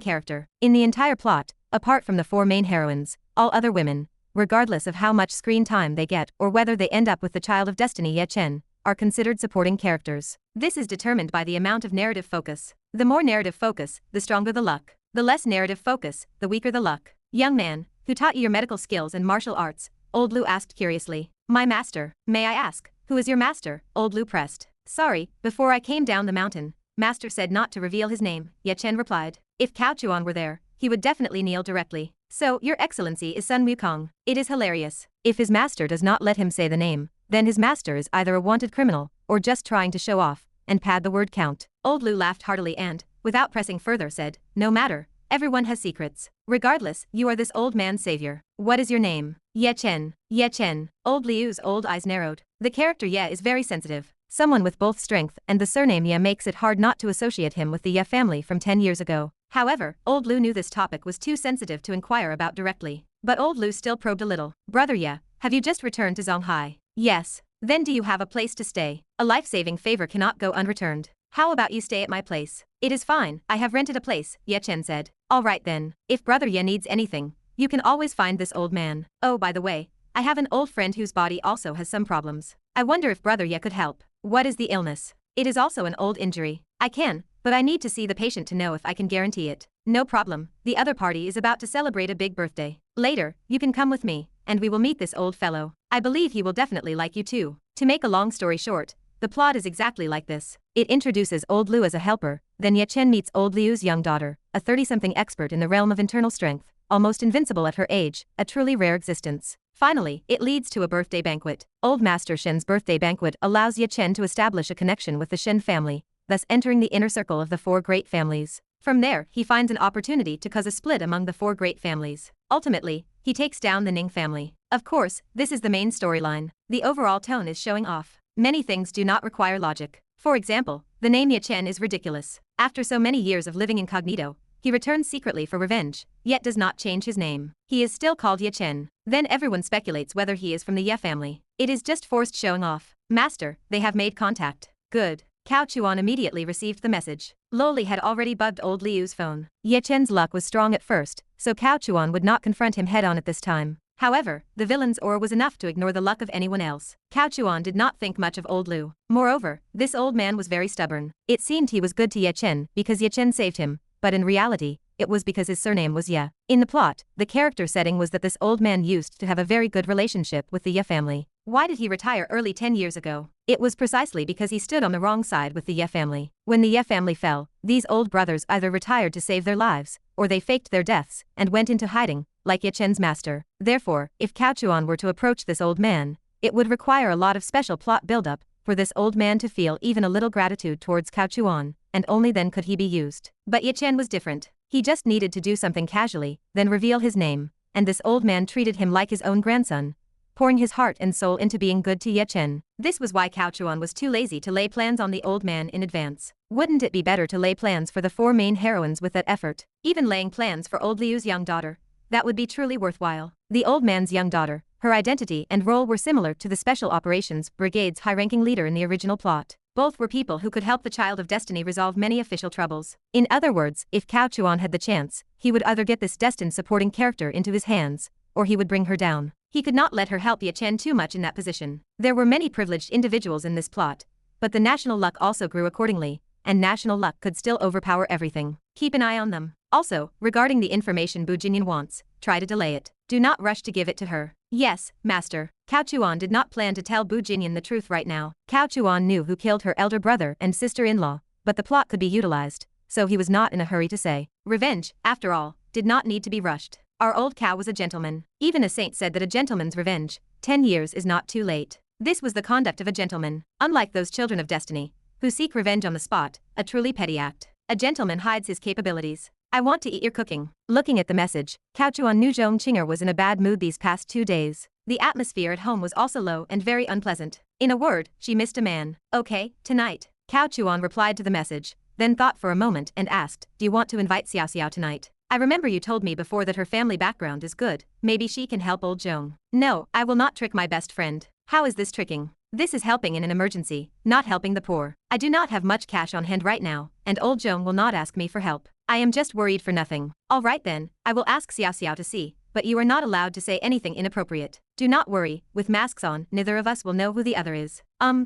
character. In the entire plot, apart from the 4 main heroines, all other women, regardless of how much screen time they get or whether they end up with the child of destiny Ye Chen, are considered supporting characters. This is determined by the amount of narrative focus. The more narrative focus, the stronger the luck. The less narrative focus, the weaker the luck. "Young man, who taught you your medical skills and martial arts?" Old Lu asked curiously. "My master." "May I ask, who is your master?" Old Lu pressed. "Sorry, before I came down the mountain, master said not to reveal his name," Ye Chen replied. If Cao Chuan were there, he would definitely kneel directly. "So, your excellency is Sun Wukong." It is hilarious. If his master does not let him say the name, then his master is either a wanted criminal, or just trying to show off, and pad the word count. Old Lu laughed heartily and, without pressing further said, "No matter, everyone has secrets. Regardless, you are this old man's savior. What is your name?" "Ye Chen." "Ye Chen." Old Liu's old eyes narrowed. The character Ye is very sensitive. Someone with both strength and the surname Ye makes it hard not to associate him with the Ye family from 10 years ago. However, Old Lu knew this topic was too sensitive to inquire about directly. But Old Lu still probed a little. "Brother Ye, have you just returned to Zhonghai?" "Yes." "Then do you have a place to stay? A life-saving favor cannot go unreturned. How about you stay at my place?" "It is fine, I have rented a place," Ye Chen said. "All right then. If Brother Ye needs anything, you can always find this old man. Oh, by the way, I have an old friend whose body also has some problems. I wonder if Brother Ye could help." "What is the illness?" "It is also an old injury. I can, but I need to see the patient to know if I can guarantee it." "No problem, the other party is about to celebrate a big birthday. Later, you can come with me, and we will meet this old fellow. I believe he will definitely like you too." To make a long story short, the plot is exactly like this. It introduces Old Lu as a helper, then Ye Chen meets Old Liu's young daughter, a 30-something expert in the realm of internal strength, almost invincible at her age, a truly rare existence. Finally, it leads to a birthday banquet. Old Master Shen's birthday banquet allows Ye Chen to establish a connection with the Shen family, thus entering the inner circle of the 4 great families. From there, he finds an opportunity to cause a split among the 4 great families. Ultimately, he takes down the Ning family. Of course, this is the main storyline. The overall tone is showing off. Many things do not require logic. For example, the name Ye Chen is ridiculous. After so many years of living incognito, he returns secretly for revenge, yet does not change his name. He is still called Ye Chen. Then everyone speculates whether he is from the Ye family. It is just forced showing off. Master, they have made contact. Good. Cao Chuan immediately received the message. Loli had already bugged old Liu's phone. Ye Chen's luck was strong at first, so Cao Chuan would not confront him head-on at this time. However, the villain's aura was enough to ignore the luck of anyone else. Cao Chuan did not think much of old Liu. Moreover, this old man was very stubborn. It seemed he was good to Ye Chen because Ye Chen saved him, but in reality, it was because his surname was Ye. In the plot, the character setting was that this old man used to have a very good relationship with the Ye family. Why did he retire early 10 years ago? It was precisely because he stood on the wrong side with the Ye family. When the Ye family fell, these old brothers either retired to save their lives, or they faked their deaths and went into hiding, like Ye Chen's master. Therefore, if Cao Chuan were to approach this old man, it would require a lot of special plot build-up for this old man to feel even a little gratitude towards Cao Chuan, and only then could he be used. But Ye Chen was different. He just needed to do something casually, then reveal his name, and this old man treated him like his own grandson, pouring his heart and soul into being good to Ye Chen. This was why Cao Chuan was too lazy to lay plans on the old man in advance. Wouldn't it be better to lay plans for the 4 main heroines with that effort? Even laying plans for old Liu's young daughter, that would be truly worthwhile. The old man's young daughter, her identity and role were similar to the Special Operations Brigade's high-ranking leader in the original plot. Both were people who could help the Child of Destiny resolve many official troubles. In other words, if Cao Chuan had the chance, he would either get this destined supporting character into his hands, or he would bring her down. He could not let her help Ye Chen too much in that position. There were many privileged individuals in this plot, but the national luck also grew accordingly, and national luck could still overpower everything. Keep an eye on them. Also, regarding the information Bu Jinyan wants, try to delay it. Do not rush to give it to her. Yes, master. Cao Chuan did not plan to tell Bu Jinyan the truth right now. Cao Chuan knew who killed her elder brother and sister-in-law, but the plot could be utilized, so he was not in a hurry to say. Revenge, after all, did not need to be rushed. Our old Cao was a gentleman. Even a saint said that a gentleman's revenge, 10 years is not too late. This was the conduct of a gentleman, unlike those children of destiny, who seek revenge on the spot, a truly petty act. A gentleman hides his capabilities. I want to eat your cooking. Looking at the message, Cao Chuan knew Zhong Qing'er was in a bad mood these past 2 days. The atmosphere at home was also low and very unpleasant. In a word, she missed a man. Okay, tonight. Cao Chuan replied to the message, then thought for a moment and asked, do you want to invite Xiao Xiao tonight? I remember you told me before that her family background is good. Maybe she can help old Zhong. No, I will not trick my best friend. How is this tricking? This is helping in an emergency, not helping the poor. I do not have much cash on hand right now, and old Zhong will not ask me for help. I am just worried for nothing. All right then, I will ask Xiao Xiao to see, but you are not allowed to say anything inappropriate. Do not worry, with masks on, neither of us will know who the other is.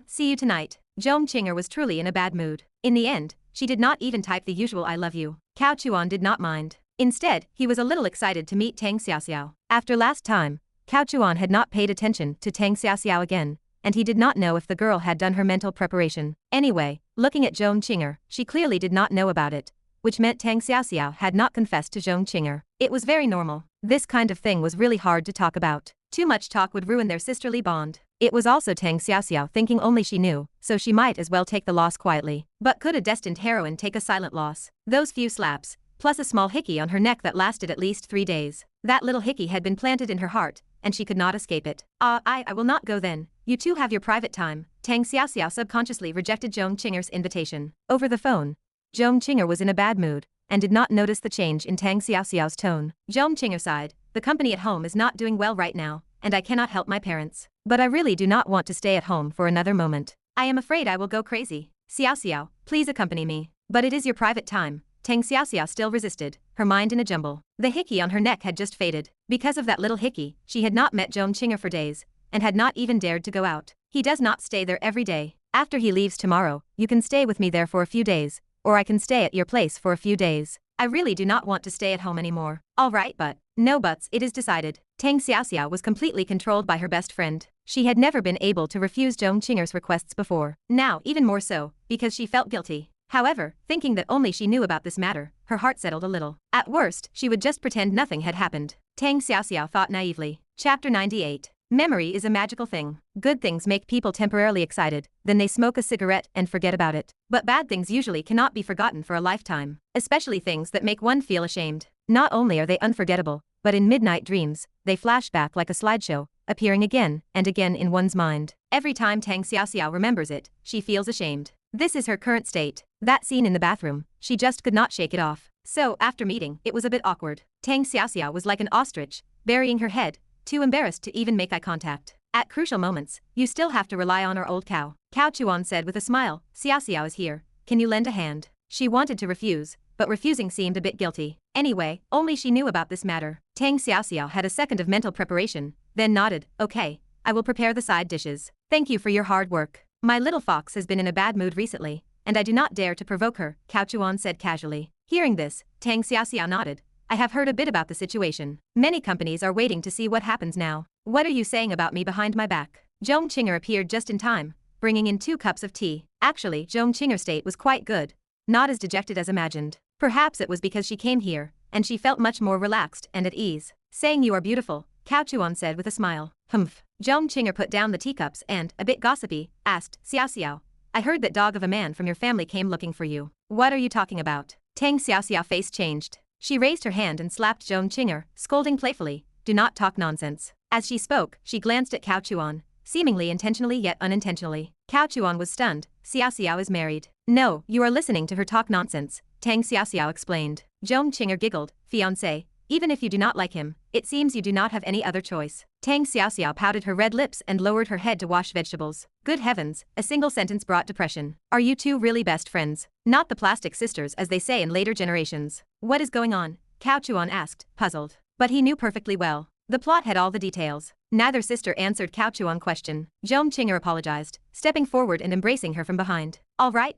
See you tonight. Zhong Qing'er was truly in a bad mood. In the end, she did not even type the usual I love you. Cao Chuan did not mind. Instead, he was a little excited to meet Tang Xiaoxiao. After last time, Cao Chuan had not paid attention to Tang Xiaoxiao again, and he did not know if the girl had done her mental preparation. Anyway, looking at Zhong Qing'er, she clearly did not know about it, which meant Tang Xiaoxiao had not confessed to Zhong Qing'er. It was very normal. This kind of thing was really hard to talk about. Too much talk would ruin their sisterly bond. It was also Tang Xiaoxiao thinking only she knew, so she might as well take the loss quietly. But could a destined heroine take a silent loss? Those few slaps, plus a small hickey on her neck that lasted at least 3 days. That little hickey had been planted in her heart, and she could not escape it. I will not go then. You two have your private time. Tang Xiaoxiao subconsciously rejected Zhong Qing'er's invitation. Over the phone, Zhong Qing'er was in a bad mood, and did not notice the change in Tang Xiaoxiao's tone. Zhong Qing'er sighed, the company at home is not doing well right now, and I cannot help my parents. But I really do not want to stay at home for another moment. I am afraid I will go crazy. Xiaoxiao, please accompany me. But it is your private time. Tang Xiaoxiao still resisted, her mind in a jumble. The hickey on her neck had just faded. Because of that little hickey, she had not met Zhong Qing'er for days, and had not even dared to go out. He does not stay there every day. After he leaves tomorrow, you can stay with me there for a few days, or I can stay at your place for a few days. I really do not want to stay at home anymore. Alright, but, no buts, it is decided. Tang Xiaoxiao was completely controlled by her best friend. She had never been able to refuse Zhong Qing'er's requests before. Now even more so, because she felt guilty. However, thinking that only she knew about this matter, her heart settled a little. At worst, she would just pretend nothing had happened. Tang Xiaoxiao thought naively. Chapter 98. Memory is a magical thing. Good things make people temporarily excited, then they smoke a cigarette and forget about it. But bad things usually cannot be forgotten for a lifetime, especially things that make one feel ashamed. Not only are they unforgettable, but in midnight dreams, they flash back like a slideshow, appearing again and again in one's mind. Every time Tang Xiaoxiao remembers it, she feels ashamed. This is her current state. That scene in the bathroom, she just could not shake it off. So, after meeting, it was a bit awkward. Tang Xiaoxiao was like an ostrich, burying her head, too embarrassed to even make eye contact. At crucial moments, you still have to rely on our old cow. Cao Chuan said with a smile, Xiao Xiao is here, can you lend a hand? She wanted to refuse, but refusing seemed a bit guilty. Anyway, only she knew about this matter. Tang Xiao Xiao had a second of mental preparation, then nodded, okay, I will prepare the side dishes. Thank you for your hard work. My little fox has been in a bad mood recently, and I do not dare to provoke her, Cao Chuan said casually. Hearing this, Tang Xiao Xiao nodded. I have heard a bit about the situation. Many companies are waiting to see what happens now. What are you saying about me behind my back? Zhong Qinger appeared just in time, bringing in 2 cups of tea. Actually, Zhong Qinger's state was quite good. Not as dejected as imagined. Perhaps it was because she came here, and she felt much more relaxed and at ease. Saying you are beautiful, Cao Chuan said with a smile. Humph. Zhong Qinger put down the teacups and, a bit gossipy, asked, Xiao Xiao, I heard that dog of a man from your family came looking for you. What are you talking about? Tang Xiao Xiao face changed. She raised her hand and slapped Zhong Qinger, scolding playfully, do not talk nonsense. As she spoke, she glanced at Cao Chuan, seemingly intentionally yet unintentionally. Cao Chuan was stunned. Xiao Xiao is married. No, you are listening to her talk nonsense, Tang Xiao Xiao explained. Zhong Qinger giggled, fiancé, even if you do not like him, it seems you do not have any other choice. Tang Xiao Xiao pouted her red lips and lowered her head to wash vegetables. Good heavens, a single sentence brought depression. Are you two really best friends? Not the plastic sisters as they say in later generations. What is going on? Cao Chuan asked, puzzled. But he knew perfectly well. The plot had all the details. Neither sister answered Cao Chuan's question. Zhong Qinger apologized, stepping forward and embracing her from behind. All right,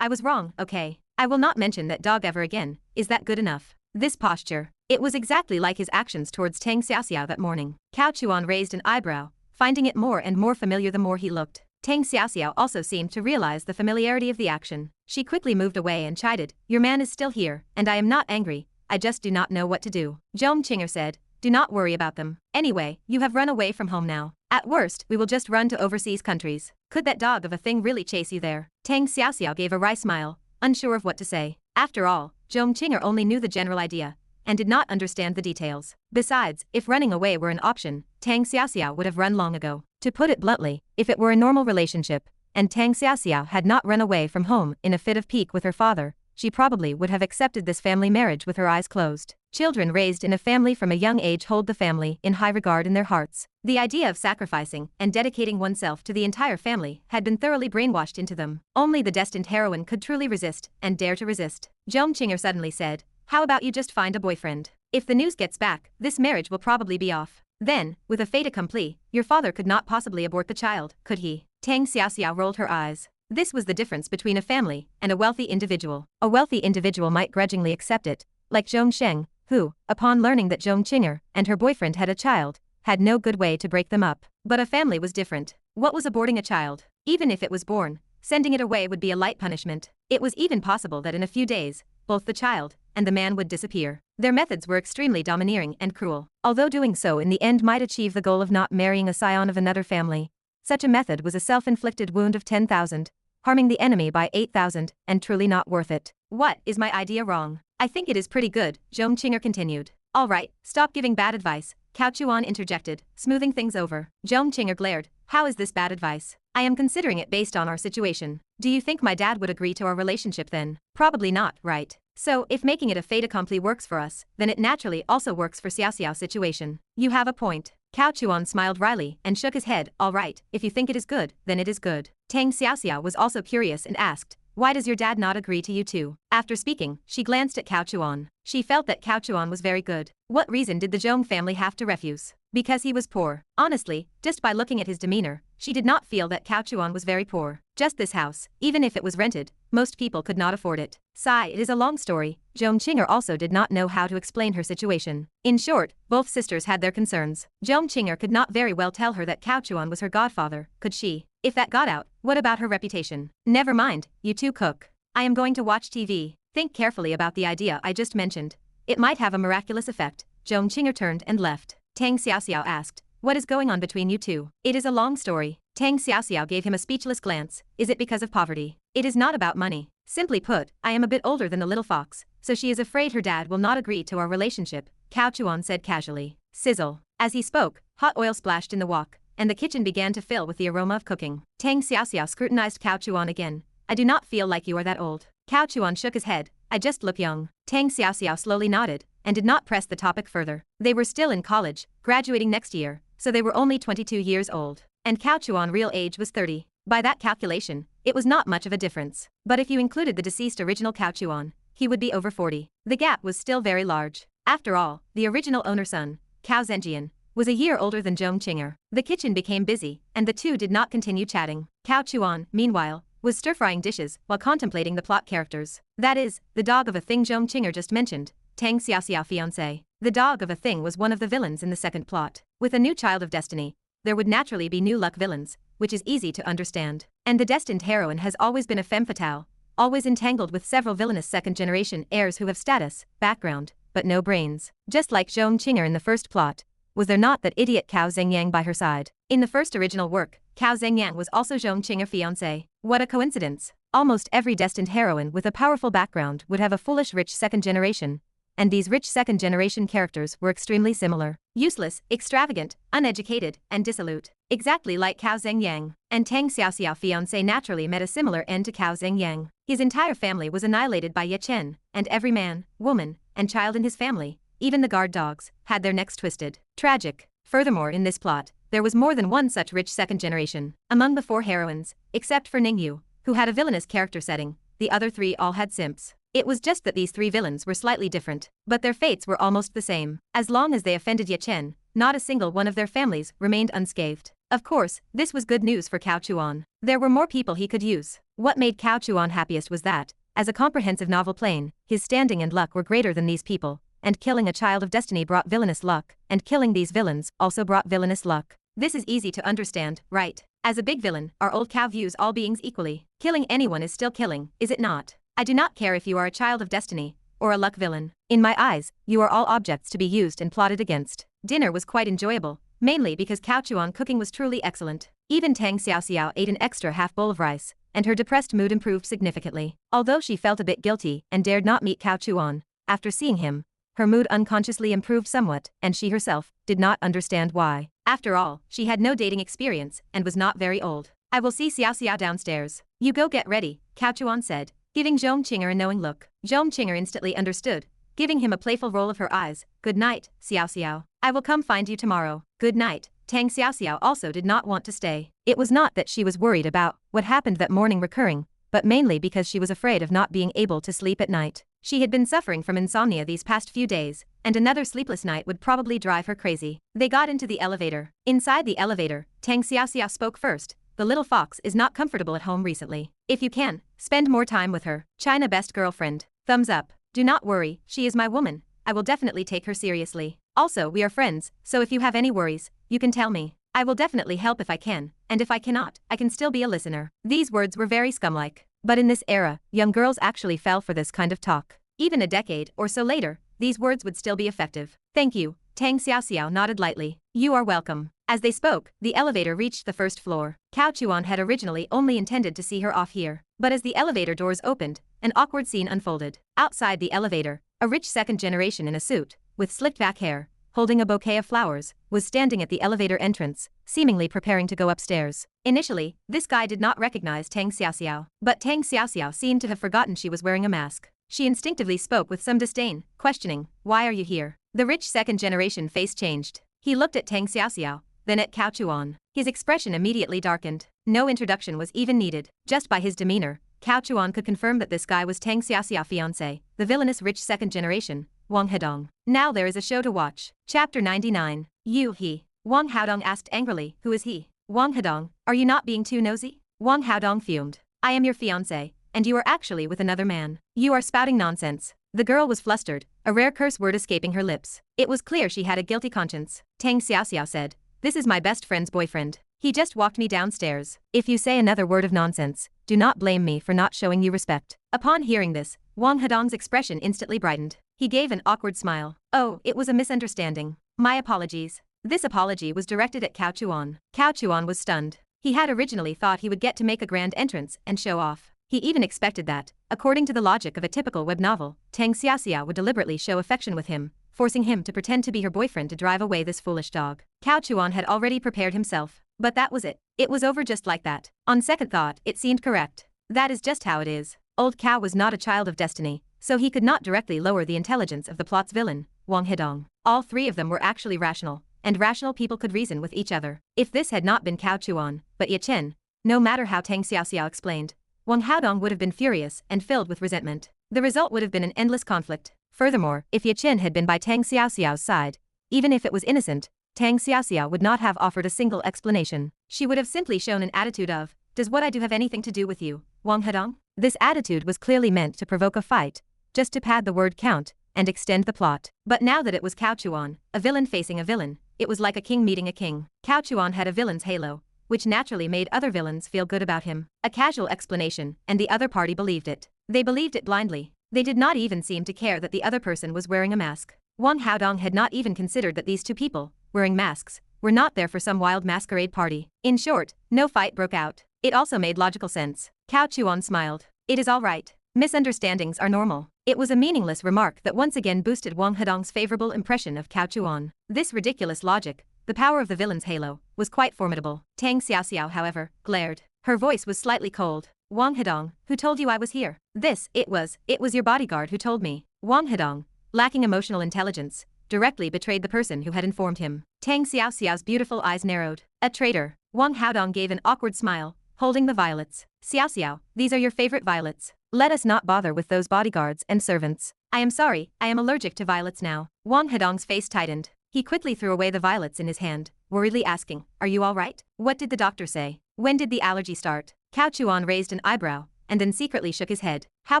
I was wrong, okay. I will not mention that dog ever again. Is that good enough? This posture. It was exactly like his actions towards Tang Xiao Xiao that morning. Cao Chuan raised an eyebrow, finding it more and more familiar the more he looked. Tang Xiao Xiao also seemed to realize the familiarity of the action. She quickly moved away and chided, your man is still here, and I am not angry, I just do not know what to do. Zhong Qinger said, do not worry about them. Anyway, you have run away from home now. At worst, we will just run to overseas countries. Could that dog of a thing really chase you there? Tang Xiao Xiao gave a wry smile, unsure of what to say. After all, Zhong Qinger only knew the general idea, and did not understand the details. Besides, if running away were an option, Tang Xiao Xiao would have run long ago. To put it bluntly, if it were a normal relationship, and Tang Xiao Xiao had not run away from home in a fit of pique with her father, she probably would have accepted this family marriage with her eyes closed. Children raised in a family from a young age hold the family in high regard in their hearts. The idea of sacrificing and dedicating oneself to the entire family had been thoroughly brainwashed into them. Only the destined heroine could truly resist and dare to resist. Zhong Qinger suddenly said, how about you just find a boyfriend? If the news gets back, this marriage will probably be off. Then, with a fait accompli, your father could not possibly abort the child, could he? Tang Xiao Xiao rolled her eyes. This was the difference between a family and a wealthy individual. A wealthy individual might grudgingly accept it, like Zhong Sheng, who, upon learning that Zhong Qinger and her boyfriend had a child, had no good way to break them up. But a family was different. What was aborting a child? Even if it was born, sending it away would be a light punishment. It was even possible that in a few days, both the child and the man would disappear. Their methods were extremely domineering and cruel. Although doing so in the end might achieve the goal of not marrying a scion of another family, such a method was a self-inflicted wound of 10,000, harming the enemy by 8,000, and truly not worth it. What, is my idea wrong? I think it is pretty good, Zhong Qinger continued. All right, stop giving bad advice, Cao Chuan interjected, smoothing things over. Zhong Qinger glared, how is this bad advice? I am considering it based on our situation. Do you think my dad would agree to our relationship then? Probably not, right? So, if making it a fait accompli works for us, then it naturally also works for Xiao Xiao's situation. You have a point. Cao Chuan smiled wryly and shook his head, all right, if you think it is good, then it is good. Tang Xiao Xiao was also curious and asked, why does your dad not agree to you two? After speaking, she glanced at Cao Chuan. She felt that Cao Chuan was very good. What reason did the Zhong family have to refuse? Because he was poor. Honestly, just by looking at his demeanor, she did not feel that Cao Chuan was very poor. Just this house, even if it was rented, most people could not afford it. Sigh, it is a long story. Zhong Qinger also did not know how to explain her situation. In short, both sisters had their concerns. Zhong Qinger could not very well tell her that Cao Chuan was her godfather, could she? If that got out, what about her reputation? Never mind, you two cook. I am going to watch TV. Think carefully about the idea I just mentioned. It might have a miraculous effect. Zhong Qinger turned and left. Tang Xiao Xiao asked, what is going on between you two? It is a long story. Tang Xiao Xiao gave him a speechless glance. Is it because of poverty? It is not about money. Simply put, I am a bit older than the little fox, so she is afraid her dad will not agree to our relationship, Cao Chuan said casually. Sizzle. As he spoke, hot oil splashed in the wok, and the kitchen began to fill with the aroma of cooking. Tang Xiao Xiao scrutinized Cao Chuan again. I do not feel like you are that old. Cao Chuan shook his head. I just look young. Tang Xiao Xiao slowly nodded, and did not press the topic further. They were still in college, graduating next year, so they were only 22 years old. And Cao Chuan's real age was 30. By that calculation, it was not much of a difference. But if you included the deceased original Cao Chuan, he would be over 40. The gap was still very large. After all, the original owner's son, Cao Zhenjian, was a year older than Zhong Qing'er. The kitchen became busy, and the two did not continue chatting. Cao Chuan, meanwhile, was stir-frying dishes while contemplating the plot characters. That is, the dog of a thing Zhong Qing'er just mentioned, Tang Xiaoxiao fiancé. The dog of a thing was one of the villains in the second plot. With a new child of destiny, there would naturally be new luck villains, which is easy to understand. And the destined heroine has always been a femme fatale, always entangled with several villainous second-generation heirs who have status, background, but no brains. Just like Zhong Qing'er in the first plot, was there not that idiot Cao Zhengyang by her side? In the first original work, Cao Zhengyang was also Zhong Qing'er's fiancé. What a coincidence. Almost every destined heroine with a powerful background would have a foolish rich second generation, and these rich second generation characters were extremely similar. Useless, extravagant, uneducated, and dissolute. Exactly like Cao Zhengyang. And Tang Xiaoxiao fiancé naturally met a similar end to Cao Zhengyang. His entire family was annihilated by Ye Chen, and every man, woman, and child in his family, even the guard dogs, had their necks twisted. Tragic. Furthermore, in this plot, there was more than one such rich second generation. Among the 4 heroines, except for Ningyu, who had a villainous character setting, the other 3 all had simps. It was just that these 3 villains were slightly different, but their fates were almost the same. As long as they offended Ye Chen, not a single one of their families remained unscathed. Of course, this was good news for Cao Chuan. There were more people he could use. What made Cao Chuan happiest was that, as a comprehensive novel plane, his standing and luck were greater than these people, and killing a child of destiny brought villainous luck, and killing these villains also brought villainous luck. This is easy to understand, right? As a big villain, our old Cao views all beings equally. Killing anyone is still killing, is it not? I do not care if you are a child of destiny, or a luck villain. In my eyes, you are all objects to be used and plotted against. Dinner was quite enjoyable, mainly because Cao Chuan cooking was truly excellent. Even Tang Xiaoxiao ate an extra half bowl of rice, and her depressed mood improved significantly. Although she felt a bit guilty and dared not meet Cao Chuan, after seeing him, her mood unconsciously improved somewhat, and she herself did not understand why. After all, she had no dating experience and was not very old. I will see Xiaoxiao downstairs. You go get ready, Cao Chuan said, giving Zhong Qing'er a knowing look. Zhong Qing'er instantly understood, giving him a playful roll of her eyes. Good night, Xiaoxiao. I will come find you tomorrow. Good night. Tang Xiaoxiao also did not want to stay. It was not that she was worried about what happened that morning recurring, but mainly because she was afraid of not being able to sleep at night. She had been suffering from insomnia these past few days, and another sleepless night would probably drive her crazy. They got into the elevator. Inside the elevator, Tang Xiaoxiao spoke first. The little fox is not comfortable at home recently. If you can, spend more time with her. China best girlfriend. Thumbs up. Do not worry, she is my woman. I will definitely take her seriously. Also, we are friends, so if you have any worries, you can tell me. I will definitely help if I can, and if I cannot, I can still be a listener. These words were very scum-like. But in this era, young girls actually fell for this kind of talk. Even a decade or so later, these words would still be effective. Thank you. Tang Xiaoxiao nodded lightly. You are welcome. As they spoke, the elevator reached the first floor. Cao Chuan had originally only intended to see her off here. But as the elevator doors opened, an awkward scene unfolded. Outside the elevator, a rich second generation in a suit, with slicked back hair, holding a bouquet of flowers, was standing at the elevator entrance, seemingly preparing to go upstairs. Initially, this guy did not recognize Tang Xiaoxiao, but Tang Xiaoxiao seemed to have forgotten she was wearing a mask. She instinctively spoke with some disdain, questioning, "Why are you here?" The rich second generation face changed. He looked at Tang Xiaoxiao, then at Cao Chuan. His expression immediately darkened. No introduction was even needed. Just by his demeanor, Cao Chuan could confirm that this guy was Tang Xiaoxiao fiancé, the villainous rich second generation, Wang Hedong. Now there is a show to watch. Chapter 99. He. Wang Haodong asked angrily, who is he? Wang Hedong, are you not being too nosy? Wang Haodong fumed. I am your fiancé, and you are actually with another man. You are spouting nonsense. The girl was flustered, a rare curse word escaping her lips. It was clear she had a guilty conscience. Tang Xiaoxiao said, this is my best friend's boyfriend. He just walked me downstairs. If you say another word of nonsense, do not blame me for not showing you respect. Upon hearing this, Wang Hedong's expression instantly brightened. He gave an awkward smile. Oh, it was a misunderstanding. My apologies. This apology was directed at Cao Chuan. Cao Chuan was stunned. He had originally thought he would get to make a grand entrance and show off. He even expected that, according to the logic of a typical web novel, Tang Xiaoxiao would deliberately show affection with him, forcing him to pretend to be her boyfriend to drive away this foolish dog. Cao Chuan had already prepared himself. But that was it. It was over just like that. On second thought, it seemed correct. That is just how it is. Old Cao was not a child of destiny, so he could not directly lower the intelligence of the plot's villain, Wang Hedong. All three of them were actually rational, and rational people could reason with each other. If this had not been Cao Chuan, but Ye Chen, no matter how Tang Xiaoxiao explained, Wang Haodong would have been furious and filled with resentment. The result would have been an endless conflict. Furthermore, if Ye Chen had been by Tang Xiaoxiao's side, even if it was innocent, Tang Xiaoxiao would not have offered a single explanation. She would have simply shown an attitude of, "Does what I do have anything to do with you, Wang Hedong?" This attitude was clearly meant to provoke a fight, just to pad the word count, and extend the plot. But now that it was Cao Chuan, a villain facing a villain, it was like a king meeting a king. Cao Chuan had a villain's halo, which naturally made other villains feel good about him. A casual explanation, and the other party believed it. They believed it blindly. They did not even seem to care that the other person was wearing a mask. Wang Haodong had not even considered that these two people, wearing masks, were not there for some wild masquerade party. In short, no fight broke out. It also made logical sense. Cao Chuan smiled. "It is all right. Misunderstandings are normal." It was a meaningless remark that once again boosted Wang Hedong's favorable impression of Cao Chuan. This ridiculous logic, the power of the villain's halo, was quite formidable. Tang Xiaoxiao, however, glared. Her voice was slightly cold. "Wang Hedong, who told you I was here?" It was your bodyguard who told me." Wang Hedong, lacking emotional intelligence, directly betrayed the person who had informed him. Tang Xiaoxiao's beautiful eyes narrowed. "A traitor." Wang Haodong gave an awkward smile, holding the violets. "Xiaoxiao, these are your favorite violets. Let us not bother with those bodyguards and servants. I am sorry, I am allergic to violets now." Wang Hedong's face tightened. He quickly threw away the violets in his hand, worriedly asking, "Are you all right? What did the doctor say? When did the allergy start?" Cao Chuan raised an eyebrow, and then secretly shook his head. "How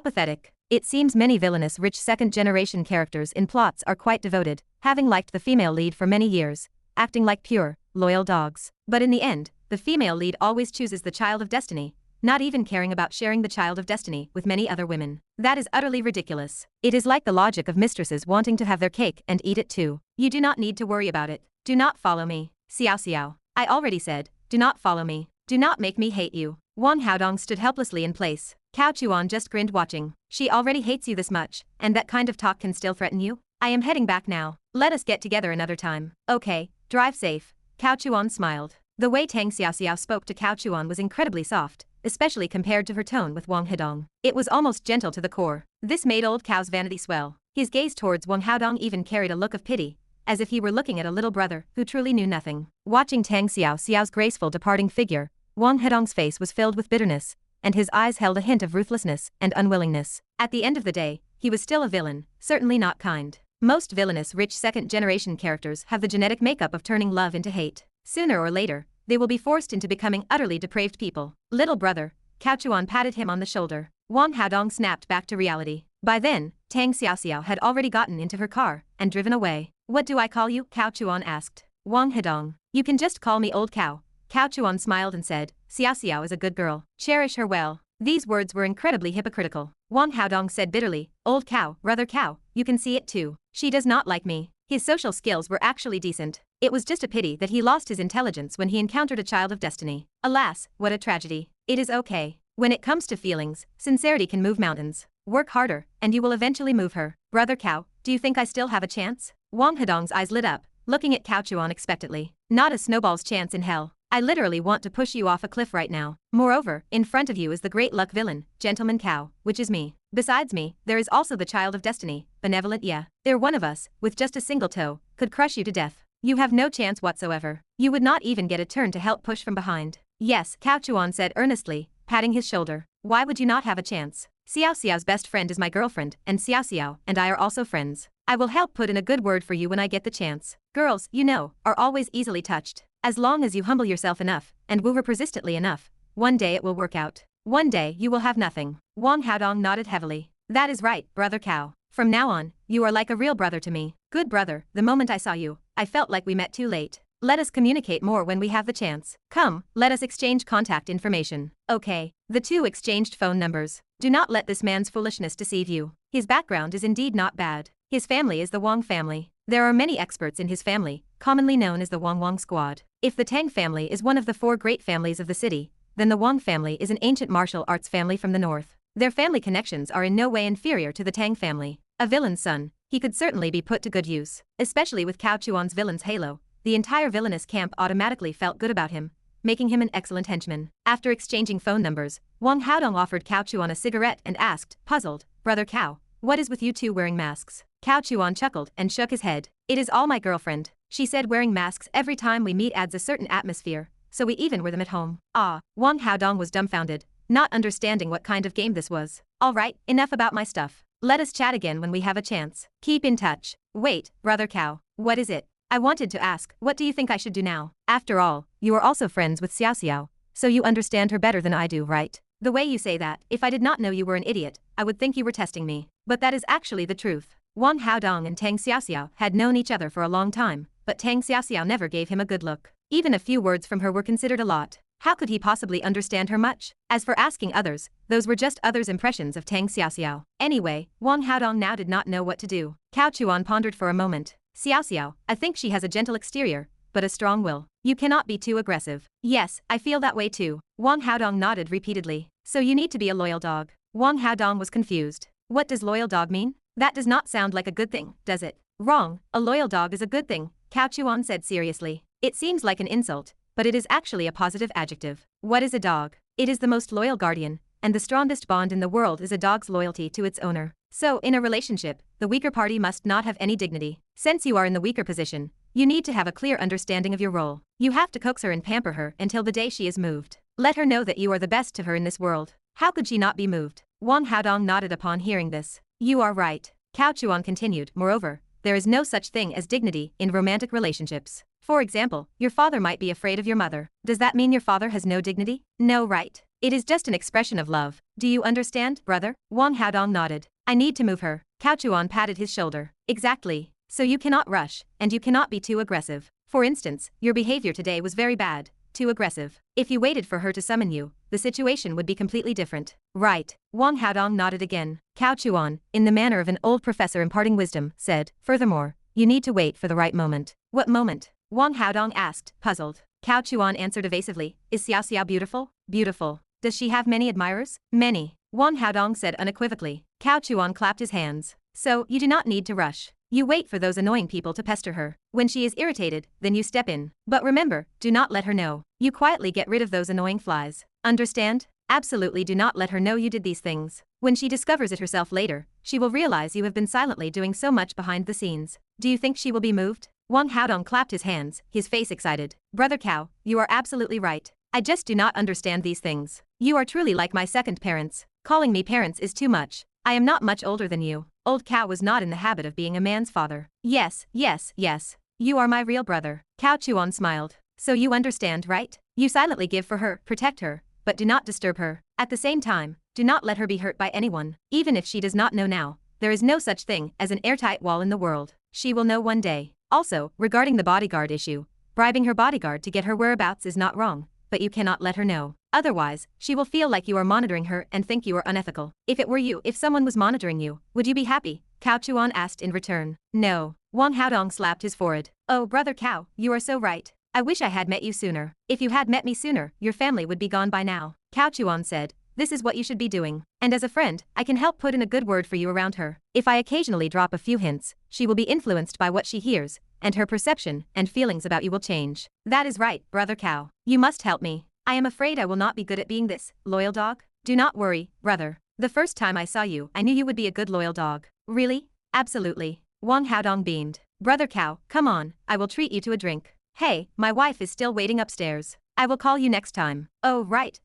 pathetic. It seems many villainous rich second-generation characters in plots are quite devoted, having liked the female lead for many years, acting like pure, loyal dogs. But in the end, the female lead always chooses the child of destiny, not even caring about sharing the child of destiny with many other women. That is utterly ridiculous. It is like the logic of mistresses wanting to have their cake and eat it too. You do not need to worry about it. Do not follow me, Xiaoxiao. I already said, do not follow me. Do not make me hate you." Wang Haodong stood helplessly in place. Cao Chuan just grinned watching. "She already hates you this much, and that kind of talk can still threaten you? I am heading back now. Let us get together another time." "Okay, drive safe." Cao Chuan smiled. The way Tang Xiaoxiao spoke to Cao Chuan was incredibly soft, especially compared to her tone with Wang Hedong. It was almost gentle to the core. This made old Cao's vanity swell. His gaze towards Wang Haodong even carried a look of pity, as if he were looking at a little brother who truly knew nothing. Watching Tang Xiaoxiao's graceful departing figure, Wang Hedong's face was filled with bitterness, and his eyes held a hint of ruthlessness and unwillingness. At the end of the day, he was still a villain, certainly not kind. Most villainous rich second-generation characters have the genetic makeup of turning love into hate. Sooner or later, they will be forced into becoming utterly depraved people. "Little brother," Cao Chuan patted him on the shoulder. Wang Haodong snapped back to reality. By then, Tang Xiaoxiao had already gotten into her car and driven away. "What do I call you?" Cao Chuan asked. "Wang Hedong. You can just call me Old Cao." Cao Chuan smiled and said, "Xiaoxiao is a good girl. Cherish her well." These words were incredibly hypocritical. Wang Haodong said bitterly, "Old Cao, brother Cao, you can see it too. She does not like me." His social skills were actually decent. It was just a pity that he lost his intelligence when he encountered a child of destiny. Alas, what a tragedy. It is okay. When it comes to feelings, sincerity can move mountains. Work harder, and you will eventually move her. "Brother Cao, do you think I still have a chance?" Wang Hedong's eyes lit up, looking at Cao Chuan expectantly. "Not a snowball's chance in hell. I literally want to push you off a cliff right now. Moreover, in front of you is the great luck villain, Gentleman Cao, which is me. Besides me, there is also the child of destiny, benevolent Ye. There one of us, with just a single toe, could crush you to death. You have no chance whatsoever. You would not even get a turn to help push from behind." "Yes," Cao Chuan said earnestly, patting his shoulder. "Why would you not have a chance? Xiaoxiao's best friend is my girlfriend, and Xiaoxiao and I are also friends. I will help put in a good word for you when I get the chance. Girls, you know, are always easily touched. As long as you humble yourself enough, and woo her persistently enough, one day it will work out. One day you will have nothing." Wang Haodong nodded heavily. "That is right, brother Cao. From now on, you are like a real brother to me. Good brother, the moment I saw you, I felt like we met too late. Let us communicate more when we have the chance. Come, let us exchange contact information." "Okay." The two exchanged phone numbers. Do not let this man's foolishness deceive you. His background is indeed not bad. His family is the Wang family. There are many experts in his family, commonly known as the Wang squad. If the Tang family is one of the four great families of the city, then the Wang family is an ancient martial arts family from the north. Their family connections are in no way inferior to the Tang family. A villain's son, he could certainly be put to good use. Especially with Cao Chuan's villain's halo, the entire villainous camp automatically felt good about him, making him an excellent henchman. After exchanging phone numbers, Wang Haodong offered Cao Chuan a cigarette and asked, puzzled, "Brother Cao, What is with you two wearing masks? Cao Chuan chuckled and shook his head. It is all my girlfriend. She said wearing masks every time we meet adds a certain atmosphere, so we even wear them at home. Ah, Wang Haodong was dumbfounded, not understanding what kind of game this was. Alright, enough about my stuff. Let us chat again when we have a chance. Keep in touch. Wait, brother Cao, what is it? I wanted to ask, what do you think I should do now? After all, you are also friends with Xiao Xiao, so you understand her better than I do, right? The way you say that, if I did not know you were an idiot, I would think you were testing me. But that is actually the truth. Wang Haodong and Tang Xiaoxiao had known each other for a long time, but Tang Xiaoxiao never gave him a good look. Even a few words from her were considered a lot. How could he possibly understand her much? As for asking others, those were just others' impressions of Tang Xiaoxiao. Anyway, Wang Haodong now did not know what to do. Cao Chuan pondered for a moment. Xiaoxiao, I think she has a gentle exterior, but a strong will. You cannot be too aggressive. Yes, I feel that way too. Wang Haodong nodded repeatedly. So you need to be a loyal dog. Wang Haodong was confused. What does loyal dog mean? That does not sound like a good thing, does it? Wrong, a loyal dog is a good thing, Cao Chuan said seriously. It seems like an insult, but it is actually a positive adjective. What is a dog? It is the most loyal guardian, and the strongest bond in the world is a dog's loyalty to its owner. So, in a relationship, the weaker party must not have any dignity. Since you are in the weaker position, you need to have a clear understanding of your role. You have to coax her and pamper her until the day she is moved. Let her know that you are the best to her in this world. How could she not be moved? Wang Haodong nodded upon hearing this. You are right. Cao Chuan continued, moreover, there is no such thing as dignity in romantic relationships. For example, your father might be afraid of your mother. Does that mean your father has no dignity? No, right. It is just an expression of love. Do you understand, brother? Wang Haodong nodded. I need to move her. Cao Chuan patted his shoulder. Exactly. So you cannot rush, and you cannot be too aggressive. For instance, your behavior today was very bad, too aggressive. If you waited for her to summon you, the situation would be completely different. Right. Wang Haodong nodded again. Cao Chuan, in the manner of an old professor imparting wisdom, said, furthermore, you need to wait for the right moment. What moment? Wang Haodong asked, puzzled. Cao Chuan answered evasively, is Xiao Xiao beautiful? Beautiful. Does she have many admirers? Many. Wang Haodong said unequivocally. Cao Chuan clapped his hands. So, you do not need to rush. You wait for those annoying people to pester her. When she is irritated, then you step in. But remember, do not let her know. You quietly get rid of those annoying flies. Understand? Absolutely do not let her know you did these things. When she discovers it herself later, she will realize you have been silently doing so much behind the scenes. Do you think she will be moved? Wang Haodong clapped his hands, his face excited. Brother Cao, you are absolutely right. I just do not understand these things. You are truly like my second parents. Calling me parents is too much. I am not much older than you. Old Cao was not in the habit of being a man's father. Yes, yes, yes. You are my real brother. Cao Chuan smiled. So you understand, right? You silently give for her, protect her, but do not disturb her. At the same time, do not let her be hurt by anyone. Even if she does not know now, there is no such thing as an airtight wall in the world. She will know one day. Also, regarding the bodyguard issue, bribing her bodyguard to get her whereabouts is not wrong, but you cannot let her know. Otherwise, she will feel like you are monitoring her and think you are unethical. If it were you, if someone was monitoring you, would you be happy? Cao Chuan asked in return. No. Wang Haodong slapped his forehead. Oh, brother Cao, you are so right. I wish I had met you sooner. If you had met me sooner, your family would be gone by now. Cao Chuan said. This is what you should be doing. And as a friend, I can help put in a good word for you around her. If I occasionally drop a few hints, she will be influenced by what she hears, and her perception and feelings about you will change. That is right, brother Cao. You must help me. I am afraid I will not be good at being this loyal dog. Do not worry, brother. The first time I saw you, I knew you would be a good loyal dog. Really? Absolutely. Wang Haodong beamed. Brother Cao, come on, I will treat you to a drink. Hey, my wife is still waiting upstairs. I will call you next time. Oh, right.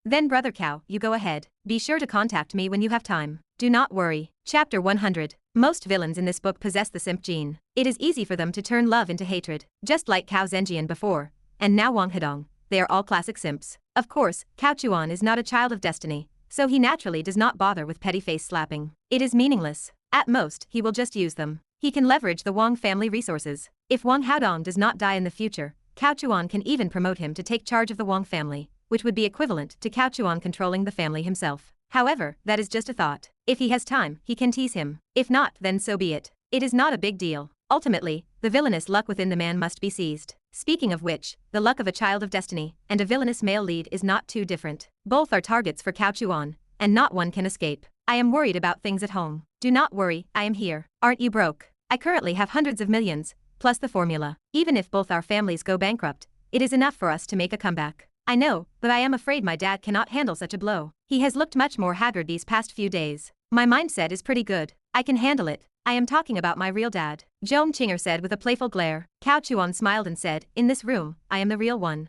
Then brother Cao, you go ahead. Be sure to contact me when you have time. Do not worry. Chapter 100. Most villains in this book possess the simp gene. It is easy for them to turn love into hatred, just like Cao Zhenjian before, and now Wang Haodong. They are all classic simps. Of course, Cao Chuan is not a child of destiny, so he naturally does not bother with petty face slapping. It is meaningless. At most, he will just use them. He can leverage the Wang family resources. If Wang Haodong does not die in the future, Cao Chuan can even promote him to take charge of the Wang family, which would be equivalent to Cao Chuan controlling the family himself. However, that is just a thought. If he has time, he can tease him. If not, then so be it. It is not a big deal. Ultimately, the villainous luck within the man must be seized. Speaking of which, the luck of a child of destiny and a villainous male lead is not too different. Both are targets for Cao Chuan, and not one can escape. I am worried about things at home. Do not worry, I am here. Aren't you broke? I currently have hundreds of millions, plus the formula. Even if both our families go bankrupt, it is enough for us to make a comeback. I know, but I am afraid my dad cannot handle such a blow. He has looked much more haggard these past few days. My mindset is pretty good. I can handle it. I am talking about my real dad, Zhong Qinger said with a playful glare. Cao Chuan smiled and said, in this room, I am the real one.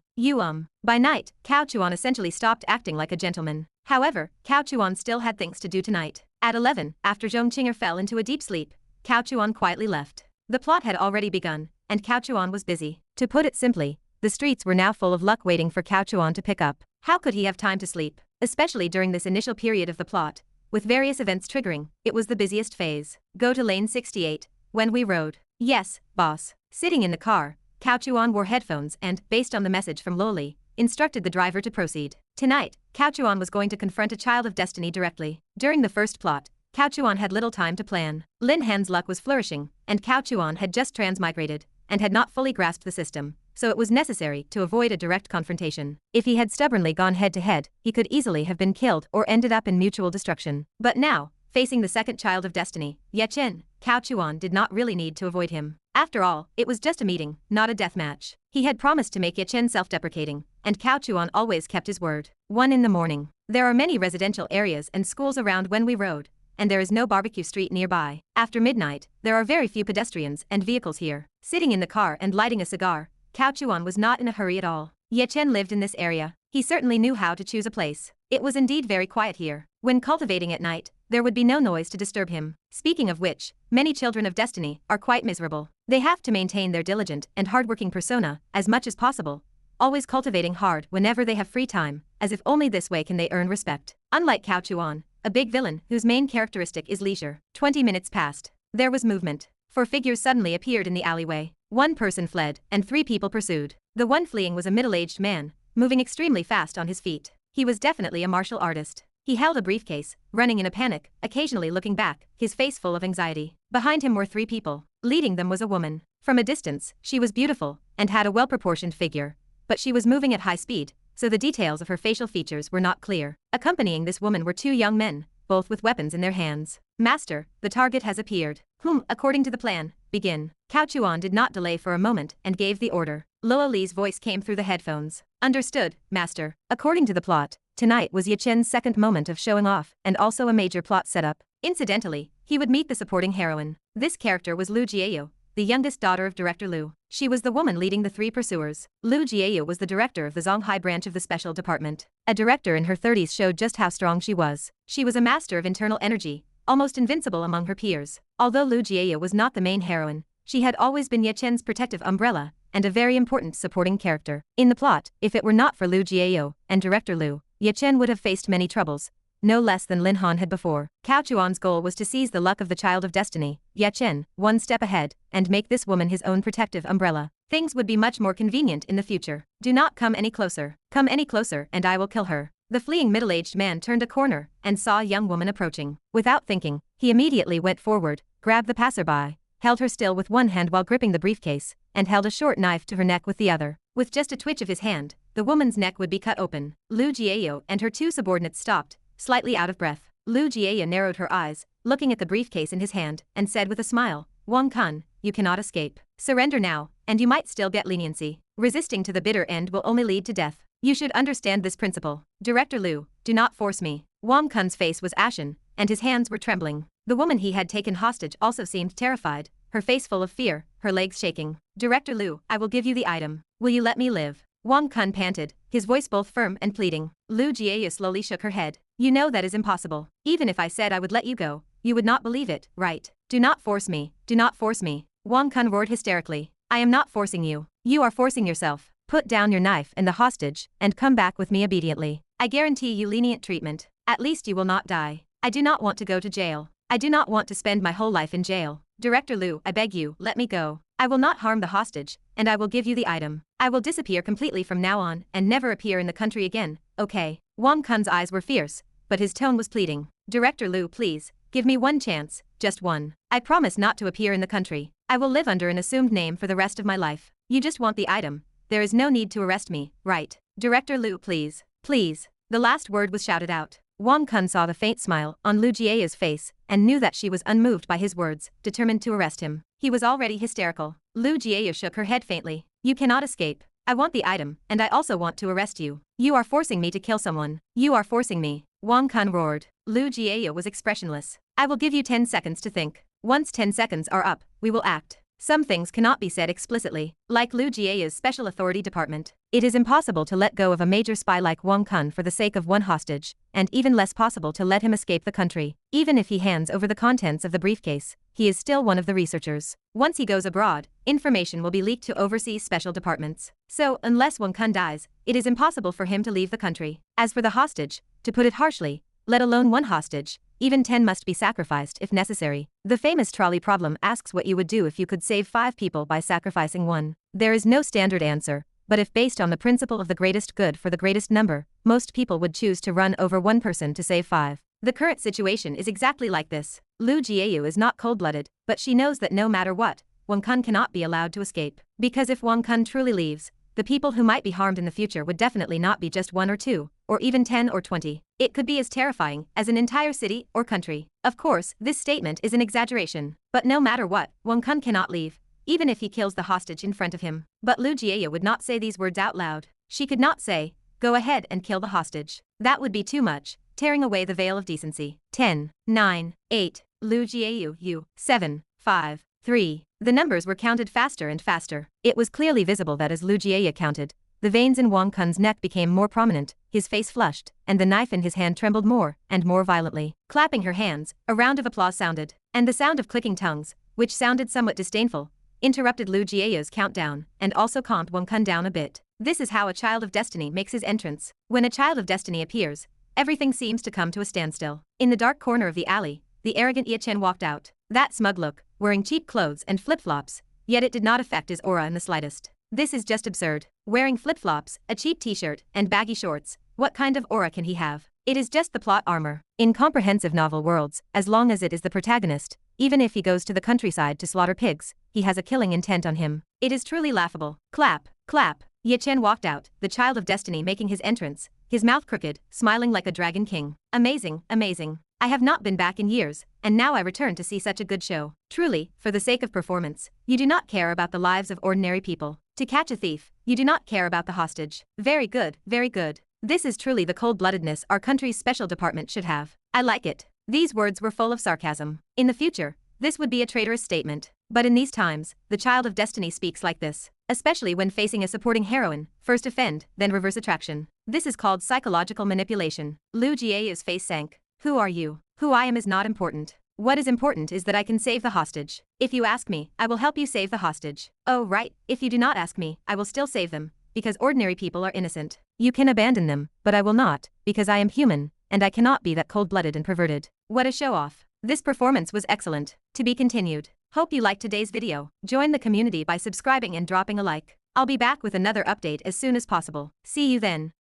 By night, Cao Chuan essentially stopped acting like a gentleman. However, Cao Chuan still had things to do tonight. At 11, after Zhong Qinger fell into a deep sleep, Cao Chuan quietly left. The plot had already begun, and Cao Chuan was busy. To put it simply, the streets were now full of luck waiting for Cao Chuan to pick up. How could he have time to sleep? Especially during this initial period of the plot, with various events triggering, it was the busiest phase. Go to lane 68, when we rode. Yes, boss. Sitting in the car, Cao Chuan wore headphones and, based on the message from Loli, instructed the driver to proceed. Tonight, Cao Chuan was going to confront a child of destiny directly. During the first plot, Cao Chuan had little time to plan. Lin Han's luck was flourishing, and Cao Chuan had just transmigrated, and had not fully grasped the system, so it was necessary to avoid a direct confrontation. If he had stubbornly gone head-to-head, he could easily have been killed or ended up in mutual destruction. But now, facing the second child of destiny, Ye Chen, Cao Chuan did not really need to avoid him. After all, it was just a meeting, not a death match. He had promised to make Ye Chen self-deprecating, and Cao Chuan always kept his word. 1 in the morning. There are many residential areas and schools around when we rode, and there is no barbecue street nearby. After midnight, there are very few pedestrians and vehicles here. Sitting in the car and lighting a cigar, Cao Chuan was not in a hurry at all. Ye Chen lived in this area. He certainly knew how to choose a place. It was indeed very quiet here. When cultivating at night, there would be no noise to disturb him. Speaking of which, many children of destiny are quite miserable. They have to maintain their diligent and hardworking persona as much as possible, always cultivating hard whenever they have free time, as if only this way can they earn respect. Unlike Cao Chuan, a big villain whose main characteristic is leisure. 20 minutes passed. There was movement. 4 figures suddenly appeared in the alleyway. 1 person fled, and 3 people pursued. The one fleeing was a middle-aged man, moving extremely fast on his feet. He was definitely a martial artist. He held a briefcase, running in a panic, occasionally looking back, his face full of anxiety. Behind him were 3 people. Leading them was a woman. From a distance, she was beautiful, and had a well-proportioned figure. But she was moving at high speed, so the details of her facial features were not clear. Accompanying this woman were 2 young men, both with weapons in their hands. Master, the target has appeared. According to the plan, begin. Cao Chuan did not delay for a moment and gave the order. Luo Li's voice came through the headphones. Understood, Master. According to the plot, tonight was Ye Chen's second moment of showing off, and also a major plot setup. Incidentally, he would meet the supporting heroine. This character was Lu Jieyou, the youngest daughter of Director Lu. She was the woman leading the 3 pursuers. Lu Jieyou was the director of the Zonghai branch of the Special Department. A director in her 30s showed just how strong she was. She was a master of internal energy, almost invincible among her peers. Although Lu Jieyou was not the main heroine, she had always been Ye Chen's protective umbrella, and a very important supporting character. In the plot, if it were not for Lu Jieyou and Director Lu, Ye Chen would have faced many troubles, no less than Lin Han had before. Cao Chuan's goal was to seize the luck of the child of destiny, Ye Chen, 1 step ahead, and make this woman his own protective umbrella. Things would be much more convenient in the future. Do not come any closer. Come any closer and I will kill her. The fleeing middle-aged man turned a corner and saw a young woman approaching. Without thinking, he immediately went forward, grabbed the passerby, held her still with one hand while gripping the briefcase, and held a short knife to her neck with the other. With just a twitch of his hand, the woman's neck would be cut open. Lu Jieyou and her 2 subordinates stopped, slightly out of breath. Lu Jieyou narrowed her eyes, looking at the briefcase in his hand, and said with a smile, Wang Kun, you cannot escape. Surrender now, and you might still get leniency. Resisting to the bitter end will only lead to death. You should understand this principle. Director Lu, do not force me. Wang Kun's face was ashen, and his hands were trembling. The woman he had taken hostage also seemed terrified, her face full of fear, her legs shaking. Director Lu, I will give you the item. Will you let me live? Wang Kun panted, his voice both firm and pleading. Lu Jieyou slowly shook her head. You know that is impossible. Even if I said I would let you go, you would not believe it, right? Do not force me. Do not force me. Wang Kun roared hysterically. I am not forcing you. You are forcing yourself. Put down your knife and the hostage, and come back with me obediently. I guarantee you lenient treatment. At least you will not die. I do not want to go to jail. I do not want to spend my whole life in jail. Director Lu, I beg you, let me go. I will not harm the hostage, and I will give you the item. I will disappear completely from now on and never appear in the country again, okay? Wang Kun's eyes were fierce, but his tone was pleading. Director Lu, please, give me 1 chance, just 1. I promise not to appear in the country. I will live under an assumed name for the rest of my life. You just want the item. There is no need to arrest me, right? Director Lu, please. Please. The last word was shouted out. Wang Kun saw the faint smile on Lu Jieyou's face and knew that she was unmoved by his words, determined to arrest him. He was already hysterical. Lu Jieyou shook her head faintly. You cannot escape. I want the item, and I also want to arrest you. You are forcing me to kill someone. You are forcing me. Wang Kun roared. Lu Jieye was expressionless. I will give you 10 seconds to think. Once 10 seconds are up, we will act. Some things cannot be said explicitly, like Lu Jie's Special Authority Department. It is impossible to let go of a major spy like Wang Kun for the sake of one hostage, and even less possible to let him escape the country. Even if he hands over the contents of the briefcase, he is still one of the researchers. Once he goes abroad, information will be leaked to overseas special departments. So, unless Wang Kun dies, it is impossible for him to leave the country. As for the hostage, to put it harshly, let alone one hostage, even 10 must be sacrificed if necessary. The famous trolley problem asks what you would do if you could save 5 people by sacrificing one. There is no standard answer, but if based on the principle of the greatest good for the greatest number, most people would choose to run over one person to save 5. The current situation is exactly like this. Lu Jieye is not cold-blooded, but she knows that no matter what, Wang Kun cannot be allowed to escape. Because if Wang Kun truly leaves, the people who might be harmed in the future would definitely not be just 1 or 2, or even 10 or 20. It could be as terrifying as an entire city or country. Of course, this statement is an exaggeration. But no matter what, Wang Kun cannot leave, even if he kills the hostage in front of him. But Lu Jieye would not say these words out loud. She could not say, "Go ahead and kill the hostage." That would be too much, tearing away the veil of decency. 10, 9, 8, Lu Jieye, 7, 5, 3. The numbers were counted faster and faster. It was clearly visible that as Lu Jieye counted, the veins in Wang Kun's neck became more prominent, his face flushed, and the knife in his hand trembled more and more violently. Clapping her hands, a round of applause sounded, and the sound of clicking tongues, which sounded somewhat disdainful, interrupted Lu Jieye's countdown, and also calmed Wang Kun down a bit. This is how a child of destiny makes his entrance. When a child of destiny appears, everything seems to come to a standstill. In the dark corner of the alley, the arrogant Ye Chen walked out. That smug look, wearing cheap clothes and flip-flops, yet it did not affect his aura in the slightest. This is just absurd. Wearing flip-flops, a cheap t-shirt, and baggy shorts, what kind of aura can he have? It is just the plot armor. In comprehensive novel worlds, as long as it is the protagonist, even if he goes to the countryside to slaughter pigs, he has a killing intent on him. It is truly laughable. Clap, clap. Ye Chen walked out, the child of destiny making his entrance, his mouth crooked, smiling like a dragon king. Amazing, amazing. I have not been back in years, and now I return to see such a good show. Truly, for the sake of performance, you do not care about the lives of ordinary people. To catch a thief, you do not care about the hostage. Very good, very good. This is truly the cold-bloodedness our country's special department should have. I like it. These words were full of sarcasm. In the future, this would be a traitorous statement. But in these times, the child of destiny speaks like this. Especially when facing a supporting heroine, first offend, then reverse attraction. This is called psychological manipulation. Lu Jieye's face sank. Who are you? Who I am is not important. What is important is that I can save the hostage. If you ask me, I will help you save the hostage. Oh right, if you do not ask me, I will still save them, because ordinary people are innocent. You can abandon them, but I will not, because I am human, and I cannot be that cold-blooded and perverted. What a show-off. This performance was excellent. To be continued. Hope you liked today's video. Join the community by subscribing and dropping a like. I'll be back with another update as soon as possible. See you then.